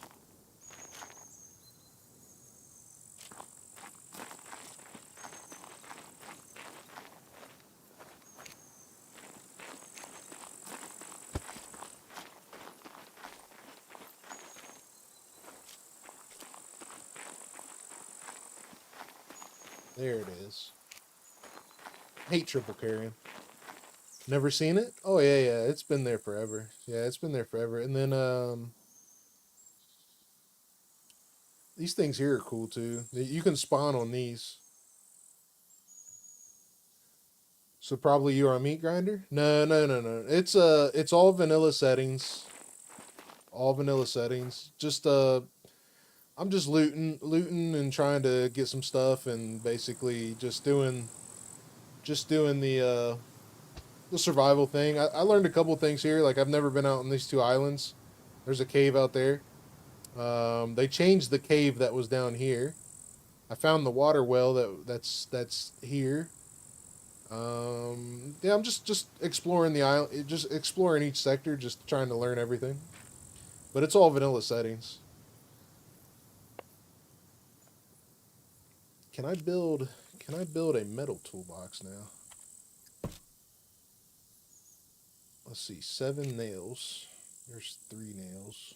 There it is. Hate triple carrying. Never seen it? Oh yeah, it's been there forever. Yeah, it's been there forever. And then these things here are cool too. You can spawn on these. So probably you are a meat grinder? No. It's all vanilla settings. All vanilla settings. Just I'm just looting and trying to get some stuff and basically just doing the survival thing. I learned a couple things here. Like I've never been out on these two islands. There's a cave out there. They changed the cave that was down here. I found the water well that's here. Yeah, I'm just exploring the island, just exploring each sector, just trying to learn everything. But it's all vanilla settings. Can I build a metal toolbox now? Let's see, 7 nails. There's 3 nails.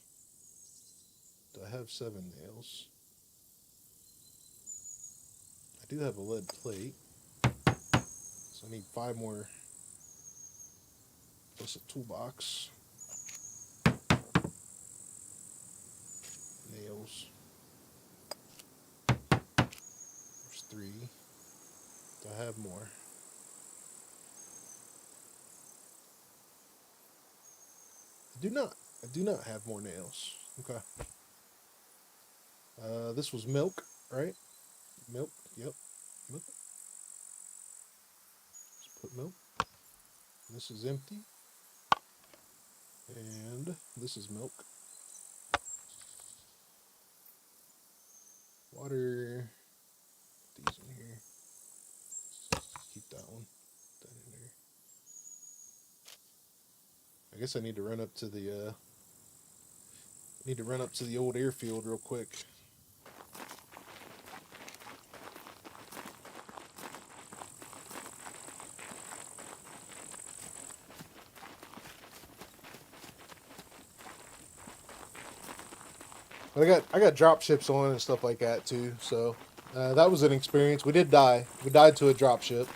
Do I have 7 nails? I do have a lead plate. So I need 5 more plus a toolbox. Nails. There's 3. Do I have more? I do not have more nails. Okay. This was milk, right? Milk, yep. Milk. Let's put milk. This is empty. And this is milk. Water. Put these in here. Keep that one. Put that in there. I guess I need to run up to the old airfield real quick. But I got drop ships on and stuff like that too, so that was an experience. We did die. We died to a drop ship.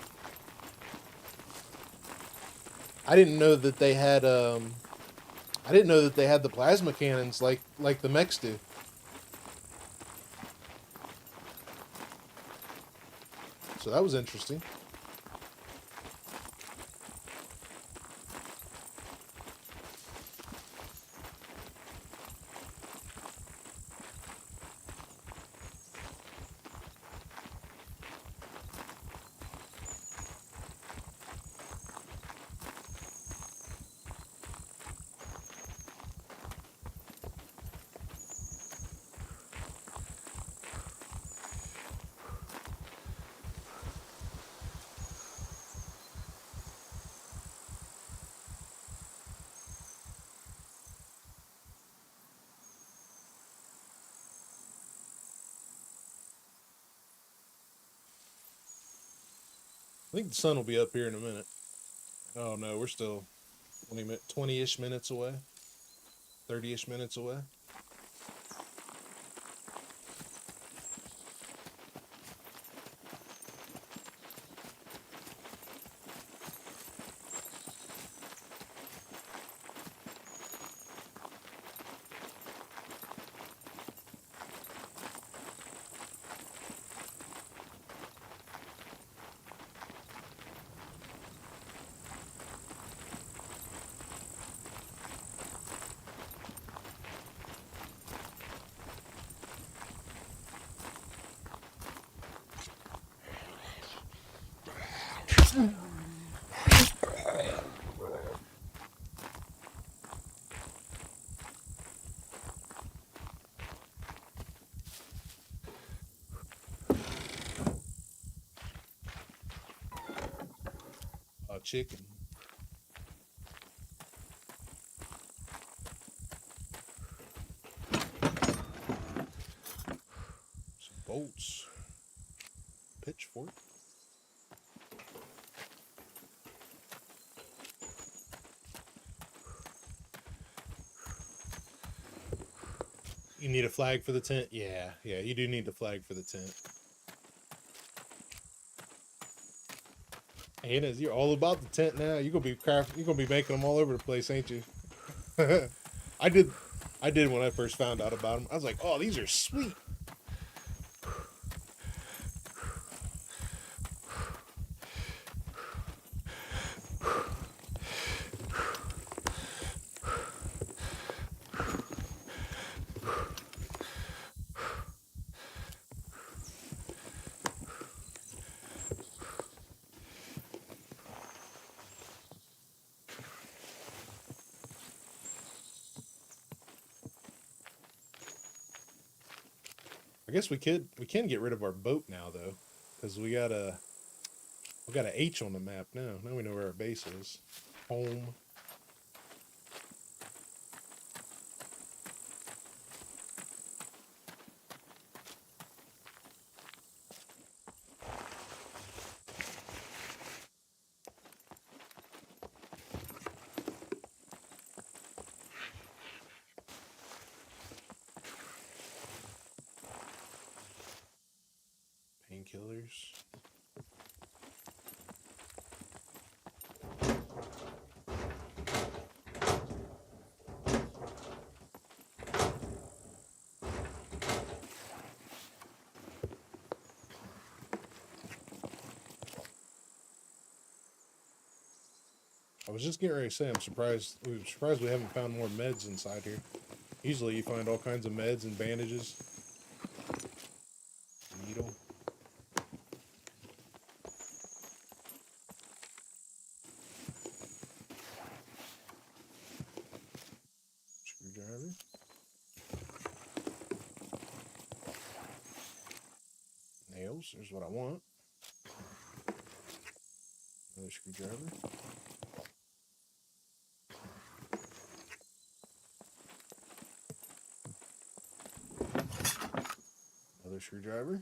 I didn't know that they had the plasma cannons like the mechs do. So that was interesting. I think the sun will be up here in a minute. Oh no, we're still 20-ish minutes away. 30-ish minutes away. Chicken. Some bolts. Pitchfork. You need a flag for the tent? Yeah, you do need the flag for the tent. Hannah, you're all about the tent now. You're gonna be making them all over the place, ain't you? I did when I first found out about them. I was like, oh, these are sweet. I guess we can get rid of our boat now though, because we got a H on the map now. Now we know where our base is. Home. Painkillers. I was just getting ready to say, I'm surprised we haven't found more meds inside here. Usually you find all kinds of meds and bandages. Needle. Screwdriver. Nails, there's what I want. Another screwdriver. Another screwdriver.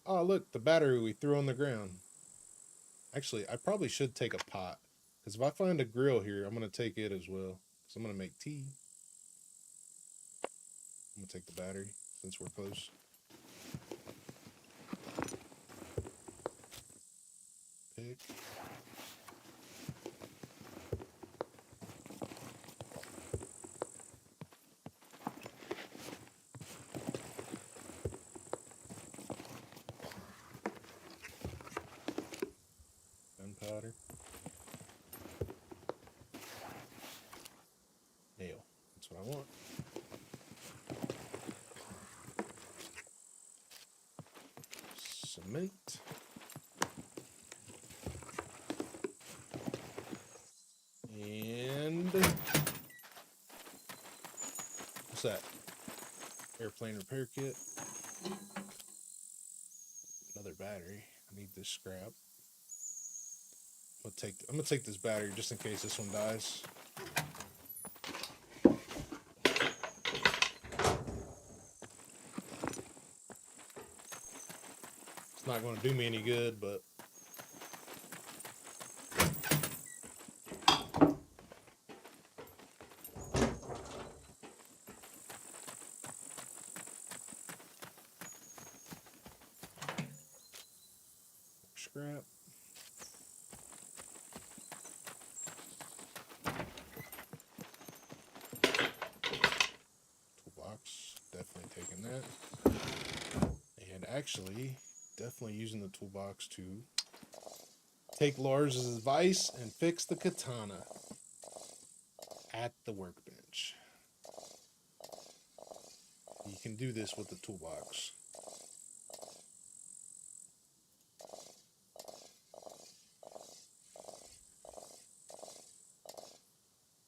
Oh, look, the battery we threw on the ground. Actually, I probably should take a pot. Because if I find a grill here, I'm going to take it as well. Because I'm going to make tea. I'm going to take the battery since we're close. Pick. Gunpowder. Nail. That's what I want. Cement. And what's that? Airplane repair kit. Another battery. I need this scrap. I'm gonna take this battery just in case this one dies. It's not gonna do me any good, but scrap. Toolbox, definitely taking that. And actually, definitely using the toolbox to take Lars's advice and fix the katana at the workbench. You can do this with the toolbox.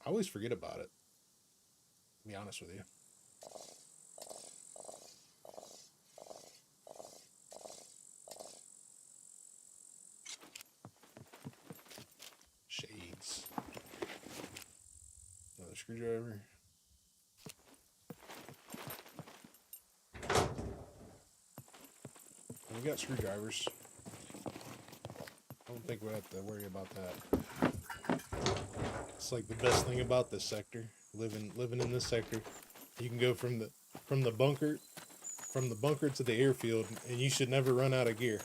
I always forget about it, to be honest with you. Shades. Another screwdriver. We got screwdrivers. I don't think we have to worry about that. It's like the best thing about this sector. Living in this sector, you can go from the bunker to the airfield, and you should never run out of gear.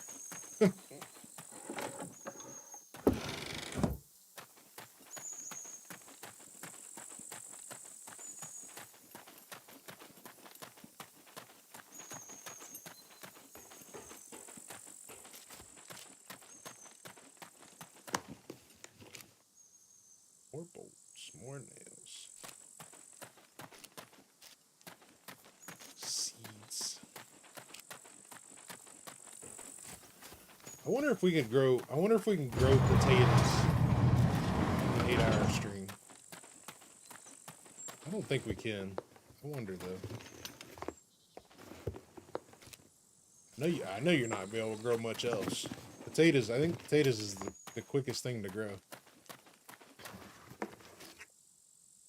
More bolts, more nails. I wonder if we can grow potatoes in an 8-hour stream. I don't think we can. I wonder though. I know you're not gonna be able to grow much else. Potatoes, I think potatoes is the quickest thing to grow.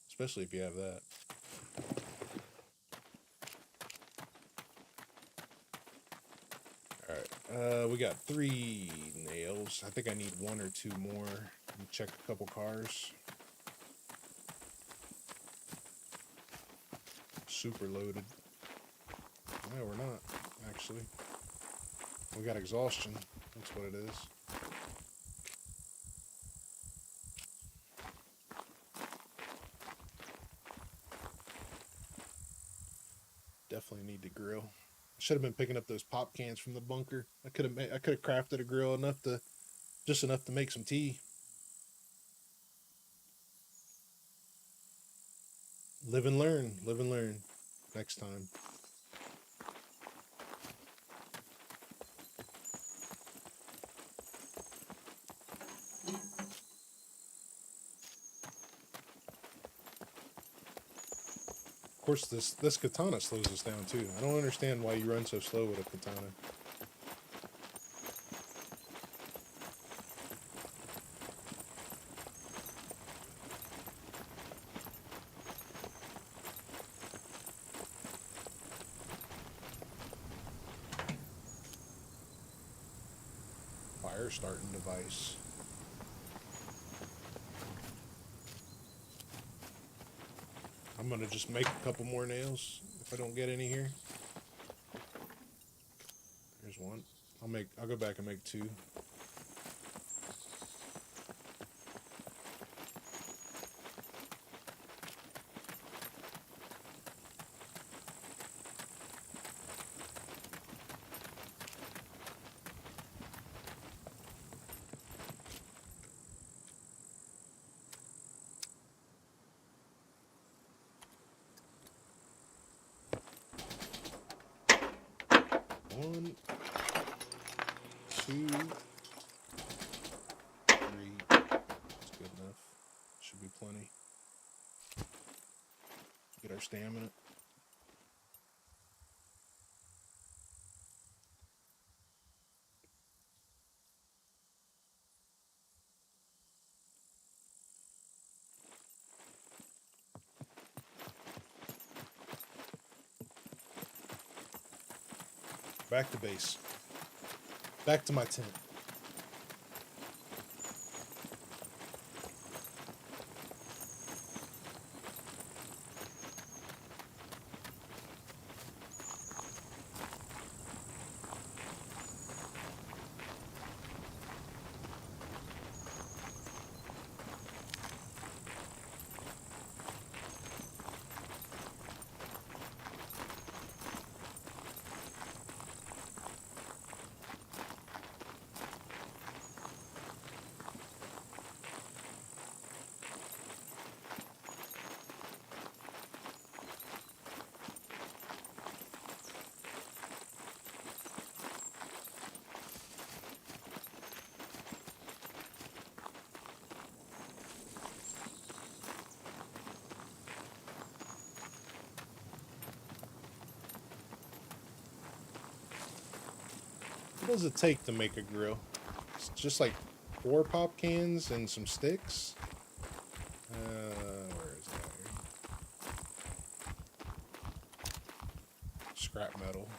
Especially if you have that. Alright, we got 3 nails. I think I need 1 or 2 more. Let me check a couple cars. Super loaded. No, we're not, actually. We got exhaustion. That's what it is. Definitely need to grill. Should have been picking up those pop cans from the bunker. I could have crafted a grill just enough to make some tea. Live and learn. Live and learn. Next time. Of course, this katana slows us down too. I don't understand why you run so slow with a katana. Fire starting device. I'm gonna just make a couple more nails if I don't get any here. There's 1. I'll go back and make 2. One, 2, 3. That's good enough. Should be plenty. Get our stamina. Back to base. Back to my tent. What does it take to make a grill? It's just like 4 pop cans and some sticks. Where is that here? Scrap metal.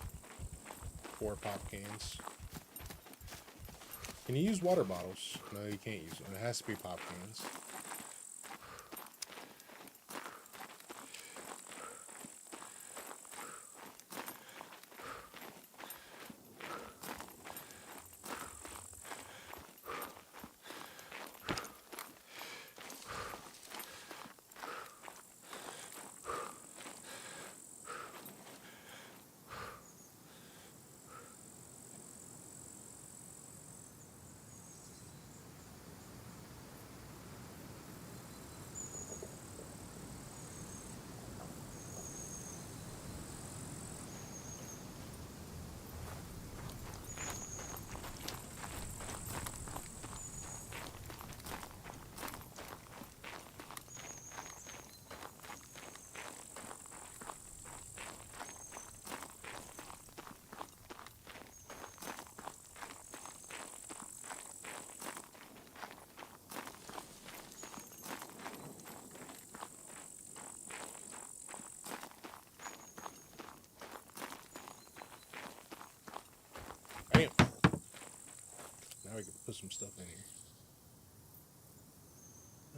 4 pop cans. Can you use water bottles? No, you can't use them. It has to be pop cans. Now we can put some stuff in here.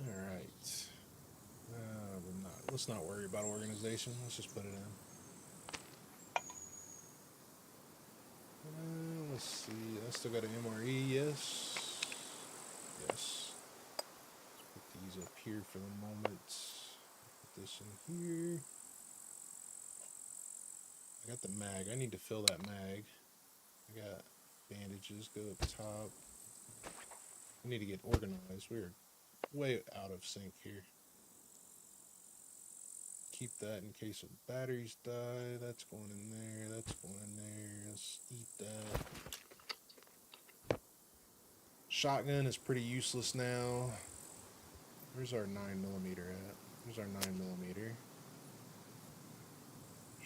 All right. Let's not worry about organization. Let's just put it in. Let's see. I still got an MRE. Yes. Yes. Let's put these up here for the moment. Put this in here. I got the mag. I need to fill that mag. I got bandages. Go up top. I need to get organized. We're way out of sync here. Keep that in case of batteries die. That's going in there. That's going in there. Let's eat that. Shotgun is pretty useless now. Where's our 9mm at? Where's our 9mm?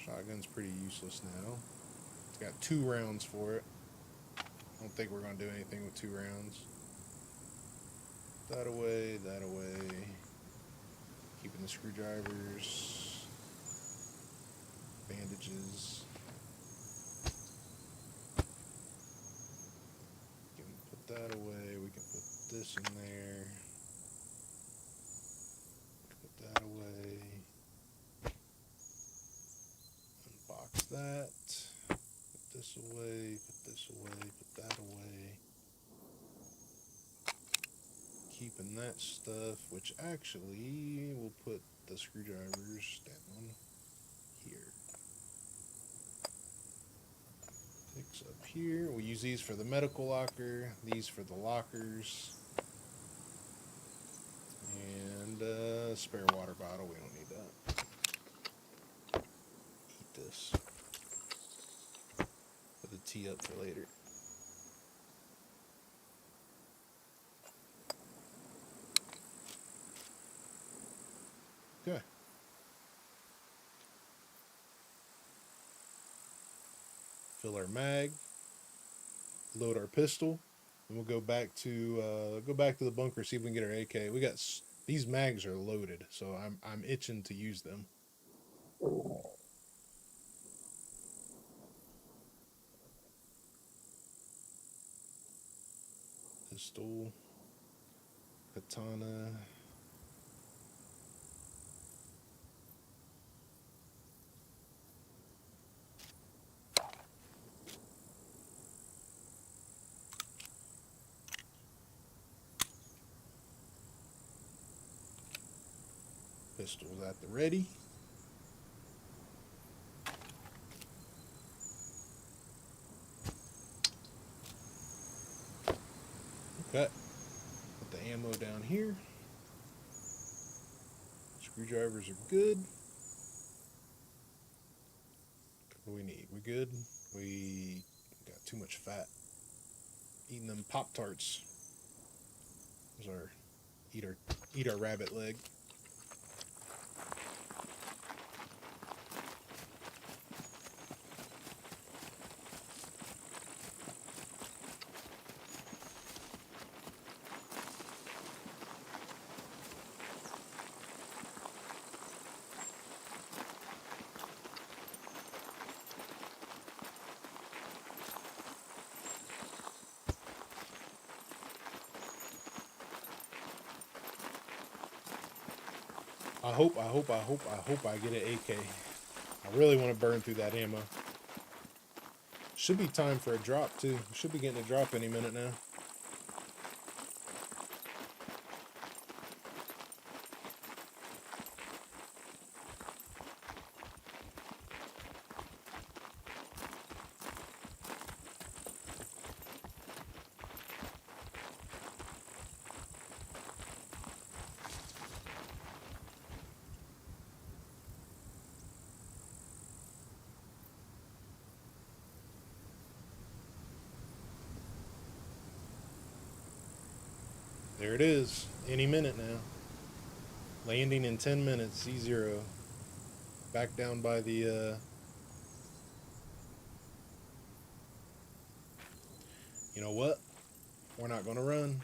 Shotgun's pretty useless now. It's got 2 rounds for it. I don't think we're going to do anything with 2 rounds. That away, that away. Keeping the screwdrivers. Bandages. We can put that away. We can put this in there. Put that away. Unbox that. Put this away. Put this away. Put that away. Keeping that stuff, which actually we'll put the screwdrivers down here. Picks up here. We'll use these for the medical locker, these for the lockers, and spare water bottle. We don't need that. Eat this. Put the tea up for later. Okay. Fill our mag. Load our pistol, and we'll go back to the bunker, see if we can get our AK. We got these mags are loaded, so I'm itching to use them. Pistol, katana. Pistols at the ready. Okay. Put the ammo down here. Screwdrivers are good. What do we need? We good? We got too much fat. Eating them Pop-Tarts. There's our eat our rabbit leg. I hope I get an AK. I really want to burn through that ammo. Should be time for a drop too. Should be getting a drop any minute now. There it is, any minute now. Landing in 10 minutes, C0. Back down by the, you know what? We're not gonna run.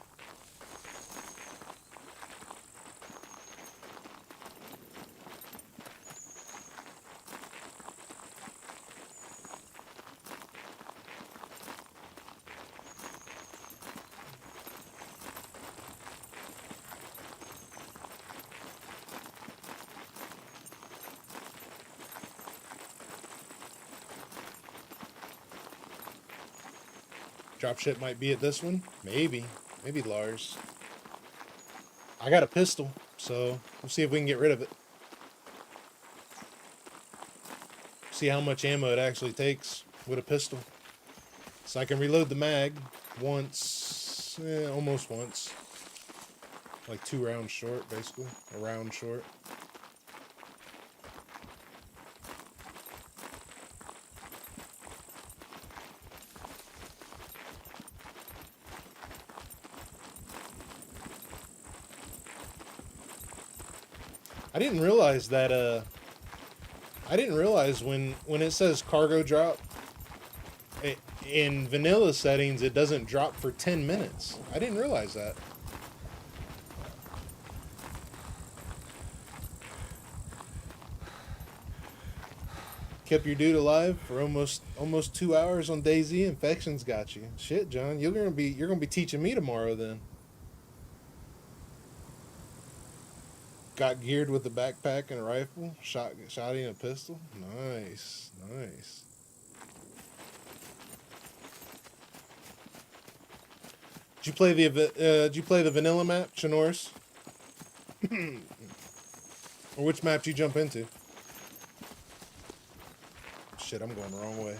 Dropship might be at this one. Maybe. Maybe Lars. I got a pistol, so we'll see if we can get rid of it. See how much ammo it actually takes with a pistol. So I can reload the mag once, almost once. Like 2 rounds short, basically. A round short. I didn't realize that, I didn't realize when it says cargo drop, in vanilla settings, it doesn't drop for 10 minutes. I didn't realize that. Kept your dude alive for almost 2 hours on DayZ. Infections got you. Shit, John, you're gonna be teaching me tomorrow then. Got geared with a backpack and a rifle. Shotty and a pistol. Nice, nice. Did you play the vanilla map, Chinoris? Or which map did you jump into? Shit, I'm going the wrong way.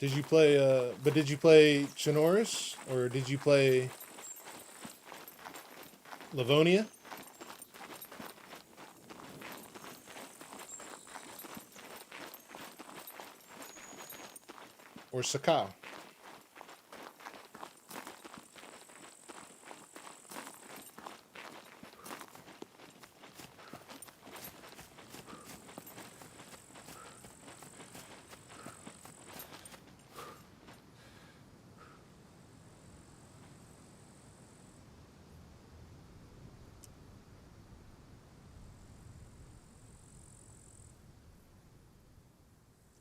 Did you play, but did you play Chinoris, or did you play Livonia? Or Sakau?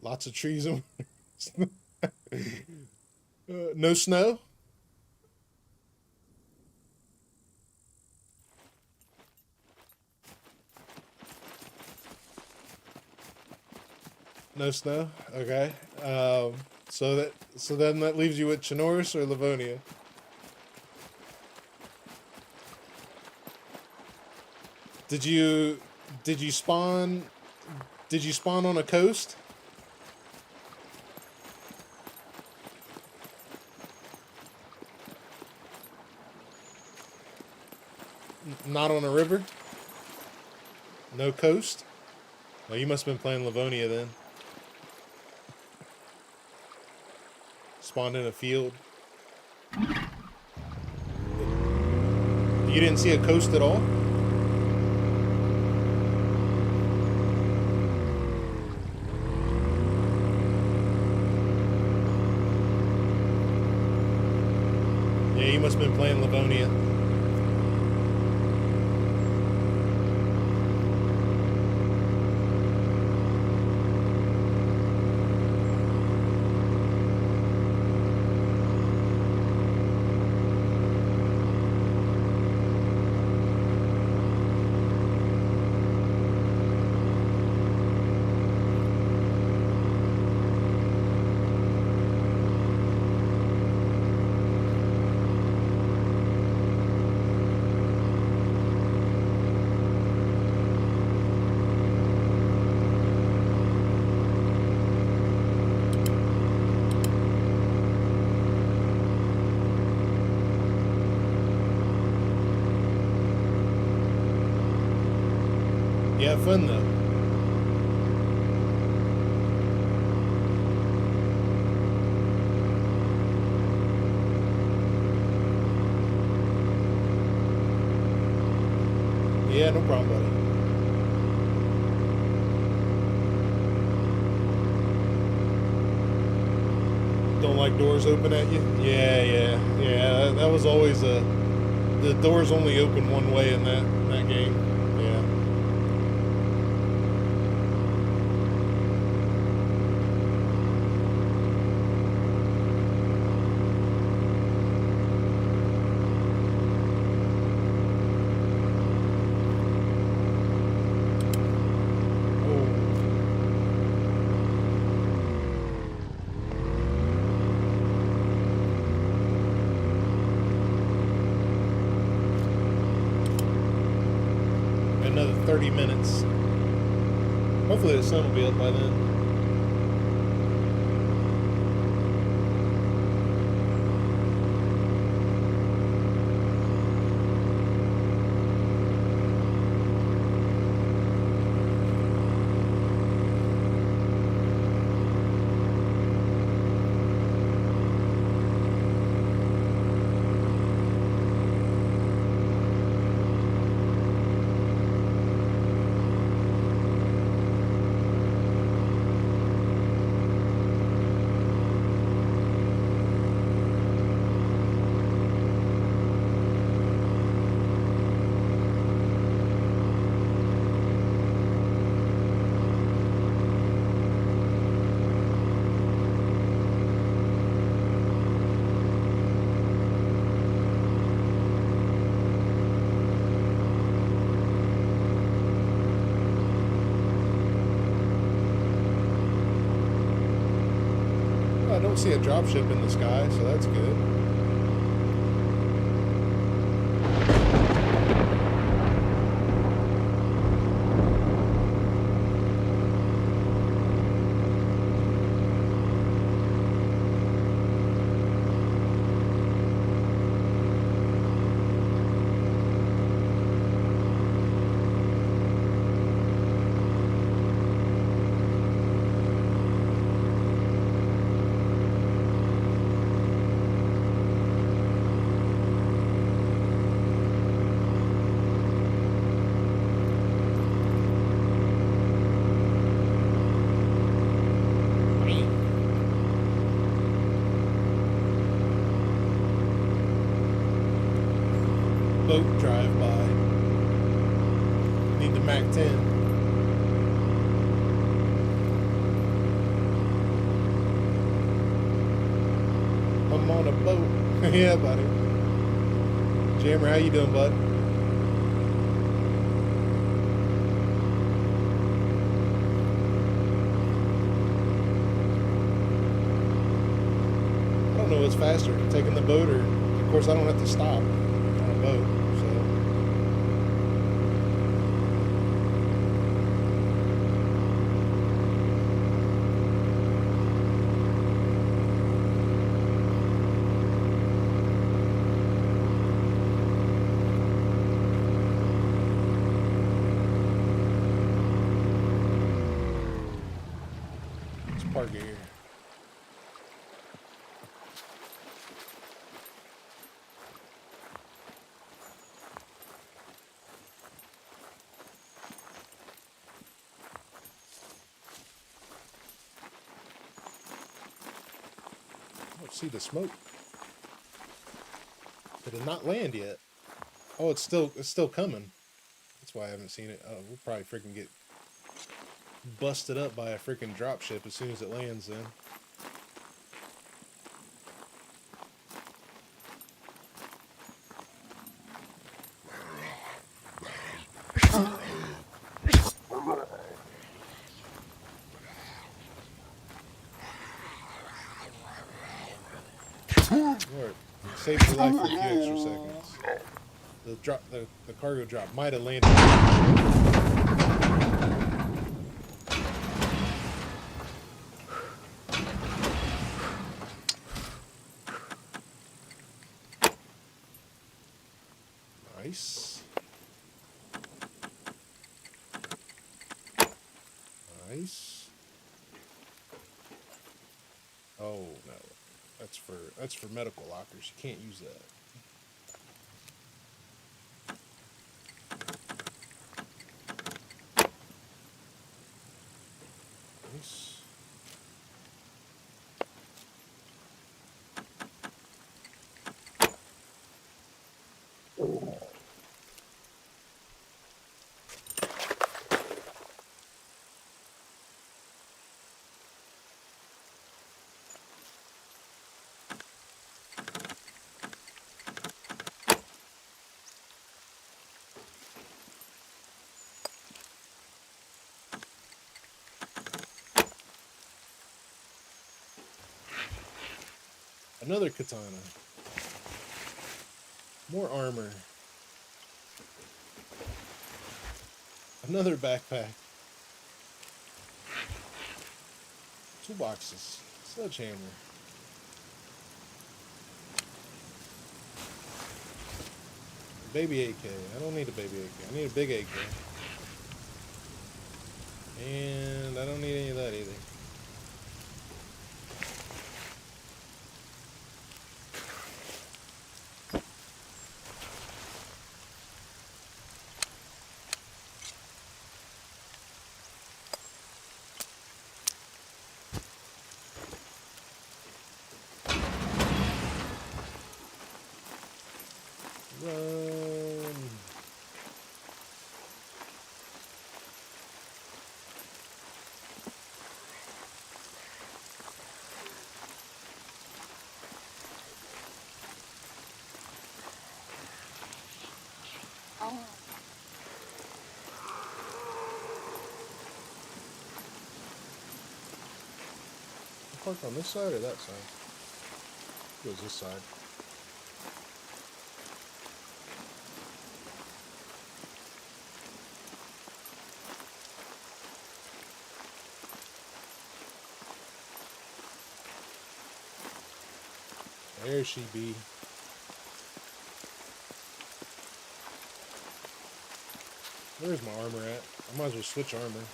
Lots of trees. No snow? No snow? Okay. So then that leaves you with Chinoris or Livonia? Did you spawn on a coast? Not on a river? No coast? Well, you must have been playing Livonia then. Spawned in a field. You didn't see a coast at all? Yeah, you must have been playing Livonia. You have fun though. Yeah, no problem, buddy. Don't like doors open at you? Yeah. That was always a The doors only open one way in that game. Yeah. Another 30 minutes. Hopefully the sun will be up by then. I don't see a dropship in the sky, so that's good. Boat drive by. Need the Mac 10. I'm on a boat. Yeah, buddy. Jammer, how you doing, bud? I don't know what's faster, taking the boat or, of course, I don't have to stop on a boat. Park it here. I don't see the smoke. Did it not land yet? Oh, it's still coming. That's why I haven't seen it. Oh, we'll probably freaking get busted up by a freaking dropship as soon as it lands then. Lord, saved your life for a few extra seconds. The cargo drop might have landed. Nice. Nice. Oh no. That's for medical lockers. You can't use that. Nice. Another katana. More armor. Another backpack. 2 boxes. Sledgehammer. Baby AK. I don't need a baby AK. I need a big AK. And I don't need any of that either. Run. Oh. Park on this side or that side? It goes this side. There she be. Where's my armor at? I might as well switch armor.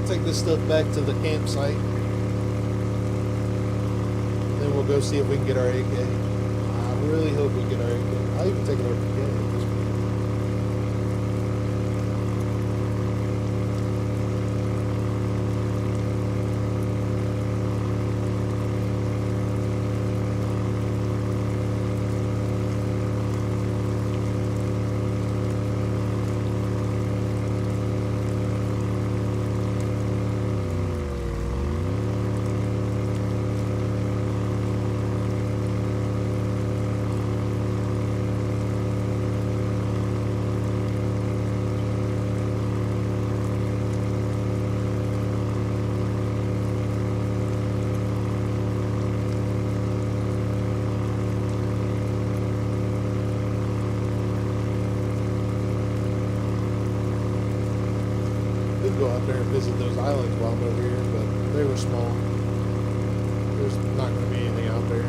Take this stuff back to the campsite. Then we'll go see if we can get our AK. I really hope we get our AK. I'll even take an RPK at this point. Go out there and visit those islands while I'm over here, but they were small. There's not going to be anything out there.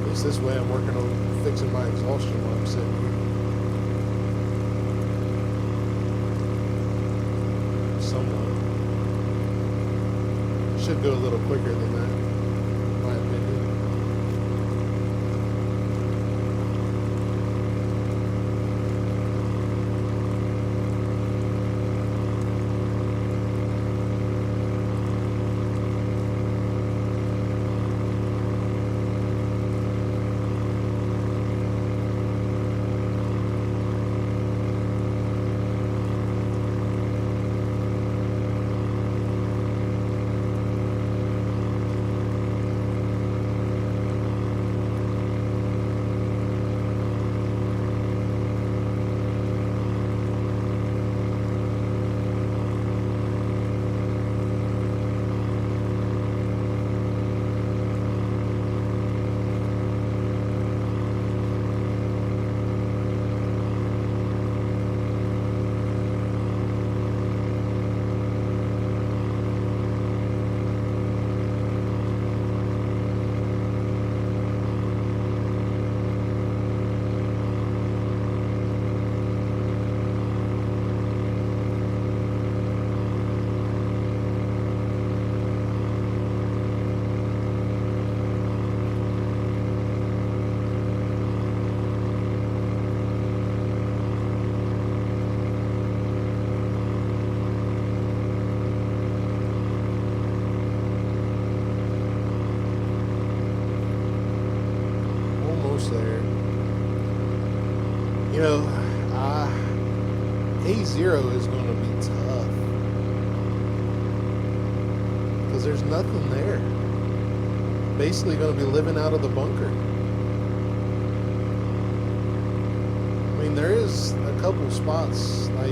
At least this way I'm working on fixing my exhaustion while I'm sitting here. Somewhat. Should go a little quicker than that, in my opinion. A0 is going to be tough. Because there's nothing there. Basically going to be living out of the bunker. I mean, there is a couple spots, like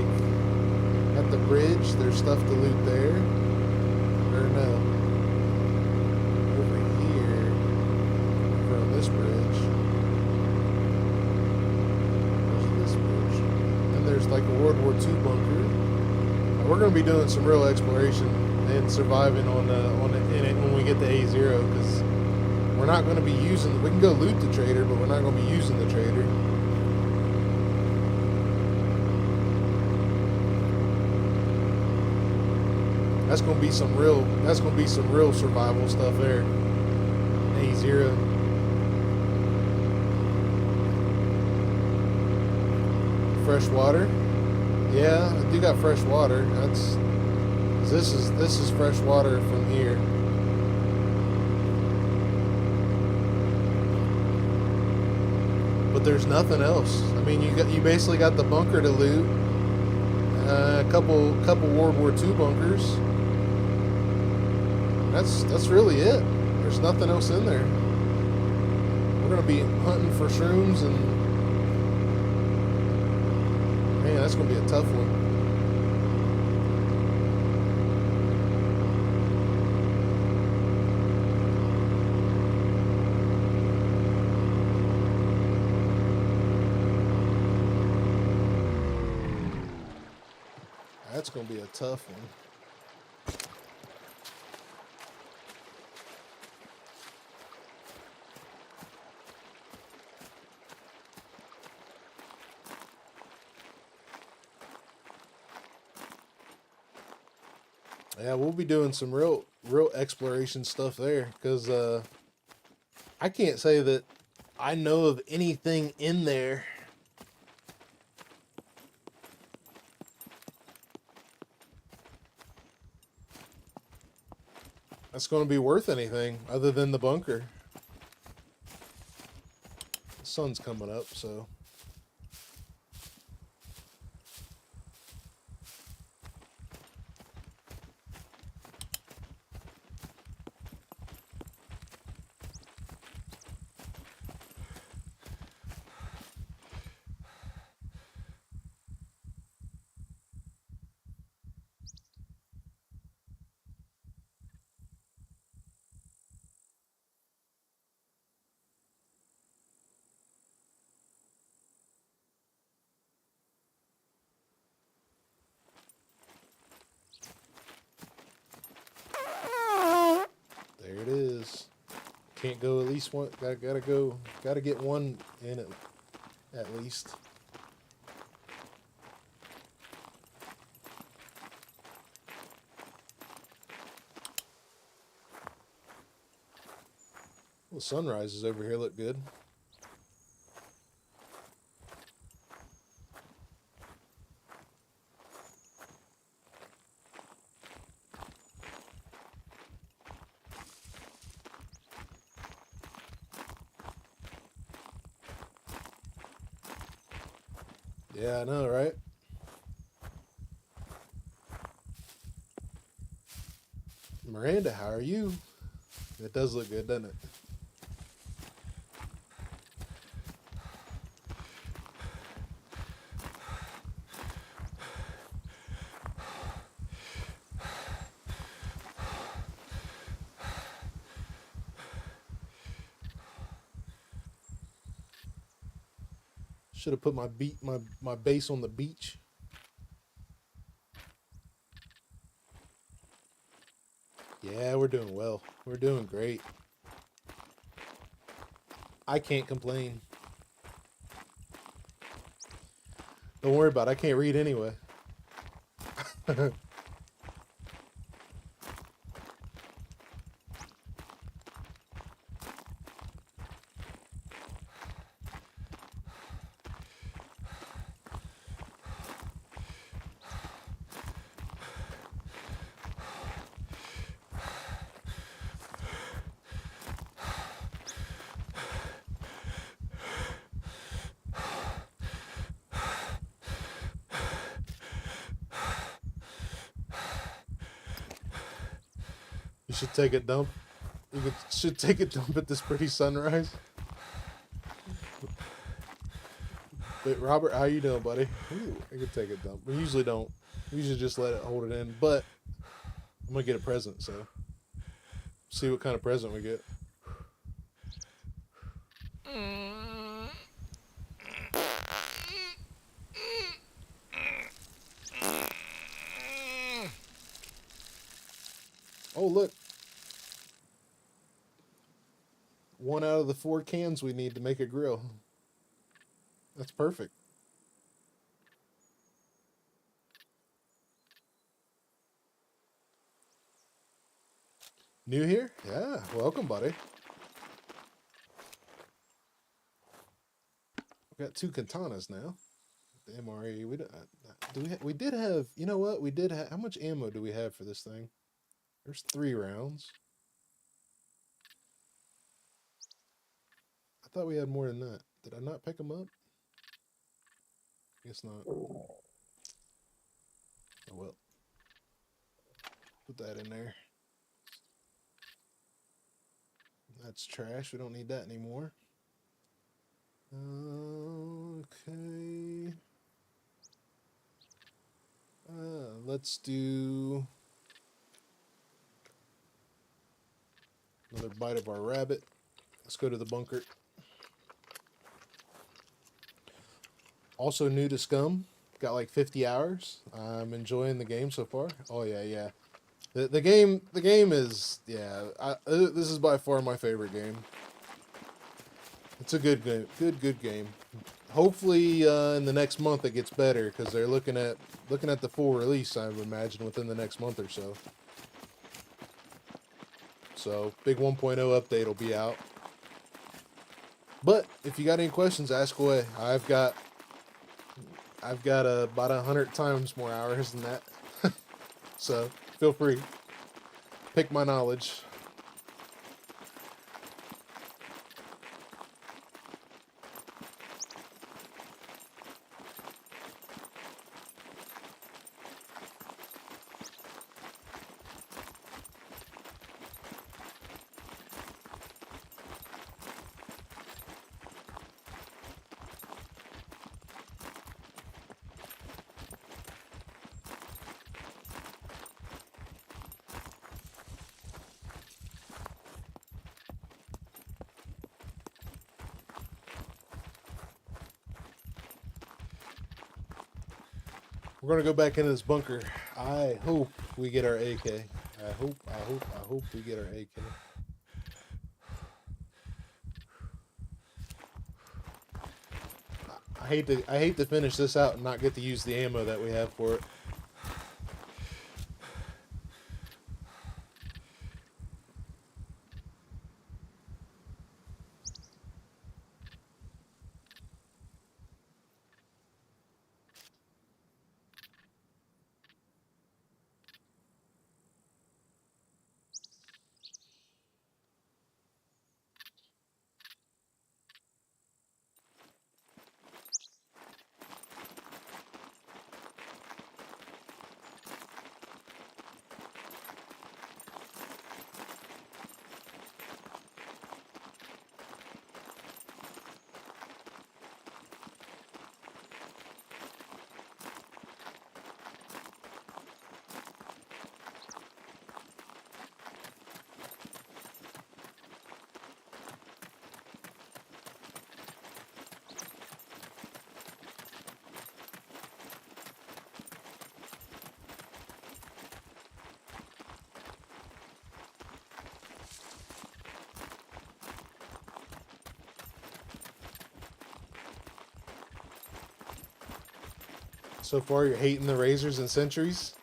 at the bridge, there's stuff to loot there. Or no. Over here, over on this bridge. There's this bridge. And there's like a World War II bunker. We're going to be doing some real exploration and surviving in it when we get to A0, because we're not going to be using, we can go loot the trader, but we're not going to be using the trader. That's going to be some real survival stuff there. A0. Fresh water. Yeah, I do got fresh water. This is fresh water from here. But there's nothing else. I mean, you basically got the bunker to loot. A couple World War II bunkers. That's really it. There's nothing else in there. We're gonna be hunting for shrooms, and man, that's gonna be a tough one. That's gonna be a tough one. Yeah, we'll be doing some real exploration stuff there, because I can't say that I know of anything in there that's going to be worth anything other than the bunker. The sun's coming up, so. There it is. Can't go at least one. Gotta get one in it at least. Well, sunrises over here look good. Yeah, I know, right? Miranda, how are you? It does look good, doesn't it? Should have put my base on the beach. Yeah, we're doing well. We're doing great. I can't complain. Don't worry about it. I can't read anyway. should take a dump. Should take a dump at this pretty sunrise. But Robert, how you doing, buddy? Ooh, I could take a dump. We usually don't. We usually just let it hold it in. But I'm gonna get a present, so see what kind of present we get. Oh, look. 1 out of the 4 cans we need to make a grill. That's perfect. New here? Yeah, welcome, buddy. We got 2 katanas now. The MRE. We did have. You know what? We did have. How much ammo do we have for this thing? There's 3 rounds. I thought we had more than that. Did I not pick them up? Guess not. Oh well. Put that in there. That's trash. We don't need that anymore. Okay. Let's do another bite of our rabbit. Let's go to the bunker. Also new to SCUM. Got like 50 hours. I'm enjoying the game so far. Oh yeah, yeah. The game is, yeah. This is by far my favorite game. It's a good game. Good game. Hopefully in the next month it gets better because they're looking at the full release. I would imagine within the next month or so. So big 1.0 update will be out. But if you got any questions, ask away. I've got about 100 times more hours than that. So feel free. Pick my knowledge. We're gonna go back into this bunker. I hope we get our AK. I hope we get our AK. I hate to finish this out and not get to use the ammo that we have for it. So far, you're hating the razors and sentries.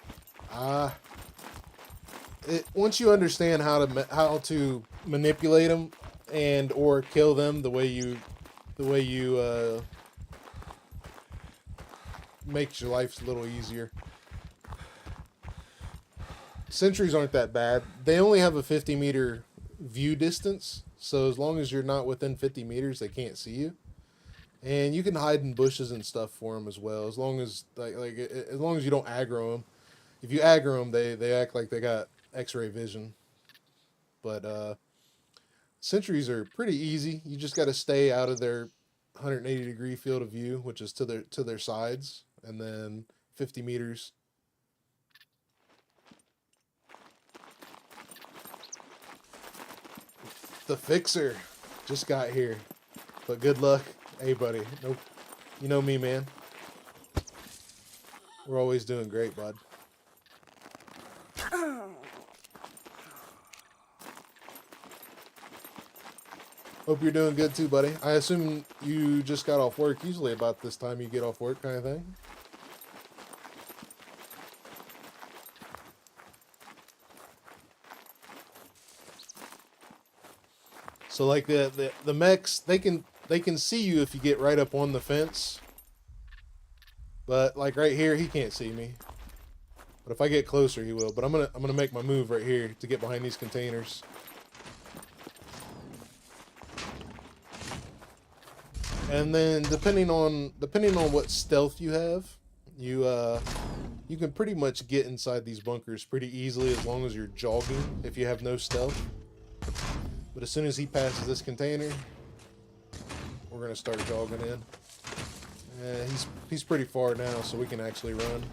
Once you understand how to manipulate them and or kill them the way you makes your life a little easier. Sentries aren't that bad. They only have a 50-meter view distance, so as long as you're not within 50 meters, they can't see you. And you can hide in bushes and stuff for them as well, as long as as long as you don't aggro them. If you aggro them, they act like they got X-ray vision. But sentries are pretty easy. You just got to stay out of their 180-degree field of view, which is to their sides, and then 50 meters. The fixer just got here, but good luck. Hey, buddy. Nope. You know me, man. We're always doing great, bud. Hope you're doing good too, buddy. I assume you just got off work. Usually about this time you get off work, kind of thing. So like the mechs, they can see you if you get right up on the fence. But like right here, he can't see me. But if I get closer, he will. But I'm gonna make my move right here to get behind these containers. And then depending on what stealth you have, you can pretty much get inside these bunkers pretty easily as long as you're jogging if you have no stealth. But as soon as he passes this container, we're gonna start jogging in. He's pretty far now, so we can actually run.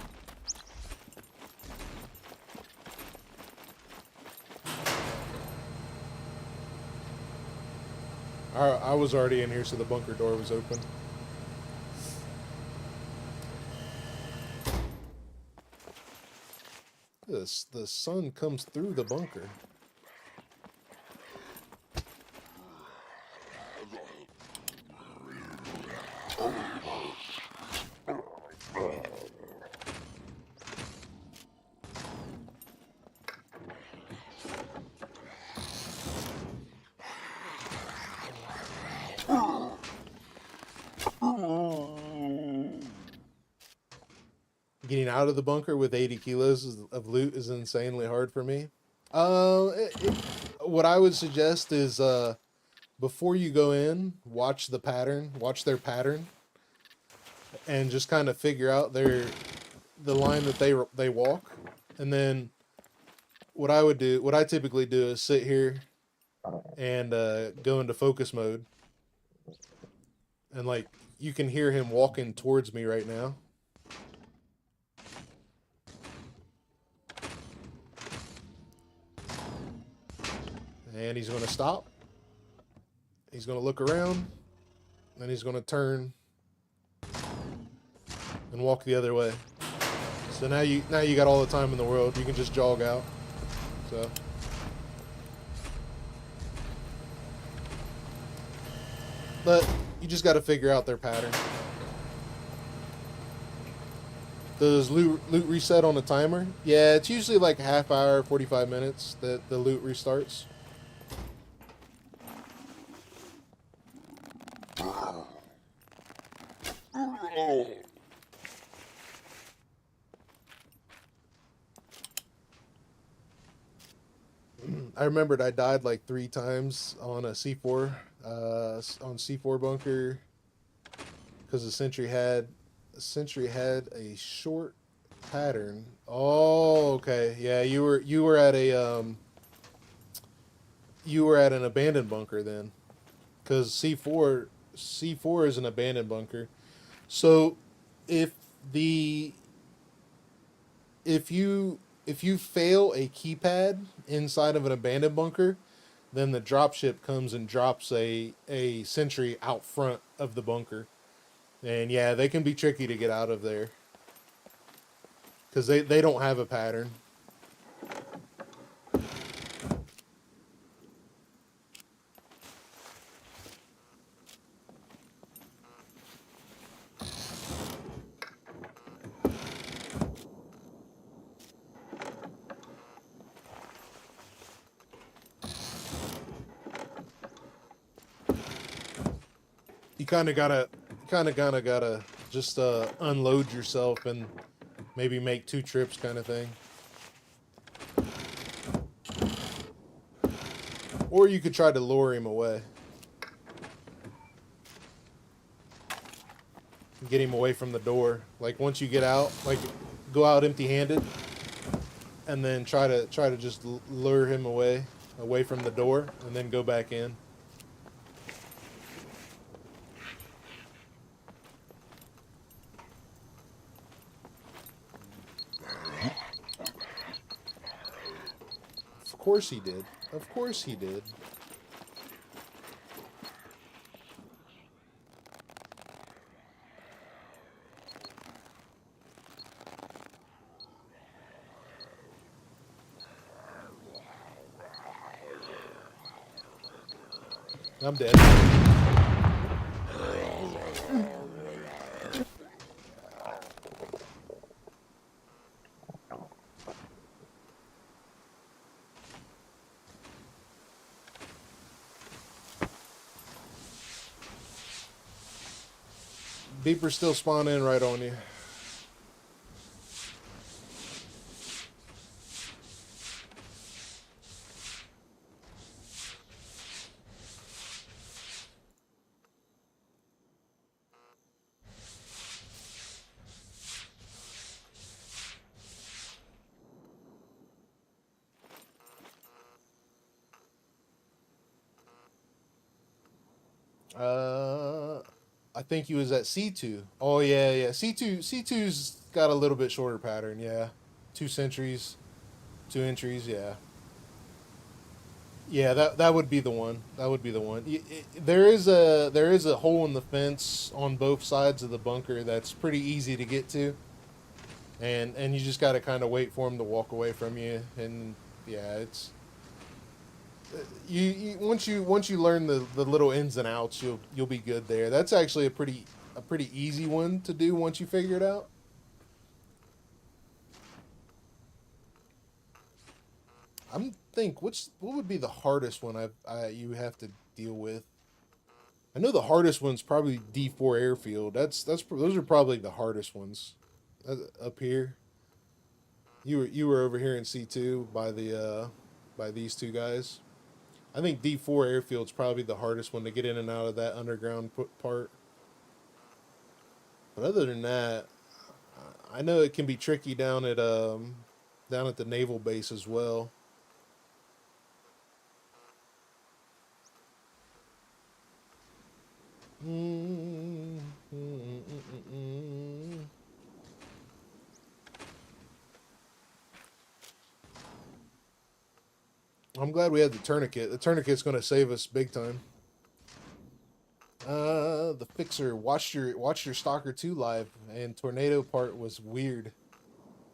I was already in here, so the bunker door was open. The sun comes through the bunker. Getting out of the bunker with 80 kilos of loot is insanely hard for me. What I would suggest is before you go in, watch their pattern, and just kind of figure out the line that they walk. And then what I typically do is sit here and go into focus mode. And like you can hear him walking towards me right now. And he's going to stop. He's going to look around. Then he's going to turn and walk the other way. So now you got all the time in the world. You can just jog out. So but you just got to figure out their pattern. Does loot reset on a timer? Yeah, it's usually like a half hour, 45 minutes that the loot restarts. I remembered I died like 3 times on a C4, on C4 bunker, because the sentry had a short pattern. Oh, okay, yeah, you were at an abandoned bunker then, because C4 is an abandoned bunker. So if you fail a keypad inside of an abandoned bunker, then the dropship comes and drops a sentry out front of the bunker. And yeah, they can be tricky to get out of there because they don't have a pattern. You kind of gotta just unload yourself and maybe make 2 trips kind of thing. Or you could try to lure him away. Get him away from the door. Like once you get out, like go out empty-handed and then try to just lure him away away from the door, and then go back in. Of course he did. Of course he did. I'm dead. Beepers still spawn in right on you. I think he was at C2. Oh yeah, yeah. C2's got a little bit shorter pattern, yeah. 2 centuries, 2 entries, yeah. Yeah, that would be the one. That would be the one. There is a hole in the fence on both sides of the bunker that's pretty easy to get to. And you just got to kind of wait for him to walk away from you, and yeah, it's you once you learn the little ins and outs, you'll be good there. That's actually a pretty easy one to do once you figure it out. What would be the hardest one you have to deal with? I know the hardest one's probably D4 airfield. Those are probably the hardest ones up here. You were over here in C2 by these two guys. I think D4 airfield's probably the hardest one to get in and out of that underground part. But other than that, I know it can be tricky down at the naval base as well. I'm glad we had the tourniquet. The tourniquet's going to save us big time. The fixer watched your Stalker 2 live, and tornado part was weird.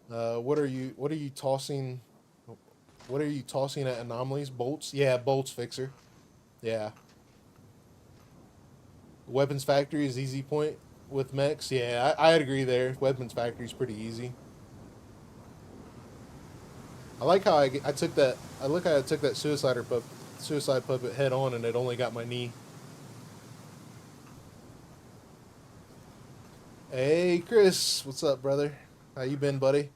What are you tossing? What are you tossing at anomalies? Bolts? Yeah, bolts, fixer. Yeah. Weapons Factory is easy point with mechs. Yeah, I'd agree there. Weapons Factory is pretty easy. I like how I took that. I look how I took that suicide puppet head on, and it only got my knee. Hey, Chris, what's up, brother? How you been, buddy?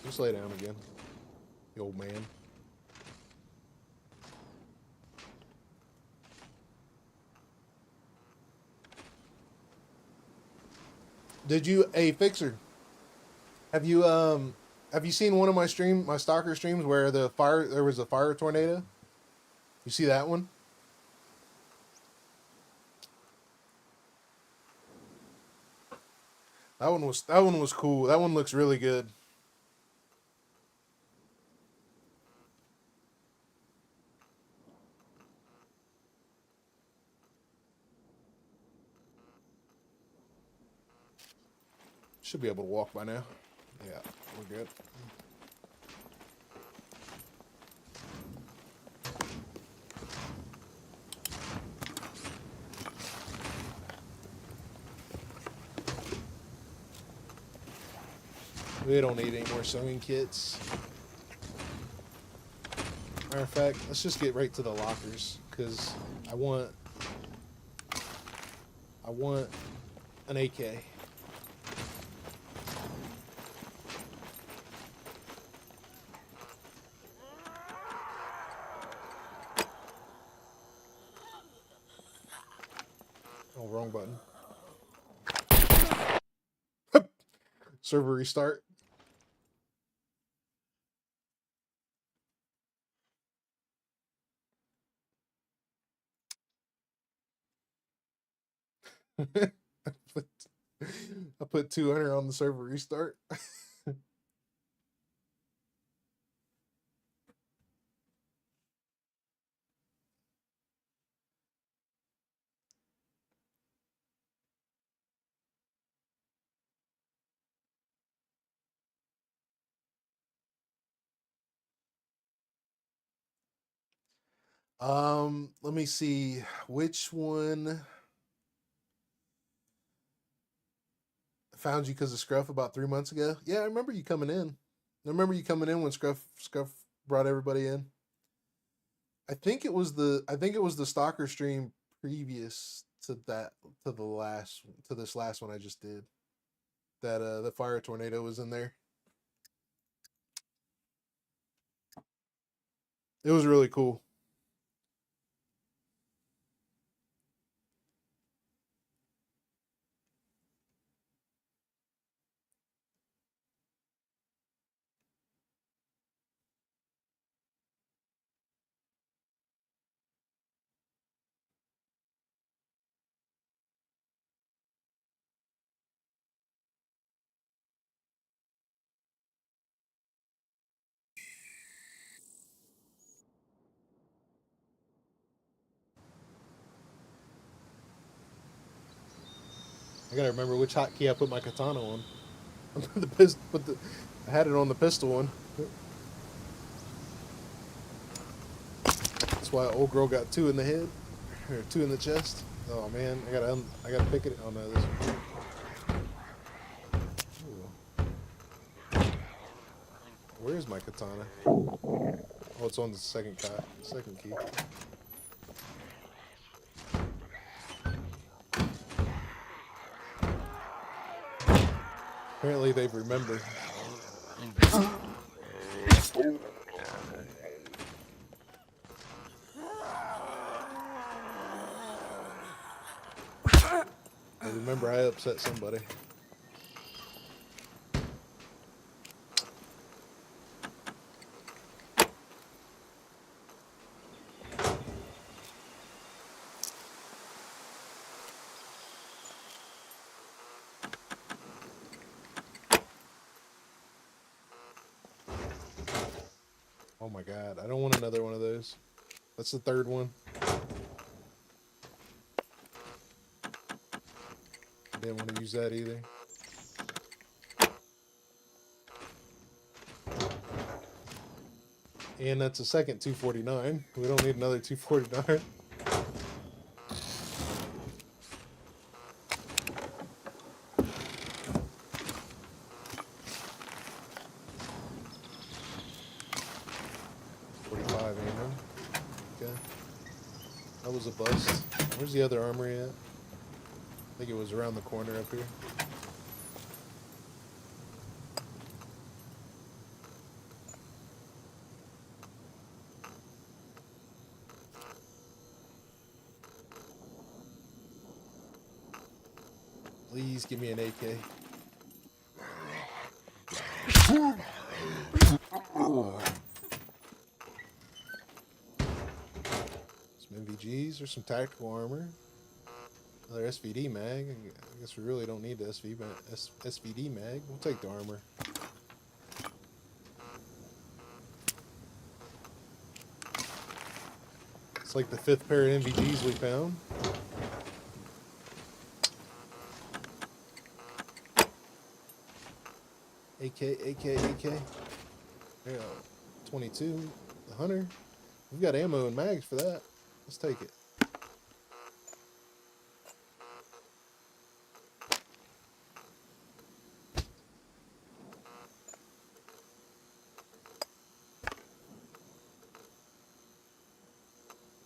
Just lay down again, the old man. Did you, a fixer? Have you seen one of my Stalker streams where there was a fire tornado? You see that one? That one was cool. That one looks really good. Should be able to walk by now. Yeah, we're good. We don't need any more sewing kits. Matter of fact, let's just get right to the lockers, because I want an AK. wrong button. Server restart. I put 200 on the server restart. Let me see which one. Found you because of Scruff about 3 months ago. Yeah, I remember you coming in. I remember you coming in when Scruff brought everybody in. I think it was the Stalker stream previous to this last one I just did. That the fire tornado was in there. It was really cool. I gotta remember which hotkey I put my katana on. I had it on the pistol one. That's why old girl got 2 in the head, or 2 in the chest. Oh man, I gotta pick it. Oh no, this one. Ooh. Where's my katana? Oh, it's on the second key. Apparently they've remembered. I remember I upset somebody. Oh my god, I don't want another one of those. That's the 3rd one. Didn't want to use that either. And that's a second 249. We don't need another 249. Was a bust. Where's the other armory at? I think it was around the corner up here. Please give me an AK. MVGs or some tactical armor. Another SVD mag. I guess we really don't need the SVD mag. We'll take the armor. It's like the 5th pair of MVGs we found. AK. Yeah, 22. The Hunter. We've got ammo and mags for that. Let's take it.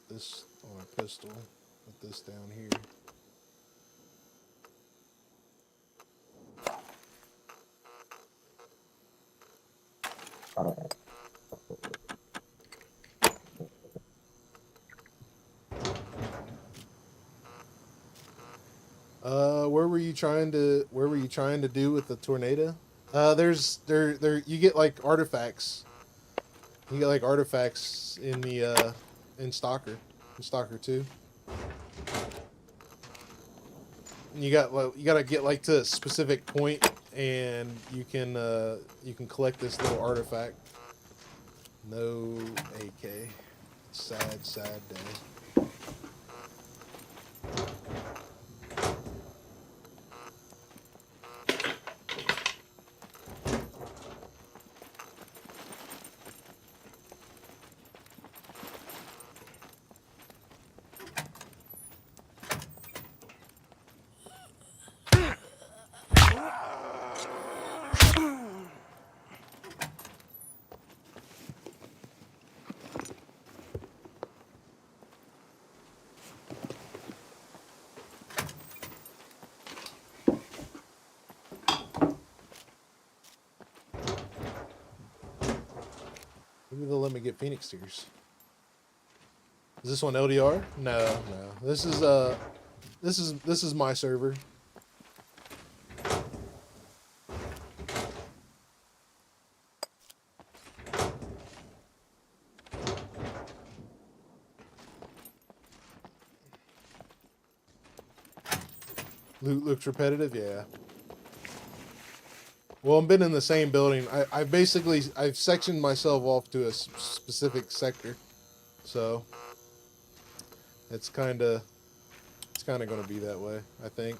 This on a pistol. Put this down here. Where were you trying to do with the tornado? There's you get like artifacts. You get like artifacts in the in Stalker 2. And you gotta get like to a specific point, and you can collect this little artifact. No AK. Sad day. Maybe they'll let me get Phoenix tiers. Is this one LDR? No. This is my server. Loot looks repetitive, yeah. Well, I've been in the same building. I've sectioned myself off to a specific sector, so it's kind of going to be that way, I think.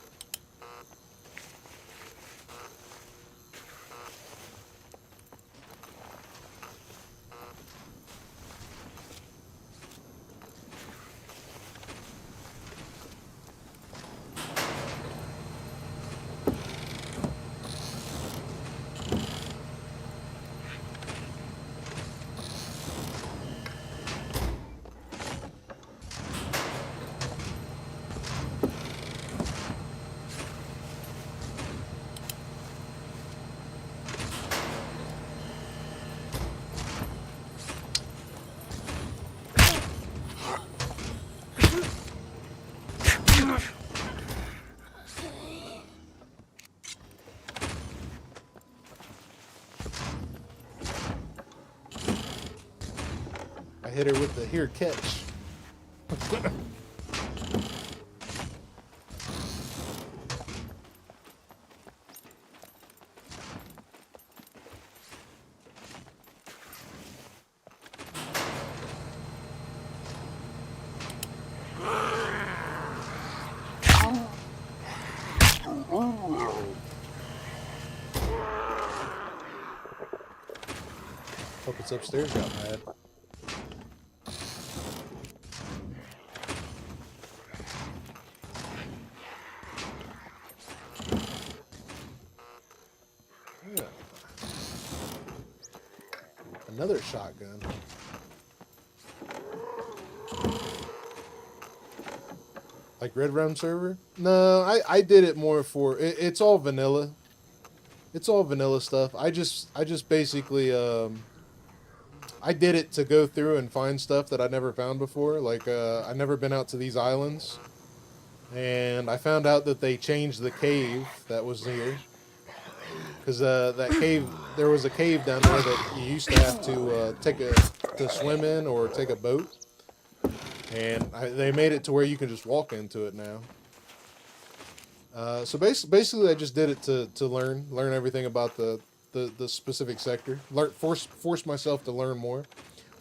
I hit her with the here catch. Hope it's upstairs got mad. Another shotgun. Like Red Round server? No, I did it more for it's all vanilla. It's all vanilla stuff. I just basically I did it to go through and find stuff that I'd never found before. Like I'd never been out to these islands, and I found out that they changed the cave that was here. Because that cave, there was a cave down there that you used to have to swim in or take a boat, and they made it to where you can just walk into it now. So basically, I just did it to learn everything about the specific sector. Force myself to learn more.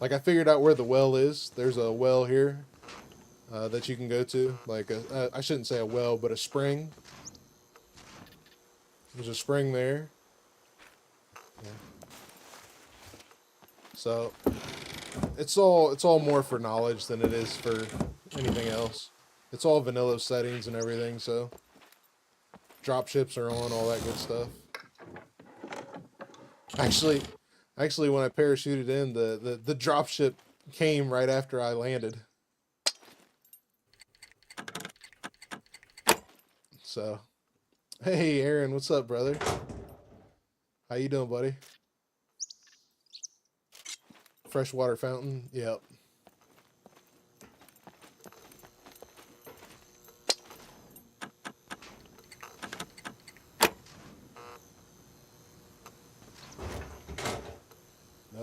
Like I figured out where the well is. There's a well here that you can go to. Like I shouldn't say a well, but a spring. There's a spring there. Yeah. So it's all more for knowledge than it is for anything else. It's all vanilla settings and everything, so drop ships are on, all that good stuff. Actually when I parachuted in, the drop ship came right after I landed. So hey Aaron, what's up, brother? How you doing, buddy? Freshwater fountain, yep.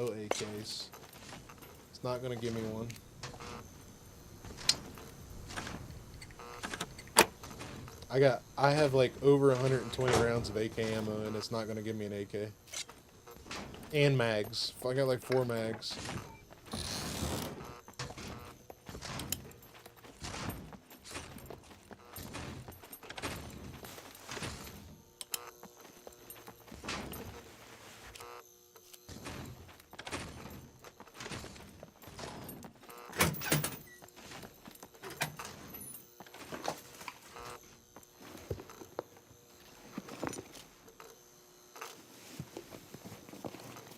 No AKs. It's not gonna give me one. I have like over 120 rounds of AK ammo, and it's not gonna give me an AK. And mags. I got like 4 mags.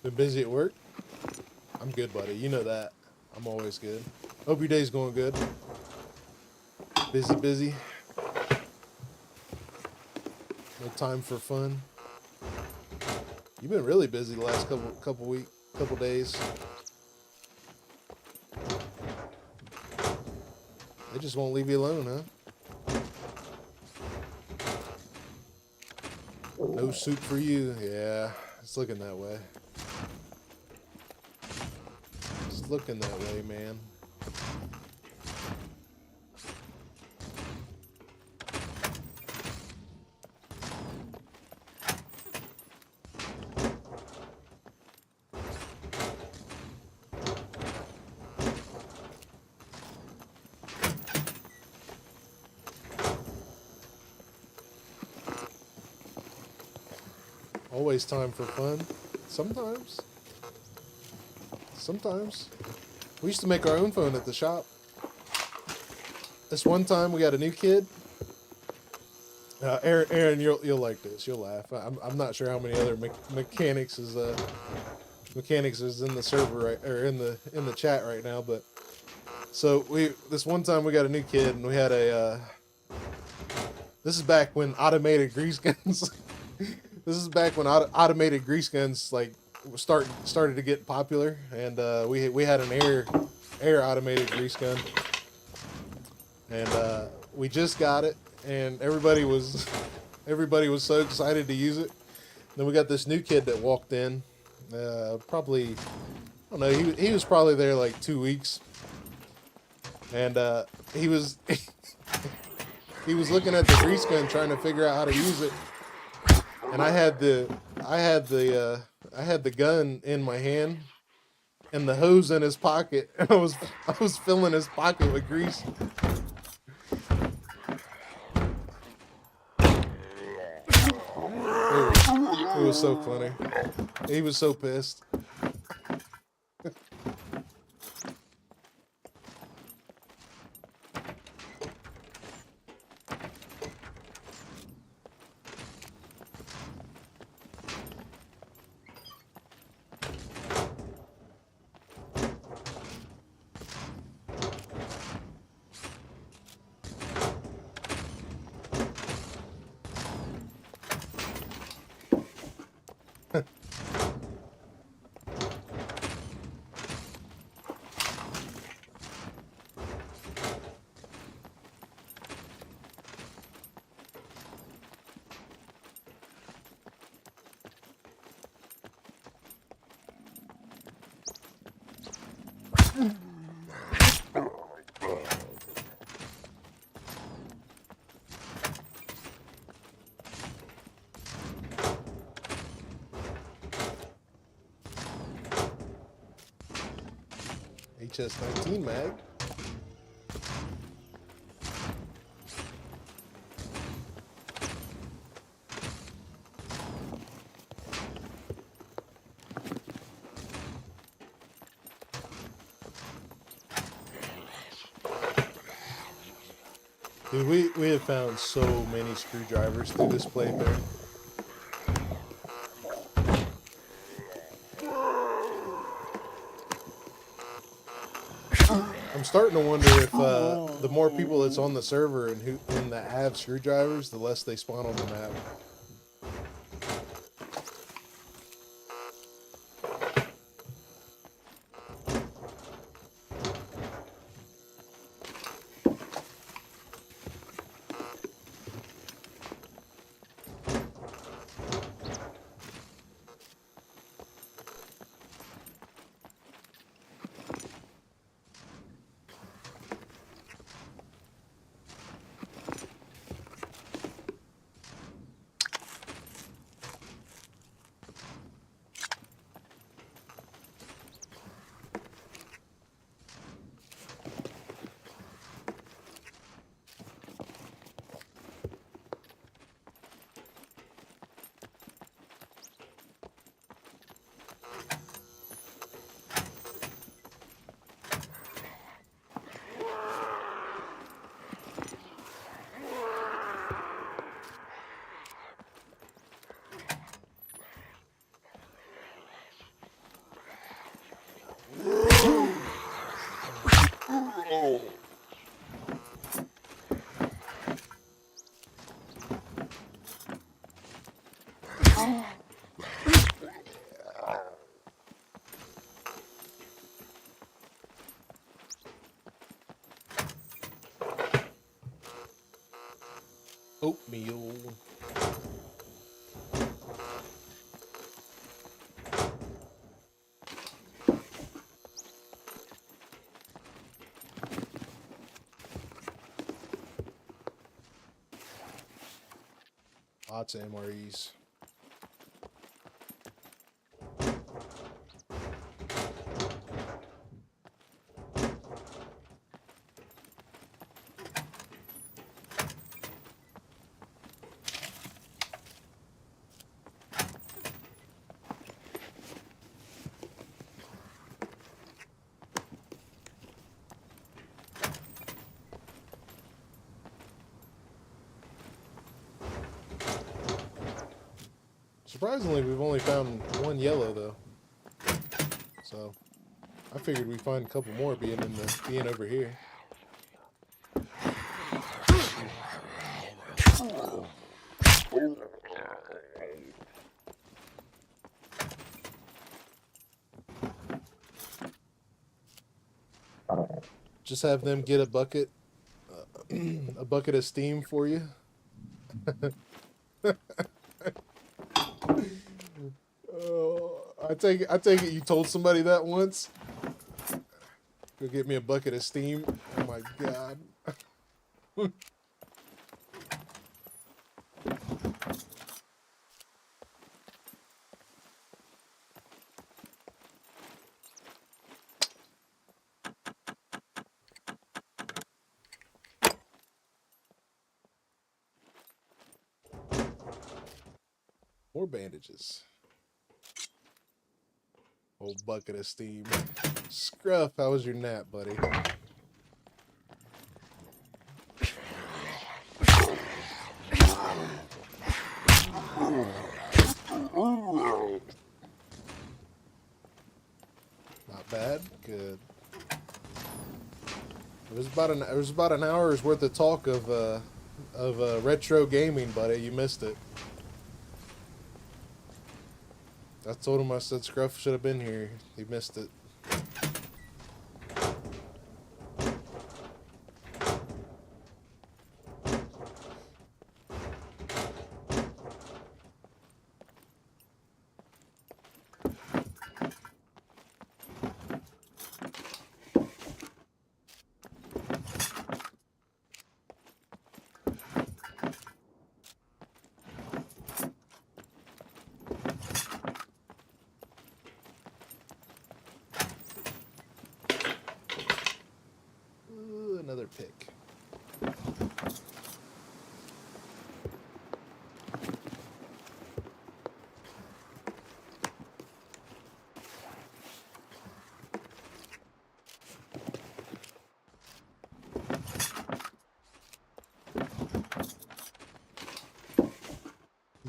Been busy at work? I'm good, buddy. You know that. I'm always good. Hope your day's going good. Busy, busy. No time for fun. You've been really busy the last couple days. They just won't leave you alone, huh? No soup for you. Yeah, it's looking that way. It's looking that way, man. Always time for fun. Sometimes. Sometimes. We used to make our own phone at the shop. This one time we got a new kid. Aaron, you'll like this. You'll laugh. I'm not sure how many other mechanics is in the server right, or in the chat right now, but so this one time we got a new kid, and we had a this is back when automated grease guns this is back when automated grease guns like started to get popular, and we had an air automated grease gun, and we just got it, and everybody was so excited to use it. Then we got this new kid that walked in, probably, I don't know, he was probably there like 2 weeks, and he was he was looking at the grease gun trying to figure out how to use it, and I had the gun in my hand and the hose in his pocket, and I was filling his pocket with grease. It was so funny. He was so pissed. HS-19 mag. Dude, we have found so many screwdrivers through this playthrough. I'm starting to wonder if the more people that's on the server and that have screwdrivers, the less they spawn on the map. Oatmeal. Lots of MREs. Surprisingly, we've only found one yellow though. So I figured we'd find a couple more being over here. Just have them get a bucket of steam for you. I take it you told somebody that once. Go get me a bucket of steam. Oh my god. More bandages. Old bucket of steam. Scruff, how was your nap, buddy? Not bad. Good. It was about an hour's worth of talk of retro gaming, buddy. You missed it. I told him, I said Scruff should have been here. He missed it. Another pick.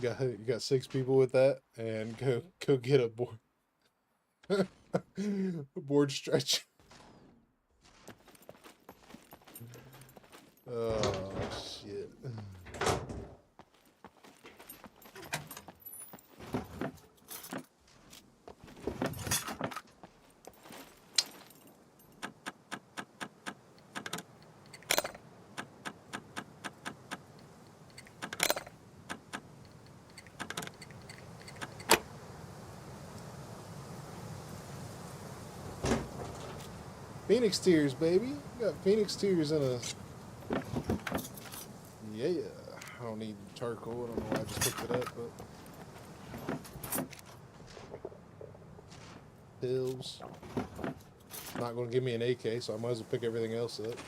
You got 6 people with that, and go get a board a board stretch. Oh shit. Phoenix tears, baby. You got Phoenix tears in a... Yeah. I don't need charcoal. I don't know why I just picked it up, but... Pills. Not going to give me an AK, so I might as well pick everything else up.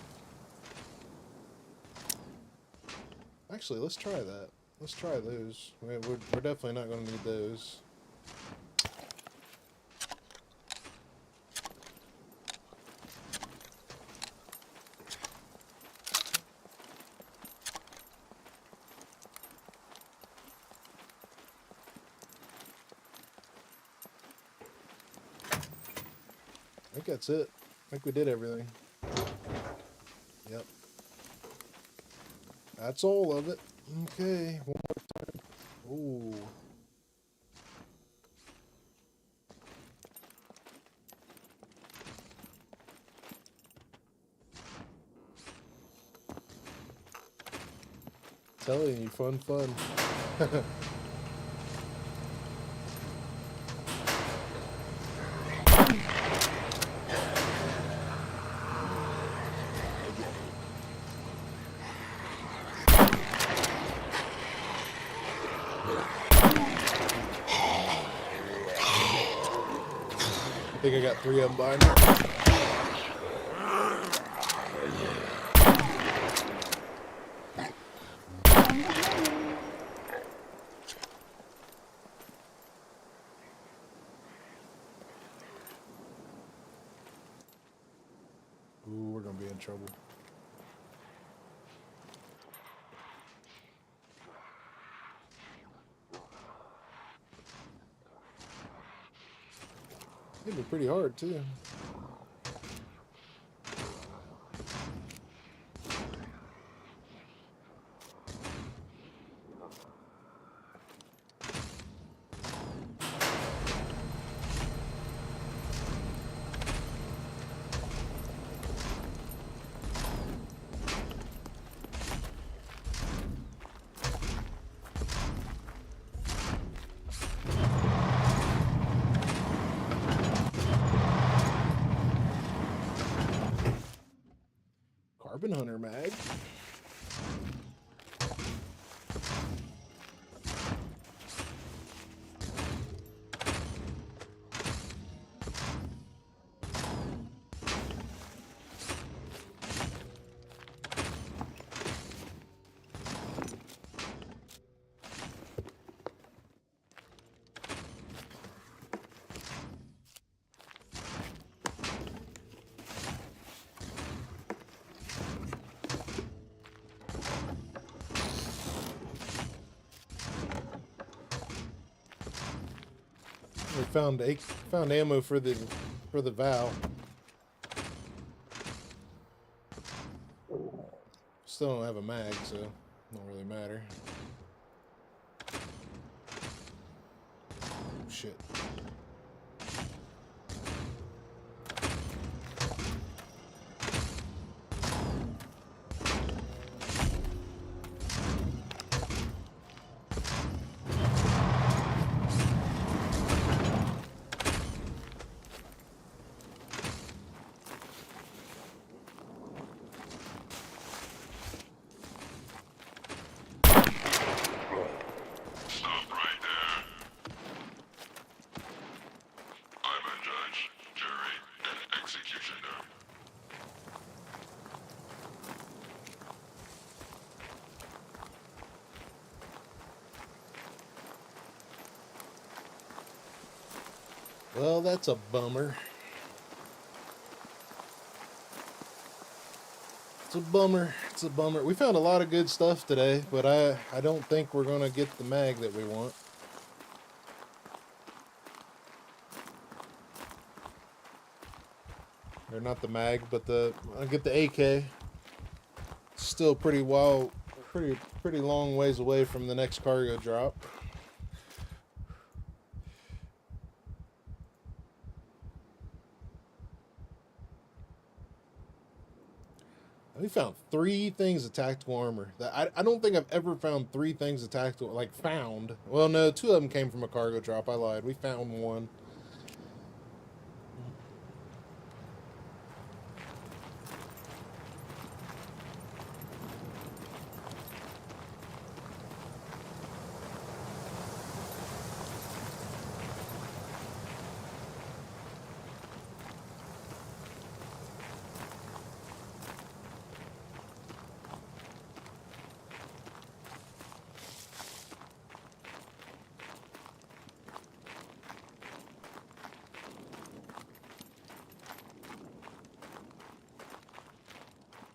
Actually, let's try that. Let's try those. We're definitely not going to need those. I think that's it. I think we did everything. Yep. That's all of it. Okay, one more time. Ooh. Telling you, fun. I think I got 3 of them behind me. Ooh, we're gonna be in trouble. Hit me pretty hard too. Carbon Hunter mag. We found ammo for the valve. Still don't have a mag, so it don't really matter. Oh, shit. Stop right there. I'm a judge, jury, and executioner. Well, that's a bummer. It's a bummer. It's a bummer. We found a lot of good stuff today, but I don't think we're going to get the mag that we want. Or not the mag, but I'll get the AK. Still pretty long ways away from the next cargo drop. We found 3 things of tactical armor. I don't think I've ever found 3 things of tactical, like found. Well, no, 2 of them came from a cargo drop. I lied. We found 1.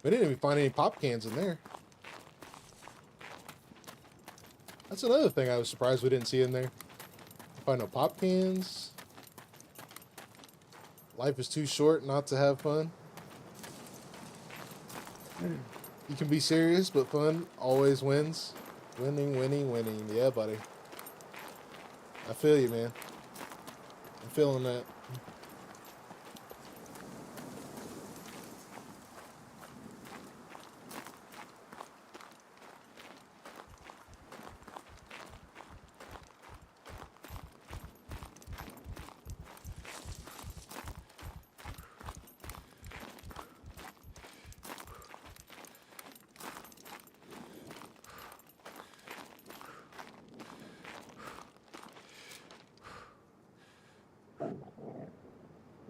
We didn't even find any pop cans in there. That's another thing I was surprised we didn't see in there. Find no pop cans. Life is too short not to have fun. You can be serious, but fun always wins. Winning, winning, winning. Yeah, buddy. I feel you, man. I'm feeling that.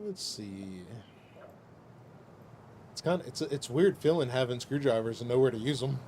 Let's see. It's kind of it's weird feeling having screwdrivers and nowhere to use them.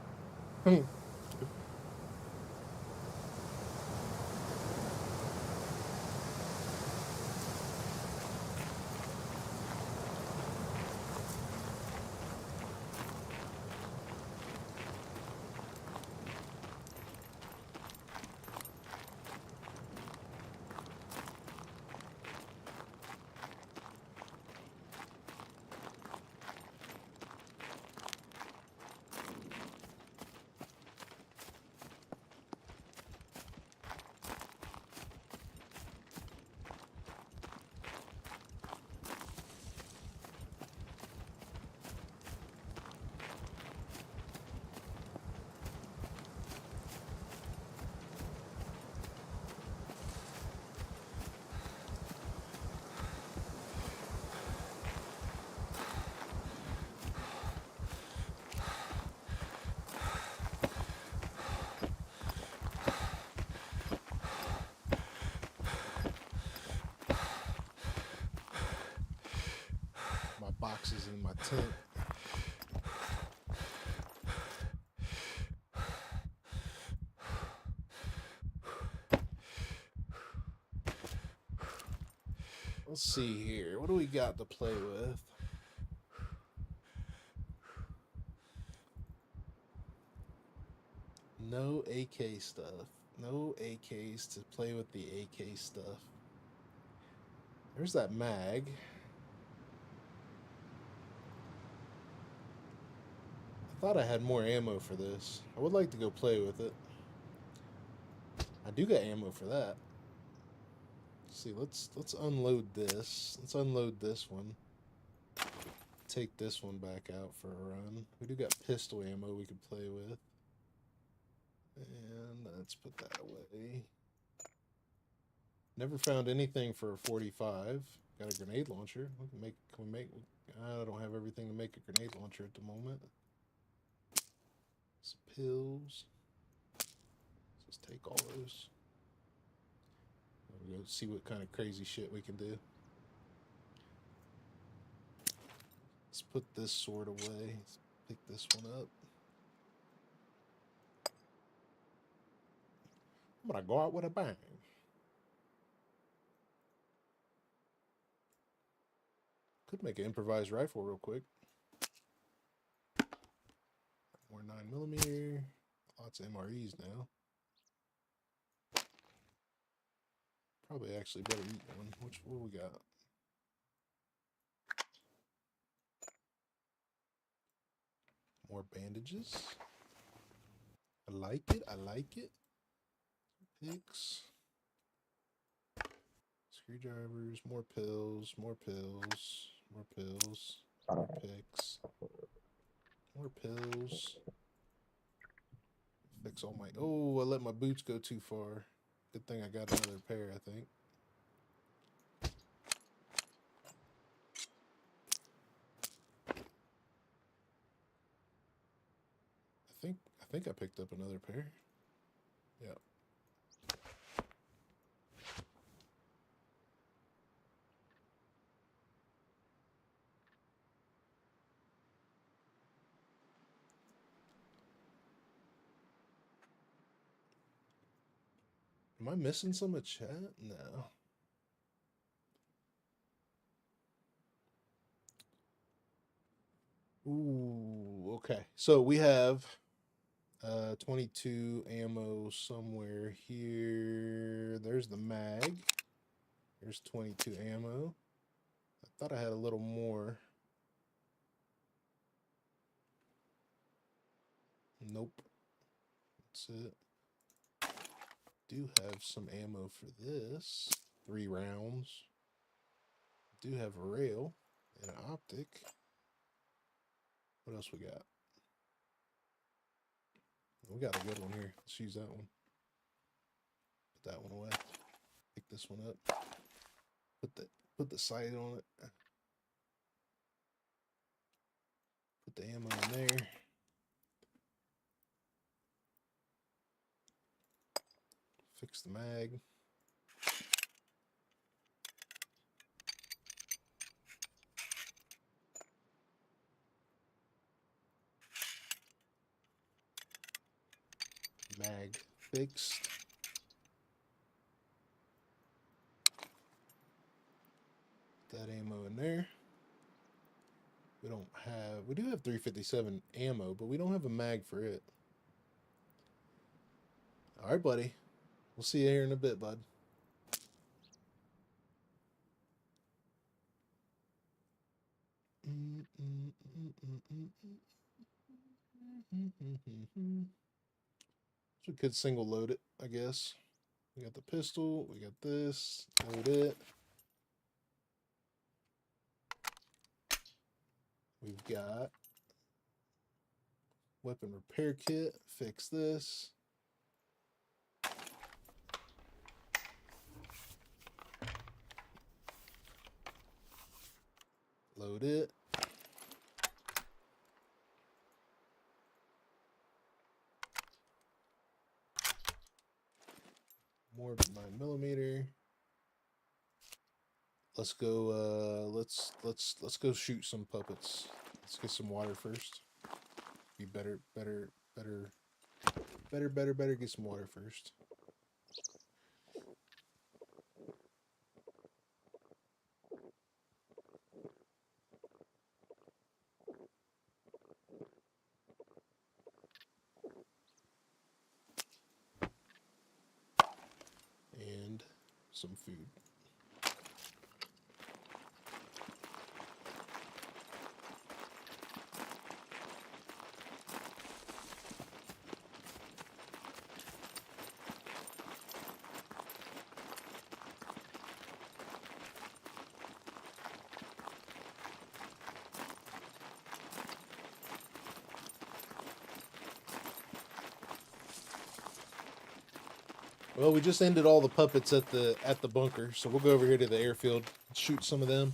My boxes in my tent. Let's see here. What do we got to play with? No AK stuff. No AKs to play with the AK stuff. There's that mag. I thought I had more ammo for this. I would like to go play with it. I do got ammo for that. Let's see, let's unload this. Let's unload this one. Take this one back out for a run. We do got pistol ammo we could play with. And let's put that away. Never found anything for a 45. Got a grenade launcher. Can we make? I don't have everything to make a grenade launcher at the moment. Some pills. Let's just take all those. We'll go see what kind of crazy shit we can do. Let's put this sword away. Let's pick this one up. I'm gonna go out with a bang. Could make an improvised rifle real quick. More 9mm. Lots of MREs now. Probably actually better eat one. What we got? More bandages. I like it. I like it. Picks. Screwdrivers. More pills. More pills. More pills. More picks. More pills. Fix all my... Oh, I let my boots go too far. Good thing I got another pair, I think. I think I picked up another pair. Yep. Am I missing some of chat? No. Ooh, okay. So we have 22 ammo somewhere here. There's the mag. There's 22 ammo. I thought I had a little more. Nope. That's it. Do have some ammo for this. 3 rounds. Do have a rail and an optic. What else we got? We got a good one here. Let's use that one. Put that one away. Pick this one up. Put the sight on it. Put the ammo in there. Fix the mag. fixed. That ammo in there. We don't have, we do have 357 ammo, but we don't have a mag for it. All right, buddy. We'll see you here in a bit, bud. So we could single load it, I guess. We got the pistol, we got this, load it. We've got weapon repair kit, fix this. Load it. More 9mm. Let's go. Let's go shoot some puppets. Let's get some water first. Be better. Get some water first. And some food. Well, we just ended all the puppets at the bunker, so we'll go over here to the airfield, shoot some of them.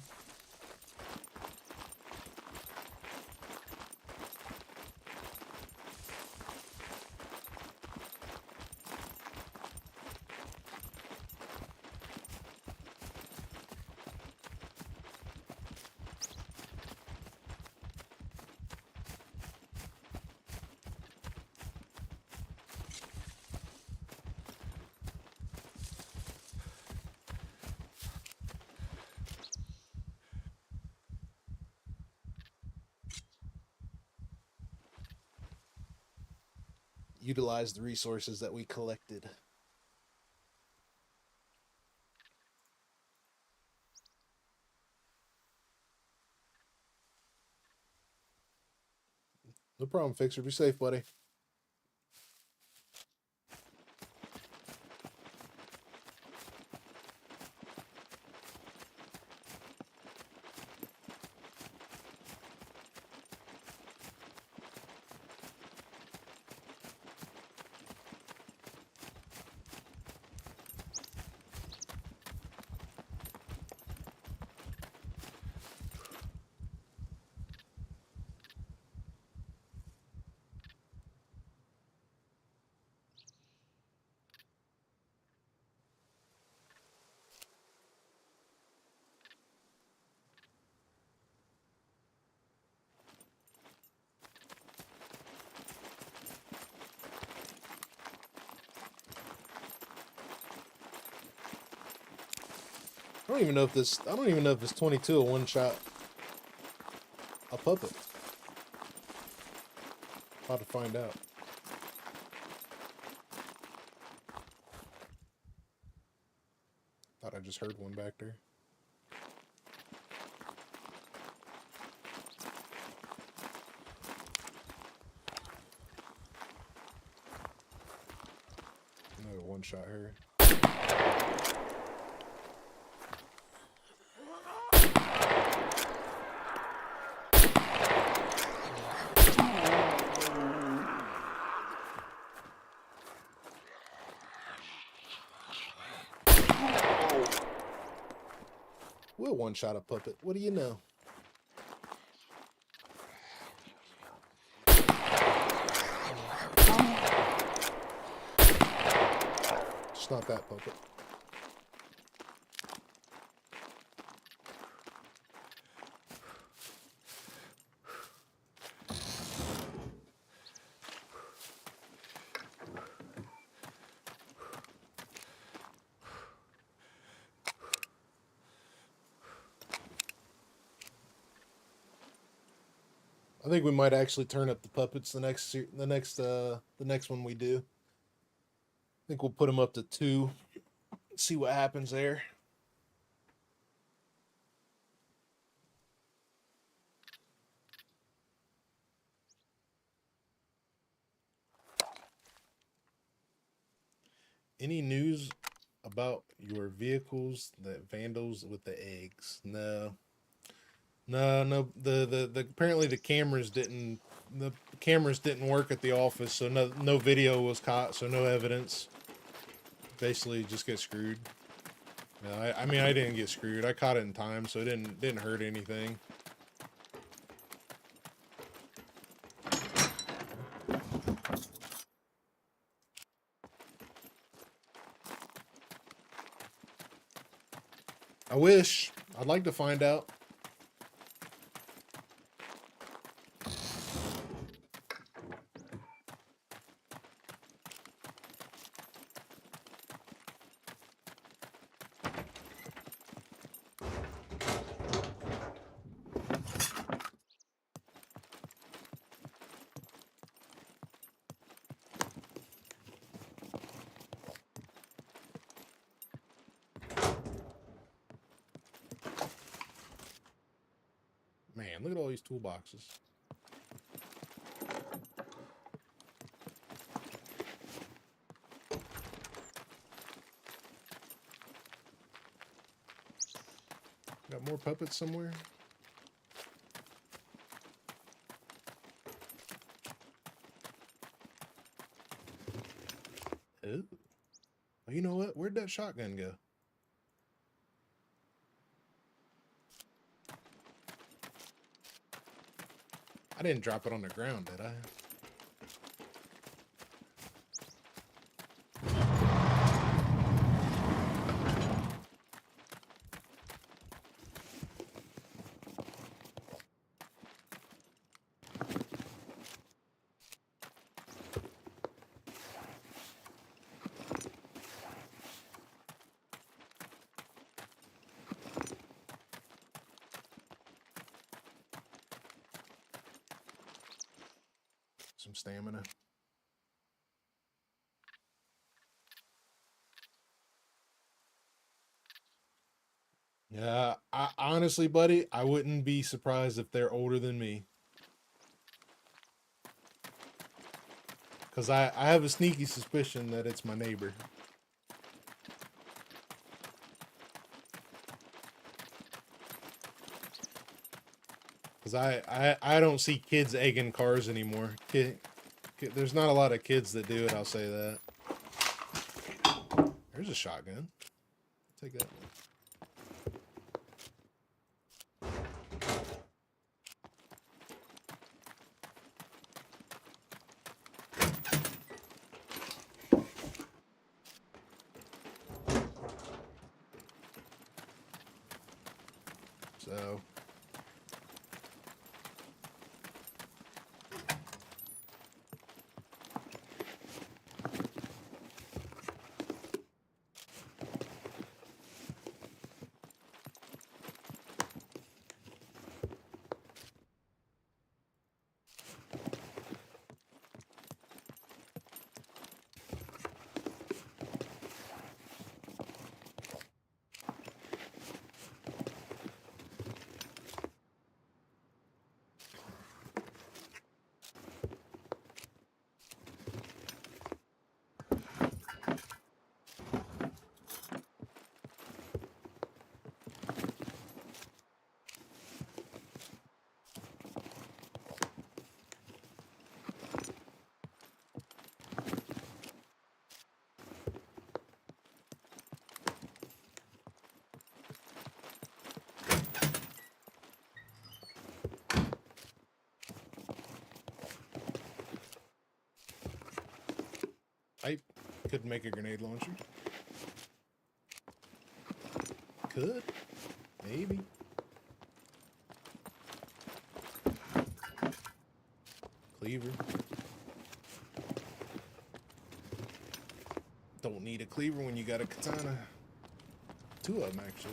Utilize the resources that we collected. No problem, Fixer. Be safe, buddy. I don't even know if this 22 a one shot a puppet. About to find out. Thought I just heard one back there. Another one shot here. We'll one shot a puppet. What do you know? It's not that puppet. I think we might actually turn up the puppets the next one we do. I think we'll put them up to 2. See what happens there. Any news about your vehicles that vandals with the eggs? No. The apparently the cameras didn't work at the office, so no video was caught, so no evidence. Basically, just get screwed. No, I mean I didn't get screwed. I caught it in time, so it didn't hurt anything. I wish. I'd like to find out. Man, look at all these toolboxes. Got more puppets somewhere? Oh. Well, you know what? Where'd that shotgun go? I didn't drop it on the ground, did I? Some stamina. Yeah, honestly, buddy, I wouldn't be surprised if they're older than me. Because I have a sneaky suspicion that it's my neighbor. Because I don't see kids egging cars anymore. There's not a lot of kids that do it, I'll say that. There's a shotgun. Take that one. So I could make a grenade launcher. Could. Maybe. Cleaver. Don't need a cleaver when you got a katana. 2 of them, actually.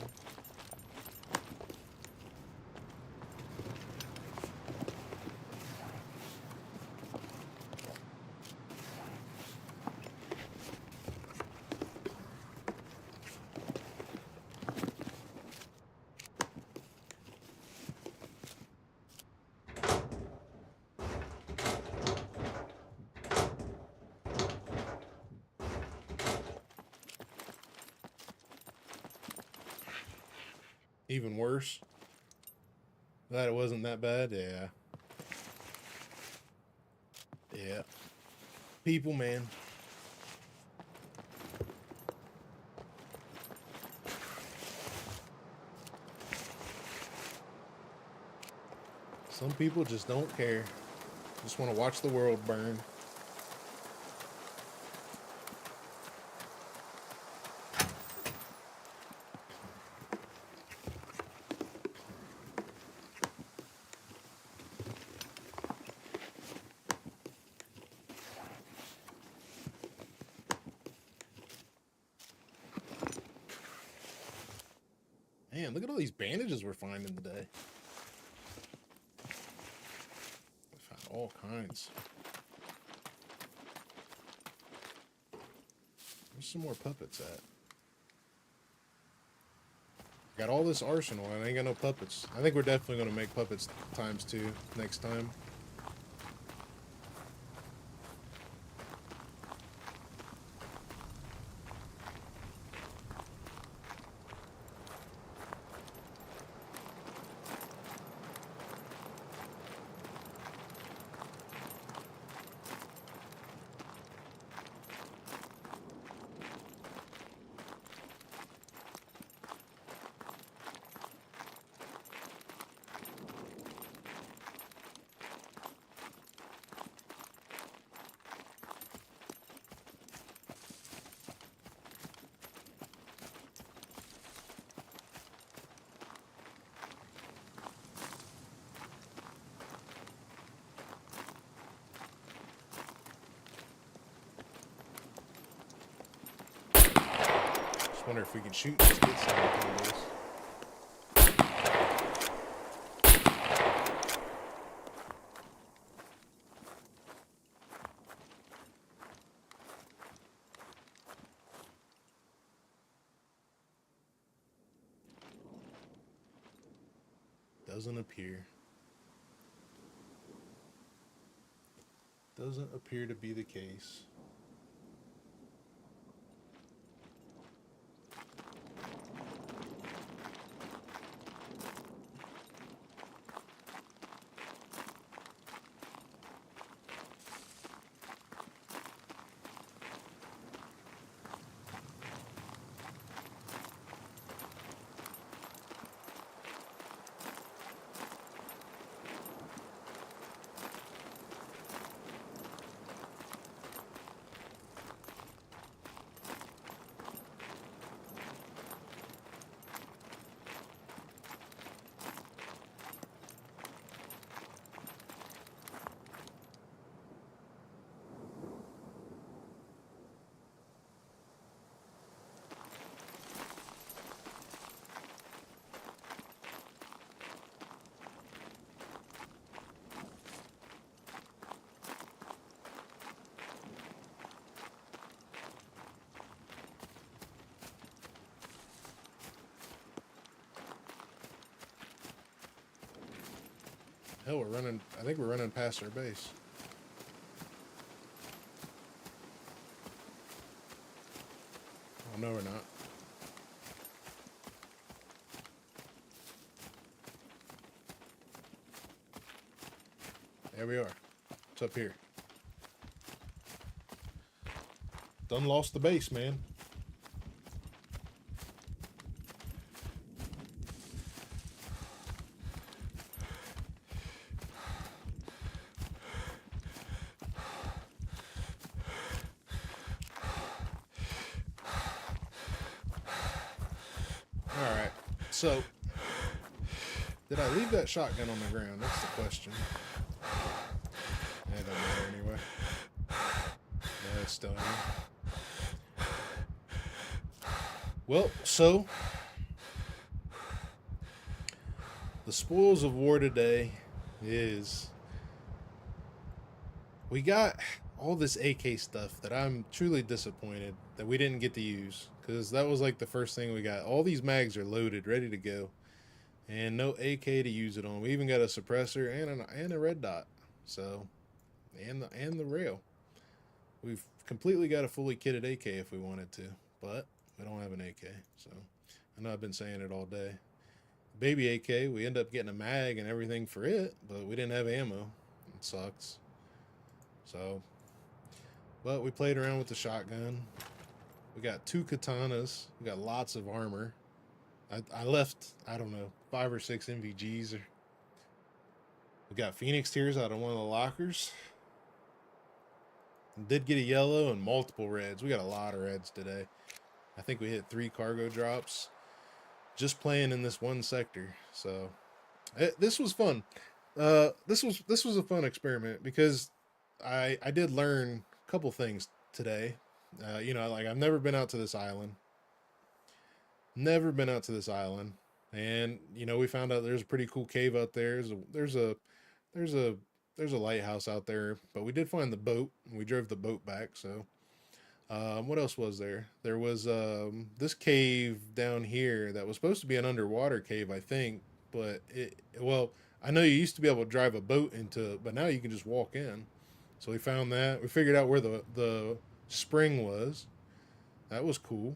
Even worse. That it wasn't that bad? Yeah. Yeah. People, man. Some people just don't care. Just want to watch the world burn. Man, look at all these bandages we're finding today. I found all kinds. Where's some more puppets at? Got all this arsenal and I ain't got no puppets. I think we're definitely going to make puppets ×2 next time. Wonder if we can shoot and just get some combos. Doesn't appear. Doesn't appear to be the case. Hell, we're running, I think we're running past our base. Oh, no, we're not. There we are. It's up here. Done lost the base, man. Alright, so did I leave that shotgun on the ground? That's the question. It don't matter anyway. Yeah, it's still here. Well, so the spoils of war today is we got all this AK stuff that I'm truly disappointed that we didn't get to use, because that was like the first thing we got. All these mags are loaded, ready to go, and no AK to use it on. We even got a suppressor and a red dot, so and the rail. We've completely got a fully kitted AK if we wanted to, but we don't have an AK. So I know I've been saying it all day. baby AK. We end up getting a mag and everything for it, but we didn't have ammo. It sucks. So, but we played around with the shotgun. We got 2 katanas. We got lots of armor. I left, I don't know, 5 or 6 MVGs. We got Phoenix tiers out of one of the lockers. Did get a yellow and multiple reds. We got a lot of reds today. I think we hit 3 cargo drops just playing in this one sector. So this was fun. This was a fun experiment because I did learn a couple things today. You know, like I've never been out to this island. Never been out to this island. And you know, we found out there's a pretty cool cave out there. There's a lighthouse out there, but we did find the boat and we drove the boat back. So what else was there? There was this cave down here that was supposed to be an underwater cave, I think, but well, I know you used to be able to drive a boat into it, but now you can just walk in. So we found that. We figured out where the spring was. That was cool.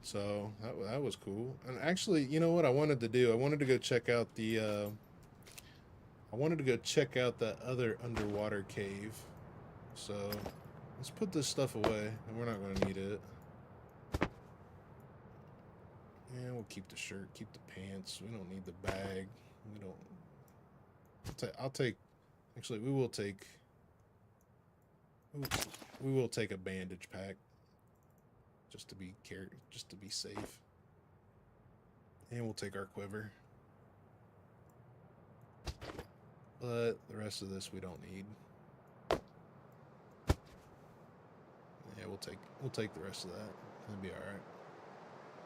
So that was cool. And actually, you know what I wanted to do? I wanted to go check out the that other underwater cave. So let's put this stuff away, and we're not going to need it. Yeah, we'll keep the shirt, keep the pants. We don't need the bag. We don't. I'll take. Actually, we will take. We will take a bandage pack, just to be safe. And we'll take our quiver. But the rest of this we don't need. Yeah, we'll take the rest of that. It'll be all right.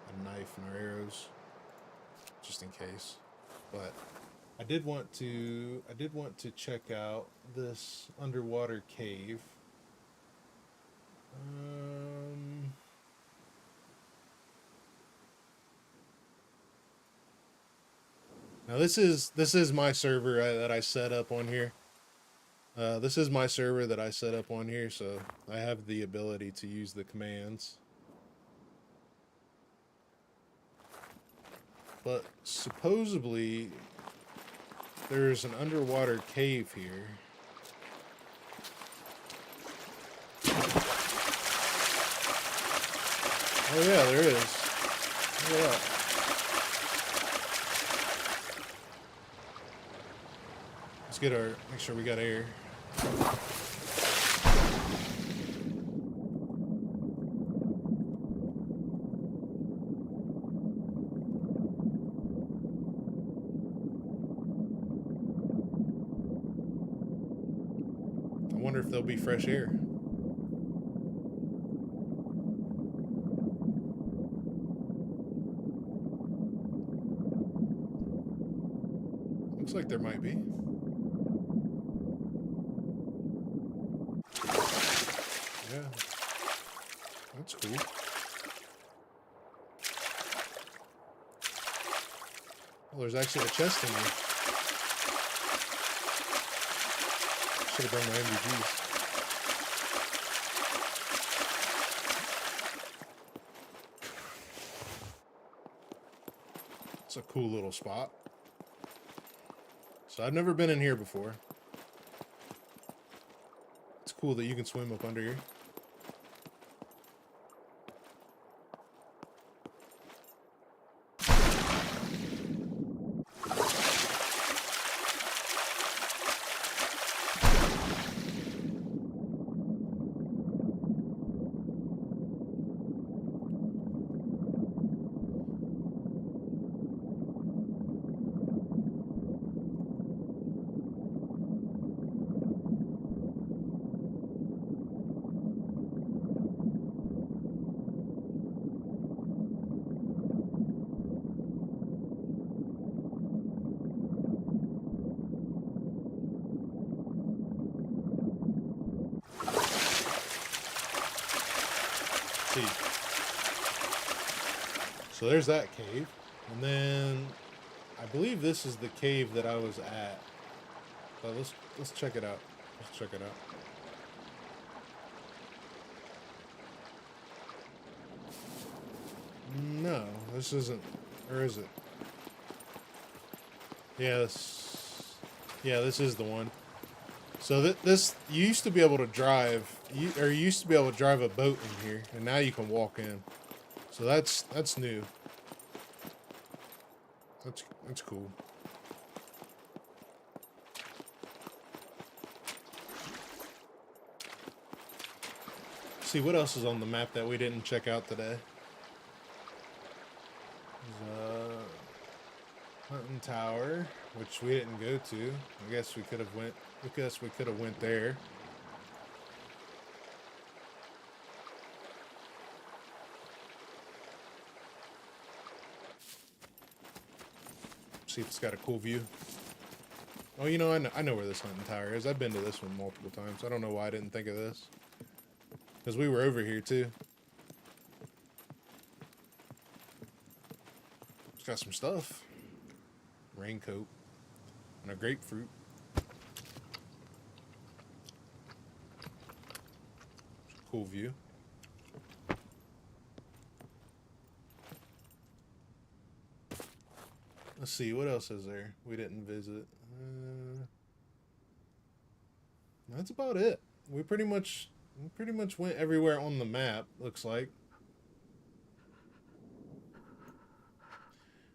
A knife and our arrows, just in case. But I did want to check out this underwater cave. Now this is my server that I set up on here. This is my server that I set up on here, so I have the ability to use the commands. But supposedly there's an underwater cave here. Oh yeah, there is. Look at that. Let's make sure we got air. I wonder if there'll be fresh air. Looks like there might be. Yeah, that's cool. Well, there's actually a chest in here. Should have brought my MVGs. It's a cool little spot. So I've never been in here before. It's cool that you can swim up under here. So there's that cave, and then I believe this is the cave that I was at. So let's check it out. Let's check it out. No, this isn't, or is it? Yes. Yeah, this is the one. So this you used to be able to drive, you used to be able to drive a boat in here, and now you can walk in. So that's new. That's cool. See what else is on the map that we didn't check out today. Hunting Tower, which we didn't go to. I guess we could have went. I guess we could have went there. See if it's got a cool view. Oh, you know, I know where this hunting tower is. I've been to this one multiple times. I don't know why I didn't think of this. Because we were over here, too. It's got some stuff. Raincoat. And a grapefruit. Cool view. Let's see, what else is there we didn't visit? That's about it. We pretty much went everywhere on the map, looks like.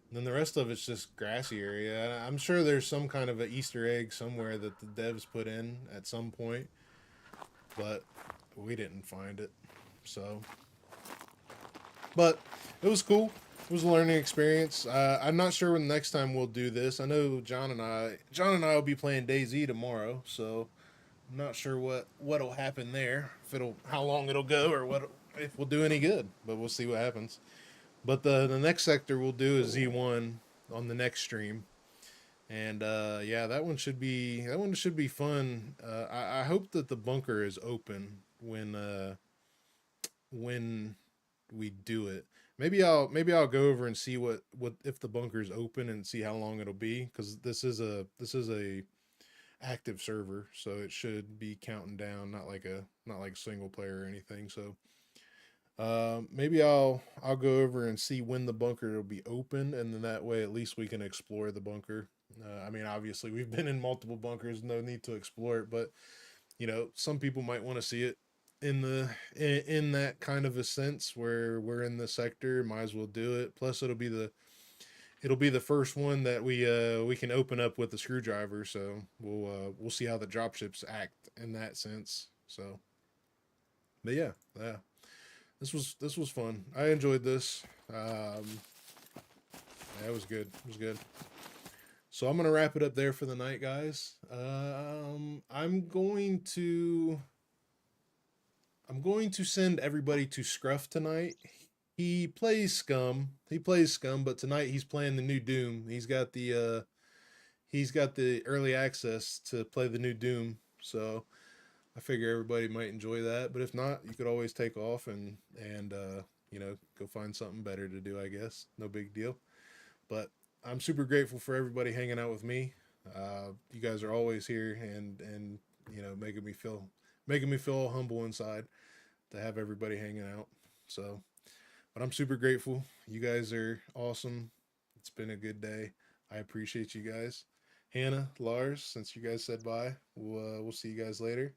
And then the rest of it's just grassy area. I'm sure there's some kind of an Easter egg somewhere that the devs put in at some point, but we didn't find it. So, but it was cool. It was a learning experience. I'm not sure when the next time we'll do this. I know John and I will be playing DayZ tomorrow, so I'm not sure what'll happen there. How long it'll go, or if we'll do any good. But we'll see what happens. But the next sector we'll do is Z1 on the next stream, and yeah, that one should be fun. I hope that the bunker is open when we do it. Maybe I'll go over and see what if the bunker's open and see how long it'll be, because this is a active server, so it should be counting down, not like single player or anything. So maybe I'll go over and see when the bunker will be open, and then that way at least we can explore the bunker. I mean, obviously we've been in multiple bunkers, no need to explore it, but you know, some people might want to see it in that kind of a sense where we're in the sector. Might as well do it. Plus it'll be the first one that we can open up with the screwdriver, so we'll see how the dropships act in that sense. So, but yeah, this was fun. I enjoyed this. Yeah, it was good. It was good. So I'm gonna wrap it up there for the night, guys. I'm going to send everybody to Scruff tonight. He plays Scum. But tonight he's playing the new Doom. He's got the early access to play the new Doom. So I figure everybody might enjoy that. But if not, you could always take off and you know, go find something better to do, I guess. No big deal. But I'm super grateful for everybody hanging out with me. You guys are always here and you know, making me feel humble inside to have everybody hanging out. So, but I'm super grateful. You guys are awesome. It's been a good day. I appreciate you guys. Hannah, Lars, since you guys said bye, we'll see you guys later.